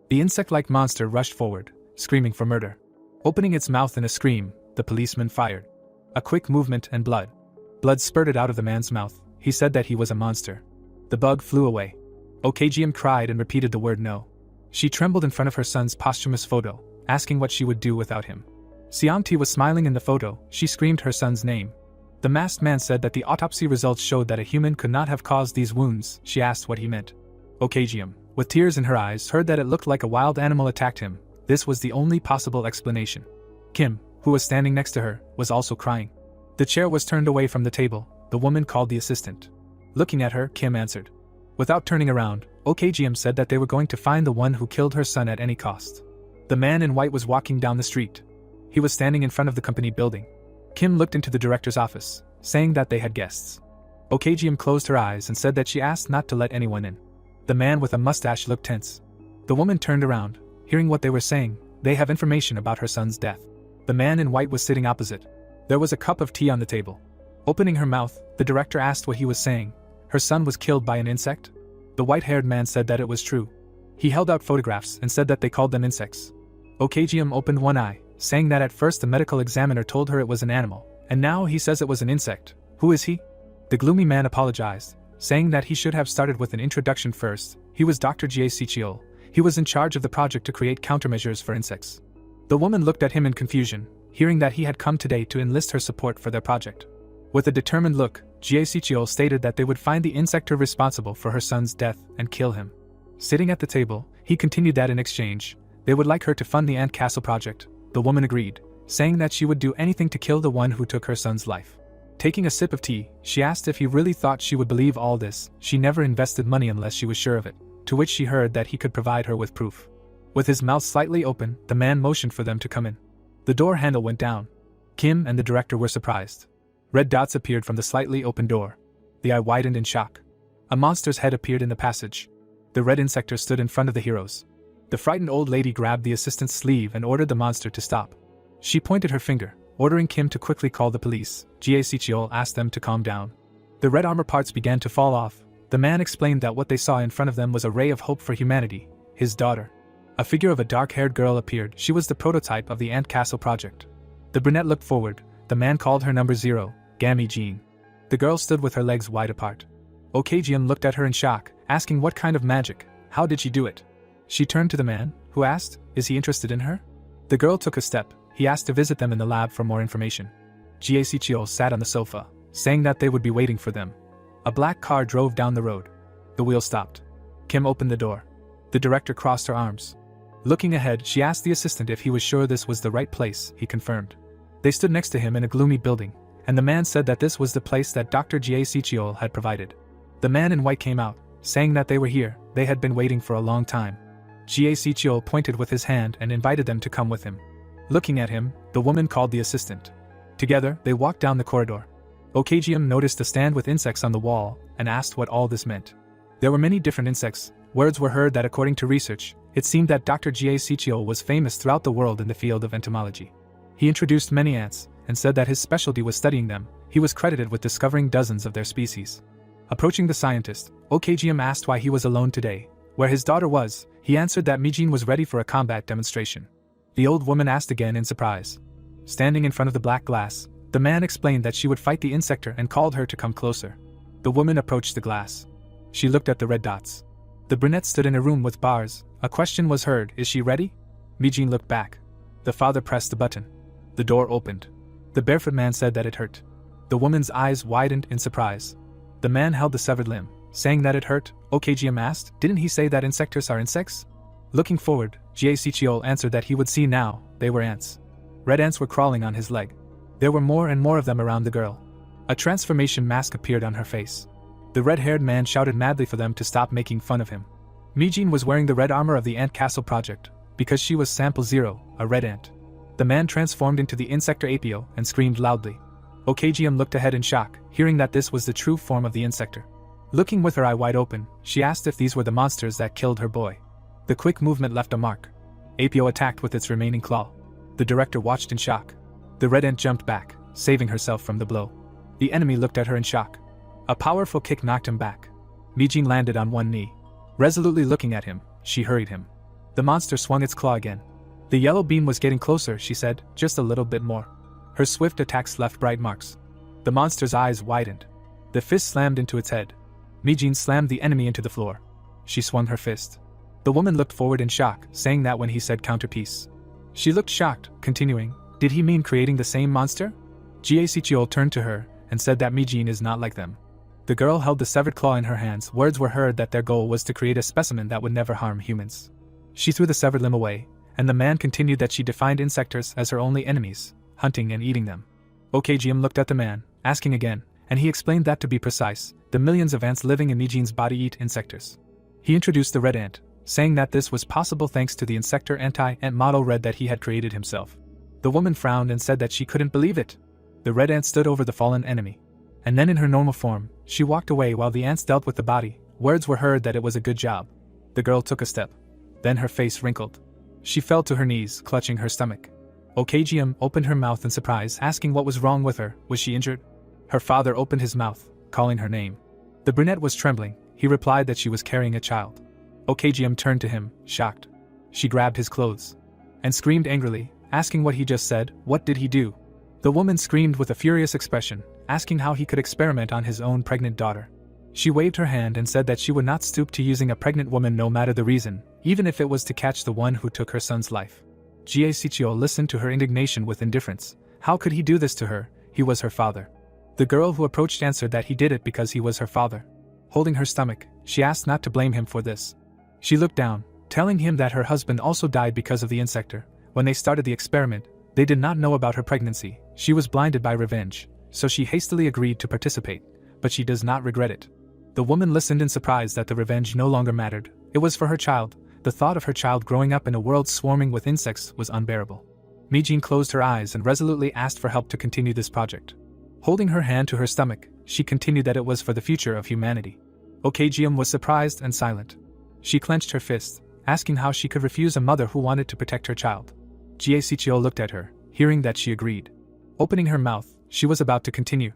The insect-like monster rushed forward, screaming for murder. Opening its mouth in a scream, the policeman fired. A quick movement and blood. Blood spurted out of the man's mouth. He said that he was a monster. The bug flew away. OKGM cried and repeated the word no. She trembled in front of her son's posthumous photo, asking what she would do without him. Seongti was smiling in the photo. She screamed her son's name. The masked man said that the autopsy results showed that a human could not have caused these wounds. She asked what he meant. OKGM, with tears in her eyes, heard that it looked like a wild animal attacked him. This was the only possible explanation. Kim, who was standing next to her, was also crying. The chair was turned away from the table. The woman called the assistant. Looking at her, Kim answered. Without turning around, OKGM said that they were going to find the one who killed her son at any cost. The man in white was walking down the street. He was standing in front of the company building. Kim looked into the director's office, saying that they had guests. OKGM closed her eyes and said that she asked not to let anyone in. The man with a mustache looked tense. The woman turned around, hearing what they were saying. They have information about her son's death. The man in white was sitting opposite. There was a cup of tea on the table. Opening her mouth, the director asked what he was saying. Her son was killed by an insect? The white-haired man said that it was true. He held out photographs and said that they called them insects. OKGM opened one eye, saying that at first the medical examiner told her it was an animal, and now he says it was an insect. Who is he? The gloomy man apologized, saying that he should have started with an introduction first. He was Dr. Jie Sichiol. He was in charge of the project to create countermeasures for insects. The woman looked at him in confusion, hearing that he had come today to enlist her support for their project. With a determined look, Jie Sichiol stated that they would find the insector responsible for her son's death and kill him. Sitting at the table, he continued that in exchange, they would like her to fund the Ant Castle project. The woman agreed, saying that she would do anything to kill the one who took her son's life. Taking a sip of tea, she asked if he really thought she would believe all this. She never invested money unless she was sure of it, to which she heard that he could provide her with proof. With his mouth slightly open, the man motioned for them to come in. The door handle went down. Kim and the director were surprised. Red dots appeared from the slightly open door. The eye widened in shock. A monster's head appeared in the passage. The red insector stood in front of the heroes. The frightened old lady grabbed the assistant's sleeve and ordered the monster to stop. She pointed her finger, ordering Kim to quickly call the police. Jie asked them to calm down. The red armor parts began to fall off. The man explained that what they saw in front of them was a ray of hope for humanity, his daughter. A figure of a dark-haired girl appeared. She was the prototype of the Ant Castle project. The brunette looked forward. The man called her number 0, Gammy Jean. The girl stood with her legs wide apart. Okjium looked at her in shock, asking what kind of magic, how did she do it? She turned to the man, who asked, is he interested in her? The girl took a step. He asked to visit them in the lab for more information. Jie sat on the sofa, saying that they would be waiting for them. A black car drove down the road. The wheel stopped. Kim opened the door. The director crossed her arms. Looking ahead, she asked the assistant if he was sure this was the right place. He confirmed. They stood next to him in a gloomy building, and the man said that this was the place that Dr. Jie had provided. The man in white came out, saying that they were here. They had been waiting for a long time. Jie pointed with his hand and invited them to come with him. Looking at him, the woman called the assistant. Together, they walked down the corridor. Okjium noticed a stand with insects on the wall and asked what all this meant. There were many different insects. Words were heard that according to research, it seemed that Dr. Jie was famous throughout the world in the field of entomology. He introduced many ants and said that his specialty was studying them. He was credited with discovering dozens of their species. Approaching the scientist, Okjium asked why he was alone today. Where his daughter was, he answered that Mijin was ready for a combat demonstration. The old woman asked again in surprise. Standing in front of the black glass, the man explained that she would fight the insector and called her to come closer. The woman approached the glass. She looked at the red dots. The brunette stood in a room with bars. A question was heard, is she ready? Mijin looked back. The father pressed the button. The door opened. The barefoot man said that it hurt. The woman's eyes widened in surprise. The man held the severed limb, saying that it hurt. Okjium asked, didn't he say that insectors are insects? Looking forward, Jie answered that he would see now, they were ants. Red ants were crawling on his leg. There were more and more of them around the girl. A transformation mask appeared on her face. The red-haired man shouted madly for them to stop making fun of him. Mijin was wearing the red armor of the Ant Castle project, because she was Sample 0, a red ant. The man transformed into the Insector Apio and screamed loudly. Okjium looked ahead in shock, hearing that this was the true form of the Insector. Looking with her eye wide open, she asked if these were the monsters that killed her boy. The quick movement left a mark. Apio attacked with its remaining claw. The director watched in shock. The red ant jumped back, saving herself from the blow. The enemy looked at her in shock. A powerful kick knocked him back. Mijin landed on one knee. Resolutely looking at him, she hurried him. The monster swung its claw again. The yellow beam was getting closer, she said, just a little bit more. Her swift attacks left bright marks. The monster's eyes widened. The fist slammed into its head. Mijin slammed the enemy into the floor. She swung her fist. The woman looked forward in shock, saying that when he said counterpiece. She looked shocked, continuing, did he mean creating the same monster? Jie turned to her and said that Mijin is not like them. The girl held the severed claw in her hands. Words were heard that their goal was to create a specimen that would never harm humans. She threw the severed limb away, and the man continued that she defined insectors as her only enemies, hunting and eating them. Okjium looked at the man, asking again, and he explained that to be precise, the millions of ants living in Mijin's body eat insectors. He introduced the red ant, saying that this was possible thanks to the Insector anti-ant model red that he had created himself. The woman frowned and said that she couldn't believe it. The red ant stood over the fallen enemy. And then in her normal form, she walked away while the ants dealt with the body. Words were heard that it was a good job. The girl took a step. Then her face wrinkled. She fell to her knees, clutching her stomach. Okjium opened her mouth in surprise, asking what was wrong with her. Was she injured? Her father opened his mouth, calling her name. The brunette was trembling. He replied that she was carrying a child. Okjium turned to him, shocked. She grabbed his clothes and screamed angrily, asking what he just said. What did he do? The woman screamed with a furious expression, asking how he could experiment on his own pregnant daughter. She waved her hand and said that she would not stoop to using a pregnant woman no matter the reason, even if it was to catch the one who took her son's life. Jie listened to her indignation with indifference. How could he do this to her? He was her father. The girl who approached answered that he did it because he was her father. Holding her stomach, she asked not to blame him for this. She looked down, telling him that her husband also died because of the insector. When they started the experiment, They did not know about her pregnancy. She was blinded by revenge, so she hastily agreed to participate, but she does not regret it. The woman listened in surprise that the revenge no longer mattered. It was for her child. The thought of her child growing up in a world swarming with insects was unbearable. Mijin closed her eyes and resolutely asked for help to continue this project. Holding her hand to her stomach, she continued that it was for the future of humanity. Okjium was surprised and silent. She clenched her fists, asking how she could refuse a mother who wanted to protect her child. Jie Sichio looked at her, hearing that she agreed. Opening her mouth, she was about to continue.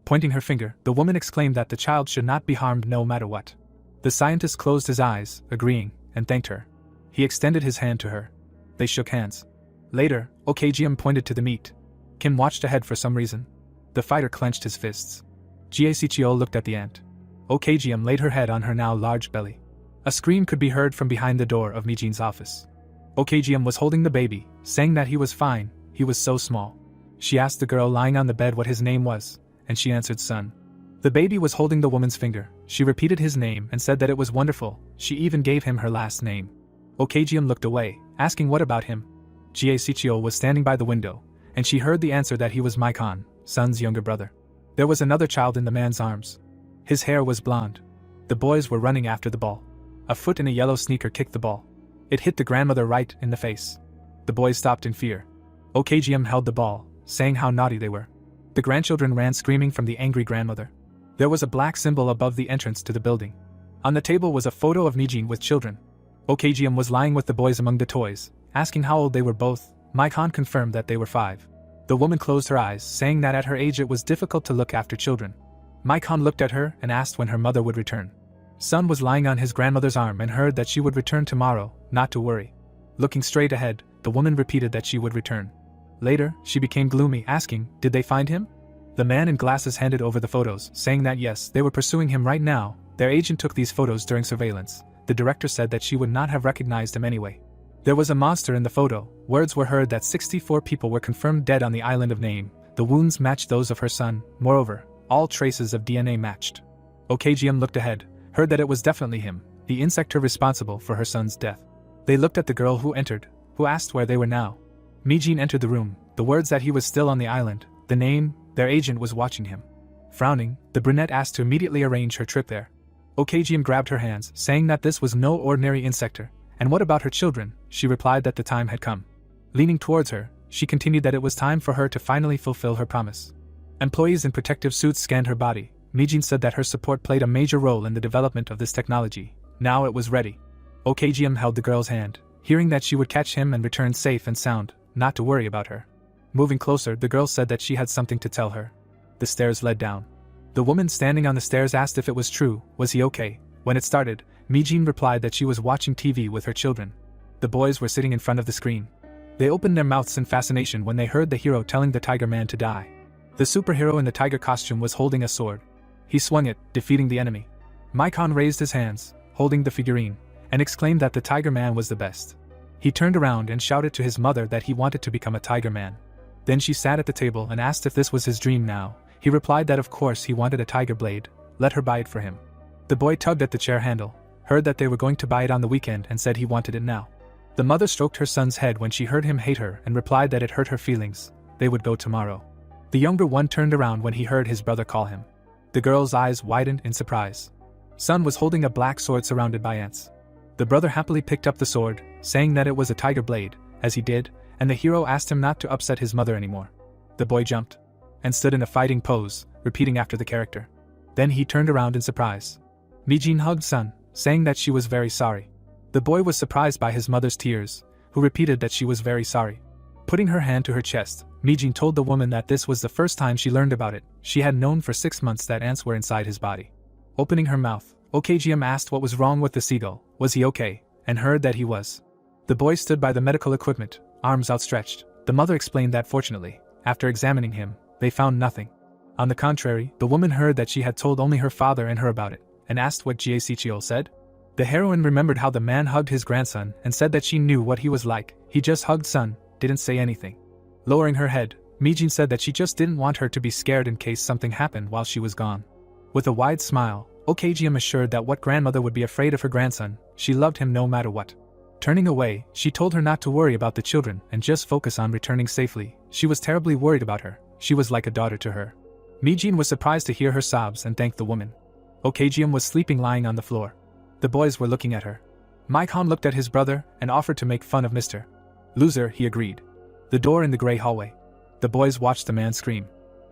Pointing her finger, the woman exclaimed that the child should not be harmed no matter what. The scientist closed his eyes, agreeing, and thanked her. He extended his hand to her. They shook hands. Later, Okjium pointed to the meat. Kim watched ahead for some reason. The fighter clenched his fists. Jie Sichio looked at the ant. Okjium laid her head on her now large belly. A scream could be heard from behind the door of Mijin's office. Okjium was holding the baby, saying that he was fine, he was so small. She asked the girl lying on the bed what his name was, and she answered Sun. The baby was holding the woman's finger. She repeated his name and said that it was wonderful. She even gave him her last name. Okjium looked away, asking what about him. Jie Sichio was standing by the window, and she heard the answer that he was Maikon, Sun's younger brother. There was another child in the man's arms. His hair was blonde. The boys were running after the ball. A foot in a yellow sneaker kicked the ball. It hit the grandmother right in the face. The boys stopped in fear. Okjium held the ball, saying how naughty they were. The grandchildren ran screaming from the angry grandmother. There was a black symbol above the entrance to the building. On the table was a photo of Mijin with children. Okjium was lying with the boys among the toys, asking how old they were both. Maikon confirmed that they were 5. The woman closed her eyes, saying that at her age it was difficult to look after children. Maikon looked at her and asked when her mother would return. Sun was lying on his grandmother's arm and heard that she would return tomorrow, not to worry. Looking straight ahead, the woman repeated that she would return. Later, she became gloomy, asking, did they find him? The man in glasses handed over the photos, saying that yes, they were pursuing him right now. Their agent took these photos during surveillance. The director said that she would not have recognized him anyway. There was a monster in the photo. Words were heard that 64 people were confirmed dead on the island of Name. The wounds matched those of her son. Moreover, all traces of DNA matched. Okjium looked ahead, heard that it was definitely him, the insector responsible for her son's death. They looked at the girl who entered, who asked where they were now. Mijin entered the room, the words that he was still on the island, the name, their agent was watching him. Frowning, the brunette asked to immediately arrange her trip there. Okjium grabbed her hands, saying that this was no ordinary insector. And what about her children? She replied that the time had come. Leaning towards her, she continued that it was time for her to finally fulfill her promise. Employees in protective suits scanned her body. Mijin said that her support played a major role in the development of this technology. Now it was ready. Okjium held the girl's hand, hearing that she would catch him and return safe and sound, not to worry about her. Moving closer, the girl said that she had something to tell her. The stairs led down. The woman standing on the stairs asked if it was true, was he okay? When it started, Mijin replied that she was watching TV with her children. The boys were sitting in front of the screen. They opened their mouths in fascination when they heard the hero telling the tiger man to die. The superhero in the tiger costume was holding a sword. He swung it, defeating the enemy. Maikon raised his hands, holding the figurine, and exclaimed that the tiger man was the best. He turned around and shouted to his mother that he wanted to become a tiger man. Then she sat at the table and asked if this was his dream now. He replied that of course he wanted a tiger blade, let her buy it for him. The boy tugged at the chair handle, heard that they were going to buy it on the weekend and said he wanted it now. The mother stroked her son's head when she heard him hate her and replied that it hurt her feelings. They would go tomorrow. The younger one turned around when he heard his brother call him. The girl's eyes widened in surprise. Sun was holding a black sword surrounded by ants. The brother happily picked up the sword, saying that it was a tiger blade, as he did, and the hero asked him not to upset his mother anymore. The boy jumped and stood in a fighting pose, repeating after the character. Then he turned around in surprise. Mijin hugged Sun, saying that she was very sorry. The boy was surprised by his mother's tears, who repeated that she was very sorry. Putting her hand to her chest, Mijin told the woman that this was the first time she learned about it. She had known for 6 months that ants were inside his body. Opening her mouth, Okjium asked what was wrong with the seagull, was he okay, and heard that he was. The boy stood by the medical equipment, arms outstretched. The mother explained that fortunately, after examining him, they found nothing. On the contrary, the woman heard that she had told only her father and her about it, and asked what Jie Sichio said. The heroine remembered how the man hugged his grandson and said that she knew what he was like. He just hugged Sun, didn't say anything. Lowering her head, Mijin said that she just didn't want her to be scared in case something happened while she was gone. With a wide smile, Okjium assured that what grandmother would be afraid of her grandson, she loved him no matter what. Turning away, she told her not to worry about the children and just focus on returning safely. She was terribly worried about her. She was like a daughter to her. Mijin was surprised to hear her sobs and thanked the woman. Okjium was sleeping lying on the floor. The boys were looking at her. Maikon looked at his brother and offered to make fun of Mr. Loser, he agreed. The door in the gray hallway. The boys watched the man scream.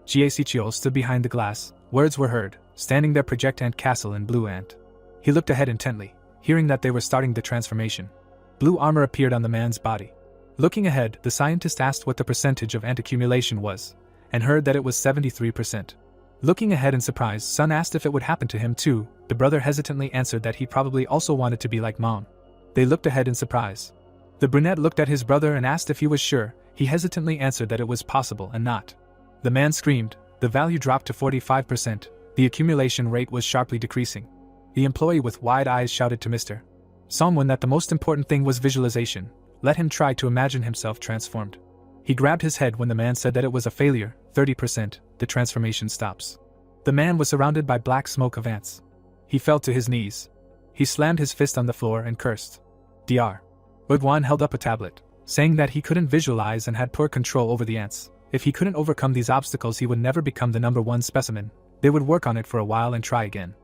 Jiesichio stood behind the glass. Words were heard, standing there project ant castle in blue ant. He looked ahead intently, hearing that they were starting the transformation. Blue armor appeared on the man's body. Looking ahead, the scientist asked what the percentage of ant accumulation was, and heard that it was 73%. Looking ahead in surprise, Sun asked if it would happen to him too. The brother hesitantly answered that he probably also wanted to be like Mom. They looked ahead in surprise. The brunette looked at his brother and asked if he was sure. He hesitantly answered that it was possible and not. The man screamed. The value dropped to 45%. The accumulation rate was sharply decreasing. The employee with wide eyes shouted to Mr. Songwon that the most important thing was visualization. Let him try to imagine himself transformed. He grabbed his head when the man said that it was a failure. 30%, the transformation stops. The man was surrounded by black smoke of ants. He fell to his knees. He slammed his fist on the floor and cursed. Dr. Udwan held up a tablet, saying that he couldn't visualize and had poor control over the ants. If he couldn't overcome these obstacles, he would never become the number one specimen. They would work on it for a while and try again.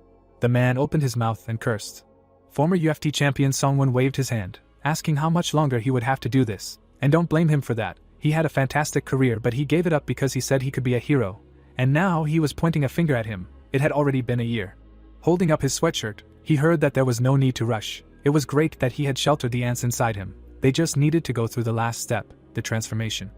The man opened his mouth and cursed. Former UFT champion Songwon waved his hand, asking how much longer he would have to do this. And don't blame him for that. He had a fantastic career, but he gave it up because he said he could be a hero. And now he was pointing a finger at him. It had already been a year. Holding up his sweatshirt, he heard that there was no need to rush. It was great that he had sheltered the ants inside him. They just needed to go through the last step, the transformation.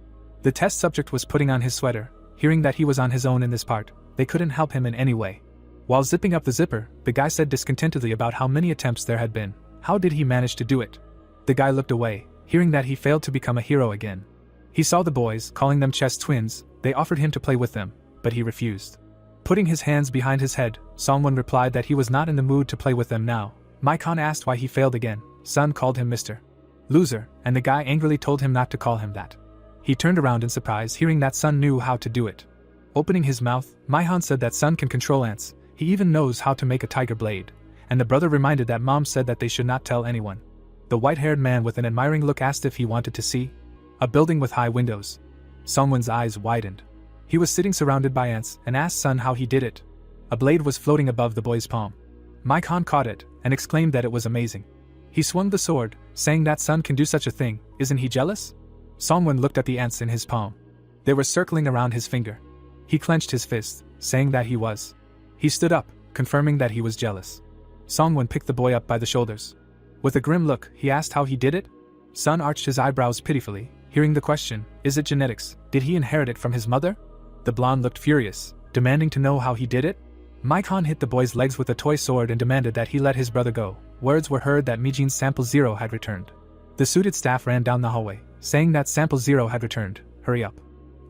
The test subject was putting on his sweater. Hearing that he was on his own in this part, they couldn't help him in any way. While zipping up the zipper, the guy said discontentedly about how many attempts there had been. How did he manage to do it? The guy looked away, hearing that he failed to become a hero again. He saw the boys, calling them chess twins. They offered him to play with them, but he refused. Putting his hands behind his head, Songwon replied that he was not in the mood to play with them now. Maikon asked why he failed again. Sun called him Mr. Loser, and the guy angrily told him not to call him that. He turned around in surprise, hearing that Sun knew how to do it. Opening his mouth, Maihan said that Sun can control ants. He even knows how to make a tiger blade. And the brother reminded that Mom said that they should not tell anyone. The white-haired man with an admiring look asked if he wanted to see a building with high windows. Songwon's eyes widened. He was sitting surrounded by ants and asked Sun how he did it. A blade was floating above the boy's palm. Maikon caught it and exclaimed that it was amazing. He swung the sword, saying that Sun can do such a thing. Isn't he jealous? Songwon looked at the ants in his palm. They were circling around his finger. He clenched his fist, saying that he was. He stood up, confirming that he was jealous. Songwon picked the boy up by the shoulders. With a grim look, he asked how he did it. Sun arched his eyebrows pitifully, hearing the question, is it genetics? Did he inherit it from his mother? The blonde looked furious, demanding to know how he did it. Maikon hit the boy's legs with a toy sword and demanded that he let his brother go. Words were heard that Mijin's Sample Zero had returned. The suited staff ran down the hallway, saying that Sample Zero had returned. Hurry up.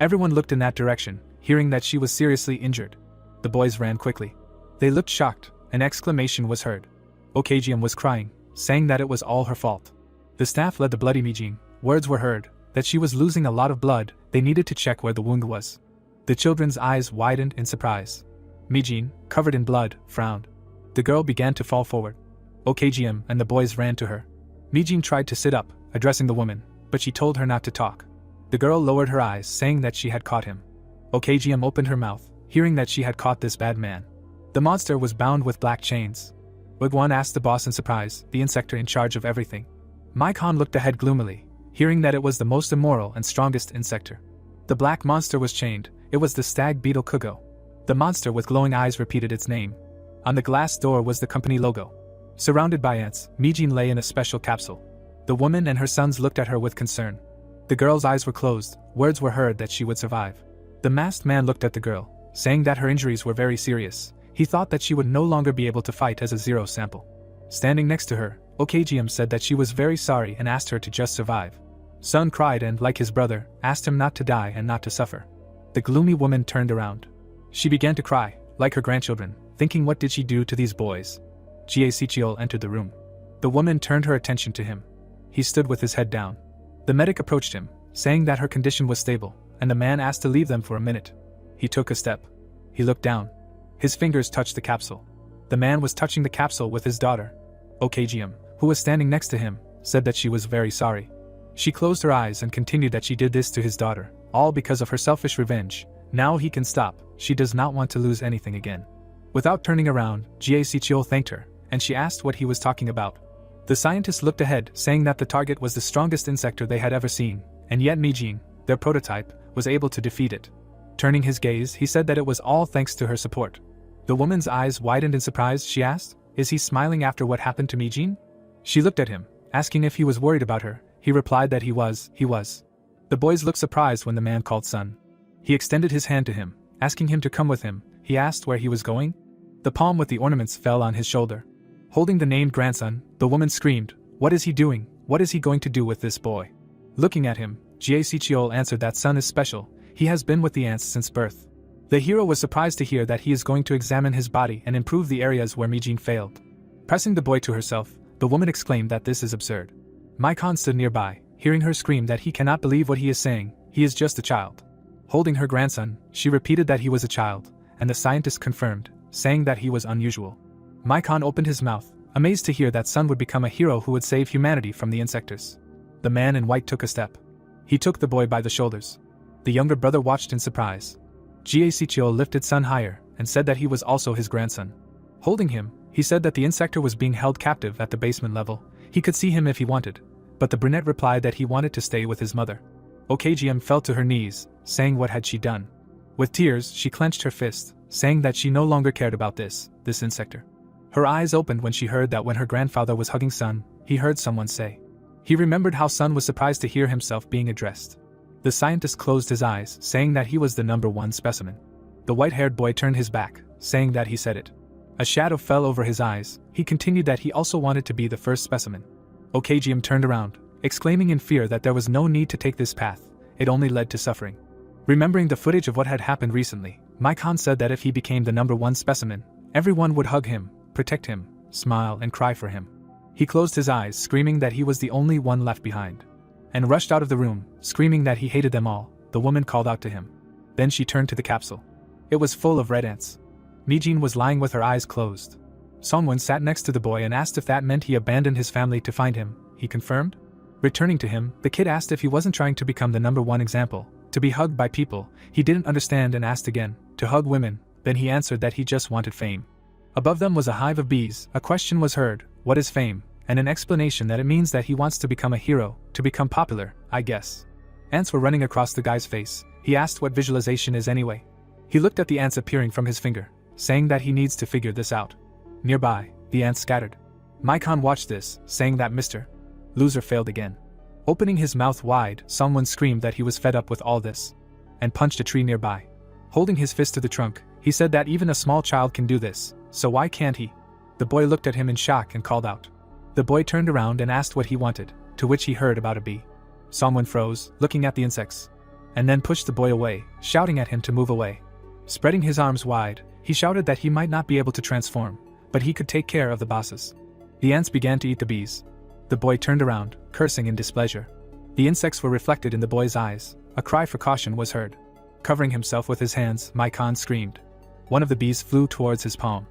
Everyone looked in that direction, hearing that she was seriously injured. The boys ran quickly. They looked shocked. An exclamation was heard. Okjium was crying, saying that it was all her fault. The staff led the bloody Mijin. Words were heard that she was losing a lot of blood. They needed to check where the wound was. The children's eyes widened in surprise. Mijin, covered in blood, frowned. The girl began to fall forward. Okjium and the boys ran to her. Mijin tried to sit up, addressing the woman, but she told her not to talk. The girl lowered her eyes, saying that she had caught him. Okjium opened her mouth, hearing that she had caught this bad man. The monster was bound with black chains. Wigwan asked the boss in surprise, the Insector in charge of everything. Maikon looked ahead gloomily, hearing that it was the most immoral and strongest Insector. The black monster was chained. It was the stag beetle Kugo. The monster with glowing eyes repeated its name. On the glass door was the company logo. Surrounded by ants, Mijin lay in a special capsule. The woman and her sons looked at her with concern. The girl's eyes were closed. Words were heard that she would survive. The masked man looked at the girl, saying that her injuries were very serious. He thought that she would no longer be able to fight as a zero sample. Standing next to her, Okjium said that she was very sorry and asked her to just survive. Sun cried and, like his brother, asked him not to die and not to suffer. The gloomy woman turned around. She began to cry, like her grandchildren, thinking what did she do to these boys? Jiesichio entered the room. The woman turned her attention to him. He stood with his head down. The medic approached him, saying that her condition was stable, and the man asked to leave them for a minute. He took a step. He looked down. His fingers touched the capsule. The man was touching the capsule with his daughter. Okjium, who was standing next to him, said that she was very sorry. She closed her eyes and continued that she did this to his daughter, all because of her selfish revenge. Now he can stop, she does not want to lose anything again. Without turning around, Jie Sichio thanked her, and she asked what he was talking about. The scientist looked ahead, saying that the target was the strongest insector they had ever seen, and yet Mijin, their prototype, was able to defeat it. Turning his gaze, he said that it was all thanks to her support. The woman's eyes widened in surprise. She asked, "Is he smiling after what happened to Mijin?" She looked at him, asking if he was worried about her. He replied that he was. The boys looked surprised when the man called son. He extended his hand to him, asking him to come with him. He asked where he was going. The palm with the ornaments fell on his shoulder. Holding the named grandson, the woman screamed, "What is he doing? What is he going to do with this boy?" Looking at him, Jie Sichio answered that son is special. He has been with the ants since birth. The hero was surprised to hear that he is going to examine his body and improve the areas where Mijin failed. Pressing the boy to herself, the woman exclaimed that this is absurd. Maikon stood nearby, hearing her scream that he cannot believe what he is saying. He is just a child. Holding her grandson, she repeated that he was a child, and the scientist confirmed, saying that he was unusual. Maikon opened his mouth, amazed to hear that son would become a hero who would save humanity from the insectors. The man in white took a step. He took the boy by the shoulders. The younger brother watched in surprise. Jie Sichio lifted son higher and said that he was also his grandson. Holding him, he said that the insector was being held captive at the basement level. He could see him if he wanted, but the brunette replied that he wanted to stay with his mother. Okgm fell to her knees, saying what had she done. With tears, she clenched her fist, saying that she no longer cared about this insector. Her eyes opened when she heard that when her grandfather was hugging son, he heard someone say. He remembered how son was surprised to hear himself being addressed. The scientist closed his eyes, saying that he was the number one specimen. The white-haired boy turned his back, saying that he said it. A shadow fell over his eyes. He continued that he also wanted to be the first specimen. Okgm turned around, exclaiming in fear that there was no need to take this path. It only led to suffering. Remembering the footage of what had happened recently, Maikon said that if he became the number one specimen, everyone would hug him, protect him, smile and cry for him. He closed his eyes, screaming that he was the only one left behind, and rushed out of the room, screaming that he hated them all. The woman called out to him. Then she turned to the capsule. It was full of red ants. Mijin was lying with her eyes closed. Songwon sat next to the boy and asked if that meant he abandoned his family to find him. He confirmed. Returning to him, the kid asked if he wasn't trying to become the number one example, to be hugged by people. He didn't understand and asked again, to hug women. Then he answered that he just wanted fame. Above them was a hive of bees. A question was heard, what is fame? And an explanation that it means that he wants to become a hero, to become popular, I guess. Ants were running across the guy's face. He asked what visualization is anyway. He looked at the ants appearing from his finger, saying that he needs to figure this out. Nearby, the ants scattered. Maikon watched this, saying that Mr. Loser failed again. Opening his mouth wide, someone screamed that he was fed up with all this, and punched a tree nearby. Holding his fist to the trunk, he said that even a small child can do this, so why can't he? The boy looked at him in shock and called out. The boy turned around and asked what he wanted, to which he heard about a bee. Someone froze, looking at the insects, and then pushed the boy away, shouting at him to move away. Spreading his arms wide, he shouted that he might not be able to transform, but he could take care of the bosses. The ants began to eat the bees. The boy turned around, cursing in displeasure. The insects were reflected in the boy's eyes. A cry for caution was heard. Covering himself with his hands, Maikon screamed. One of the bees flew towards his palm.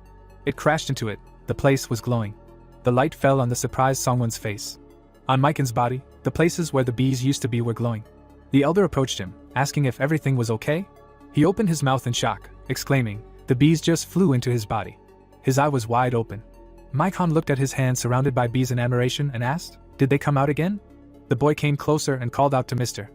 It crashed into it. The place was glowing. The light fell on the surprised Songwon's face. On Maikon's body, the places where the bees used to be were glowing. The elder approached him, asking if everything was okay. He opened his mouth in shock, exclaiming, the bees just flew into his body. His eye was wide open. Maikon looked at his hand surrounded by bees in admiration and asked, did they come out again? The boy came closer and called out to Mr.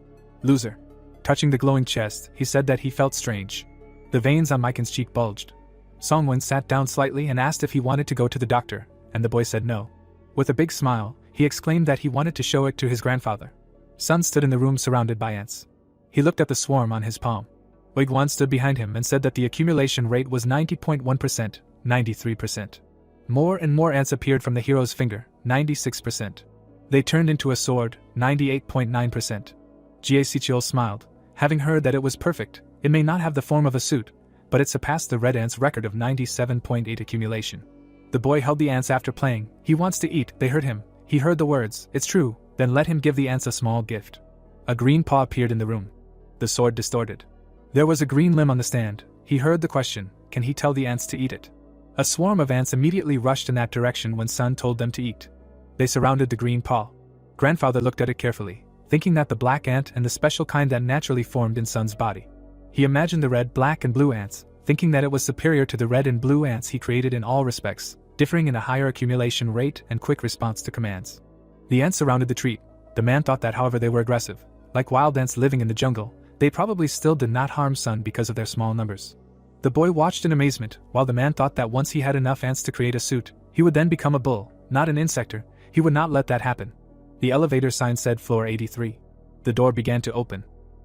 Loser. Touching the glowing chest, he said that he felt strange. The veins on Maikon's cheek bulged. Songwon sat down slightly and asked if he wanted to go to the doctor, and the boy said no. With a big smile, he exclaimed that he wanted to show it to his grandfather. Sun stood in the room surrounded by ants. He looked at the swarm on his palm. Wigwan stood behind him and said that the accumulation rate was 90.1%, 93%. More and more ants appeared from the hero's finger, 96%. They turned into a sword, 98.9%. Jie Sichio smiled, having heard that it was perfect. It may not have the form of a suit, but it surpassed the red ant's record of 97.8 accumulation. The boy held the ants after playing. He wants to eat. They heard him. He heard the words, it's true, then let him give the ants a small gift. A green paw appeared in the room. The sword distorted. There was a green limb on the stand. He heard the question, can he tell the ants to eat it? A swarm of ants immediately rushed in that direction when Sun told them to eat. They surrounded the green paw. Grandfather looked at it carefully, thinking that the black ant and the special kind that naturally formed in Sun's body. He imagined the red, black, and blue ants, thinking that it was superior to the red and blue ants he created in all respects, differing in a higher accumulation rate and quick response to commands. The ants surrounded the treat. The man thought that however they were aggressive, like wild ants living in the jungle, they probably still did not harm Sun because of their small numbers. The boy watched in amazement, while the man thought that once he had enough ants to create a suit, he would then become a bull, not an insector. He would not let that happen. The elevator sign said floor 83. The door began to open.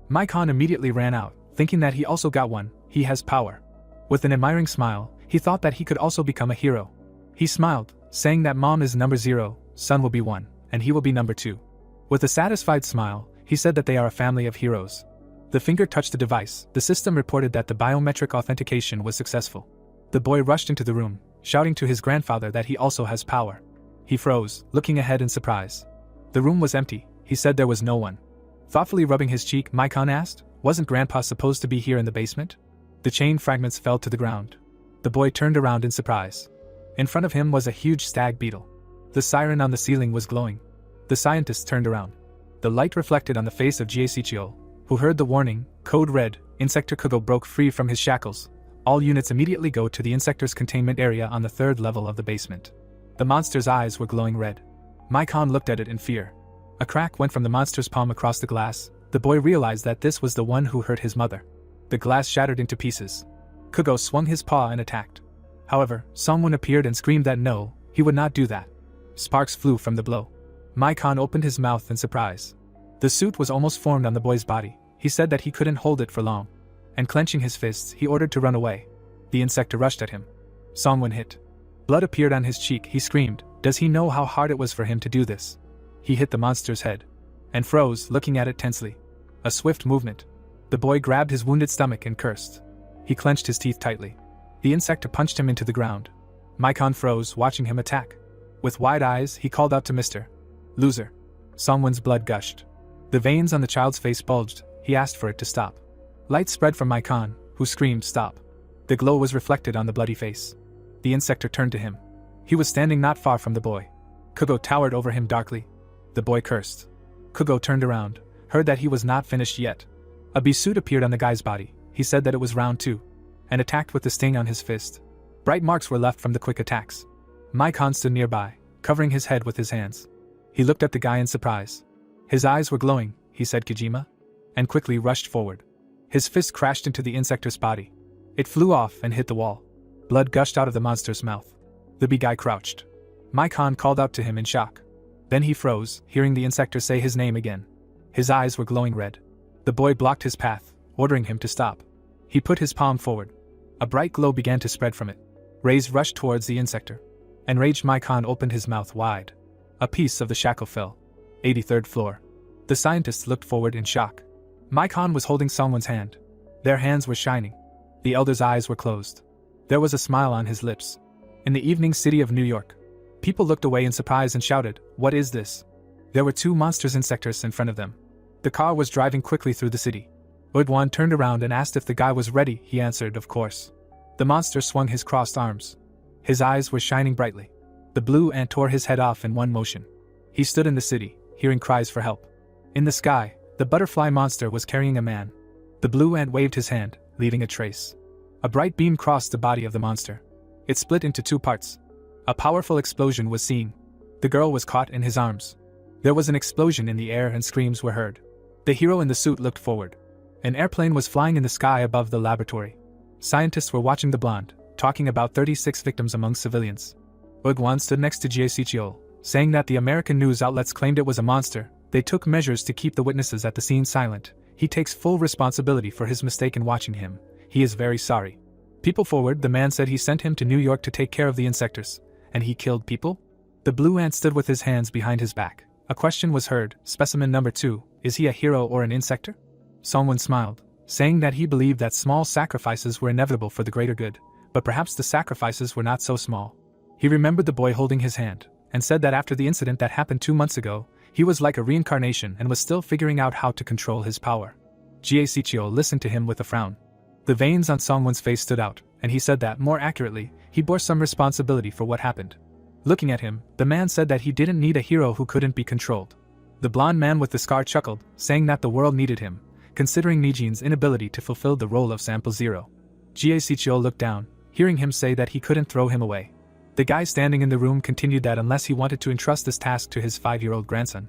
Maikon immediately ran out, thinking that he also got one. He has power. With an admiring smile, he thought that he could also become a hero. He smiled, saying that Mom is number 0, Sun will be 1, and he will be number 2. With a satisfied smile, he said that they are a family of heroes. The finger touched the device. The system reported that the biometric authentication was successful. The boy rushed into the room, shouting to his grandfather that he also has power. He froze, looking ahead in surprise. The room was empty. He said there was no one. Thoughtfully rubbing his cheek, Maikon asked, "Wasn't Grandpa supposed to be here in the basement?" The chain fragments fell to the ground. The boy turned around in surprise. In front of him was a huge stag beetle. The siren on the ceiling was glowing. The scientist turned around. The light reflected on the face of Jiesichio, who heard the warning, code red. Insector Kugo broke free from his shackles. All units immediately go to the Insector's containment area on the 3rd level of the basement. The monster's eyes were glowing red. Maikon looked at it in fear. A crack went from the monster's palm across the glass. The boy realized that this was the one who hurt his mother. The glass shattered into pieces. Kugo swung his paw and attacked. However, someone appeared and screamed that no, he would not do that. Sparks flew from the blow. Maikon opened his mouth in surprise. The suit was almost formed on the boy's body. He said that he couldn't hold it for long. And clenching his fists, he ordered to run away. The Insector rushed at him. Songwon hit. Blood appeared on his cheek. He screamed. Does he know how hard it was for him to do this? He hit the monster's head. And froze, looking at it tensely. A swift movement. The boy grabbed his wounded stomach and cursed. He clenched his teeth tightly. The Insector punched him into the ground. Maikon froze, watching him attack. With wide eyes, he called out to Mr. Loser. Songwon's blood gushed. The veins on the child's face bulged. He asked for it to stop. Light spread from Maikon, who screamed stop. The glow was reflected on the bloody face. The Insector turned to him. He was standing not far from the boy. Kugo towered over him darkly. The boy cursed. Kugo turned around, heard that he was not finished yet. A bee suit appeared on the guy's body. He said that it was round 2. And attacked with the sting on his fist. Bright marks were left from the quick attacks. Maikon stood nearby, covering his head with his hands. He looked at the guy in surprise. His eyes were glowing. He said Kojima, and quickly rushed forward. His fist crashed into the Insector's body. It flew off and hit the wall. Blood gushed out of the monster's mouth. The bee guy crouched. Maikon called out to him in shock. Then he froze, hearing the Insector say his name again. His eyes were glowing red. The boy blocked his path, ordering him to stop. He put his palm forward. A bright glow began to spread from it. Rays rushed towards the Insector. Enraged Maikon opened his mouth wide. A piece of the shackle fell. 83rd floor. The scientists looked forward in shock. Maikon was holding someone's hand. Their hands were shining. The elder's eyes were closed. There was a smile on his lips. In the evening city of New York, people looked away in surprise and shouted, "What is this?" There were 2 monsters insectors in front of them. The car was driving quickly through the city. Udwan turned around and asked if the guy was ready. He answered, "Of course." The monster swung his crossed arms. His eyes were shining brightly. The blue ant tore his head off in one motion. He stood in the city, hearing cries for help. In the sky, the butterfly monster was carrying a man. The blue ant waved his hand, leaving a trace. A bright beam crossed the body of the monster. It split into 2 parts. A powerful explosion was seen. The girl was caught in his arms. There was an explosion in the air and screams were heard. The hero in the suit looked forward. An airplane was flying in the sky above the laboratory. Scientists were watching the blonde, talking about 36 victims among civilians. Udwan stood next to Jiesichio, saying that the American news outlets claimed it was a monster. They took measures to keep the witnesses at the scene silent. He takes full responsibility for his mistake in watching him. He is very sorry. People forward, the man said he sent him to New York to take care of the insectors. And he killed people? The blue ant stood with his hands behind his back. A question was heard, specimen number 2, is he a hero or an insector? Someone smiled, saying that he believed that small sacrifices were inevitable for the greater good, but perhaps the sacrifices were not so small. He remembered the boy holding his hand, and said that after the incident that happened 2 months ago, he was like a reincarnation and was still figuring out how to control his power. Jiesichio listened to him with a frown. The veins on Songwon's face stood out, and he said that, more accurately, he bore some responsibility for what happened. Looking at him, the man said that he didn't need a hero who couldn't be controlled. The blonde man with the scar chuckled, saying that the world needed him, considering Mijin's inability to fulfill the role of Sample Zero. Jie Sichio looked down, hearing him say that he couldn't throw him away. The guy standing in the room continued that unless he wanted to entrust this task to his 5-year-old grandson.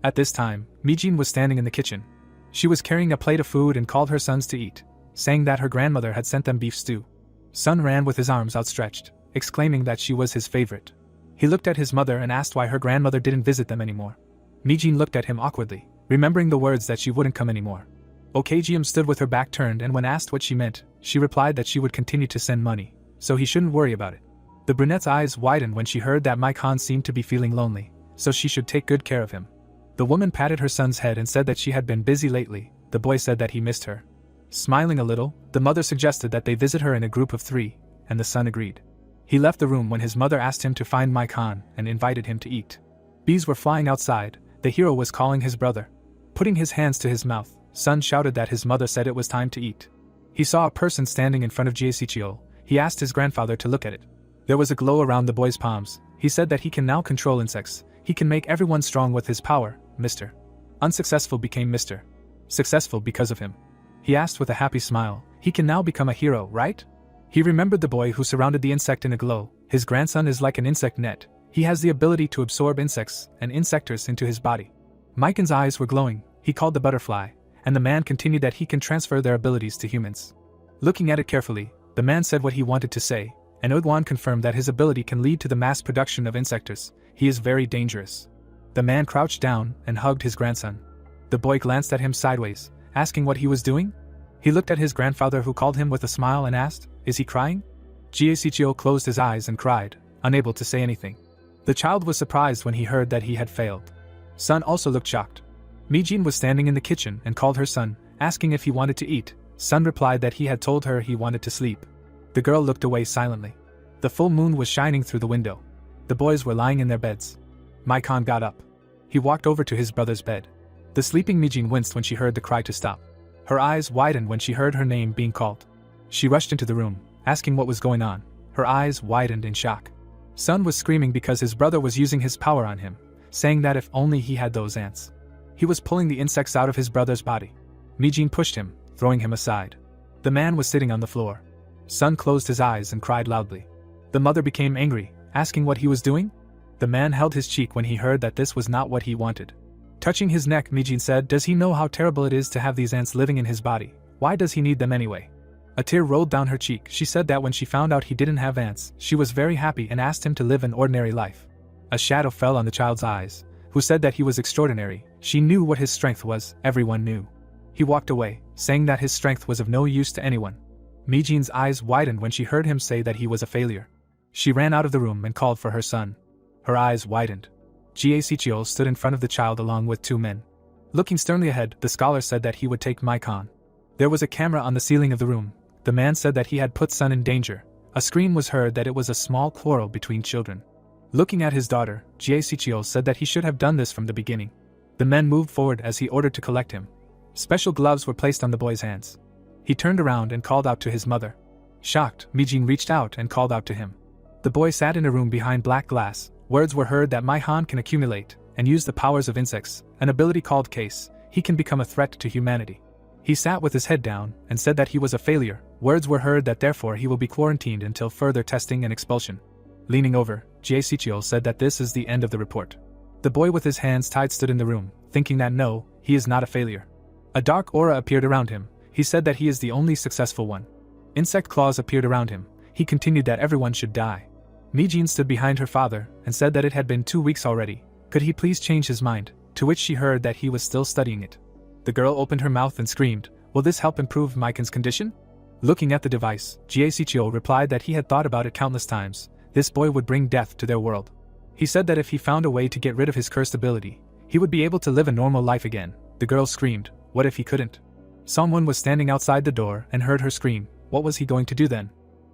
At this time, Mijin was standing in the kitchen. She was carrying a plate of food and called her sons to eat, saying that her grandmother had sent them beef stew. Sun ran with his arms outstretched, exclaiming that she was his favorite. He looked at his mother and asked why her grandmother didn't visit them anymore. Mijin looked at him awkwardly, remembering the words that she wouldn't come anymore. Okjium stood with her back turned, and when asked what she meant, she replied that she would continue to send money, so he shouldn't worry about it. The brunette's eyes widened when she heard that Maikon seemed to be feeling lonely, so she should take good care of him. The woman patted her son's head and said that she had been busy lately. The boy said that he missed her. Smiling a little, the mother suggested that they visit her in a group of 3, and the son agreed. He left the room when his mother asked him to find Maikon and invited him to eat. Bees were flying outside. The hero was calling his brother. Putting his hands to his mouth, Sun shouted that his mother said it was time to eat. He saw a person standing in front of Jiesichio. He asked his grandfather to look at it. There was a glow around the boy's palms. He said that he can now control insects. He can make everyone strong with his power. Mr. Unsuccessful became Mr. Successful because of him. He asked with a happy smile, he can now become a hero, right? He remembered the boy who surrounded the insect in a glow. His grandson is like an insect net. He has the ability to absorb insects and insectors into his body. Maiken's eyes were glowing. He called the butterfly, and the man continued that he can transfer their abilities to humans. Looking at it carefully, the man said what he wanted to say, and Odwan confirmed that his ability can lead to the mass production of insectors. He is very dangerous. The man crouched down and hugged his grandson. The boy glanced at him sideways, asking what he was doing. He looked at his grandfather, who called him with a smile and asked, "Is he crying?" Jiesichio closed his eyes and cried, unable to say anything. The child was surprised when he heard that he had failed. Sun also looked shocked. Mijin was standing in the kitchen and called her son, asking if he wanted to eat. Sun replied that he had told her he wanted to sleep. The girl looked away silently. The full moon was shining through the window. The boys were lying in their beds. Maikon got up. He walked over to his brother's bed. The sleeping Mijin winced when she heard the cry to stop. Her eyes widened when she heard her name being called. She rushed into the room, asking what was going on. Her eyes widened in shock. Sun was screaming because his brother was using his power on him, saying that if only he had those ants. He was pulling the insects out of his brother's body. Mijin pushed him, throwing him aside. The man was sitting on the floor. Sun closed his eyes and cried loudly. The mother became angry, asking what he was doing. The man held his cheek when he heard that this was not what he wanted. Touching his neck, Mijin said, "Does he know how terrible it is to have these ants living in his body? Why does he need them anyway?" A tear rolled down her cheek. She said that when she found out he didn't have ants, she was very happy and asked him to live an ordinary life. A shadow fell on the child's eyes, who said that he was extraordinary. She knew what his strength was. Everyone knew. He walked away, saying that his strength was of no use to anyone. Mijin's eyes widened when she heard him say that he was a failure. She ran out of the room and called for her son. Her eyes widened. Jiesichio stood in front of the child along with 2 men. Looking sternly ahead, the scholar said that he would take Maikon. There was a camera on the ceiling of the room. The man said that he had put Sun in danger. A scream was heard that it was a small quarrel between children. Looking at his daughter, Jiesichio said that he should have done this from the beginning. The men moved forward as he ordered to collect him. Special gloves were placed on the boy's hands. He turned around and called out to his mother. Shocked, Mijin reached out and called out to him. The boy sat in a room behind black glass. Words were heard that Maihan can accumulate and use the powers of insects, an ability called case. He can become a threat to humanity. He sat with his head down and said that he was a failure. Words were heard that therefore he will be quarantined until further testing and expulsion. Leaning over, Jiesichio said that this is the end of the report. The boy with his hands tied stood in the room, thinking that no, he is not a failure. A dark aura appeared around him. He said that he is the only successful one. Insect claws appeared around him. He continued that everyone should die. Mijin stood behind her father and said that it had been 2 weeks already. Could he please change his mind? To which she heard that he was still studying it. The girl opened her mouth and screamed, "Will this help improve Maiken's condition?" Looking at the device, Jiesichio replied that he had thought about it countless times. This boy would bring death to their world. He said that if he found a way to get rid of his cursed ability, he would be able to live a normal life again. The girl screamed, "What if he couldn't?" Someone was standing outside the door and heard her scream. What was he going to do then?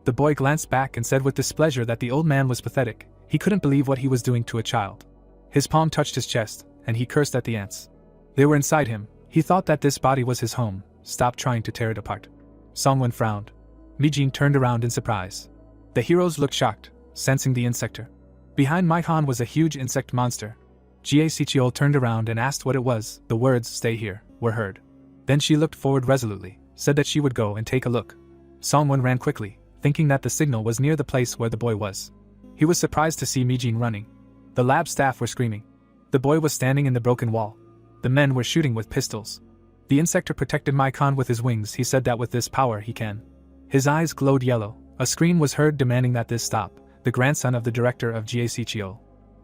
The boy glanced back and said with displeasure that the old man was pathetic. He couldn't believe what he was doing to a child. His palm touched his chest, and he cursed at the ants. They were inside him. He thought that this body was his home. Stop trying to tear it apart. Songwon frowned. Mijin turned around in surprise. The heroes looked shocked, sensing the insector. Behind Maihan was a huge insect monster. Sicheol turned around and asked what it was. The words, "Stay here," were heard. Then she looked forward resolutely, said that she would go and take a look. Songwon ran quickly, thinking that the signal was near the place where the boy was. He was surprised to see Mijin running. The lab staff were screaming. The boy was standing in the broken wall. The men were shooting with pistols. The Insector protected Maikon with his wings. He said that with this power he can. His eyes glowed yellow. A scream was heard demanding that this stop. The grandson of the director of Sicheol.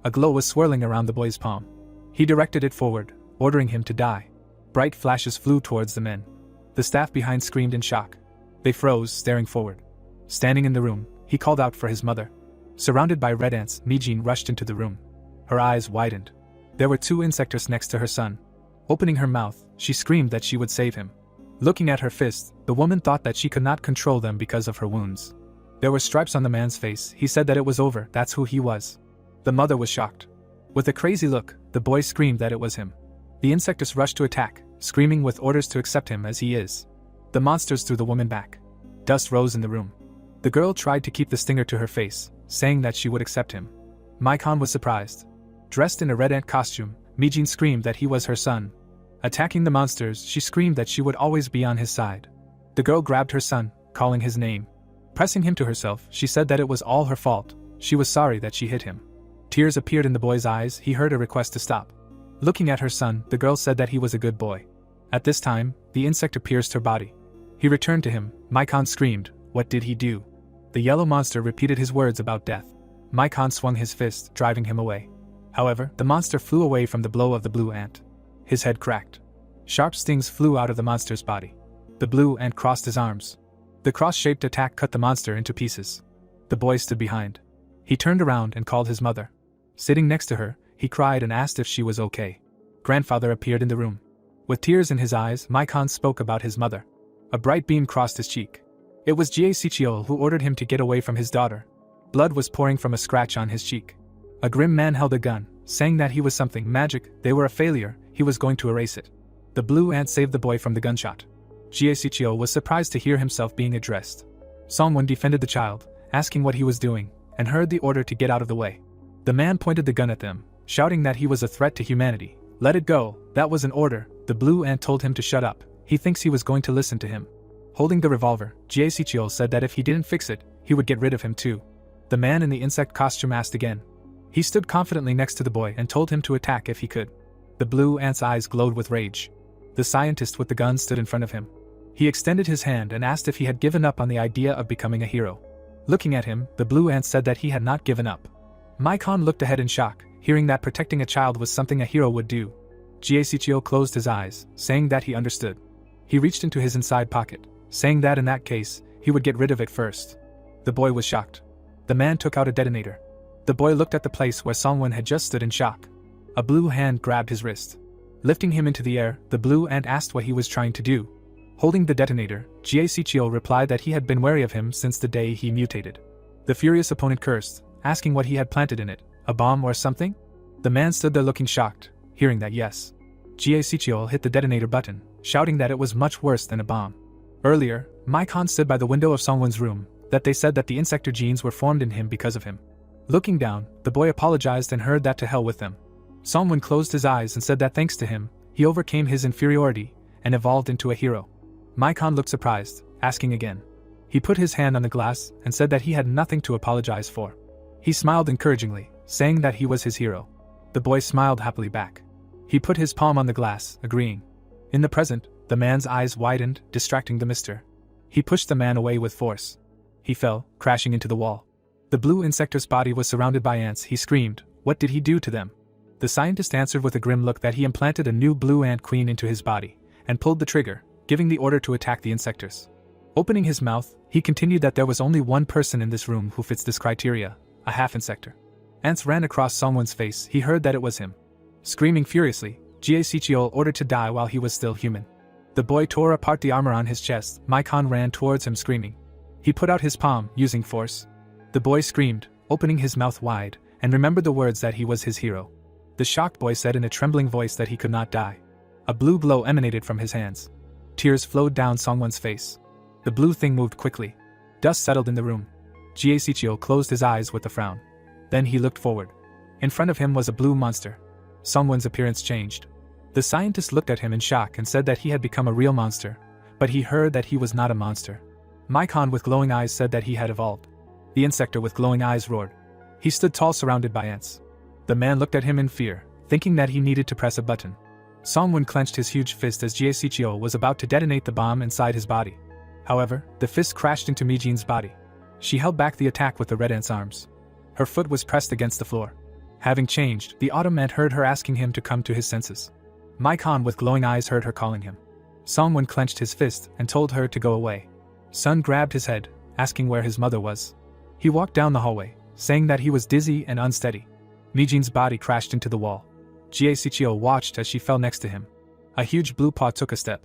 A glow was swirling around the boy's palm. He directed it forward, ordering him to die. Bright flashes flew towards the men. The staff behind screamed in shock. They froze, staring forward. Standing in the room, he called out for his mother. Surrounded by red ants, Mijin rushed into the room. Her eyes widened. There were 2 insectors next to her son. Opening her mouth, she screamed that she would save him. Looking at her fists, the woman thought that she could not control them because of her wounds. There were stripes on the man's face. He said that it was over, that's who he was. The mother was shocked. With a crazy look, the boy screamed that it was him. The insectors rushed to attack, screaming with orders to accept him as he is. The monsters threw the woman back. Dust rose in the room. The girl tried to keep the stinger to her face, saying that she would accept him. Maikon was surprised. Dressed in a red ant costume, Mijin screamed that he was her son. Attacking the monsters, she screamed that she would always be on his side. The girl grabbed her son, calling his name. Pressing him to herself, she said that it was all her fault. She was sorry that she hit him. Tears appeared in the boy's eyes. He heard a request to stop. Looking at her son, the girl said that he was a good boy. At this time, the insect pierced her body. He returned to him. Maikon screamed, "What did he do?" The yellow monster repeated his words about death. Maikon swung his fist, driving him away. However, the monster flew away from the blow of the blue ant. His head cracked. Sharp stings flew out of the monster's body. The blue ant crossed his arms. The cross-shaped attack cut the monster into pieces. The boy stood behind. He turned around and called his mother. Sitting next to her, he cried and asked if she was okay. Grandfather appeared in the room. With tears in his eyes, Maikon spoke about his mother. A bright beam crossed his cheek. It was Sicheol who ordered him to get away from his daughter. Blood was pouring from a scratch on his cheek. A grim man held a gun, saying that he was something magic. They were a failure. He was going to erase it. The blue ant saved the boy from the gunshot. Sicheol was surprised to hear himself being addressed. Songwon defended the child, asking what he was doing, and heard the order to get out of the way. The man pointed the gun at them, shouting that he was a threat to humanity. "Let it go, that was an order." The blue ant told him to shut up. He thinks he was going to listen to him. Holding the revolver, Sicheol said that if he didn't fix it, he would get rid of him too. The man in the insect costume asked again. He stood confidently next to the boy and told him to attack if he could. The blue ant's eyes glowed with rage. The scientist with the gun stood in front of him. He extended his hand and asked if he had given up on the idea of becoming a hero. Looking at him, the blue ant said that he had not given up. Maikon looked ahead in shock, hearing that protecting a child was something a hero would do. Sicheol closed his eyes, saying that he understood. He reached into his inside pocket, saying that in that case, he would get rid of it first. The boy was shocked. The man took out a detonator. The boy looked at the place where Songwon had just stood in shock. A blue hand grabbed his wrist. Lifting him into the air, the blue ant asked what he was trying to do. Holding the detonator, Sicheol replied that he had been wary of him since the day he mutated. The furious opponent cursed, asking what he had planted in it, a bomb or something? The man stood there looking shocked, hearing that yes. Sicheol hit the detonator button, shouting that it was much worse than a bomb. Earlier, Maikon stood by the window of Songwon's room, that they said that the insector genes were formed in him because of him. Looking down, the boy apologized and heard that to hell with them. Songwon closed his eyes and said that thanks to him, he overcame his inferiority and evolved into a hero. Maikon looked surprised, asking again. He put his hand on the glass and said that he had nothing to apologize for. He smiled encouragingly, saying that he was his hero. The boy smiled happily back. He put his palm on the glass, agreeing. In the present, the man's eyes widened, distracting the mister. He pushed the man away with force. He fell, crashing into the wall. The blue insector's body was surrounded by ants. He screamed, "What did he do to them?" The scientist answered with a grim look that he implanted a new blue ant queen into his body, and pulled the trigger, giving the order to attack the insectors. Opening his mouth, he continued that there was only one person in this room who fits this criteria, a half-insector. Ants ran across someone's face. He heard that it was him. Screaming furiously, Sicheol ordered to die while he was still human. The boy tore apart the armor on his chest. Maikon ran towards him screaming. He put out his palm, using force. The boy screamed, opening his mouth wide, and remembered the words that he was his hero. The shocked boy said in a trembling voice that he could not die. A blue glow emanated from his hands. Tears flowed down Songwon's face. The blue thing moved quickly. Dust settled in the room. Sicheol closed his eyes with a frown. Then he looked forward. In front of him was a blue monster. Songwon's appearance changed. The scientist looked at him in shock and said that he had become a real monster, but he heard that he was not a monster. Maikon with glowing eyes said that he had evolved. The Insector with glowing eyes roared. He stood tall surrounded by ants. The man looked at him in fear, thinking that he needed to press a button. Songwon clenched his huge fist as Jie Sichio was about to detonate the bomb inside his body. However, the fist crashed into Mijin's body. She held back the attack with the red ant's arms. Her foot was pressed against the floor. Having changed, the autumn ant heard her asking him to come to his senses. Maikon with glowing eyes heard her calling him. Songwon clenched his fist and told her to go away. Sun grabbed his head, asking where his mother was. He walked down the hallway, saying that he was dizzy and unsteady. Mijin's body crashed into the wall. Jie Sichio watched as she fell next to him. A huge blue paw took a step.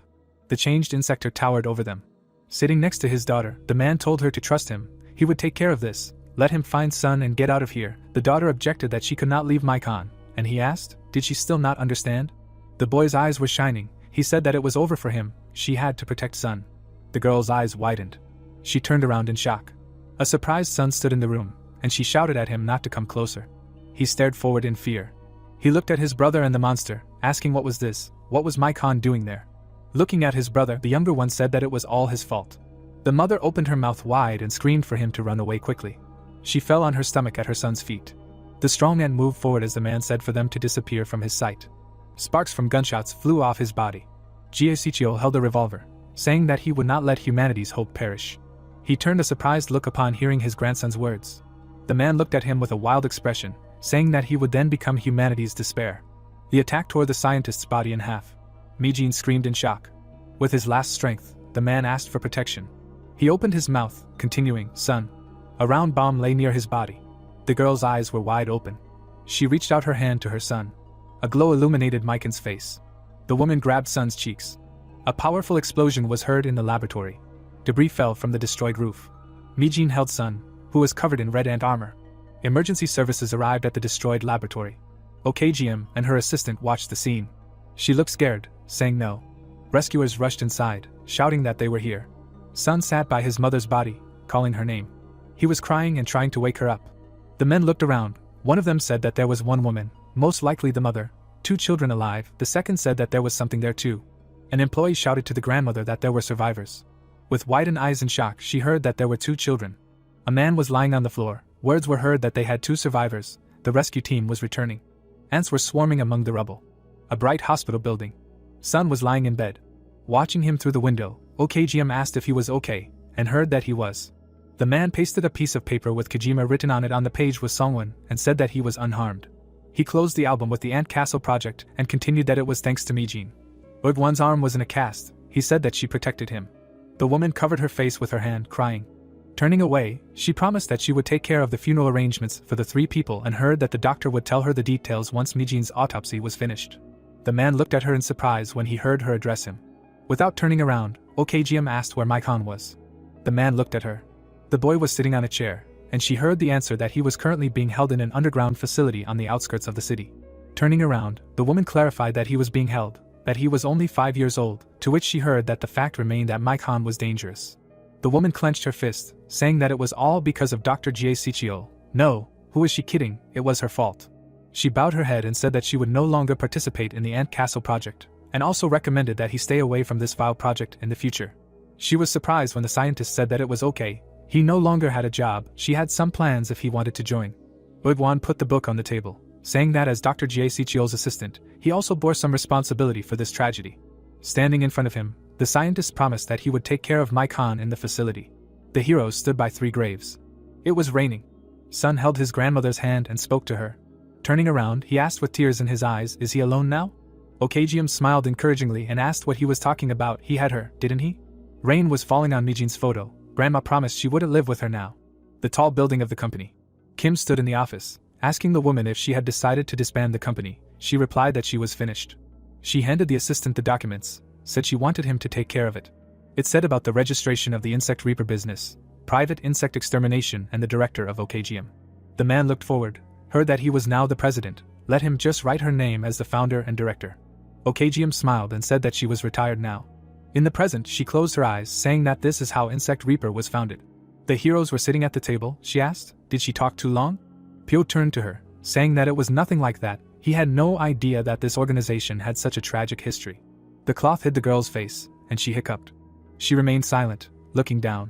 The changed Insector towered over them. Sitting next to his daughter, the man told her to trust him. He would take care of this. Let him find Sun and get out of here. The daughter objected that she could not leave Maikon, and he asked, did she still not understand? The boy's eyes were shining. He said that it was over for him. She had to protect Sun. The girl's eyes widened. She turned around in shock. A surprised Sun stood in the room, and she shouted at him not to come closer. He stared forward in fear. He looked at his brother and the monster, asking what was this, what was Maikon doing there? Looking at his brother, the younger one said that it was all his fault. The mother opened her mouth wide and screamed for him to run away quickly. She fell on her stomach at her son's feet. The strong man moved forward as the man said for them to disappear from his sight. Sparks from gunshots flew off his body. Jie Sichio held a revolver, saying that he would not let humanity's hope perish. He turned a surprised look upon hearing his grandson's words. The man looked at him with a wild expression, saying that he would then become humanity's despair. The attack tore the scientist's body in half. Mijin screamed in shock. With his last strength, the man asked for protection. He opened his mouth, continuing, Son. A round bomb lay near his body. The girl's eyes were wide open. She reached out her hand to her son. A glow illuminated Maikon's face. The woman grabbed Sun's cheeks. A powerful explosion was heard in the laboratory. Debris fell from the destroyed roof. Mijin held Sun, who was covered in red ant armor. Emergency services arrived at the destroyed laboratory. OKGM and her assistant watched the scene. She looked scared, saying no. Rescuers rushed inside, shouting that they were here. Sun sat by his mother's body, calling her name. He was crying and trying to wake her up. The men looked around. One of them said that there was one woman, most likely the mother, 2 children alive. The second said that there was something there too. An employee shouted to the grandmother that there were survivors. With widened eyes in shock, she heard that there were 2 children. A man was lying on the floor. Words were heard that they had 2 survivors. The rescue team was returning. Ants were swarming among the rubble. A bright hospital building. Sun was lying in bed. Watching him through the window, OKGM asked if he was okay, and heard that he was. The man pasted a piece of paper with Kojima written on it on the page with Songwon and said that he was unharmed. He closed the album with the Ant Castle project and continued that it was thanks to Mijin. One's arm was in a cast. He said that she protected him. The woman covered her face with her hand, crying. Turning away, she promised that she would take care of the funeral arrangements for the 3 people and heard that the doctor would tell her the details once Mijin's autopsy was finished. The man looked at her in surprise when he heard her address him. Without turning around, OKGM asked where Maikon was. The man looked at her. The boy was sitting on a chair, and she heard the answer that he was currently being held in an underground facility on the outskirts of the city. Turning around, the woman clarified that he was being held, that he was only 5 years old, to which she heard that the fact remained that Maikon was dangerous. The woman clenched her fist, saying that it was all because of Dr. Jie Sichio. No, who was she kidding? It was her fault. She bowed her head and said that she would no longer participate in the Ant Castle project, and also recommended that he stay away from this vile project in the future. She was surprised when the scientist said that it was okay. He no longer had a job. She had some plans if he wanted to join. Udwan put the book on the table, saying that as Dr. Jie Sichio's assistant, he also bore some responsibility for this tragedy. Standing in front of him, the scientist promised that he would take care of Maikon in the facility. The heroes stood by 3 graves. It was raining. Sun held his grandmother's hand and spoke to her. Turning around, he asked with tears in his eyes, "Is he alone now?" OKGM smiled encouragingly and asked what he was talking about. He had her, didn't he? Rain was falling on Mijin's photo. Grandma promised she wouldn't live with her now. The tall building of the company. Kim stood in the office, asking the woman if she had decided to disband the company. She replied that she was finished. She handed the assistant the documents, said she wanted him to take care of it. It said about the registration of the Insect Reaper business, private insect extermination, and the director of OKGM. The man looked forward, heard that he was now the president, let him just write her name as the founder and director. OKGM smiled and said that she was retired now. In the present, she closed her eyes, saying that this is how Insect Reaper was founded. The heroes were sitting at the table, she asked. Did she talk too long? Pyo turned to her, saying that it was nothing like that. He had no idea that this organization had such a tragic history. The cloth hid the girl's face, and she hiccuped. She remained silent, looking down.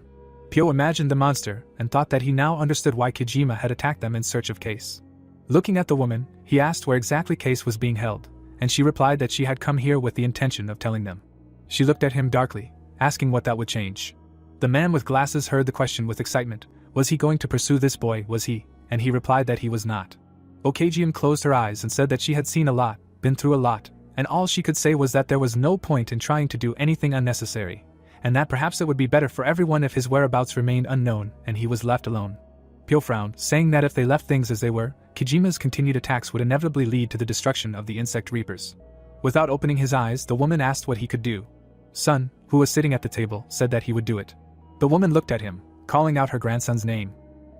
Pyo imagined the monster and thought that he now understood why Kijima had attacked them in search of Case. Looking at the woman, he asked where exactly Case was being held, and she replied that she had come here with the intention of telling them. She looked at him darkly, asking what that would change. The man with glasses heard the question with excitement. Was he going to pursue this boy, was he? And he replied that he was not. Okajian closed her eyes and said that she had seen a lot, been through a lot, and all she could say was that there was no point in trying to do anything unnecessary, and that perhaps it would be better for everyone if his whereabouts remained unknown and he was left alone. Pyo frowned, saying that if they left things as they were, Kijima's continued attacks would inevitably lead to the destruction of the insect reapers. Without opening his eyes, the woman asked what he could do. Sun, who was sitting at the table, said that he would do it. The woman looked at him, calling out her grandson's name.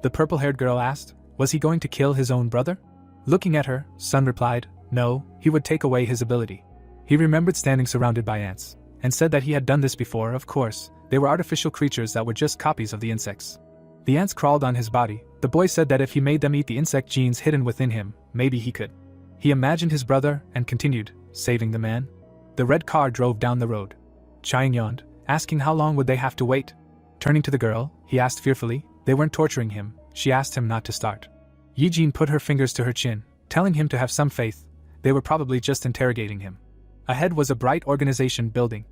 The purple-haired girl asked, was he going to kill his own brother? Looking at her, Sun replied, no, he would take away his ability. He remembered standing surrounded by ants, and said that he had done this before. Of course, they were artificial creatures that were just copies of the insects. The ants crawled on his body. The boy said that if he made them eat the insect genes hidden within him, maybe he could. He imagined his brother and continued, saving the man. The red car drove down the road. Chang yawned, asking how long would they have to wait. Turning to the girl, he asked fearfully, they weren't torturing him. She asked him not to start. Yijin put her fingers to her chin, telling him to have some faith. They were probably just interrogating him. Ahead was a bright organization building.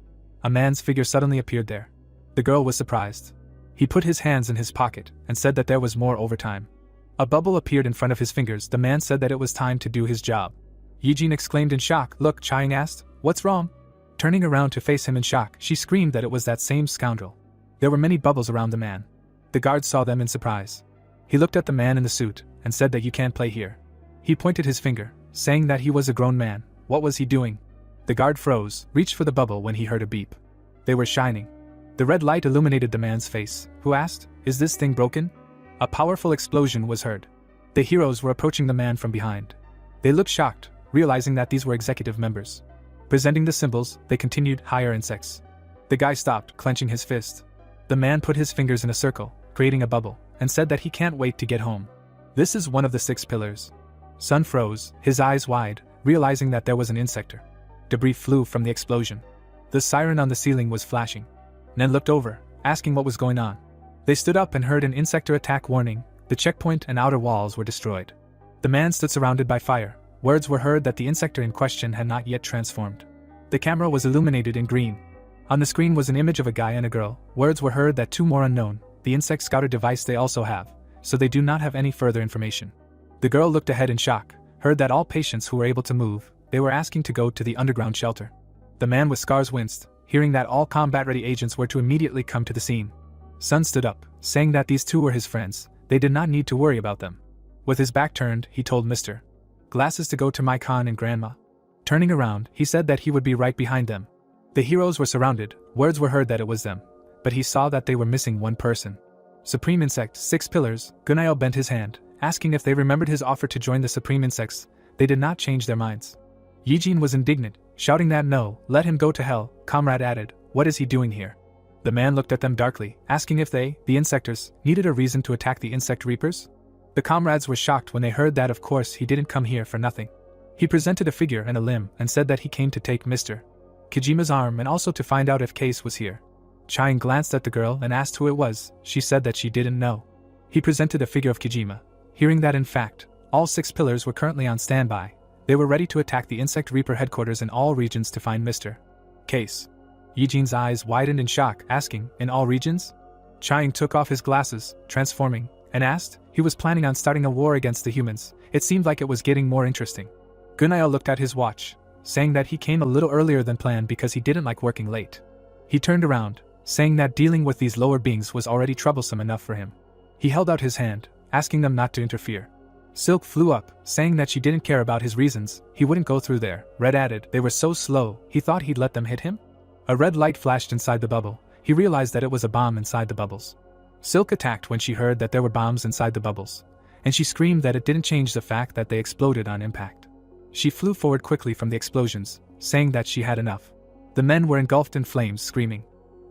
A man's figure suddenly appeared there. The girl was surprised. He put his hands in his pocket and said that there was more overtime. A bubble appeared in front of his fingers. The man said that it was time to do his job. Yijin exclaimed in shock. Look, Chang asked, what's wrong? Turning around to face him in shock, she screamed that it was that same scoundrel. There were many bubbles around the man. The guard saw them in surprise. He looked at the man in the suit and said that you can't play here. He pointed his finger, saying that he was a grown man. What was he doing? The guard froze, reached for the bubble when he heard a beep. They were shining. The red light illuminated the man's face, who asked, is this thing broken? A powerful explosion was heard. The heroes were approaching the man from behind. They looked shocked, realizing that these were executive members. Presenting the symbols, they continued, higher insects. The guy stopped, clenching his fist. The man put his fingers in a circle, creating a bubble, and said that he can't wait to get home. This is one of the 6 pillars. Sun froze, his eyes wide, realizing that there was an insector. Debris flew from the explosion. The siren on the ceiling was flashing. Nen looked over, asking what was going on. They stood up and heard an insector attack warning. The checkpoint and outer walls were destroyed. The man stood surrounded by fire. Words were heard that the insector in question had not yet transformed. The camera was illuminated in green. On the screen was an image of a guy and a girl. Words were heard that 2 more unknown. The insect scouter device they also have, so they do not have any further information. The girl looked ahead in shock, heard that all patients who were able to move, they were asking to go to the underground shelter. The man with scars winced, hearing that all combat-ready agents were to immediately come to the scene. Sun stood up, saying that these 2 were his friends. They did not need to worry about them. With his back turned, he told Mr. Glasses to go to my con and grandma. Turning around, he said that he would be right behind them. The heroes were surrounded. Words were heard that it was them. But he saw that they were missing one person. Supreme Insect, 6 pillars. Gunayo bent his hand, asking if they remembered his offer to join the Supreme Insects. They did not change their minds. Yijin was indignant, shouting that no, let him go to hell. Comrade added, what is he doing here? The man looked at them darkly, asking if they, the Insectors, needed a reason to attack the Insect Reapers. The comrades were shocked when they heard that of course he didn't come here for nothing. He presented a figure and a limb and said that he came to take Mr. Kijima's arm and also to find out if Case was here. Chang glanced at the girl and asked who it was. She said that she didn't know. He presented a figure of Kijima, hearing that in fact, all 6 pillars were currently on standby. They were ready to attack the Insect Reaper headquarters in all regions to find Mr. Case. Yijin's eyes widened in shock, asking, in all regions? Chang took off his glasses, transforming, and asked. He was planning on starting a war against the humans. It seemed like it was getting more interesting. Gunayo looked at his watch, saying that he came a little earlier than planned because he didn't like working late. He turned around, saying that dealing with these lower beings was already troublesome enough for him. He held out his hand, asking them not to interfere. Silk flew up, saying that she didn't care about his reasons. He wouldn't go through there. Red added, they were so slow, he thought he'd let them hit him? A red light flashed inside the bubble. He realized that it was a bomb inside the bubbles. Silk attacked when she heard that there were bombs inside the bubbles, and she screamed that it didn't change the fact that they exploded on impact. She flew forward quickly from the explosions, saying that she had enough. The men were engulfed in flames, screaming.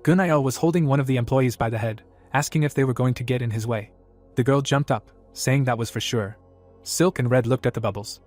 Gunayo was holding one of the employees by the head, asking if they were going to get in his way. The girl jumped up, saying that was for sure. Silk and Red looked at the bubbles.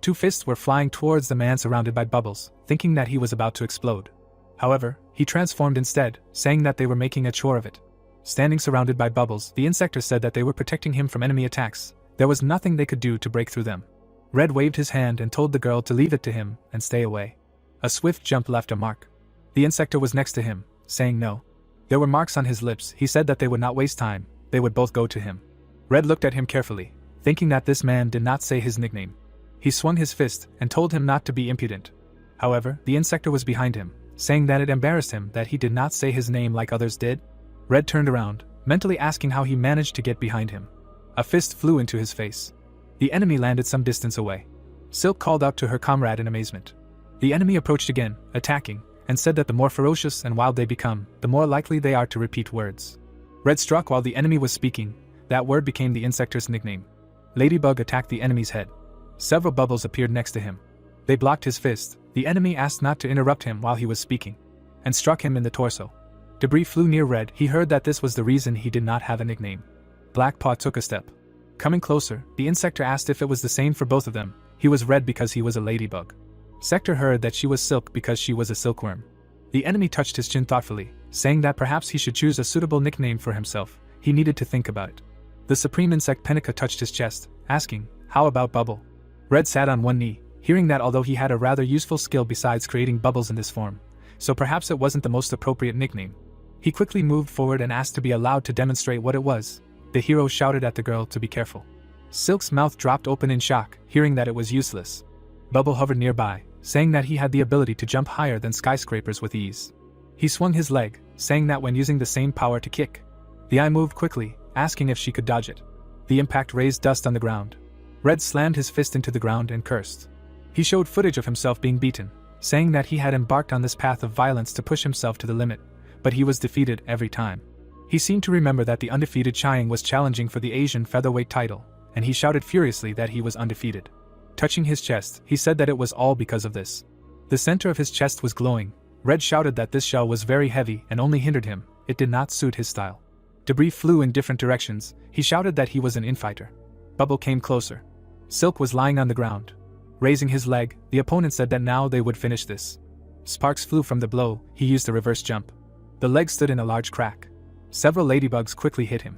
Two fists were flying towards the man surrounded by bubbles, thinking that he was about to explode. However, he transformed instead, saying that they were making a chore of it. Standing surrounded by bubbles, the Insector said that they were protecting him from enemy attacks. There was nothing they could do to break through them. Red waved his hand and told the girl to leave it to him and stay away. A swift jump left a mark. The Insector was next to him, saying no. There were marks on his lips. He said that they would not waste time, they would both go to him. Red looked at him carefully, thinking that this man did not say his nickname. He swung his fist and told him not to be impudent. However, the Insector was behind him, saying that it embarrassed him that he did not say his name like others did. Red turned around, mentally asking how he managed to get behind him. A fist flew into his face. The enemy landed some distance away. Silk called out to her comrade in amazement. The enemy approached again, attacking, and said that the more ferocious and wild they become, the more likely they are to repeat words. Red struck while the enemy was speaking. That word became the Insector's nickname. Ladybug attacked the enemy's head. Several bubbles appeared next to him. They blocked his fist. The enemy asked not to interrupt him while he was speaking, and struck him in the torso. Debris flew near Red. He heard that this was the reason he did not have a nickname. Black Paw took a step. Coming closer, the Insector asked if it was the same for both of them. He was Red because he was a ladybug. Sector heard that she was Silk because she was a silkworm. The enemy touched his chin thoughtfully, saying that perhaps he should choose a suitable nickname for himself. He needed to think about it. The supreme insect Penica touched his chest, asking, "How about Bubble?" Red sat on one knee, hearing that although he had a rather useful skill besides creating bubbles in this form, so perhaps it wasn't the most appropriate nickname. He quickly moved forward and asked to be allowed to demonstrate what it was. The hero shouted at the girl to be careful. Silk's mouth dropped open in shock, hearing that it was useless. Bubble hovered nearby, saying that he had the ability to jump higher than skyscrapers with ease. He swung his leg, saying that when using the same power to kick. The eye moved quickly, asking if she could dodge it. The impact raised dust on the ground. Red slammed his fist into the ground and cursed. He showed footage of himself being beaten, saying that he had embarked on this path of violence to push himself to the limit, but he was defeated every time. He seemed to remember that the undefeated Chiang was challenging for the Asian featherweight title, and he shouted furiously that he was undefeated. Touching his chest, he said that it was all because of this. The center of his chest was glowing. Red shouted that this shell was very heavy and only hindered him. It did not suit his style. Debris flew in different directions. He shouted that he was an infighter. Bubble came closer. Silk was lying on the ground. Raising his leg, the opponent said that now they would finish this. Sparks flew from the blow. He used a reverse jump. The leg stood in a large crack. Several ladybugs quickly hit him.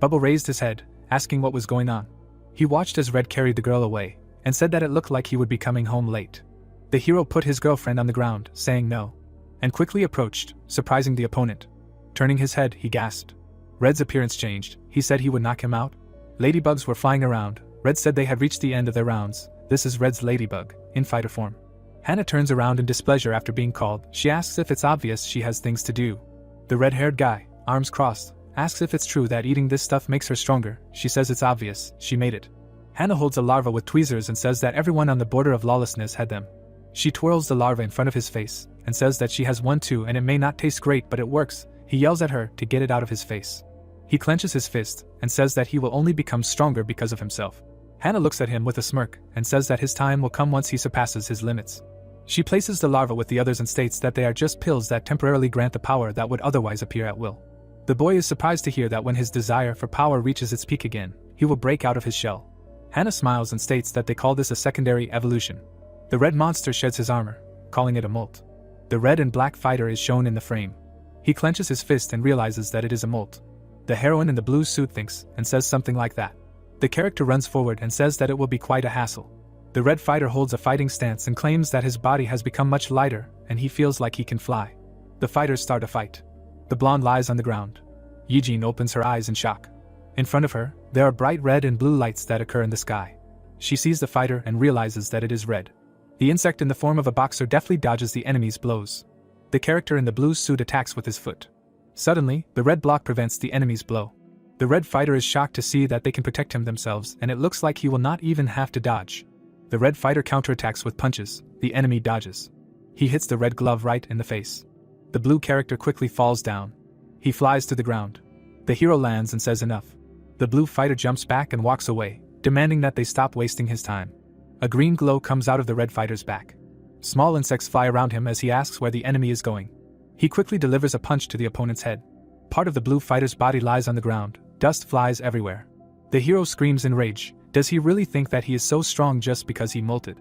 Bubble raised his head, asking what was going on. He watched as Red carried the girl away, and said that it looked like he would be coming home late. The hero put his girlfriend on the ground, saying no, and quickly approached, surprising the opponent. Turning his head, he gasped. Red's appearance changed. He said he would knock him out. Ladybugs were flying around. Red said they had reached the end of their rounds. This is Red's ladybug, in fighter form. Hannah turns around in displeasure after being called. She asks if it's obvious she has things to do. The red-haired guy, arms crossed, asks if it's true that eating this stuff makes her stronger. She says it's obvious, she made it. Hannah holds a larva with tweezers and says that everyone on the border of lawlessness had them. She twirls the larva in front of his face, and says that she has one too and it may not taste great but it works. He yells at her to get it out of his face. He clenches his fist, and says that he will only become stronger because of himself. Hannah looks at him with a smirk, and says that his time will come once he surpasses his limits. She places the larva with the others and states that they are just pills that temporarily grant the power that would otherwise appear at will. The boy is surprised to hear that when his desire for power reaches its peak again, he will break out of his shell. Hannah smiles and states that they call this a secondary evolution. The red monster sheds his armor, calling it a molt. The red and black fighter is shown in the frame. He clenches his fist and realizes that it is a molt. The heroine in the blue suit thinks and says something like that. The character runs forward and says that it will be quite a hassle. The red fighter holds a fighting stance and claims that his body has become much lighter and he feels like he can fly. The fighters start a fight. The blonde lies on the ground. Yijin opens her eyes in shock. In front of her, there are bright red and blue lights that occur in the sky. She sees the fighter and realizes that it is red. The insect in the form of a boxer deftly dodges the enemy's blows. The character in the blue suit attacks with his foot. Suddenly, the red block prevents the enemy's blow. The red fighter is shocked to see that they can protect him themselves and it looks like he will not even have to dodge. The red fighter counterattacks with punches. The enemy dodges. He hits the red glove right in the face. The blue character quickly falls down. He flies to the ground. The hero lands and says enough. The blue fighter jumps back and walks away, demanding that they stop wasting his time. A green glow comes out of the red fighter's back. Small insects fly around him as he asks where the enemy is going. He quickly delivers a punch to the opponent's head. Part of the blue fighter's body lies on the ground. Dust flies everywhere. The hero screams in rage. Does he really think that he is so strong just because he molted?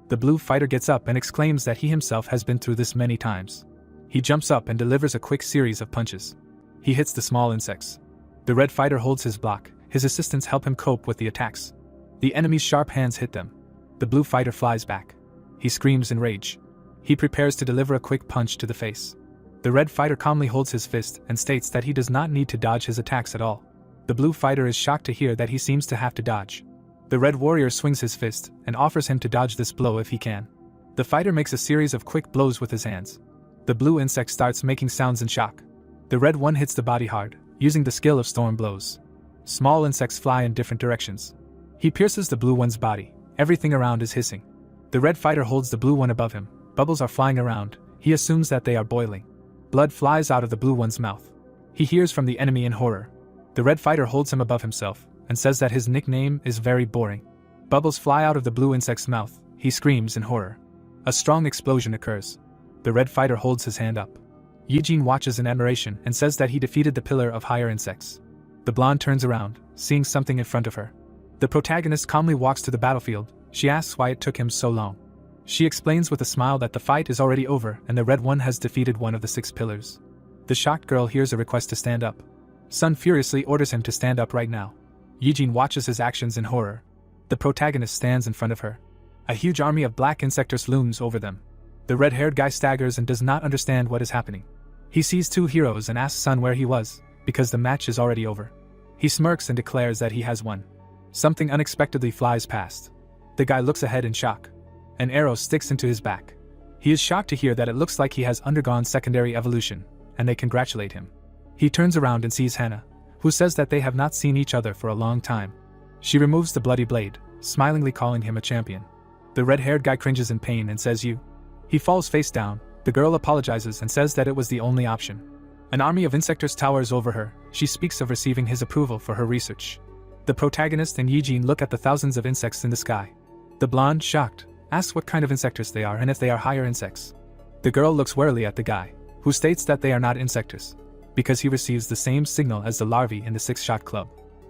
The blue fighter gets up and exclaims that he himself has been through this many times. He jumps up and delivers a quick series of punches. He hits the small insects. The red fighter holds his block, his assistants help him cope with the attacks. The enemy's sharp hands hit them. The blue fighter flies back. He screams in rage. He prepares to deliver a quick punch to the face. The red fighter calmly holds his fist and states that he does not need to dodge his attacks at all. The blue fighter is shocked to hear that he seems to have to dodge. The red warrior swings his fist and offers him to dodge this blow if he can. The fighter makes a series of quick blows with his hands. The blue insect starts making sounds in shock. The red one hits the body hard, using the skill of storm blows. Small insects fly in different directions. He pierces the blue one's body. Everything around is hissing. The red fighter holds the blue one above him. Bubbles are flying around. He assumes that they are boiling. Blood flies out of the blue one's mouth. He hears from the enemy in horror. The red fighter holds him above himself and says that his nickname is very boring. Bubbles fly out of the blue insect's mouth. He screams in horror. A strong explosion occurs. The red fighter holds his hand up. Eugene watches in admiration and says that he defeated the pillar of higher insects. The blonde turns around, seeing something in front of her. The protagonist calmly walks to the battlefield. She asks why it took him so long. She explains with a smile that the fight is already over and the red one has defeated one of the 6 pillars. The shocked girl hears a request to stand up. Sun furiously orders him to stand up right now. Eugene watches his actions in horror. The protagonist stands in front of her. A huge army of black insectors looms over them. The red-haired guy staggers and does not understand what is happening. He sees 2 heroes and asks Sun where he was, because the match is already over. He smirks and declares that he has won. Something unexpectedly flies past. The guy looks ahead in shock. An arrow sticks into his back. He is shocked to hear that it looks like he has undergone secondary evolution, and they congratulate him. He turns around and sees Hannah, who says that they have not seen each other for a long time. She removes the bloody blade, smilingly calling him a champion. The red-haired guy cringes in pain and says you. He falls face down. The girl apologizes and says that it was the only option. An army of insectors towers over her. She speaks of receiving his approval for her research. The protagonist and Eugene look at the thousands of insects in the sky. The blonde, shocked, asks what kind of insectors they are and if they are higher insects. The girl looks warily at the guy, who states that they are not insectors, because he receives the same signal as the larvae in the 6-shot club.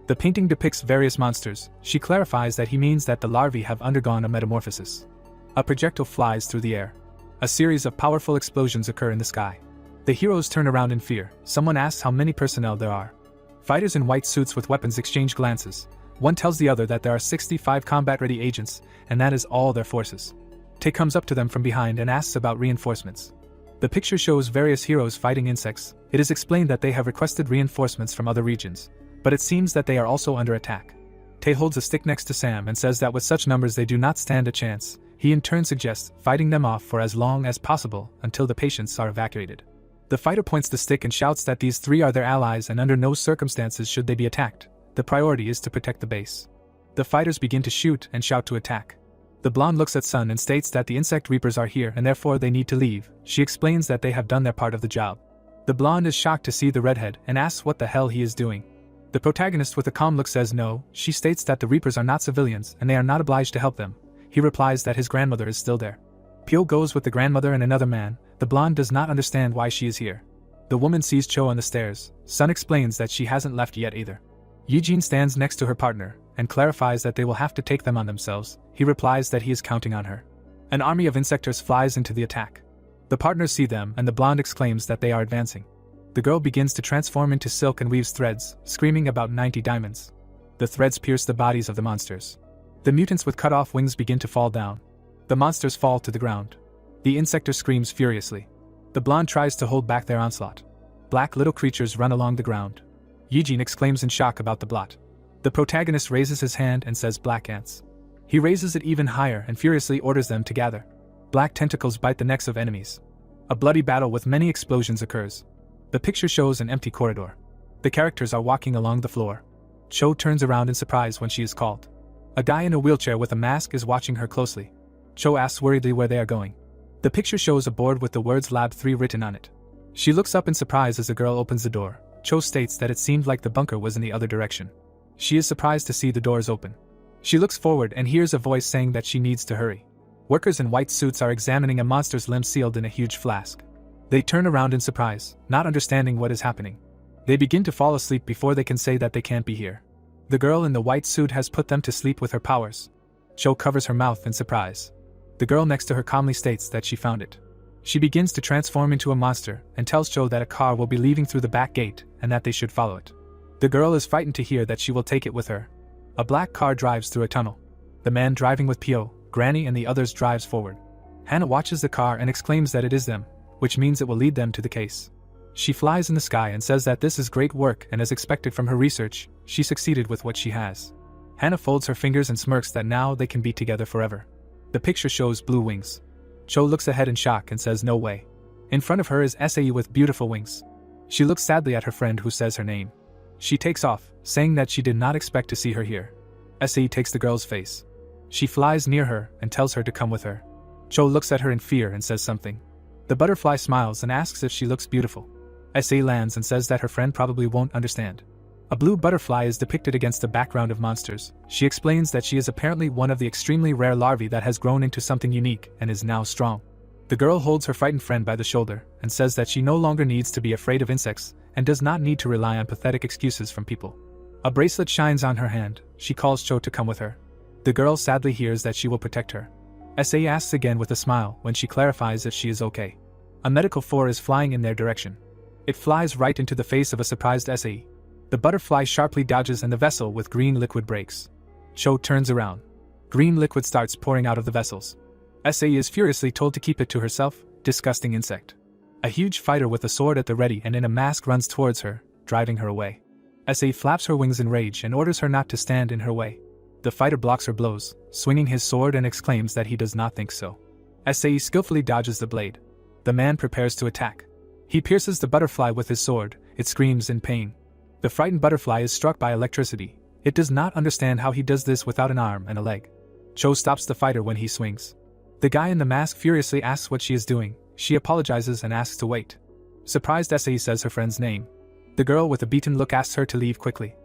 The painting depicts various monsters. She clarifies that he means that the larvae have undergone a metamorphosis. A projectile flies through the air. A series of powerful explosions occur in the sky. The heroes turn around in fear. Someone asks how many personnel there are. Fighters in white suits with weapons exchange glances. One tells the other that there are 65 combat-ready agents, and that is all their forces. Tay comes up to them from behind and asks about reinforcements. The picture shows various heroes fighting insects. It is explained that they have requested reinforcements from other regions, but it seems that they are also under attack. Tay holds a stick next to Sam and says that with such numbers they do not stand a chance. He in turn suggests fighting them off for as long as possible until the patients are evacuated. The fighter points the stick and shouts that these 3 are their allies and under no circumstances should they be attacked. The priority is to protect the base. The fighters begin to shoot and shout to attack. The blonde looks at Sun and states that the insect reapers are here and therefore they need to leave. She explains that they have done their part of the job. The blonde is shocked to see the redhead and asks what the hell he is doing. The protagonist with a calm look says no. She states that the reapers are not civilians and they are not obliged to help them. He replies that his grandmother is still there. Pyo goes with the grandmother and another man. The blonde does not understand why she is here. The woman sees Cho on the stairs. Sun explains that she hasn't left yet either. Eugene stands next to her partner and clarifies that they will have to take them on themselves. He replies that he is counting on her. An army of insectors flies into the attack. The partners see them and the blonde exclaims that they are advancing. The girl begins to transform into silk and weaves threads, screaming about 90 diamonds. The threads pierce the bodies of the monsters. The mutants with cut-off wings begin to fall down. The monsters fall to the ground. The insector screams furiously. The blonde tries to hold back their onslaught. Black little creatures run along the ground. Eugene exclaims in shock about the blot. The protagonist raises his hand and says black ants. He raises it even higher and furiously orders them to gather. Black tentacles bite the necks of enemies. A bloody battle with many explosions occurs. The picture shows an empty corridor. The characters are walking along the floor. Cho turns around in surprise when she is called. A guy in a wheelchair with a mask is watching her closely. Cho asks worriedly where they are going. The picture shows a board with the words Lab 3 written on it. She looks up in surprise as the girl opens the door. Cho states that it seemed like the bunker was in the other direction. She is surprised to see the doors open. She looks forward and hears a voice saying that she needs to hurry. Workers in white suits are examining a monster's limb sealed in a huge flask. They turn around in surprise, not understanding what is happening. They begin to fall asleep before they can say that they can't be here. The girl in the white suit has put them to sleep with her powers. Cho covers her mouth in surprise. The girl next to her calmly states that she found it. She begins to transform into a monster and tells Cho that a car will be leaving through the back gate and that they should follow it. The girl is frightened to hear that she will take it with her. A black car drives through a tunnel. The man driving with Pyo, Granny and the others drives forward. Hannah watches the car and exclaims that it is them, which means it will lead them to the case. She flies in the sky and says that this is great work, and as expected from her research, she succeeded with what she has. Hannah folds her fingers and smirks that now they can be together forever. The picture shows blue wings. Cho looks ahead in shock and says no way. In front of her is Sae with beautiful wings. She looks sadly at her friend who says her name. She takes off, saying that she did not expect to see her here. Sae takes the girl's face. She flies near her and tells her to come with her. Cho looks at her in fear and says something. The butterfly smiles and asks if she looks beautiful. Sae lands and says that her friend probably won't understand. A blue butterfly is depicted against a background of monsters. She explains that she is apparently one of the extremely rare larvae that has grown into something unique and is now strong. The girl holds her frightened friend by the shoulder and says that she no longer needs to be afraid of insects and does not need to rely on pathetic excuses from people. A bracelet shines on her hand. She calls Cho to come with her. The girl sadly hears that she will protect her. Sae asks again with a smile when she clarifies if she is okay. A medical four is flying in their direction. It flies right into the face of a surprised Sae. The butterfly sharply dodges and the vessel with green liquid breaks. Cho turns around. Green liquid starts pouring out of the vessels. Sae is furiously told to keep it to herself. Disgusting insect. A huge fighter with a sword at the ready and in a mask runs towards her, driving her away. Sae flaps her wings in rage and orders her not to stand in her way. The fighter blocks her blows, swinging his sword and exclaims that he does not think so. Sae skillfully dodges the blade. The man prepares to attack. He pierces the butterfly with his sword. It screams in pain. The frightened butterfly is struck by electricity. It does not understand how he does this without an arm and a leg. Cho stops the fighter when he swings. The guy in the mask furiously asks what she is doing. She apologizes and asks to wait. Surprised, Sae says her friend's name. The girl with a beaten look asks her to leave quickly.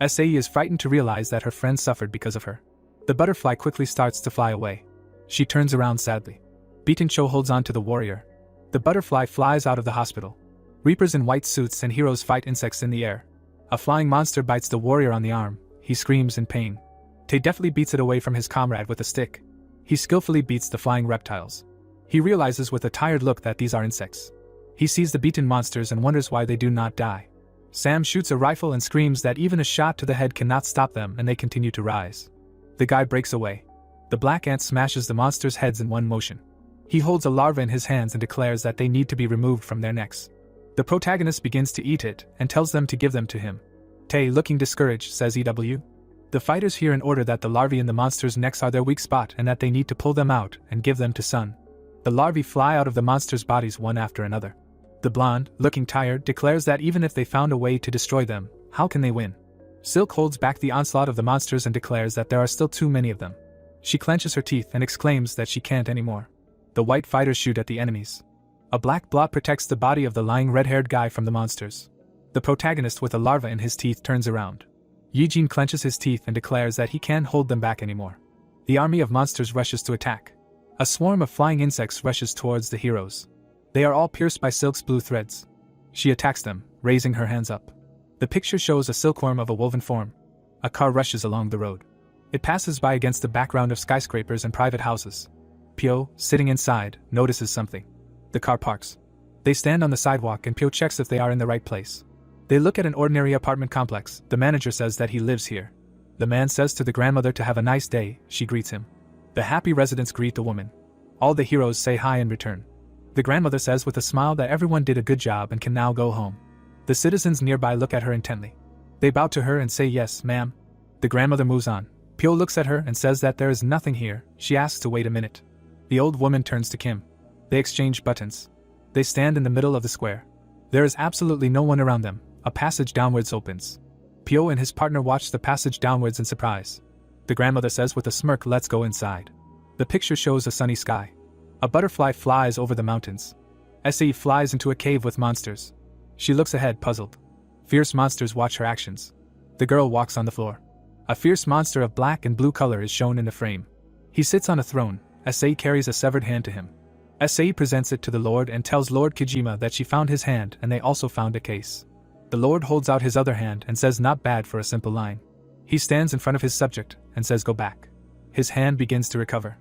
Sae is frightened to realize that her friend suffered because of her. The butterfly quickly starts to fly away. She turns around sadly. Beaten Cho holds on to the warrior. The butterfly flies out of the hospital. Reapers in white suits and heroes fight insects in the air. A flying monster bites the warrior on the arm. He screams in pain. Tae deftly beats it away from his comrade with a stick. He skillfully beats the flying reptiles. He realizes with a tired look that these are insects. He sees the beaten monsters and wonders why they do not die. Sam shoots a rifle and screams that even a shot to the head cannot stop them, and they continue to rise. The guy breaks away. The black ant smashes the monsters' heads in one motion. He holds a larva in his hands and declares that they need to be removed from their necks. The protagonist begins to eat it and tells them to give them to him. Tae, looking discouraged, says EW. The fighters hear an order that the larvae in the monsters' necks are their weak spot and that they need to pull them out and give them to Sun. The larvae fly out of the monsters' bodies one after another. The blonde, looking tired, declares that even if they found a way to destroy them, how can they win? Silk holds back the onslaught of the monsters and declares that there are still too many of them. She clenches her teeth and exclaims that she can't anymore. The white fighters shoot at the enemies. A black blob protects the body of the lying red-haired guy from the monsters. The protagonist with a larva in his teeth turns around. Eugene clenches his teeth and declares that he can't hold them back anymore. The army of monsters rushes to attack. A swarm of flying insects rushes towards the heroes. They are all pierced by Silk's blue threads. She attacks them, raising her hands up. The picture shows a silkworm of a woven form. A car rushes along the road. It passes by against the background of skyscrapers and private houses. Pyo, sitting inside, notices something. The car parks. They stand on the sidewalk and Pyo checks if they are in the right place. They look at an ordinary apartment complex. The manager says that he lives here. The man says to the grandmother to have a nice day. She greets him. The happy residents greet the woman. All the heroes say hi in return. The grandmother says with a smile that everyone did a good job and can now go home. The citizens nearby look at her intently. They bow to her and say yes, ma'am. The grandmother moves on. Pyo looks at her and says that there is nothing here. She asks to wait a minute. The old woman turns to Kim. They exchange buttons. They stand in the middle of the square. There is absolutely no one around them. A passage downwards opens. Pyo and his partner watch the passage downwards in surprise. The grandmother says with a smirk, let's go inside. The picture shows a sunny sky. A butterfly flies over the mountains. Sae flies into a cave with monsters. She looks ahead, puzzled. Fierce monsters watch her actions. The girl walks on the floor. A fierce monster of black and blue color is shown in the frame. He sits on a throne. Sae carries a severed hand to him. Sae presents it to the Lord and tells Lord Kojima that she found his hand and they also found a case. The Lord holds out his other hand and says not bad for a simple line. He stands in front of his subject and says go back. His hand begins to recover.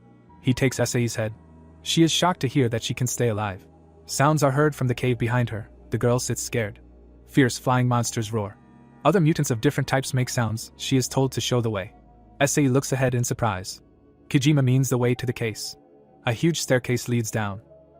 He takes Sai's head. She is shocked to hear that she can stay alive. Sounds are heard from the cave behind her. The girl sits scared. Fierce flying monsters roar. Other mutants of different types make sounds. She is told to show the way. Sai looks ahead in surprise. Kijima means the way to the case. A huge staircase leads down.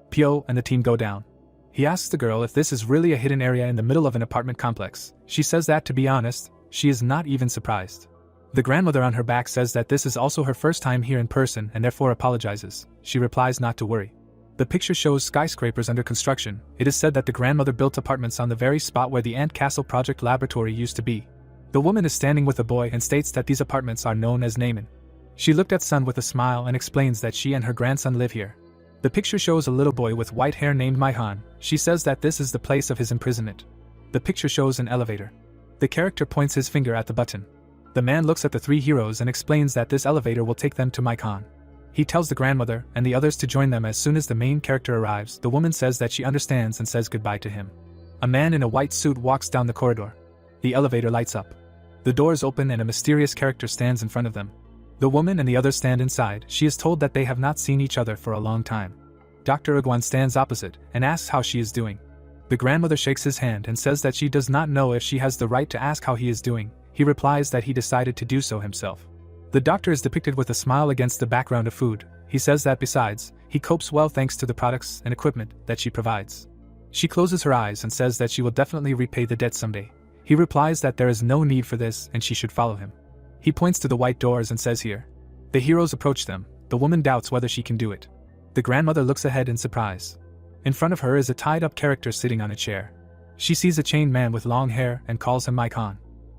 Pyo and the team go down. He asks the girl if this is really a hidden area in the middle of an apartment complex. She says that, to be honest, she is not even surprised. The grandmother on her back says that this is also her first time here in person and therefore apologizes. She replies not to worry. The picture shows skyscrapers under construction. It is said that the grandmother built apartments on the very spot where the Ant Castle Project Laboratory used to be. The woman is standing with a boy and states that these apartments are known as Name. She looked at Sun with a smile and explains that she and her grandson live here. The picture shows a little boy with white hair named Maihan. She says that this is the place of his imprisonment. The picture shows an elevator. The character points his finger at the button. The man looks at the three heroes and explains that this elevator will take them to Maihan. He tells the grandmother and the others to join them as soon as the main character arrives. The woman says that she understands and says goodbye to him. A man in a white suit walks down the corridor. The elevator lights up. The doors open and a mysterious character stands in front of them. The woman and the others stand inside. She is told that they have not seen each other for a long time. Dr. Iguan stands opposite and asks how she is doing. The grandmother shakes his hand and says that she does not know if she has the right to ask how he is doing. He replies that he decided to do so himself. The doctor is depicted with a smile against the background of food. He says that besides, he copes well thanks to the products and equipment that she provides. She closes her eyes and says that she will definitely repay the debt someday. He replies that there is no need for this and she should follow him. He points to the white doors and says here. The heroes approach them. The woman doubts whether she can do it. The grandmother looks ahead in surprise. In front of her is a tied-up character sitting on a chair. She sees a chained man with long hair and calls him Maikan.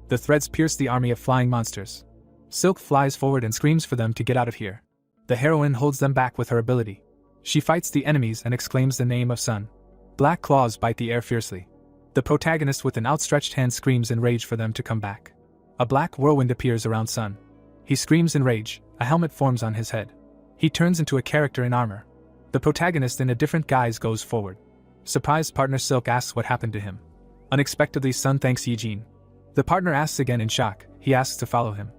The threads pierce the army of flying monsters. Silk flies forward and screams for them to get out of here. The heroine holds them back with her ability. She fights the enemies and exclaims the name of Sun. Black claws bite the air fiercely. The protagonist with an outstretched hand screams in rage for them to come back. A black whirlwind appears around Sun. He screams in rage. A helmet forms on his head. He turns into a character in armor. The protagonist in a different guise goes forward. Surprised partner Silk asks what happened to him. Unexpectedly Sun thanks Yijin. The partner asks again in shock. He asks to follow him.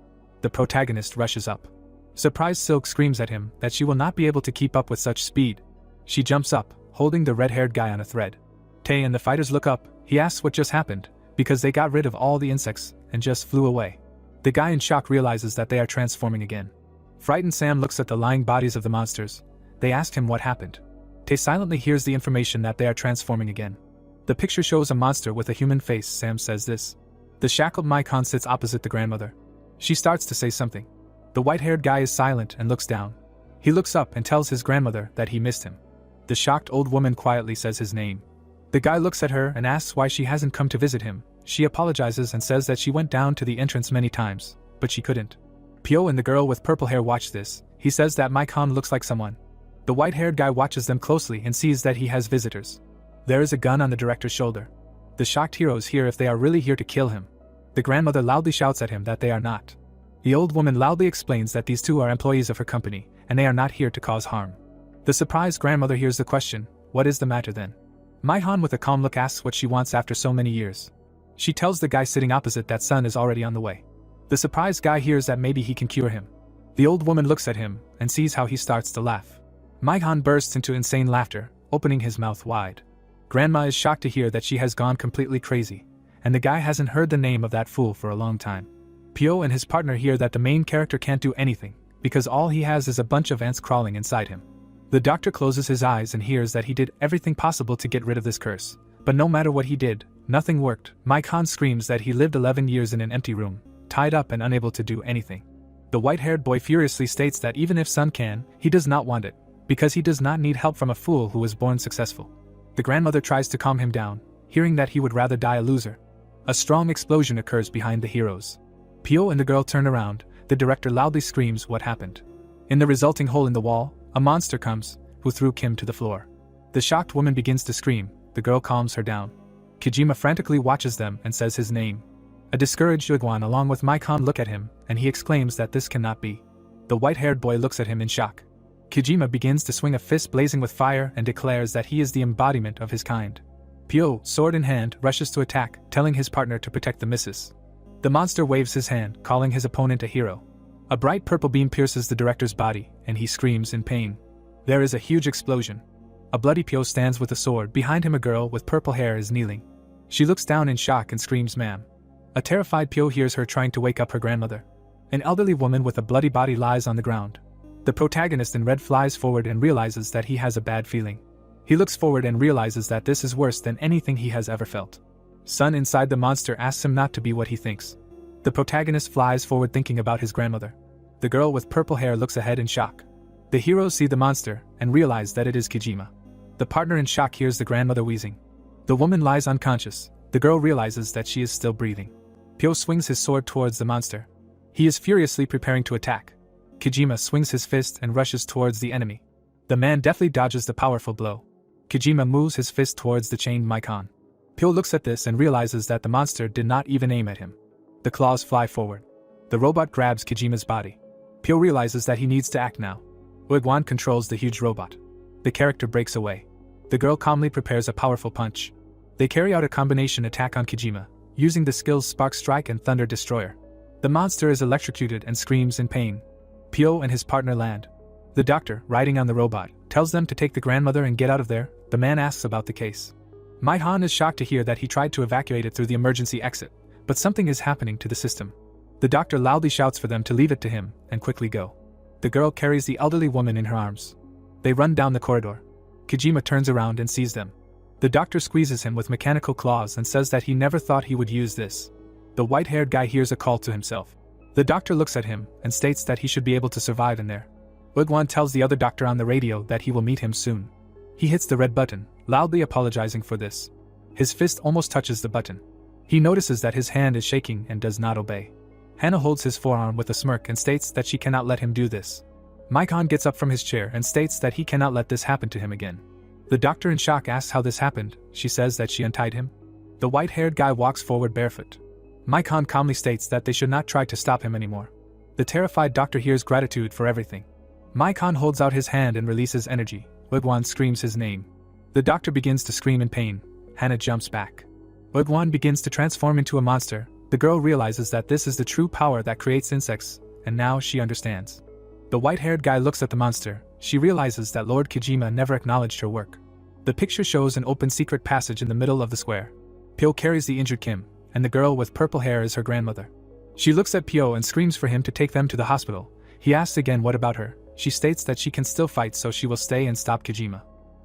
The protagonist rushes up. Surprised Silk screams at him that she will not be able to keep up with such speed. She jumps up, holding the red-haired guy on a thread. Tae and the fighters look up. He asks what just happened, because they got rid of all the insects and just flew away. The guy in shock realizes that they are transforming again. Frightened Sam looks at the lying bodies of the monsters. They ask him what happened. Tae silently hears the information that they are transforming again. The picture shows a monster with a human face. Sam says this. The shackled Maikan sits opposite the grandmother. She starts to say something. The white-haired guy is silent and looks down. He looks up and tells his grandmother that he missed him. The shocked old woman quietly says his name. The guy looks at her and asks why she hasn't come to visit him. She apologizes and says that she went down to the entrance many times, but she couldn't. Pyo and the girl with purple hair watch this. He says that Maikan looks like someone. The white-haired guy watches them closely and sees that he has visitors. There is a gun on the director's shoulder. The shocked heroes hear if they are really here to kill him. The grandmother loudly shouts at him that they are not. The old woman loudly explains that these two are employees of her company, and they are not here to cause harm. The surprised grandmother hears the question, what is the matter then? Maihan with a calm look asks what she wants after so many years. She tells the guy sitting opposite that Sun is already on the way. The surprised guy hears that maybe he can cure him. The old woman looks at him and sees how he starts to laugh. Maihan bursts into insane laughter, opening his mouth wide. Grandma is shocked to hear that she has gone completely crazy, and the guy hasn't heard the name of that fool for a long time. Pyo and his partner hear that the main character can't do anything, because all he has is a bunch of ants crawling inside him. The doctor closes his eyes and hears that he did everything possible to get rid of this curse, but no matter what he did, nothing worked. Maikan screams that he lived 11 years in an empty room, tied up and unable to do anything. The white-haired boy furiously states that even if Sun can, he does not want it, because he does not need help from a fool who was born successful. The grandmother tries to calm him down, hearing that he would rather die a loser. A strong explosion occurs behind the heroes. Pyo and the girl turn around. The director loudly screams what happened. In the resulting hole in the wall, a monster comes, who threw Kim to the floor. The shocked woman begins to scream. The girl calms her down. Kijima frantically watches them and says his name. A discouraged Iguan along with Maikan look at him, and he exclaims that this cannot be. The white-haired boy looks at him in shock. Kijima begins to swing a fist blazing with fire and declares that he is the embodiment of his kind. Pyo, sword in hand, rushes to attack, telling his partner to protect the missus. The monster waves his hand, calling his opponent a hero. A bright purple beam pierces the director's body, and he screams in pain. There is a huge explosion. A bloody Pyo stands with a sword. Behind him a girl with purple hair is kneeling. She looks down in shock and screams, "Ma'am." A terrified Pyo hears her trying to wake up her grandmother. An elderly woman with a bloody body lies on the ground. The protagonist in red flies forward and realizes that he has a bad feeling. He looks forward and realizes that this is worse than anything he has ever felt. Son inside the monster asks him not to be what he thinks. The protagonist flies forward thinking about his grandmother. The girl with purple hair looks ahead in shock. The heroes see the monster and realize that it is Kojima. The partner in shock hears the grandmother wheezing. The woman lies unconscious. The girl realizes that she is still breathing. Pyo swings his sword towards the monster. He is furiously preparing to attack. Kojima swings his fist and rushes towards the enemy. The man deftly dodges the powerful blow. Kojima moves his fist towards the chained Maikon. Pyo looks at this and realizes that the monster did not even aim at him. The claws fly forward. The robot grabs Kojima's body. Pyo realizes that he needs to act now. Uegwan controls the huge robot. The character breaks away. The girl calmly prepares a powerful punch. They carry out a combination attack on Kojima, using the skills Spark Strike and Thunder Destroyer. The monster is electrocuted and screams in pain. Pyo and his partner land. The doctor, riding on the robot, tells them to take the grandmother and get out of there. The man asks about the case. Maihan is shocked to hear that he tried to evacuate it through the emergency exit, but something is happening to the system. The doctor loudly shouts for them to leave it to him and quickly go. The girl carries the elderly woman in her arms. They run down the corridor. Kojima turns around and sees them. The doctor squeezes him with mechanical claws and says that he never thought he would use this. The white-haired guy hears a call to himself. The doctor looks at him and states that he should be able to survive in there. Uegwan tells the other doctor on the radio that he will meet him soon. He hits the red button, loudly apologizing for this. His fist almost touches the button. He notices that his hand is shaking and does not obey. Hannah holds his forearm with a smirk and states that she cannot let him do this. Maikon gets up from his chair and states that he cannot let this happen to him again. The doctor in shock asks how this happened. She says that she untied him. The white-haired guy walks forward barefoot. Maikon calmly states that they should not try to stop him anymore. The terrified doctor hears gratitude for everything. Maikon holds out his hand and releases energy. Uegwan screams his name. The doctor begins to scream in pain. Hannah jumps back. Uegwan begins to transform into a monster. The girl realizes that this is the true power that creates insects, and now she understands. The white-haired guy looks at the monster. She realizes that Lord Kojima never acknowledged her work. The picture shows an open secret passage in the middle of the square. Pyo carries the injured Kim, and the girl with purple hair is her grandmother. She looks at Pyo and screams for him to take them to the hospital. He asks again what about her. She states that she can still fight, so she will stay and stop Kojima.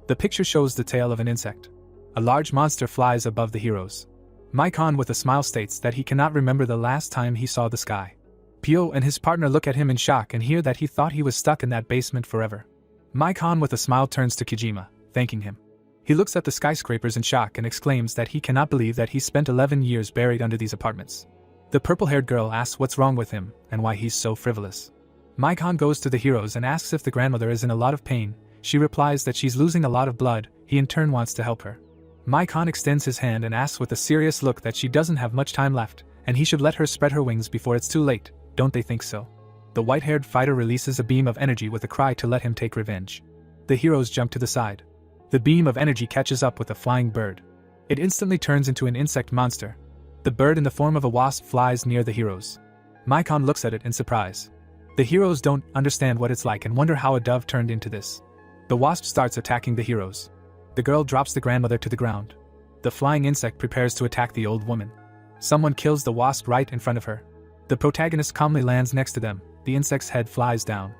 The picture shows the tail of an insect. A large monster flies above the heroes. Maikon with a smile states that he cannot remember the last time he saw the sky. Pyo and his partner look at him in shock and hear that he thought he was stuck in that basement forever. Maikon with a smile turns to Kojima, thanking him. He looks at the skyscrapers in shock and exclaims that he cannot believe that he spent 11 years buried under these apartments. The purple-haired girl asks what's wrong with him and why he's so frivolous. Maikon goes to the heroes and asks if the grandmother is in a lot of pain. She replies that she's losing a lot of blood. He in turn wants to help her. Maikon extends his hand and asks with a serious look that she doesn't have much time left, and he should let her spread her wings before it's too late. Don't they think so? The white-haired fighter releases a beam of energy with a cry to let him take revenge. The heroes jump to the side. The beam of energy catches up with a flying bird. It instantly turns into an insect monster. The bird in the form of a wasp flies near the heroes. Maikon looks at it in surprise. The heroes don't understand what it's like and wonder how a dove turned into this. The wasp starts attacking the heroes. The girl drops the grandmother to the ground. The flying insect prepares to attack the old woman. Someone kills the wasp right in front of her. The protagonist calmly lands next to them. The insect's head flies down.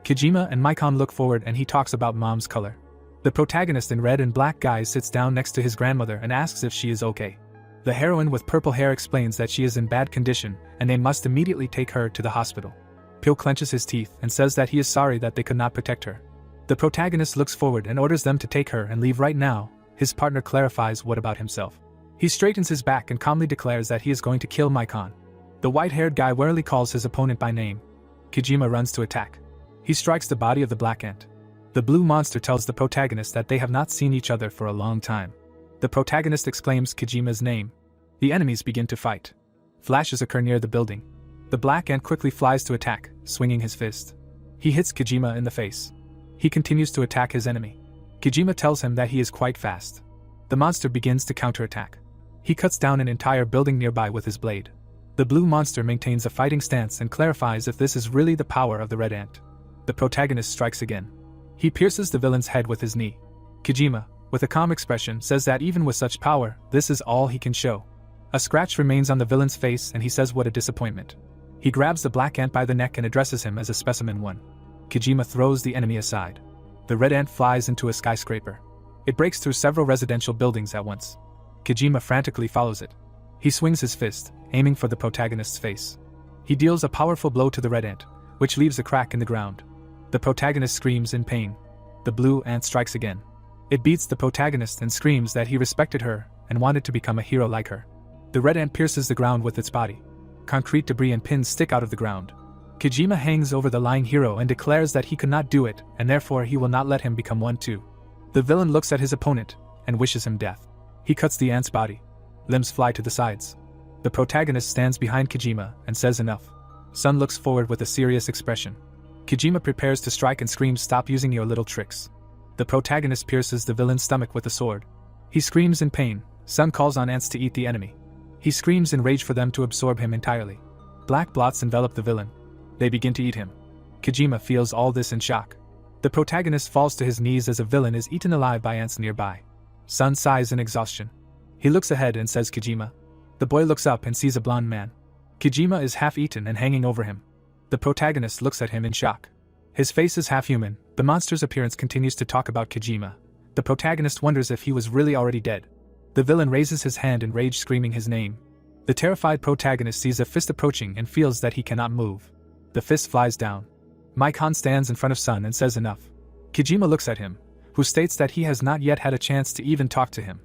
Kojima and Maikon look forward and he talks about mom's color. The protagonist in red and black guise sits down next to his grandmother and asks if she is okay. The heroine with purple hair explains that she is in bad condition and they must immediately take her to the hospital. Pyo clenches his teeth and says that he is sorry that they could not protect her. The protagonist looks forward and orders them to take her and leave right now. His partner clarifies what about himself. He straightens his back and calmly declares that he is going to kill Maikon. The white-haired guy warily calls his opponent by name. Kojima runs to attack. He strikes the body of the black ant. The blue monster tells the protagonist that they have not seen each other for a long time. The protagonist exclaims Kojima's name. The enemies begin to fight. Flashes occur near the building. The black ant quickly flies to attack, swinging his fist. He hits Kojima in the face. He continues to attack his enemy. Kojima tells him that he is quite fast. The monster begins to counterattack. He cuts down an entire building nearby with his blade. The blue monster maintains a fighting stance and clarifies if this is really the power of the red ant. The protagonist strikes again. He pierces the villain's head with his knee. Kojima, with a calm expression, says that even with such power, this is all he can show. A scratch remains on the villain's face and he says what a disappointment. He grabs the black ant by the neck and addresses him as a specimen one. Kojima throws the enemy aside. The red ant flies into a skyscraper. It breaks through several residential buildings at once. Kojima frantically follows it. He swings his fist, aiming for the protagonist's face. He deals a powerful blow to the red ant, which leaves a crack in the ground. The protagonist screams in pain. The blue ant strikes again. It beats the protagonist and screams that he respected her and wanted to become a hero like her. The red ant pierces the ground with its body. Concrete debris and pins stick out of the ground. Kojima hangs over the lying hero and declares that he could not do it and therefore he will not let him become one too. The villain looks at his opponent and wishes him death. He cuts the ant's body. Limbs fly to the sides. The protagonist stands behind Kojima and says enough. Sun looks forward with a serious expression. Kojima prepares to strike and screams, "Stop using your little tricks." The protagonist pierces the villain's stomach with a sword. He screams in pain. Sun calls on ants to eat the enemy. He screams in rage for them to absorb him entirely. Black blots envelop the villain. They begin to eat him. Kojima feels all this in shock. The protagonist falls to his knees as a villain is eaten alive by ants nearby. Sun sighs in exhaustion. He looks ahead and says Kojima. The boy looks up and sees a blonde man. Kojima is half-eaten and hanging over him. The protagonist looks at him in shock. His face is half-human. The monster's appearance continues to talk about Kojima. The protagonist wonders if he was really already dead. The villain raises his hand in rage, screaming his name. The terrified protagonist sees a fist approaching and feels that he cannot move. The fist flies down. Maikon stands in front of Sun and says enough. Kojima looks at him, who states that he has not yet had a chance to even talk to him.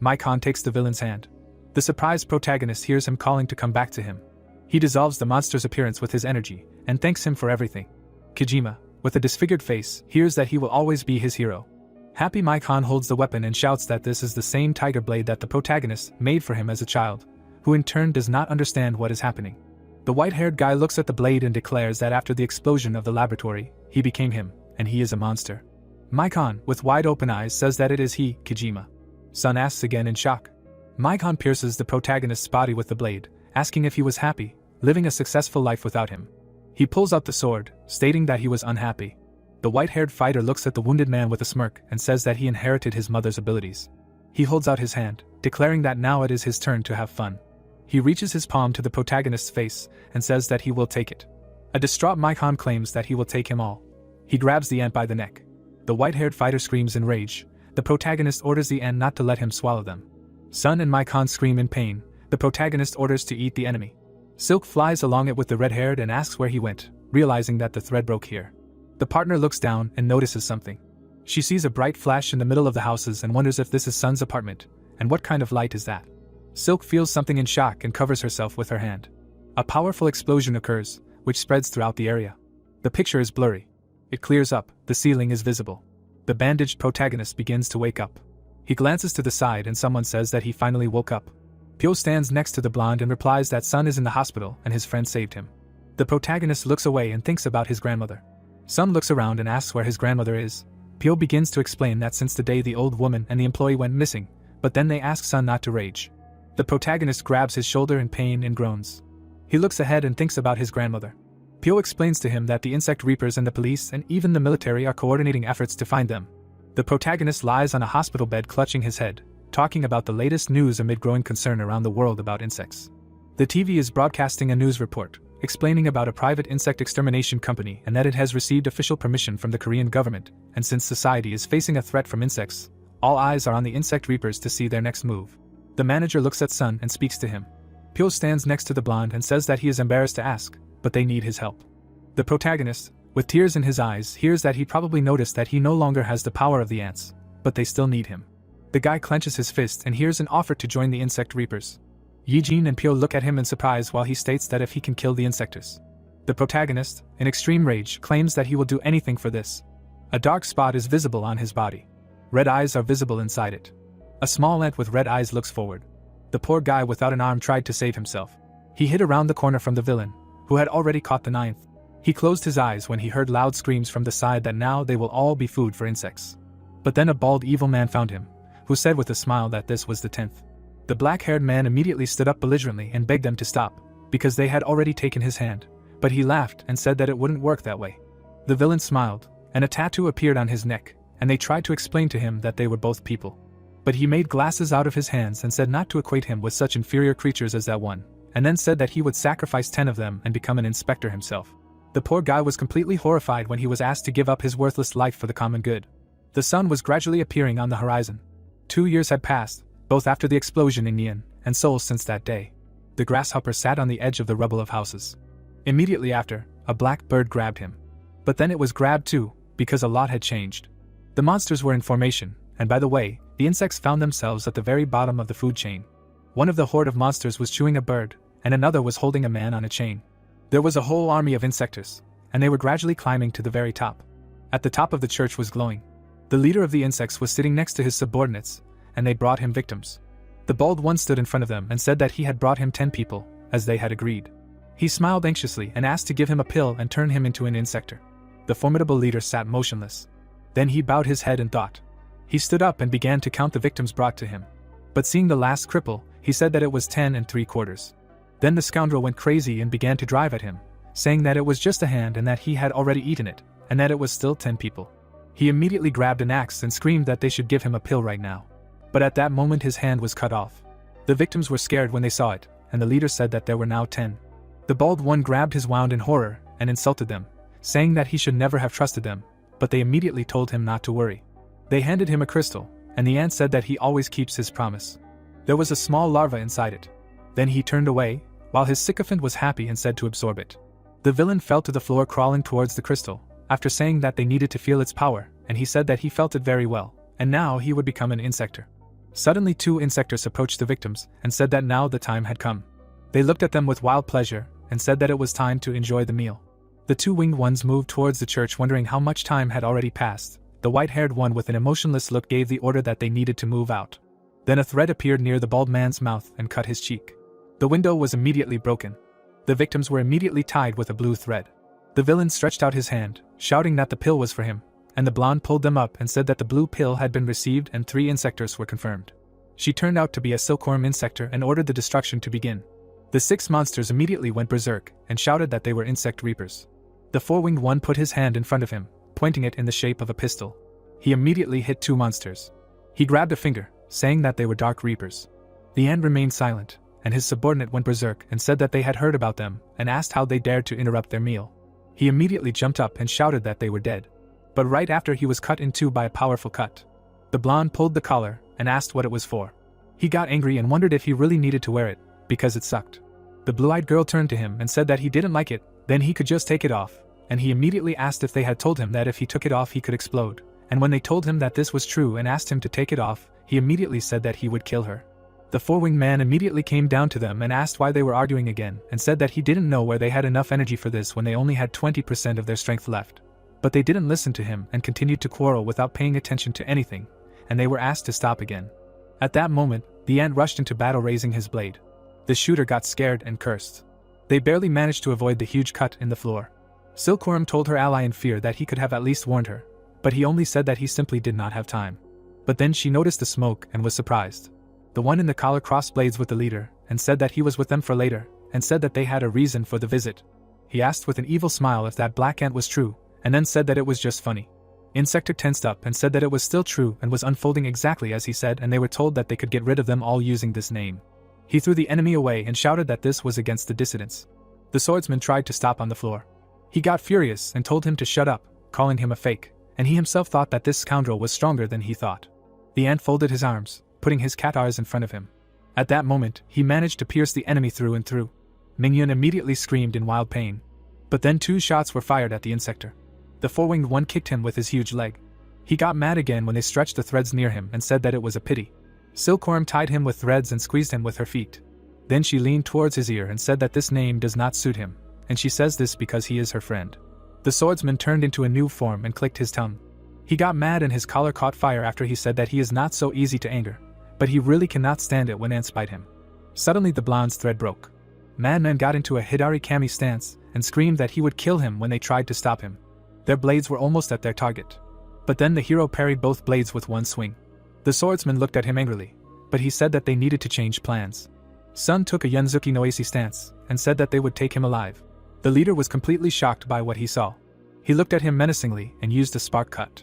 Maikon takes the villain's hand. The surprised protagonist hears him calling to come back to him. He dissolves the monster's appearance with his energy and thanks him for everything. Kojima, with a disfigured face, hears that he will always be his hero. Happy Maikon holds the weapon and shouts that this is the same tiger blade that the protagonist made for him as a child, who in turn does not understand what is happening. The white-haired guy looks at the blade and declares that after the explosion of the laboratory, he became him, and he is a monster. Maikon, with wide-open eyes, says that it is he, Kojima. Sun asks again in shock. Maikon pierces the protagonist's body with the blade, asking if he was happy, living a successful life without him. He pulls out the sword, stating that he was unhappy. The white-haired fighter looks at the wounded man with a smirk and says that he inherited his mother's abilities. He holds out his hand, declaring that now it is his turn to have fun. He reaches his palm to the protagonist's face and says that he will take it. A distraught Maikon claims that he will take him all. He grabs the ant by the neck. The white-haired fighter screams in rage. The protagonist orders the ant not to let him swallow them. Sun and Maikon scream in pain. The protagonist orders to eat the enemy. Silk flies along it with the red-haired and asks where he went, realizing that the thread broke here. The partner looks down and notices something. She sees a bright flash in the middle of the houses and wonders if this is Sun's apartment, and what kind of light is that? Silk feels something in shock and covers herself with her hand. A powerful explosion occurs, which spreads throughout the area. The picture is blurry. It clears up, the ceiling is visible. The bandaged protagonist begins to wake up. He glances to the side and someone says that he finally woke up. Pyo stands next to the blonde and replies that Sun is in the hospital and his friend saved him. The protagonist looks away and thinks about his grandmother. Sun looks around and asks where his grandmother is. Pyo begins to explain that since the day the old woman and the employee went missing, but then they ask Sun not to rage. The protagonist grabs his shoulder in pain and groans. He looks ahead and thinks about his grandmother. Pyo explains to him that the insect reapers and the police and even the military are coordinating efforts to find them. The protagonist lies on a hospital bed clutching his head, talking about the latest news amid growing concern around the world about insects. The TV is broadcasting a news report, explaining about a private insect extermination company and that it has received official permission from the Korean government, and since society is facing a threat from insects, all eyes are on the insect reapers to see their next move. The manager looks at Sun and speaks to him. Pyo stands next to the blonde and says that he is embarrassed to ask, but they need his help. The protagonist, with tears in his eyes, hears that he probably noticed that he no longer has the power of the ants, but they still need him. The guy clenches his fist and hears an offer to join the insect reapers. Yijin and Pyo look at him in surprise while he states that if he can kill the insectors. The protagonist, in extreme rage, claims that he will do anything for this. A dark spot is visible on his body. Red eyes are visible inside it. A small ant with red eyes looks forward. The poor guy without an arm tried to save himself. He hid around the corner from the villain, who had already caught the ninth. He closed his eyes when he heard loud screams from the side that now they will all be food for insects. But then a bald evil man found him, who said with a smile that this was the 10th. The black-haired man immediately stood up belligerently and begged them to stop, because they had already taken his hand, but he laughed and said that it wouldn't work that way. The villain smiled, and a tattoo appeared on his neck, and they tried to explain to him that they were both people. But he made glasses out of his hands and said not to equate him with such inferior creatures as that one, and then said that he would sacrifice 10 of them and become an inspector himself. The poor guy was completely horrified when he was asked to give up his worthless life for the common good. The sun was gradually appearing on the horizon. 2 years had passed, both after the explosion in Yin and Seoul since that day. The grasshopper sat on the edge of the rubble of houses. Immediately after, a black bird grabbed him. But then it was grabbed too, because a lot had changed. The monsters were in formation, and by the way, the insects found themselves at the very bottom of the food chain. One of the horde of monsters was chewing a bird, and another was holding a man on a chain. There was a whole army of insectors, and they were gradually climbing to the very top. At the top of the church was glowing. The leader of the insects was sitting next to his subordinates, and they brought him victims. The bald one stood in front of them and said that he had brought him 10 people, as they had agreed. He smiled anxiously and asked to give him a pill and turn him into an insector. The formidable leader sat motionless. Then he bowed his head in thought. He stood up and began to count the victims brought to him. But seeing the last cripple, he said that it was 10 3/4. Then the scoundrel went crazy and began to drive at him, saying that it was just a hand and that he had already eaten it, and that it was still 10 people. He immediately grabbed an axe and screamed that they should give him a pill right now. But at that moment his hand was cut off. The victims were scared when they saw it, and the leader said that there were now 10. The bald one grabbed his wand in horror and insulted them, saying that he should never have trusted them, but they immediately told him not to worry. They handed him a crystal, and the ant said that he always keeps his promise. There was a small larva inside it. Then he turned away, while his sycophant was happy and said to absorb it. The villain fell to the floor crawling towards the crystal, after saying that they needed to feel its power, and he said that he felt it very well, and now he would become an insector. Suddenly 2 insectors approached the victims and said that now the time had come. They looked at them with wild pleasure and said that it was time to enjoy the meal. The 2 winged ones moved towards the church wondering how much time had already passed. The white-haired one with an emotionless look gave the order that they needed to move out. Then a thread appeared near the bald man's mouth and cut his cheek. The window was immediately broken. The victims were immediately tied with a blue thread. The villain stretched out his hand, shouting that the pill was for him, and the blonde pulled them up and said that the blue pill had been received and 3 insectors were confirmed. She turned out to be a silkworm insector and ordered the destruction to begin. The 6 monsters immediately went berserk and shouted that they were insect reapers. The 4-winged one put his hand in front of him, pointing it in the shape of a pistol. He immediately hit 2 monsters. He grabbed a finger, saying that they were dark reapers. The ant remained silent, and his subordinate went berserk and said that they had heard about them and asked how they dared to interrupt their meal. He immediately jumped up and shouted that they were dead. But right after he was cut in 2 by a powerful cut. The blonde pulled the collar and asked what it was for. He got angry and wondered if he really needed to wear it, because it sucked. The blue-eyed girl turned to him and said that he didn't like it, then he could just take it off, and he immediately asked if they had told him that if he took it off he could explode, and when they told him that this was true and asked him to take it off, he immediately said that he would kill her. The 4-winged man immediately came down to them and asked why they were arguing again, and said that he didn't know where they had enough energy for this when they only had 20% of their strength left. But they didn't listen to him and continued to quarrel without paying attention to anything, and they were asked to stop again. At that moment, the ant rushed into battle raising his blade. The shooter got scared and cursed. They barely managed to avoid the huge cut in the floor. Silkworm told her ally in fear that he could have at least warned her, but he only said that he simply did not have time. But then she noticed the smoke and was surprised. The one in the collar crossed blades with the leader and said that he was with them for later, and said that they had a reason for the visit. He asked with an evil smile if that black ant was true, and then said that it was just funny. Insector tensed up and said that it was still true and was unfolding exactly as he said, and they were told that they could get rid of them all using this name. He threw the enemy away and shouted that this was against the dissidents. The swordsman tried to stop on the floor. He got furious and told him to shut up, calling him a fake, and he himself thought that this scoundrel was stronger than he thought. The ant folded his arms, putting his cat eyes in front of him. At that moment, he managed to pierce the enemy through and through. Mingyun immediately screamed in wild pain. But then 2 shots were fired at the insector. The 4-winged one kicked him with his huge leg. He got mad again when they stretched the threads near him and said that it was a pity. Silkworm tied him with threads and squeezed him with her feet. Then she leaned towards his ear and said that this name does not suit him, and she says this because he is her friend. The swordsman turned into a new form and clicked his tongue. He got mad and his collar caught fire after he said that he is not so easy to anger, but he really cannot stand it when ants bite him. Suddenly the blonde's thread broke. Madman got into a Hidari Kami stance and screamed that he would kill him when they tried to stop him. Their blades were almost at their target. But then the hero parried both blades with one swing. The swordsman looked at him angrily, but he said that they needed to change plans. Sun took a Yunzuki no Ace stance and said that they would take him alive. The leader was completely shocked by what he saw. He looked at him menacingly and used a spark cut.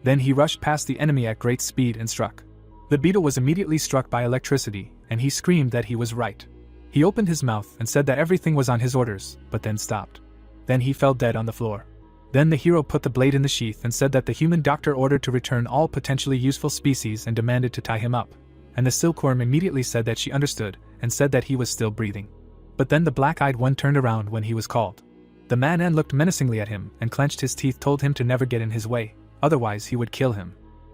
Then he rushed past the enemy at great speed and struck. The beetle was immediately struck by electricity, and he screamed that he was right. He opened his mouth and said that everything was on his orders, but then stopped. Then he fell dead on the floor. Then the hero put the blade in the sheath and said that the human doctor ordered to return all potentially useful species and demanded to tie him up. And the silkworm immediately said that she understood and said that he was still breathing. But then the black-eyed one turned around when he was called. The man looked menacingly at him and clenched his teeth, told him to never get in his way, otherwise he would kill him.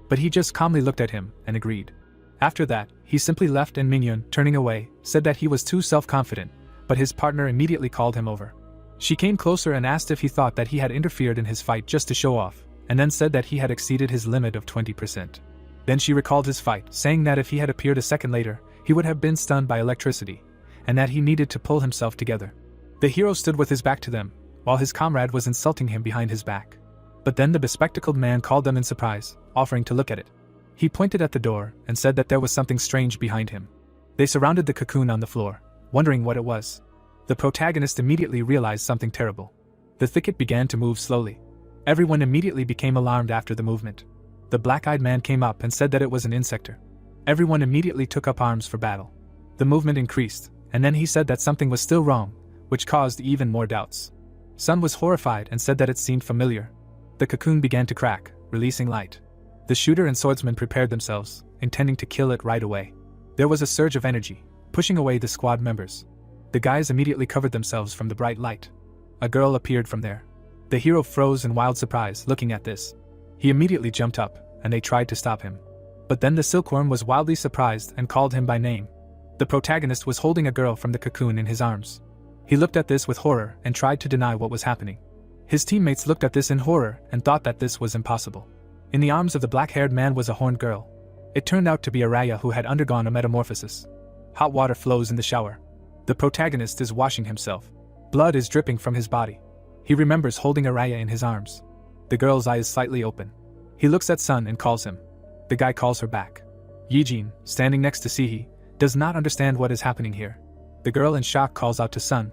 But he just calmly looked at him and agreed. After that, he simply left and Minhyun, turning away, said that he was too self-confident, but his partner immediately called him over. She came closer and asked if he thought that he had interfered in his fight just to show off, and then said that he had exceeded his limit of 20%. Then she recalled his fight, saying that if he had appeared a second later, he would have been stunned by electricity, and that he needed to pull himself together. The hero stood with his back to them, while his comrade was insulting him behind his back. But then the bespectacled man called them in surprise, offering to look at it. He pointed at the door and said that there was something strange behind him. They surrounded the cocoon on the floor, wondering what it was. The protagonist immediately realized something terrible. The thicket began to move slowly. Everyone immediately became alarmed after the movement. The black-eyed man came up and said that it was an insector. Everyone immediately took up arms for battle. The movement increased, and then he said that something was still wrong, which caused even more doubts. Sun was horrified and said that it seemed familiar. The cocoon began to crack, releasing light. The shooter and swordsman prepared themselves, intending to kill it right away. There was a surge of energy, pushing away the squad members. The guys immediately covered themselves from the bright light. A girl appeared from there. The hero froze in wild surprise looking at this. He immediately jumped up, and they tried to stop him. But then the silkworm was wildly surprised and called him by name. The protagonist was holding a girl from the cocoon in his arms. He looked at this with horror and tried to deny what was happening. His teammates looked at this in horror and thought that this was impossible. In the arms of the black-haired man was a horned girl. It turned out to be Araya, who had undergone a metamorphosis. Hot water flows in the shower. The protagonist is washing himself. Blood is dripping from his body. He remembers holding Araya in his arms. The girl's eye is slightly open. He looks at Sun and calls him. The guy calls her back. Yijin, standing next to Sihi, does not understand what is happening here. The girl in shock calls out to Sun.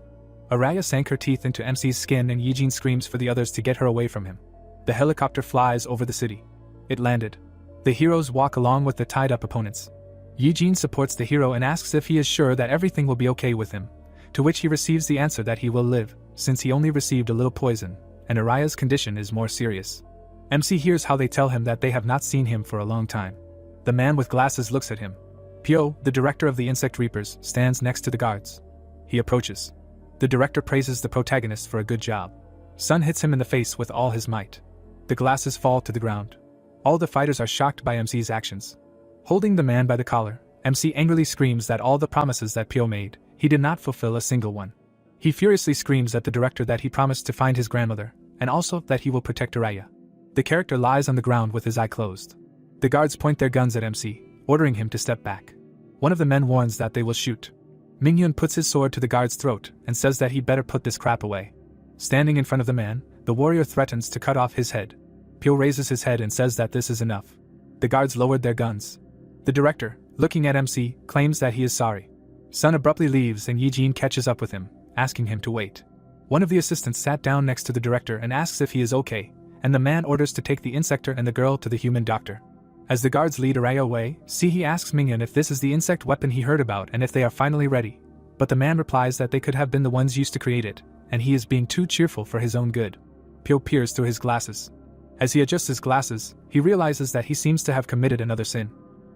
Araya sank her teeth into MC's skin and Yijin screams for the others to get her away from him. The helicopter flies over the city. It landed. The heroes walk along with the tied-up opponents. Yijin supports the hero and asks if he is sure that everything will be okay with him, to which he receives the answer that he will live, since he only received a little poison, and Araya's condition is more serious. MC hears how they tell him that they have not seen him for a long time. The man with glasses looks at him. Pyo, the director of the Insect Reapers, stands next to the guards. He approaches. The director praises the protagonist for a good job. Sun hits him in the face with all his might. The glasses fall to the ground. All the fighters are shocked by MC's actions. Holding the man by the collar, MC angrily screams that all the promises that Pyo made, he did not fulfill a single one. He furiously screams at the director that he promised to find his grandmother, and also that he will protect Araya. The character lies on the ground with his eye closed. The guards point their guns at MC, ordering him to step back. One of the men warns that they will shoot. Minhyun puts his sword to the guard's throat and says that he better put this crap away. Standing in front of the man, the warrior threatens to cut off his head. Pyo raises his head and says that this is enough. The guards lowered their guns. The director, looking at MC, claims that he is sorry. Sun abruptly leaves and Yijin catches up with him, asking him to wait. One of the assistants sat down next to the director and asks if he is okay, and the man orders to take the insector and the girl to the human doctor. As the guards lead Araya away, Sihi asks Minhyun if this is the insect weapon he heard about and if they are finally ready. But the man replies that they could have been the ones used to create it, and he is being too cheerful for his own good. Pyo peers through his glasses. As he adjusts his glasses, he realizes that he seems to have committed another sin.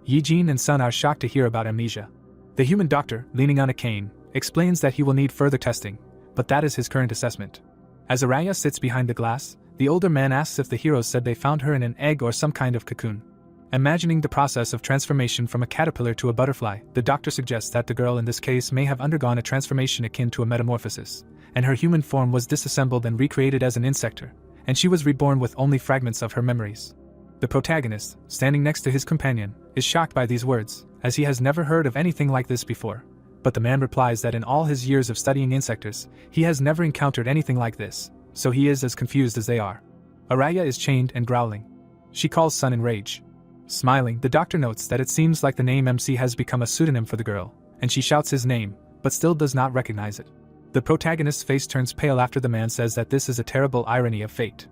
Yijin and Sun are shocked to hear about amnesia. The human doctor, leaning on a cane, explains that he will need further testing, but that is his current assessment. As Araya sits behind the glass, the older man asks if the heroes said they found her in an egg or some kind of cocoon. Imagining the process of transformation from a caterpillar to a butterfly, the doctor suggests that the girl in this case may have undergone a transformation akin to a metamorphosis, and her human form was disassembled and recreated as an insector, and she was reborn with only fragments of her memories. The protagonist, standing next to his companion, is shocked by these words, as he has never heard of anything like this before. But the man replies that in all his years of studying insectors, he has never encountered anything like this, so he is as confused as they are. Araya is chained and growling. She calls Sun in rage. Smiling, the doctor notes that it seems like the name MC has become a pseudonym for the girl, and she shouts his name, but still does not recognize it. The protagonist's face turns pale after the man says that this is a terrible irony of fate.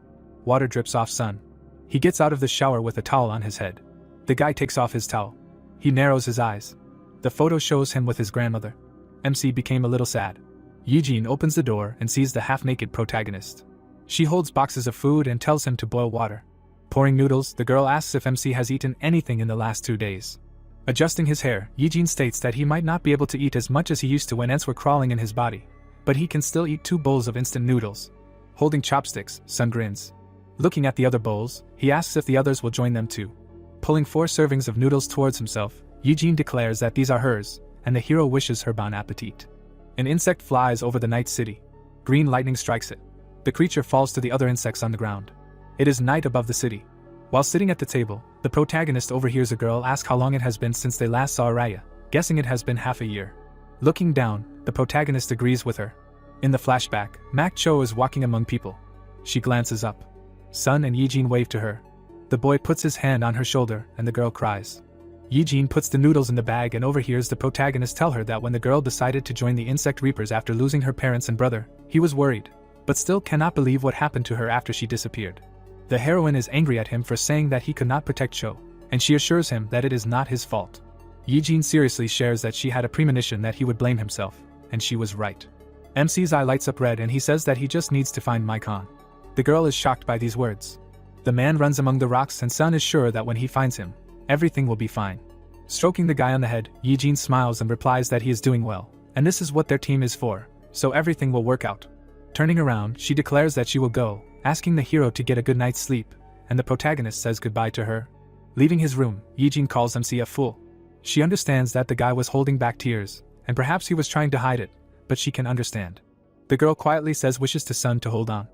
Water drips off Sun. He gets out of the shower with a towel on his head. The guy takes off his towel. He narrows his eyes. The photo shows him with his grandmother. MC became a little sad. Yijin opens the door and sees the half-naked protagonist. She holds boxes of food and tells him to boil water. Pouring noodles, the girl asks if MC has eaten anything in the last 2 days. Adjusting his hair, Yijin states that he might not be able to eat as much as he used to when ants were crawling in his body, but he can still eat 2 bowls of instant noodles. Holding chopsticks, Sun grins. Looking at the other bowls, he asks if the others will join them too. Pulling 4 servings of noodles towards himself, Yijin declares that these are hers, and the hero wishes her bon appetit. An insect flies over the night city. Green lightning strikes it. The creature falls to the other insects on the ground. It is night above the city. While sitting at the table, the protagonist overhears a girl ask how long it has been since they last saw Araya, guessing it has been half a year. Looking down, the protagonist agrees with her. In the flashback, Mak Cho is walking among people. She glances up. Sun and Yijin wave to her. The boy puts his hand on her shoulder and the girl cries. Yijin puts the noodles in the bag and overhears the protagonist tell her that when the girl decided to join the insect reapers after losing her parents and brother, he was worried, but still cannot believe what happened to her after she disappeared. The heroine is angry at him for saying that he could not protect Cho, and she assures him that it is not his fault. Yijin seriously shares that she had a premonition that he would blame himself, and she was right. MC's eye lights up red and he says that he just needs to find Maikon. The girl is shocked by these words. The man runs among the rocks and Sun is sure that when he finds him, everything will be fine. Stroking the guy on the head, Yijin smiles and replies that he is doing well, and this is what their team is for, so everything will work out. Turning around, she declares that she will go, asking the hero to get a good night's sleep, and the protagonist says goodbye to her. Leaving his room, Yijin calls MC a fool. She understands that the guy was holding back tears, and perhaps he was trying to hide it, but she can understand. The girl quietly says wishes to Sun to hold on.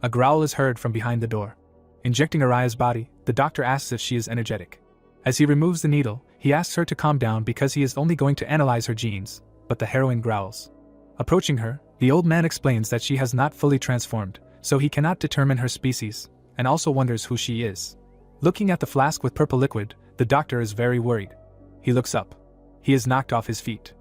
A growl is heard from behind the door. Injecting Araya's body, the doctor asks if she is energetic. As he removes the needle, he asks her to calm down because he is only going to analyze her genes, but the heroine growls. Approaching her, the old man explains that she has not fully transformed, so he cannot determine her species, and also wonders who she is. Looking at the flask with purple liquid, the doctor is very worried. He looks up. He is knocked off his feet.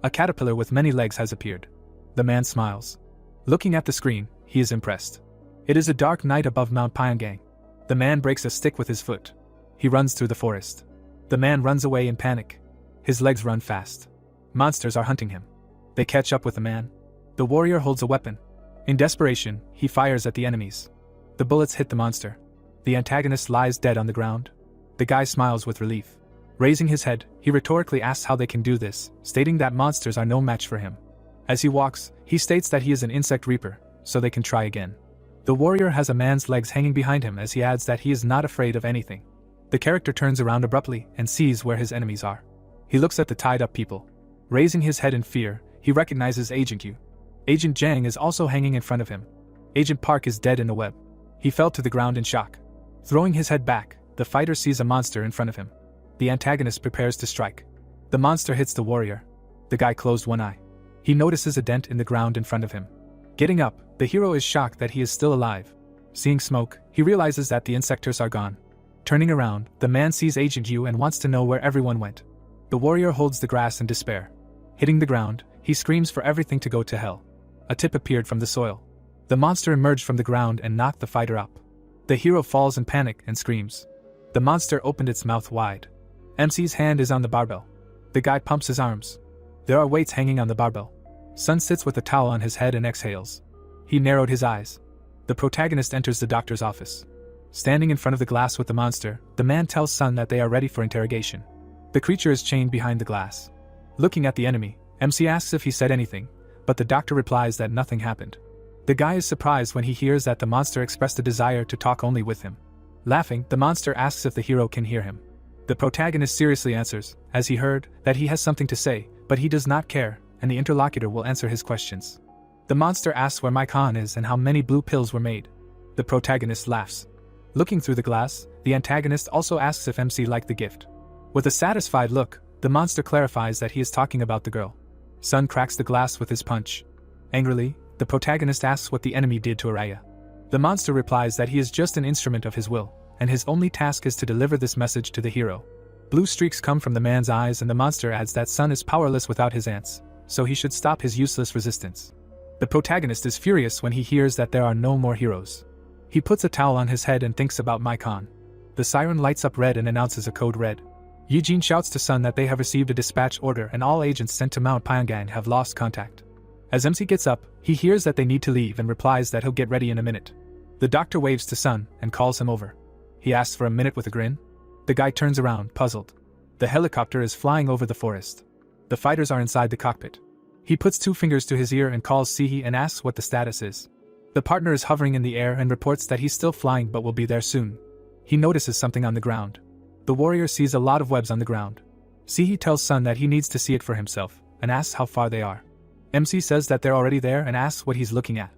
A caterpillar with many legs has appeared. The man smiles. Looking at the screen, he is impressed. It is a dark night above Mount Pyongyang. The man breaks a stick with his foot. He runs through the forest. The man runs away in panic. His legs run fast. Monsters are hunting him. They catch up with the man. The warrior holds a weapon. In desperation, he fires at the enemies. The bullets hit the monster. The antagonist lies dead on the ground. The guy smiles with relief. Raising his head, he rhetorically asks how they can do this, stating that monsters are no match for him. As he walks, he states that he is an insect reaper, so they can try again. The warrior has a man's legs hanging behind him as he adds that he is not afraid of anything. The character turns around abruptly and sees where his enemies are. He looks at the tied-up people. Raising his head in fear, he recognizes Agent Yu. Agent Jang is also hanging in front of him. Agent Park is dead in a web. He fell to the ground in shock. Throwing his head back, the fighter sees a monster in front of him. The antagonist prepares to strike. The monster hits the warrior. The guy closed one eye. He notices a dent in the ground in front of him. Getting up, the hero is shocked that he is still alive. Seeing smoke, he realizes that the insectors are gone. Turning around, the man sees Agent Yu and wants to know where everyone went. The warrior holds the grass in despair. Hitting the ground, he screams for everything to go to hell. A tip appeared from the soil. The monster emerged from the ground and knocked the fighter up. The hero falls in panic and screams. The monster opened its mouth wide. MC's hand is on the barbell. The guy pumps his arms. There are weights hanging on the barbell. Sun sits with a towel on his head and exhales. He narrowed his eyes. The protagonist enters the doctor's office. Standing in front of the glass with the monster, the man tells Sun that they are ready for interrogation. The creature is chained behind the glass. Looking at the enemy, MC asks if he said anything, but the doctor replies that nothing happened. The guy is surprised when he hears that the monster expressed a desire to talk only with him. Laughing, the monster asks if the hero can hear him. The protagonist seriously answers, as he heard, that he has something to say, but he does not care, and the interlocutor will answer his questions. The monster asks where Maikon is and how many blue pills were made. The protagonist laughs. Looking through the glass, the antagonist also asks if MC liked the gift. With a satisfied look, the monster clarifies that he is talking about the girl. Sun cracks the glass with his punch. Angrily, the protagonist asks what the enemy did to Araya. The monster replies that he is just an instrument of his will, and his only task is to deliver this message to the hero. Blue streaks come from the man's eyes and the monster adds that Sun is powerless without his ants, so he should stop his useless resistance. The protagonist is furious when he hears that there are no more heroes. He puts a towel on his head and thinks about Maikon. The siren lights up red and announces a code red. Eugene shouts to Sun that they have received a dispatch order and all agents sent to Mount Pyongyang have lost contact. As MC gets up, he hears that they need to leave and replies that he'll get ready in a minute. The doctor waves to Sun and calls him over. He asks for a minute with a grin. The guy turns around, puzzled. The helicopter is flying over the forest. The fighters are inside the cockpit. He puts 2 fingers to his ear and calls Sihi and asks what the status is. The partner is hovering in the air and reports that he's still flying but will be there soon. He notices something on the ground. The warrior sees a lot of webs on the ground. Sihi tells Sun that he needs to see it for himself and asks how far they are. MC says that they're already there and asks what he's looking at.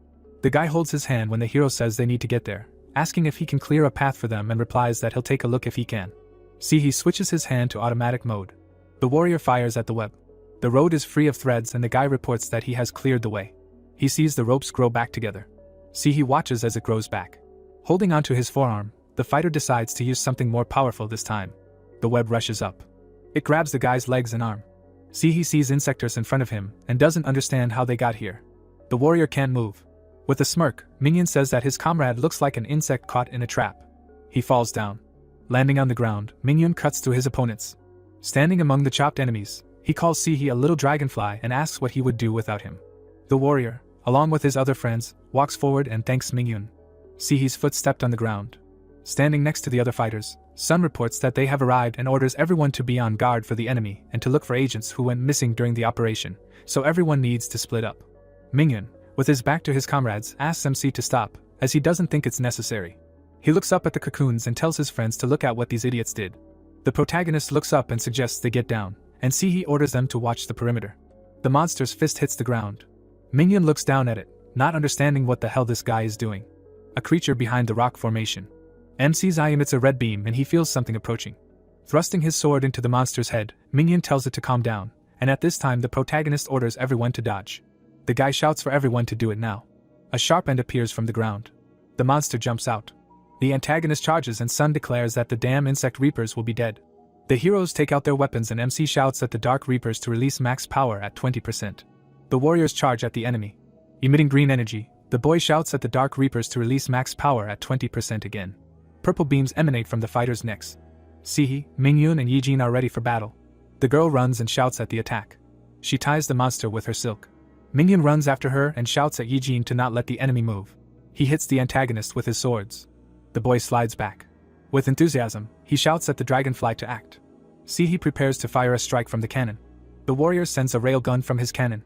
The guy holds his hand when the hero says they need to get there, asking if he can clear a path for them and replies that he'll take a look if he can. Sihi switches his hand to automatic mode. The warrior fires at the web. The road is free of threads and the guy reports that he has cleared the way. He sees the ropes grow back together. Sihi watches as it grows back. Holding onto his forearm, the fighter decides to use something more powerful this time. The web rushes up. It grabs the guy's legs and arm. Sihi sees insectors in front of him and doesn't understand how they got here. The warrior can't move. With a smirk, Minion says that his comrade looks like an insect caught in a trap. He falls down. Landing on the ground, Minion cuts to his opponents. Standing among the chopped enemies, he calls Sihi a little dragonfly and asks what he would do without him. The warrior, along with his other friends, walks forward and thanks Minion. Sihi's foot stepped on the ground. Standing next to the other fighters, Sun reports that they have arrived and orders everyone to be on guard for the enemy and to look for agents who went missing during the operation, so everyone needs to split up. Minion, with his back to his comrades, asks MC to stop, as he doesn't think it's necessary. He looks up at the cocoons and tells his friends to look at what these idiots did. The protagonist looks up and suggests they get down, and Sihi orders them to watch the perimeter. The monster's fist hits the ground. Minion looks down at it, not understanding what the hell this guy is doing. A creature behind the rock formation. MC's eye emits a red beam and he feels something approaching. Thrusting his sword into the monster's head, Minion tells it to calm down, and at this time the protagonist orders everyone to dodge. The guy shouts for everyone to do it now. A sharp end appears from the ground. The monster jumps out. The antagonist charges and Sun declares that the damn insect reapers will be dead. The heroes take out their weapons and MC shouts at the dark reapers to release max power at 20%. The warriors charge at the enemy. Emitting green energy, the boy shouts at the dark reapers to release max power at 20% again. Purple beams emanate from the fighters' necks. Sihi, Mingyun and Yijin are ready for battle. The girl runs and shouts at the attack. She ties the monster with her silk. Mingyun runs after her and shouts at Yijin to not let the enemy move. He hits the antagonist with his swords. The boy slides back. With enthusiasm, he shouts at the dragonfly to act. Sihi prepares to fire a strike from the cannon. The warrior sends a railgun from his cannon.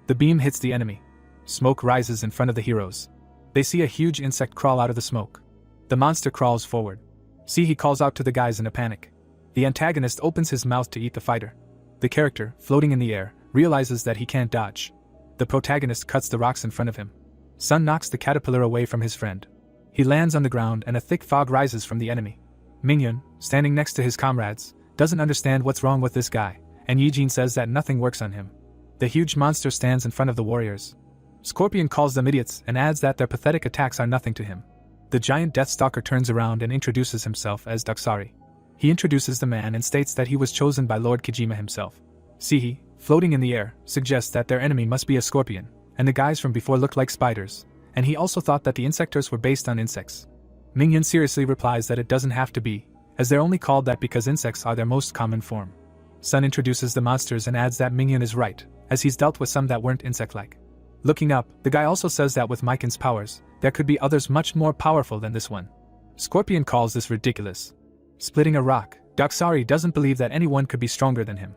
The beam hits the enemy. Smoke rises in front of the heroes. They see a huge insect crawl out of the smoke. The monster crawls forward. Sihi calls out to the guys in a panic. The antagonist opens his mouth to eat the fighter. The character, floating in the air, realizes that he can't dodge. The protagonist cuts the rocks in front of him. Sun knocks the caterpillar away from his friend. He lands on the ground and a thick fog rises from the enemy. Mingyun, standing next to his comrades, doesn't understand what's wrong with this guy, and Yijin says that nothing works on him. The huge monster stands in front of the warriors. Scorpion calls them idiots and adds that their pathetic attacks are nothing to him. The giant Deathstalker turns around and introduces himself as Daksari. He introduces the man and states that he was chosen by Lord Kijima himself. Sihi, floating in the air, suggests that their enemy must be a scorpion, and the guys from before looked like spiders, and he also thought that the insectors were based on insects. Mingyun seriously replies that it doesn't have to be, as they're only called that because insects are their most common form. Sun introduces the monsters and adds that Mingyun is right, as he's dealt with some that weren't insect-like. Looking up, the guy also says that with Maiken's powers, there could be others much more powerful than this one. Scorpion calls this ridiculous. Splitting a rock, Daksari doesn't believe that anyone could be stronger than him.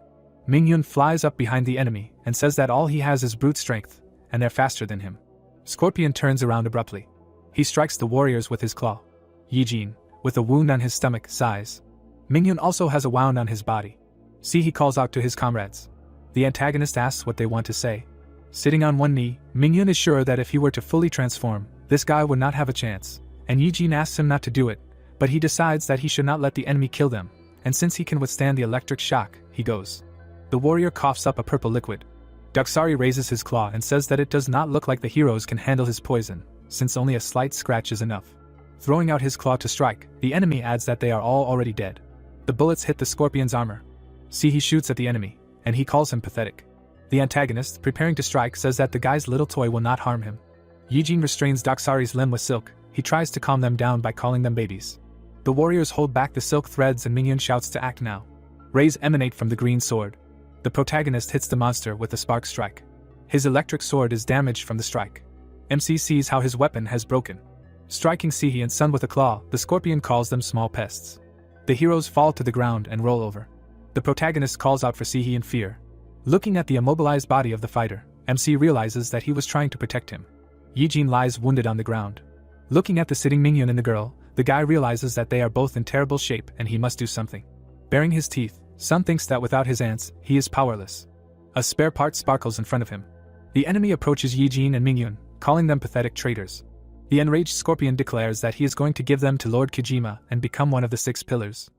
Mingyun flies up behind the enemy and says that all he has is brute strength, and they're faster than him. Scorpion turns around abruptly. He strikes the warriors with his claw. Yijin, with a wound on his stomach, sighs. Mingyun also has a wound on his body. Sihi calls out to his comrades. The antagonist asks what they want to say. Sitting on one knee, Mingyun is sure that if he were to fully transform, this guy would not have a chance, and Yijin asks him not to do it, but he decides that he should not let the enemy kill them, and since he can withstand the electric shock, he goes. The warrior coughs up a purple liquid. Daksari raises his claw and says that it does not look like the heroes can handle his poison, since only a slight scratch is enough. Throwing out his claw to strike, the enemy adds that they are all already dead. The bullets hit the scorpion's armor. Sihi shoots at the enemy, and he calls him pathetic. The antagonist, preparing to strike, says that the guy's little toy will not harm him. Yijin restrains Daksari's limb with silk. He tries to calm them down by calling them babies. The warriors hold back the silk threads and Mingyan shouts to act now. Rays emanate from the green sword. The protagonist hits the monster with a spark strike. His electric sword is damaged from the strike. MC sees how his weapon has broken. Striking Sihi and Sun with a claw, the scorpion calls them small pests. The heroes fall to the ground and roll over. The protagonist calls out for Sihi in fear. Looking at the immobilized body of the fighter, MC realizes that he was trying to protect him. Yijin lies wounded on the ground. Looking at the sitting Mingyan and the girl, the guy realizes that they are both in terrible shape and he must do something. Baring his teeth, Sun thinks that without his ants, he is powerless. A spare part sparkles in front of him. The enemy approaches Yijin and Mingyan, calling them pathetic traitors. The enraged scorpion declares that he is going to give them to Lord Kojima and become one of the 6 pillars.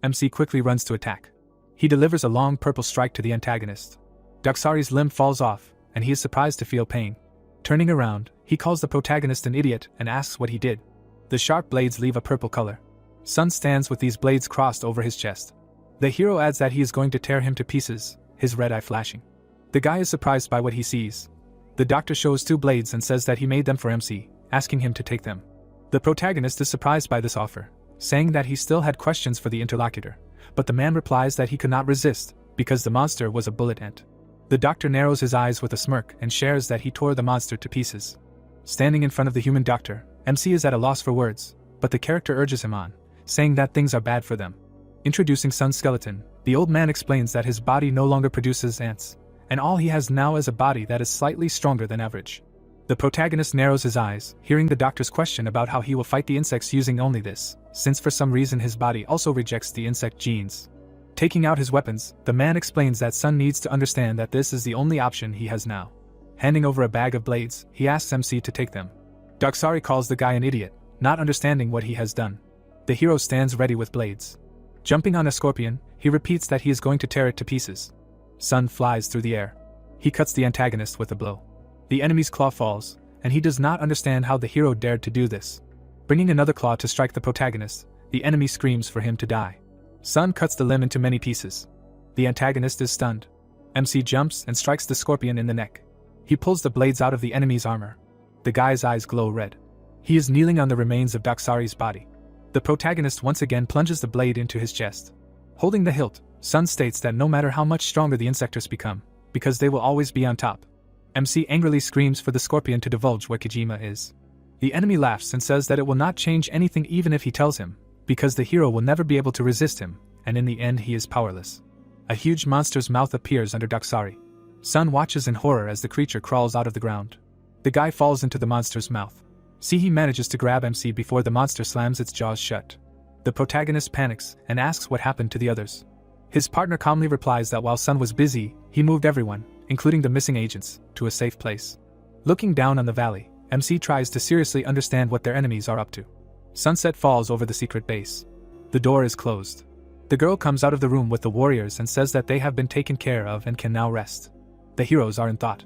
MC quickly runs to attack. He delivers a long purple strike to the antagonist. Daksari's limb falls off, and he is surprised to feel pain. Turning around, he calls the protagonist an idiot and asks what he did. The sharp blades leave a purple color. Sun stands with these blades crossed over his chest. The hero adds that he is going to tear him to pieces, his red eye flashing. The guy is surprised by what he sees. The doctor shows 2 blades and says that he made them for MC, asking him to take them. The protagonist is surprised by this offer, saying that he still had questions for the interlocutor, but the man replies that he could not resist, because the monster was a bullet ant. The doctor narrows his eyes with a smirk and shares that he tore the monster to pieces. Standing in front of the human doctor, MC is at a loss for words, but the character urges him on, saying that things are bad for them. Introducing Sun's skeleton, the old man explains that his body no longer produces ants, and all he has now is a body that is slightly stronger than average. The protagonist narrows his eyes, hearing the doctor's question about how he will fight the insects using only this, since for some reason his body also rejects the insect genes. Taking out his weapons, the man explains that Sun needs to understand that this is the only option he has now. Handing over a bag of blades, he asks MC to take them. Daksari calls the guy an idiot, not understanding what he has done. The hero stands ready with blades. Jumping on a scorpion, he repeats that he is going to tear it to pieces. Sun flies through the air. He cuts the antagonist with a blow. The enemy's claw falls, and he does not understand how the hero dared to do this. Bringing another claw to strike the protagonist, the enemy screams for him to die. Sun cuts the limb into many pieces. The antagonist is stunned. MC jumps and strikes the scorpion in the neck. He pulls the blades out of the enemy's armor. The guy's eyes glow red. He is kneeling on the remains of Daksari's body. The protagonist once again plunges the blade into his chest. Holding the hilt, Sun states that no matter how much stronger the insectors become, because they will always be on top. MC angrily screams for the scorpion to divulge where Kojima is. The enemy laughs and says that it will not change anything even if he tells him, because the hero will never be able to resist him, and in the end he is powerless. A huge monster's mouth appears under Daksari. Sun watches in horror as the creature crawls out of the ground. The guy falls into the monster's mouth. Sihi manages to grab MC before the monster slams its jaws shut. The protagonist panics and asks what happened to the others. His partner calmly replies that while Sun was busy, he moved everyone, including the missing agents, to a safe place. Looking down on the valley, MC tries to seriously understand what their enemies are up to. Sunset falls over the secret base. The door is closed. The girl comes out of the room with the warriors and says that they have been taken care of and can now rest. The heroes are in thought.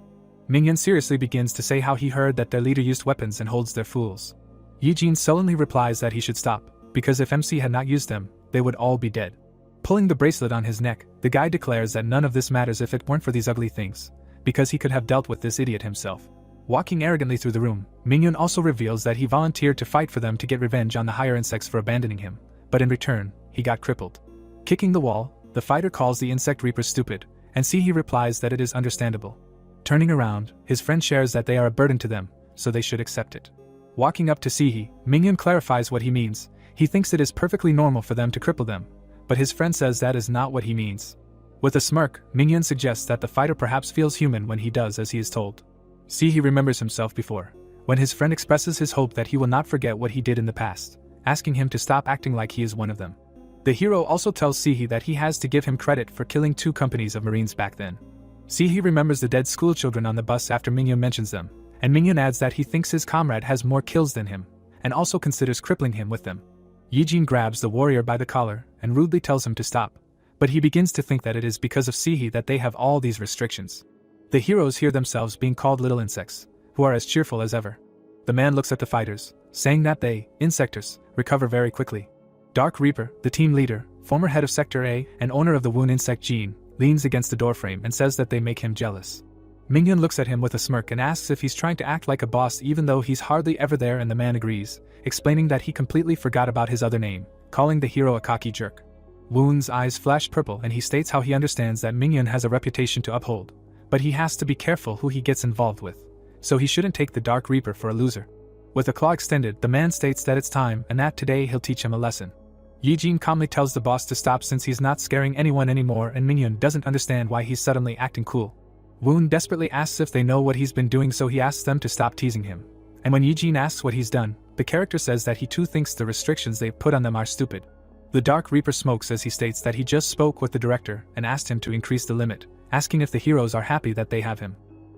Mingyan seriously begins to say how he heard that their leader used weapons and holds their fools. Yijin sullenly replies that he should stop, because if MC had not used them, they would all be dead. Pulling the bracelet on his neck, the guy declares that none of this matters if it weren't for these ugly things, because he could have dealt with this idiot himself. Walking arrogantly through the room, Mingyan also reveals that he volunteered to fight for them to get revenge on the higher insects for abandoning him, but in return, he got crippled. Kicking the wall, the fighter calls the insect reapers stupid, and Sihi replies that it is understandable. Turning around, his friend shares that they are a burden to them, so they should accept it. Walking up to Sihi, Mingyan clarifies what he means. He thinks it is perfectly normal for them to cripple them, but his friend says that is not what he means. With a smirk, Mingyan suggests that the fighter perhaps feels human when he does as he is told. Sihi remembers himself before, when his friend expresses his hope that he will not forget what he did in the past, asking him to stop acting like he is one of them. The hero also tells Sihi that he has to give him credit for killing 2 companies of Marines back then. Sihi remembers the dead schoolchildren on the bus after Mingyan mentions them, and Mingyan adds that he thinks his comrade has more kills than him, and also considers crippling him with them. Yijin grabs the warrior by the collar and rudely tells him to stop, but he begins to think that it is because of Sihi that they have all these restrictions. The heroes hear themselves being called little insects, who are as cheerful as ever. The man looks at the fighters, saying that they, Insectors, recover very quickly. Dark Reaper, the team leader, former head of Sector A and owner of the Wound Insect gene, leans against the doorframe and says that they make him jealous. Minghyun looks at him with a smirk and asks if he's trying to act like a boss even though he's hardly ever there, and the man agrees, explaining that he completely forgot about his other name, calling the hero a cocky jerk. Woon's eyes flash purple and he states how he understands that Minghyun has a reputation to uphold, but he has to be careful who he gets involved with, so he shouldn't take the Dark Reaper for a loser. With a claw extended, the man states that it's time and that today he'll teach him a lesson. Yijin calmly tells the boss to stop since he's not scaring anyone anymore, and Minghyun doesn't understand why he's suddenly acting cool. Woon desperately asks if they know what he's been doing, so he asks them to stop teasing him. And when Yijin asks what he's done, the character says that he too thinks the restrictions they've put on them are stupid. The Dark Reaper smokes as he states that he just spoke with the director and asked him to increase the limit, asking if the heroes are happy that they have him.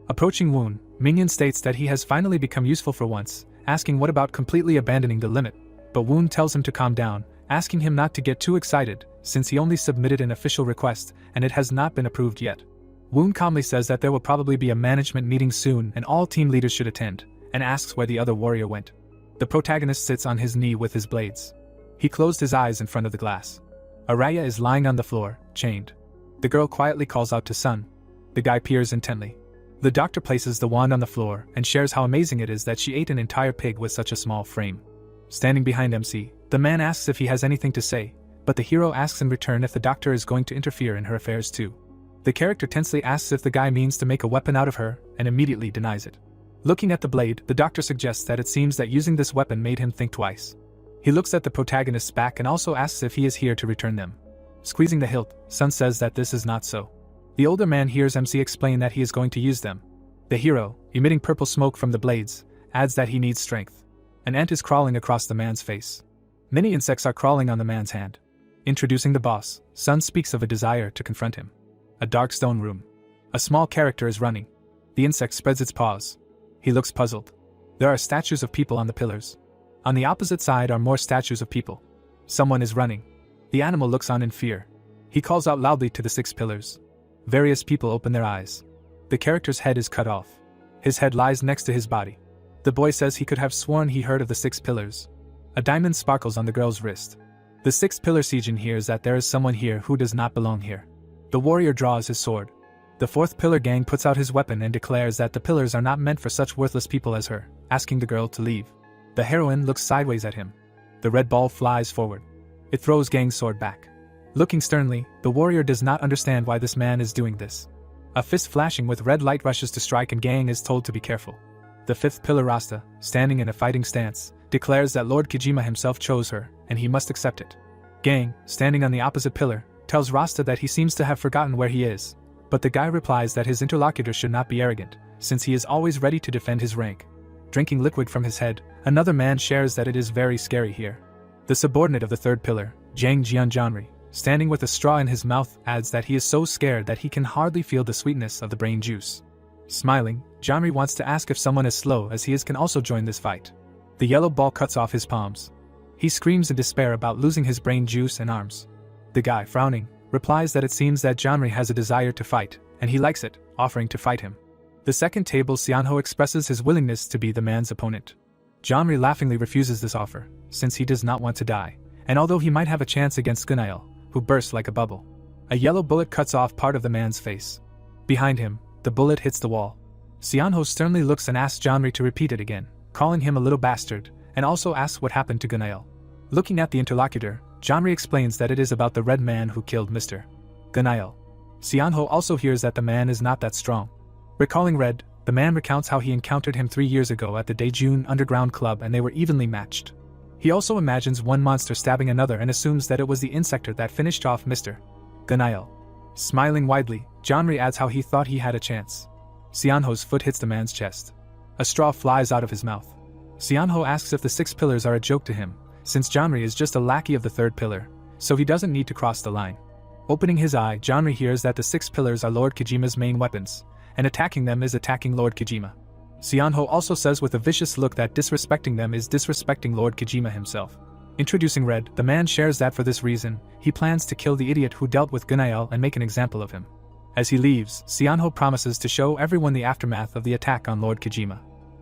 Approaching Woon, Minghyun states that he has finally become useful for once, asking what about completely abandoning the limit, but Woon tells him to calm down, asking him not to get too excited, since he only submitted an official request and it has not been approved yet. Woon calmly says that there will probably be a management meeting soon and all team leaders should attend, and asks where the other warrior went. The protagonist sits on his knee with his blades. He closed his eyes in front of the glass. Araya is lying on the floor, chained. The girl quietly calls out to Sun. The guy peers intently. The doctor places the wand on the floor and shares how amazing it is that she ate an entire pig with such a small frame. Standing behind MC, the man asks if he has anything to say, but the hero asks in return if the doctor is going to interfere in her affairs too. The character tensely asks if the guy means to make a weapon out of her, and immediately denies it. Looking at the blade, the doctor suggests that it seems that using this weapon made him think twice. He looks at the protagonist's back and also asks if he is here to return them. Squeezing the hilt, Sun says that this is not so. The older man hears MC explain that he is going to use them. The hero, emitting purple smoke from the blades, adds that he needs strength. An ant is crawling across the man's face. Many insects are crawling on the man's hand. Introducing the boss, Sun speaks of a desire to confront him. A dark stone room. A small character is running. The insect spreads its paws. He looks puzzled. There are statues of people on the pillars. On the opposite side are more statues of people. Someone is running. The animal looks on in fear. He calls out loudly to the 6 pillars. Various people open their eyes. The character's head is cut off. His head lies next to his body. The boy says he could have sworn he heard of the 6 pillars. A diamond sparkles on the girl's wrist. The 6th pillar Sejin hears that there is someone here who does not belong here. The warrior draws his sword. The 4th pillar gang puts out his weapon and declares that the pillars are not meant for such worthless people as her, asking the girl to leave. The heroine looks sideways at him. The red ball flies forward. It throws Gang's sword back. Looking sternly, the warrior does not understand why this man is doing this. A fist flashing with red light rushes to strike and Gang is told to be careful. The 5th pillar Rasta, standing in a fighting stance, declares that Lord Kojima himself chose her, and he must accept it. Gang, standing on the opposite pillar, tells Rasta that he seems to have forgotten where he is, but the guy replies that his interlocutor should not be arrogant, since he is always ready to defend his rank. Drinking liquid from his head, another man shares that it is very scary here. The subordinate of the 3rd pillar, Jang Jianjanri, standing with a straw in his mouth, adds that he is so scared that he can hardly feel the sweetness of the brain juice. Smiling, Janri wants to ask if someone as slow as he is can also join this fight. The yellow ball cuts off his palms. He screams in despair about losing his brain juice and arms. The guy, frowning, replies that it seems that Janri has a desire to fight, and he likes it, offering to fight him. The 2nd table Xianho expresses his willingness to be the man's opponent. Janri laughingly refuses this offer, since he does not want to die, and although he might have a chance against Gunail, who bursts like a bubble. A yellow bullet cuts off part of the man's face. Behind him, the bullet hits the wall. Xianho sternly looks and asks Janri to repeat it again, calling him a little bastard, and also asks what happened to Gunail. Looking at the interlocutor, Janri explains that it is about the red man who killed Mr. Gunail. Xianho also hears that the man is not that strong. Recalling Red, the man recounts how he encountered him 3 years ago at the Daejun Underground Club and they were evenly matched. He also imagines one monster stabbing another and assumes that it was the Insector that finished off Mr. Gunail. Smiling widely, Janri adds how he thought he had a chance. Xianho's foot hits the man's chest. A straw flies out of his mouth. Xianho asks if the 6 pillars are a joke to him, since Janri is just a lackey of the 3rd pillar, so he doesn't need to cross the line. Opening his eye, Janri hears that the 6 pillars are Lord Kojima's main weapons, and attacking them is attacking Lord Kojima. Xianho also says with a vicious look that disrespecting them is disrespecting Lord Kojima himself. Introducing Red, the man shares that for this reason, he plans to kill the idiot who dealt with Gunail and make an example of him. As he leaves, Xianho promises to show everyone the aftermath of the attack on Lord Kojima.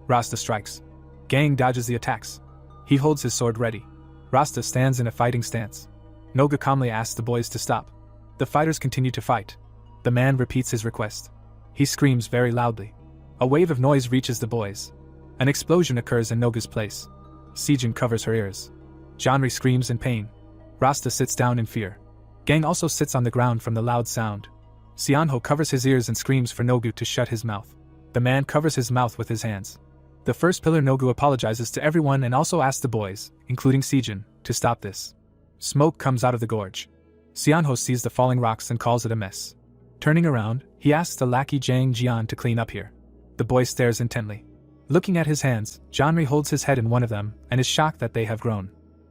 Rasta strikes. Gang dodges the attacks. He holds his sword ready. Rasta stands in a fighting stance. Noga calmly asks the boys to stop. The fighters continue to fight. The man repeats his request. He screams very loudly. A wave of noise reaches the boys. An explosion occurs in Nogu's place. Sejin covers her ears. Janri screams in pain. Rasta sits down in fear. Gang also sits on the ground from the loud sound. Seonho covers his ears and screams for Nogu to shut his mouth. The man covers his mouth with his hands. The first pillar Nogu apologizes to everyone and also asks the boys, including Sejin, to stop this. Smoke comes out of the gorge. Seonho sees the falling rocks and calls it a mess. Turning around, he asks the lackey Jang Jian to clean up here. The boy stares intently. Looking at his hands, Janri holds his head in one of them and is shocked that they have grown.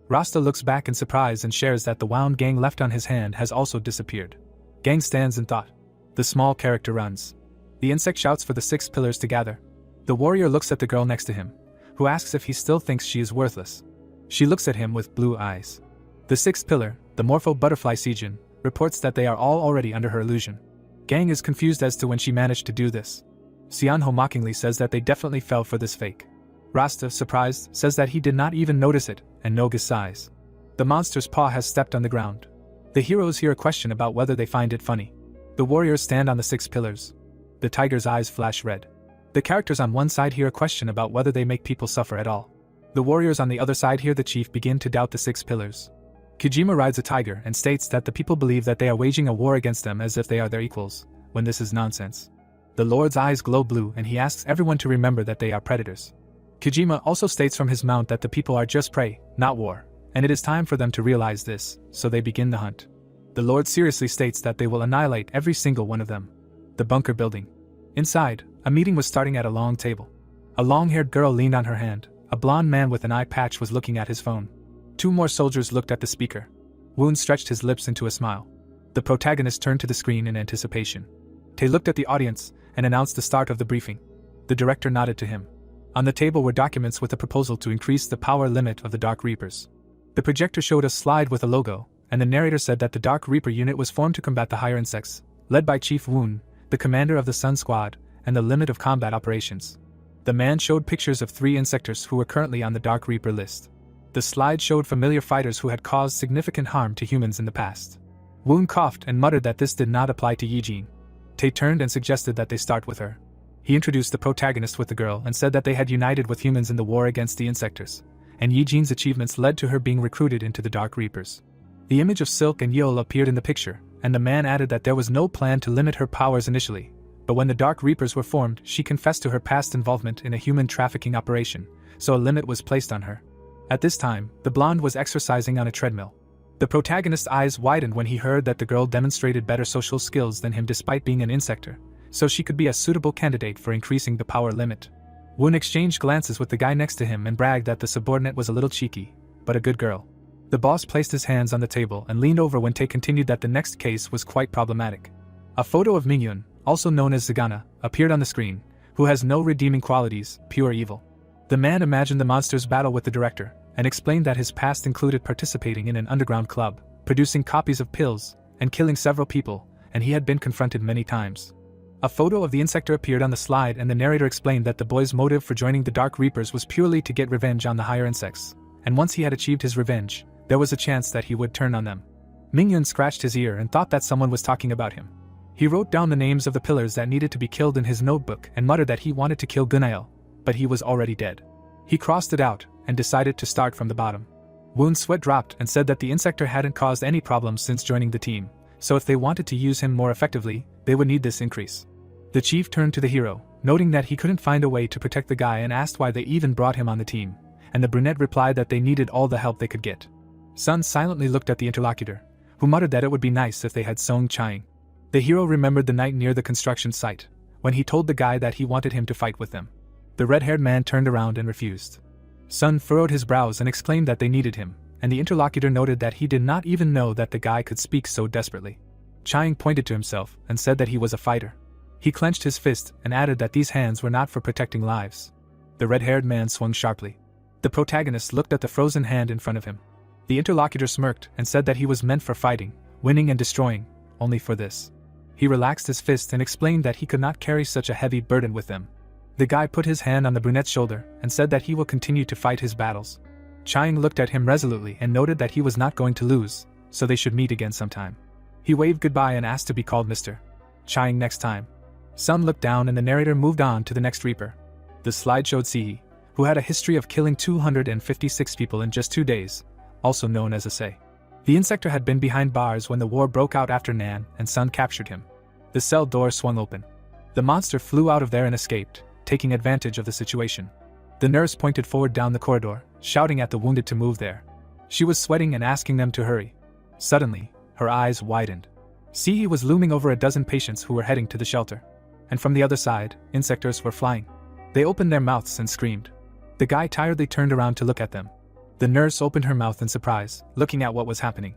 Rasta looks back in surprise and shares that the wound Gang left on his hand has also disappeared. Gang stands in thought. The small character runs. The insect shouts for the 6 pillars to gather. The warrior looks at the girl next to him, who asks if he still thinks she is worthless. She looks at him with blue eyes. The 6th pillar, the morpho butterfly Sejin, reports that they are all already under her illusion. Gang is confused as to when she managed to do this. Seonho mockingly says that they definitely fell for this fake. Rasta, surprised, says that he did not even notice it, and Noga sighs. The monster's paw has stepped on the ground. The heroes hear a question about whether they find it funny. The warriors stand on the 6 pillars. The tiger's eyes flash red. The characters on one side hear a question about whether they make people suffer at all. The warriors on the other side hear the chief begin to doubt the 6 pillars. Kijima rides a tiger and states that the people believe that they are waging a war against them as if they are their equals, when this is nonsense. The Lord's eyes glow blue and he asks everyone to remember that they are predators. Kijima also states from his mount that the people are just prey, not war, and it is time for them to realize this, so they begin the hunt. The Lord seriously states that they will annihilate every single one of them. The bunker building. Inside, a meeting was starting at a long table. A long-haired girl leaned on her hand. A blond man with an eye patch was looking at his phone. 2 more soldiers looked at the speaker. Woon stretched his lips into a smile. The protagonist turned to the screen in anticipation. Tae looked at the audience and announced the start of the briefing. The director nodded to him. On the table were documents with a proposal to increase the power limit of the Dark Reapers. The projector showed a slide with a logo, and the narrator said that the Dark Reaper unit was formed to combat the higher insects, led by Chief Woon, the commander of the Sun Squad, and the limit of combat operations. The man showed pictures of 3 insectors who were currently on the Dark Reaper list. The slide showed familiar fighters who had caused significant harm to humans in the past. Woon coughed and muttered that this did not apply to Yijin. Tae turned and suggested that they start with her. He introduced the protagonist with the girl and said that they had united with humans in the war against the insectors, and Yijin's achievements led to her being recruited into the Dark Reapers. The image of Silk and Yeol appeared in the picture, and the man added that there was no plan to limit her powers initially, but when the Dark Reapers were formed, she confessed to her past involvement in a human trafficking operation, so a limit was placed on her. At this time, the blonde was exercising on a treadmill. The protagonist's eyes widened when he heard that the girl demonstrated better social skills than him despite being an insector, so she could be a suitable candidate for increasing the power limit. Woon exchanged glances with the guy next to him and bragged that the subordinate was a little cheeky, but a good girl. The boss placed his hands on the table and leaned over when Tae continued that the next case was quite problematic. A photo of Mingyun, also known as Zagana, appeared on the screen, who has no redeeming qualities, pure evil. The man imagined the monster's battle with the director, and explained that his past included participating in an underground club, producing copies of pills, and killing several people, and he had been confronted many times. A photo of the insector appeared on the slide and the narrator explained that the boy's motive for joining the Dark Reapers was purely to get revenge on the higher insects, and once he had achieved his revenge, there was a chance that he would turn on them. Mingyun scratched his ear and thought that someone was talking about him. He wrote down the names of the pillars that needed to be killed in his notebook and muttered that he wanted to kill Gunail, but he was already dead. He crossed it out and decided to start from the bottom. Woon's sweat dropped and said that the insector hadn't caused any problems since joining the team, so if they wanted to use him more effectively, they would need this increase. The chief turned to the hero, noting that he couldn't find a way to protect the guy and asked why they even brought him on the team, and the brunette replied that they needed all the help they could get. Sun silently looked at the interlocutor, who muttered that it would be nice if they had Song Chang. The hero remembered the night near the construction site, when he told the guy that he wanted him to fight with them. The red-haired man turned around and refused. Sun furrowed his brows and exclaimed that they needed him, and the interlocutor noted that he did not even know that the guy could speak so desperately. Chang pointed to himself and said that he was a fighter. He clenched his fist and added that these hands were not for protecting lives. The red-haired man swung sharply. The protagonist looked at the frozen hand in front of him. The interlocutor smirked and said that he was meant for fighting, winning and destroying, only for this. He relaxed his fist and explained that he could not carry such a heavy burden with them. The guy put his hand on the brunette's shoulder and said that he will continue to fight his battles. Chang looked at him resolutely and noted that he was not going to lose, so they should meet again sometime. He waved goodbye and asked to be called Mr. chiming next time. Sun looked down and the narrator moved on to the next Reaper. The slide showed Sihi, who had a history of killing 256 people in just 2 days, also known as a Say. The Insector had been behind bars when the war broke out after Nan and Sun captured him. The cell door swung open. The monster flew out of there and escaped, taking advantage of the situation. The nurse pointed forward down the corridor, shouting at the wounded to move there. She was sweating and asking them to hurry. Suddenly, her eyes widened. Sihi was looming over a dozen patients who were heading to the shelter. And from the other side, insectors were flying. They opened their mouths and screamed. The guy tiredly turned around to look at them. The nurse opened her mouth in surprise, looking at what was happening.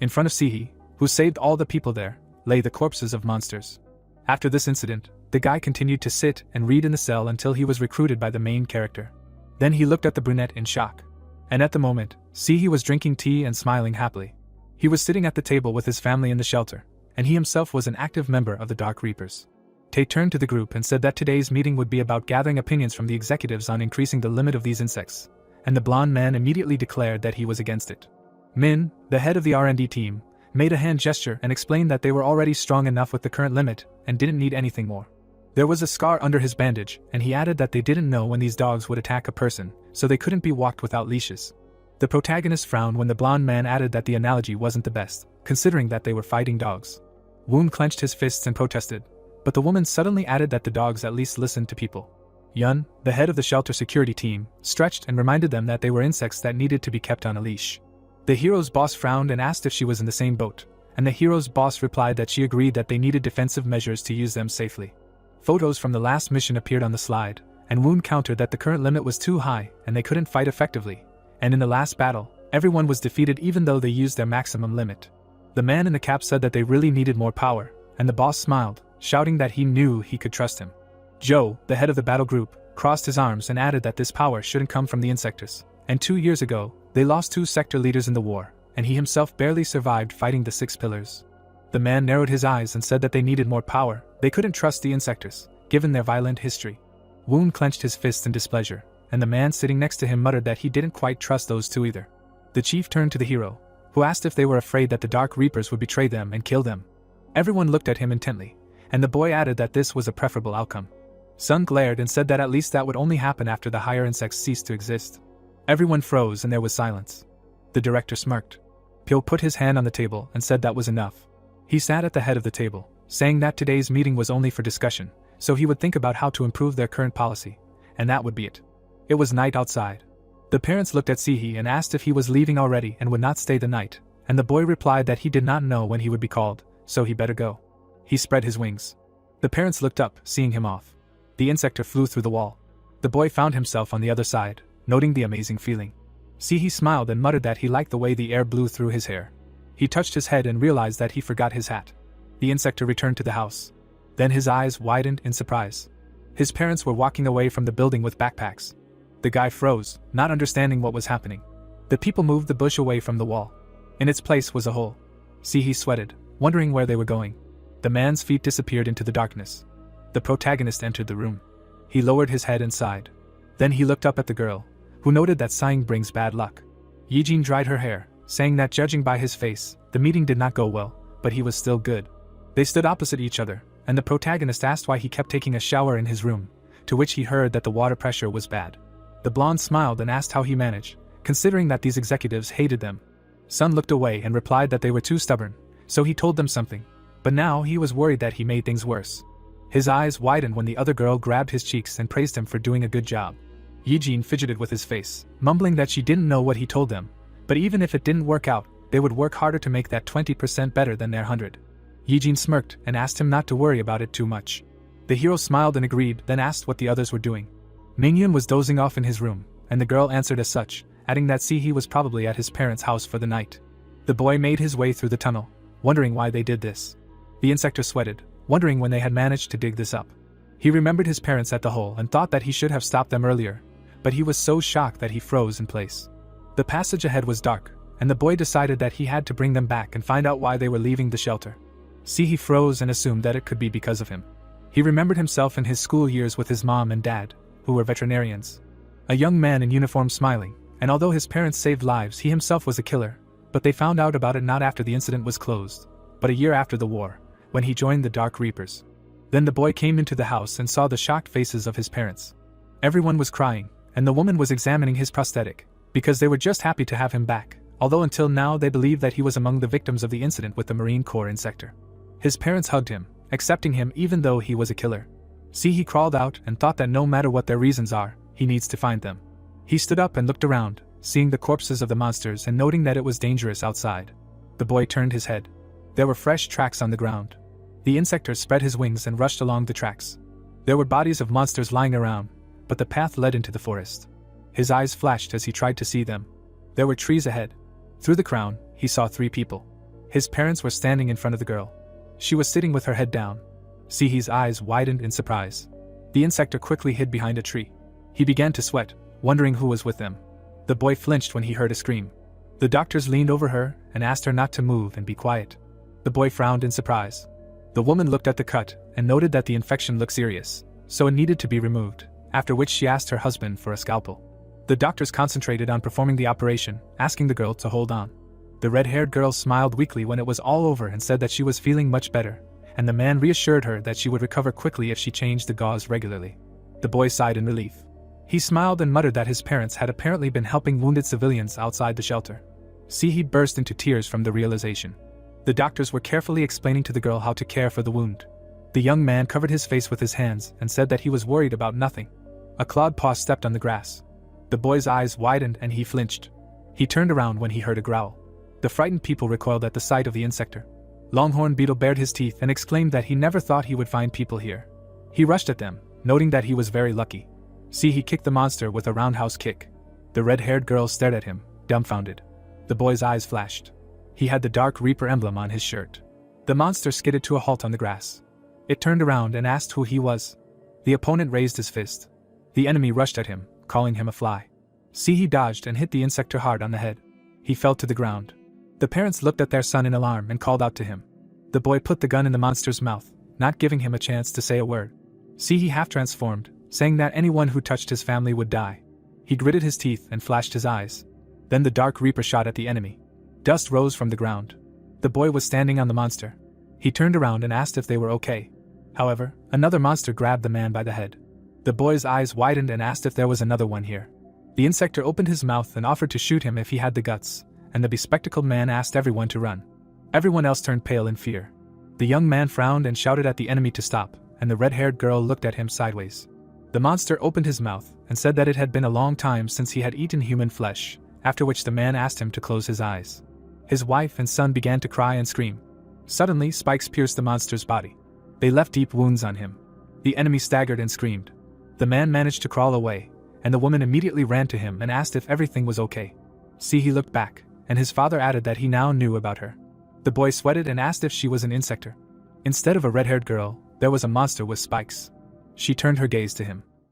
In front of Sihi, who saved all the people there, lay the corpses of monsters. After this incident, the guy continued to sit and read in the cell until he was recruited by the main character. Then he looked at the brunette in shock. And at the moment, Sihi was drinking tea and smiling happily. He was sitting at the table with his family in the shelter, and he himself was an active member of the Dark Reapers. Tay turned to the group and said that today's meeting would be about gathering opinions from the executives on increasing the limit of these insects, and the blonde man immediately declared that he was against it. Min, the head of the R&D team, made a hand gesture and explained that they were already strong enough with the current limit and didn't need anything more. There was a scar under his bandage, and he added that they didn't know when these dogs would attack a person, so they couldn't be walked without leashes. The protagonist frowned when the blonde man added that the analogy wasn't the best, considering that they were fighting dogs. Woon clenched his fists and protested, but the woman suddenly added that the dogs at least listened to people. Yun, the head of the shelter security team, stretched and reminded them that they were insects that needed to be kept on a leash. The hero's boss frowned and asked if she was in the same boat, and the hero's boss replied that she agreed that they needed defensive measures to use them safely. Photos from the last mission appeared on the slide, and Woon countered that the current limit was too high and they couldn't fight effectively, and in the last battle, everyone was defeated even though they used their maximum limit. The man in the cap said that they really needed more power, and the boss smiled, shouting that he knew he could trust him. Joe, the head of the battle group, crossed his arms and added that this power shouldn't come from the Insectors, and 2 years ago, they lost 2 sector leaders in the war, and he himself barely survived fighting the 6 pillars. The man narrowed his eyes and said that they needed more power. They couldn't trust the Insectors, given their violent history. Woon clenched his fists in displeasure, and the man sitting next to him muttered that he didn't quite trust those two either. The chief turned to the hero, who asked if they were afraid that the Dark Reapers would betray them and kill them. Everyone looked at him intently, and the boy added that this was a preferable outcome. Sun glared and said that at least that would only happen after the higher insects ceased to exist. Everyone froze and there was silence. The director smirked. Pyo put his hand on the table and said that was enough. He sat at the head of the table, saying that today's meeting was only for discussion, so he would think about how to improve their current policy, and that would be it. It was night outside. The parents looked at Sihi and asked if he was leaving already and would not stay the night, and the boy replied that he did not know when he would be called, so he better go. He spread his wings. The parents looked up, seeing him off. The insector flew through the wall. The boy found himself on the other side, noting the amazing feeling. Sihi smiled and muttered that he liked the way the air blew through his hair. He touched his head and realized that he forgot his hat. The insector returned to the house. Then his eyes widened in surprise. His parents were walking away from the building with backpacks. The guy froze, not understanding what was happening. The people moved the bush away from the wall. In its place was a hole. Sihi sweated, wondering where they were going. The man's feet disappeared into the darkness. The protagonist entered the room. He lowered his head and sighed. Then he looked up at the girl, who noted that sighing brings bad luck. Yijin dried her hair, saying that judging by his face, the meeting did not go well, but he was still good. They stood opposite each other, and the protagonist asked why he kept taking a shower in his room, to which he heard that the water pressure was bad. The blonde smiled and asked how he managed, considering that these executives hated them. Sun looked away and replied that they were too stubborn, so he told them something, but now he was worried that he made things worse. His eyes widened when the other girl grabbed his cheeks and praised him for doing a good job. Yijin fidgeted with his face, mumbling that she didn't know what he told them, but even if it didn't work out, they would work harder to make that 20% better than their 100. Yijin smirked and asked him not to worry about it too much. The hero smiled and agreed, then asked what the others were doing. Mingyun was dozing off in his room, and the girl answered as such, adding that Sihi was probably at his parents' house for the night. The boy made his way through the tunnel, wondering why they did this. The insector sweated, wondering when they had managed to dig this up. He remembered his parents at the hole and thought that he should have stopped them earlier, but he was so shocked that he froze in place. The passage ahead was dark, and the boy decided that he had to bring them back and find out why they were leaving the shelter. Sihi froze and assumed that it could be because of him. He remembered himself in his school years with his mom and dad, who were veterinarians. A young man in uniform smiling, and although his parents saved lives, he himself was a killer, but they found out about it not after the incident was closed, but a year after the war, when he joined the Dark Reapers. Then the boy came into the house and saw the shocked faces of his parents. Everyone was crying, and the woman was examining his prosthetic, because they were just happy to have him back, although until now they believed that he was among the victims of the incident with the Marine Corps Insector. His parents hugged him, accepting him even though he was a killer. He crawled out and thought that no matter what their reasons are, he needs to find them. He stood up and looked around, seeing the corpses of the monsters and noting that it was dangerous outside. The boy turned his head. There were fresh tracks on the ground. The Insector spread his wings and rushed along the tracks. There were bodies of monsters lying around, but the path led into the forest. His eyes flashed as he tried to see them. There were trees ahead. Through the crown, he saw 3 people. His parents were standing in front of the girl. She was sitting with her head down. His eyes widened in surprise. The Insector quickly hid behind a tree. He began to sweat, wondering who was with them. The boy flinched when he heard a scream. The doctors leaned over her and asked her not to move and be quiet. The boy frowned in surprise. The woman looked at the cut and noted that the infection looked serious, so it needed to be removed, after which she asked her husband for a scalpel. The doctors concentrated on performing the operation, asking the girl to hold on. The red-haired girl smiled weakly when it was all over and said that she was feeling much better, and the man reassured her that she would recover quickly if she changed the gauze regularly. The boy sighed in relief. He smiled and muttered that his parents had apparently been helping wounded civilians outside the shelter. He burst into tears from the realization. The doctors were carefully explaining to the girl how to care for the wound. The young man covered his face with his hands and said that he was worried about nothing. A clawed paw stepped on the grass. The boy's eyes widened and he flinched. He turned around when he heard a growl. The frightened people recoiled at the sight of the Insector. Longhorn Beetle bared his teeth and exclaimed that he never thought he would find people here. He rushed at them, noting that he was very lucky. He kicked the monster with a roundhouse kick. The red-haired girl stared at him, dumbfounded. The boy's eyes flashed. He had the Dark Reaper emblem on his shirt. The monster skidded to a halt on the grass. It turned around and asked who he was. The opponent raised his fist. The enemy rushed at him, calling him a fly. He dodged and hit the Insector hard on the head. He fell to the ground. The parents looked at their son in alarm and called out to him. The boy put the gun in the monster's mouth, not giving him a chance to say a word. He half transformed, saying that anyone who touched his family would die. He gritted his teeth and flashed his eyes. Then the Dark Reaper shot at the enemy. Dust rose from the ground. The boy was standing on the monster. He turned around and asked if they were okay. However, another monster grabbed the man by the head. The boy's eyes widened and asked if there was another one here. The Insector opened his mouth and offered to shoot him if he had the guts, and the bespectacled man asked everyone to run. Everyone else turned pale in fear. The young man frowned and shouted at the enemy to stop, and the red-haired girl looked at him sideways. The monster opened his mouth and said that it had been a long time since he had eaten human flesh, after which the man asked him to close his eyes. His wife and son began to cry and scream. Suddenly, spikes pierced the monster's body. They left deep wounds on him. The enemy staggered and screamed. The man managed to crawl away, and the woman immediately ran to him and asked if everything was okay. He looked back, and his father added that he now knew about her. The boy sweated and asked if she was an Insector. Instead of a red-haired girl, there was a monster with spikes. She turned her gaze to him.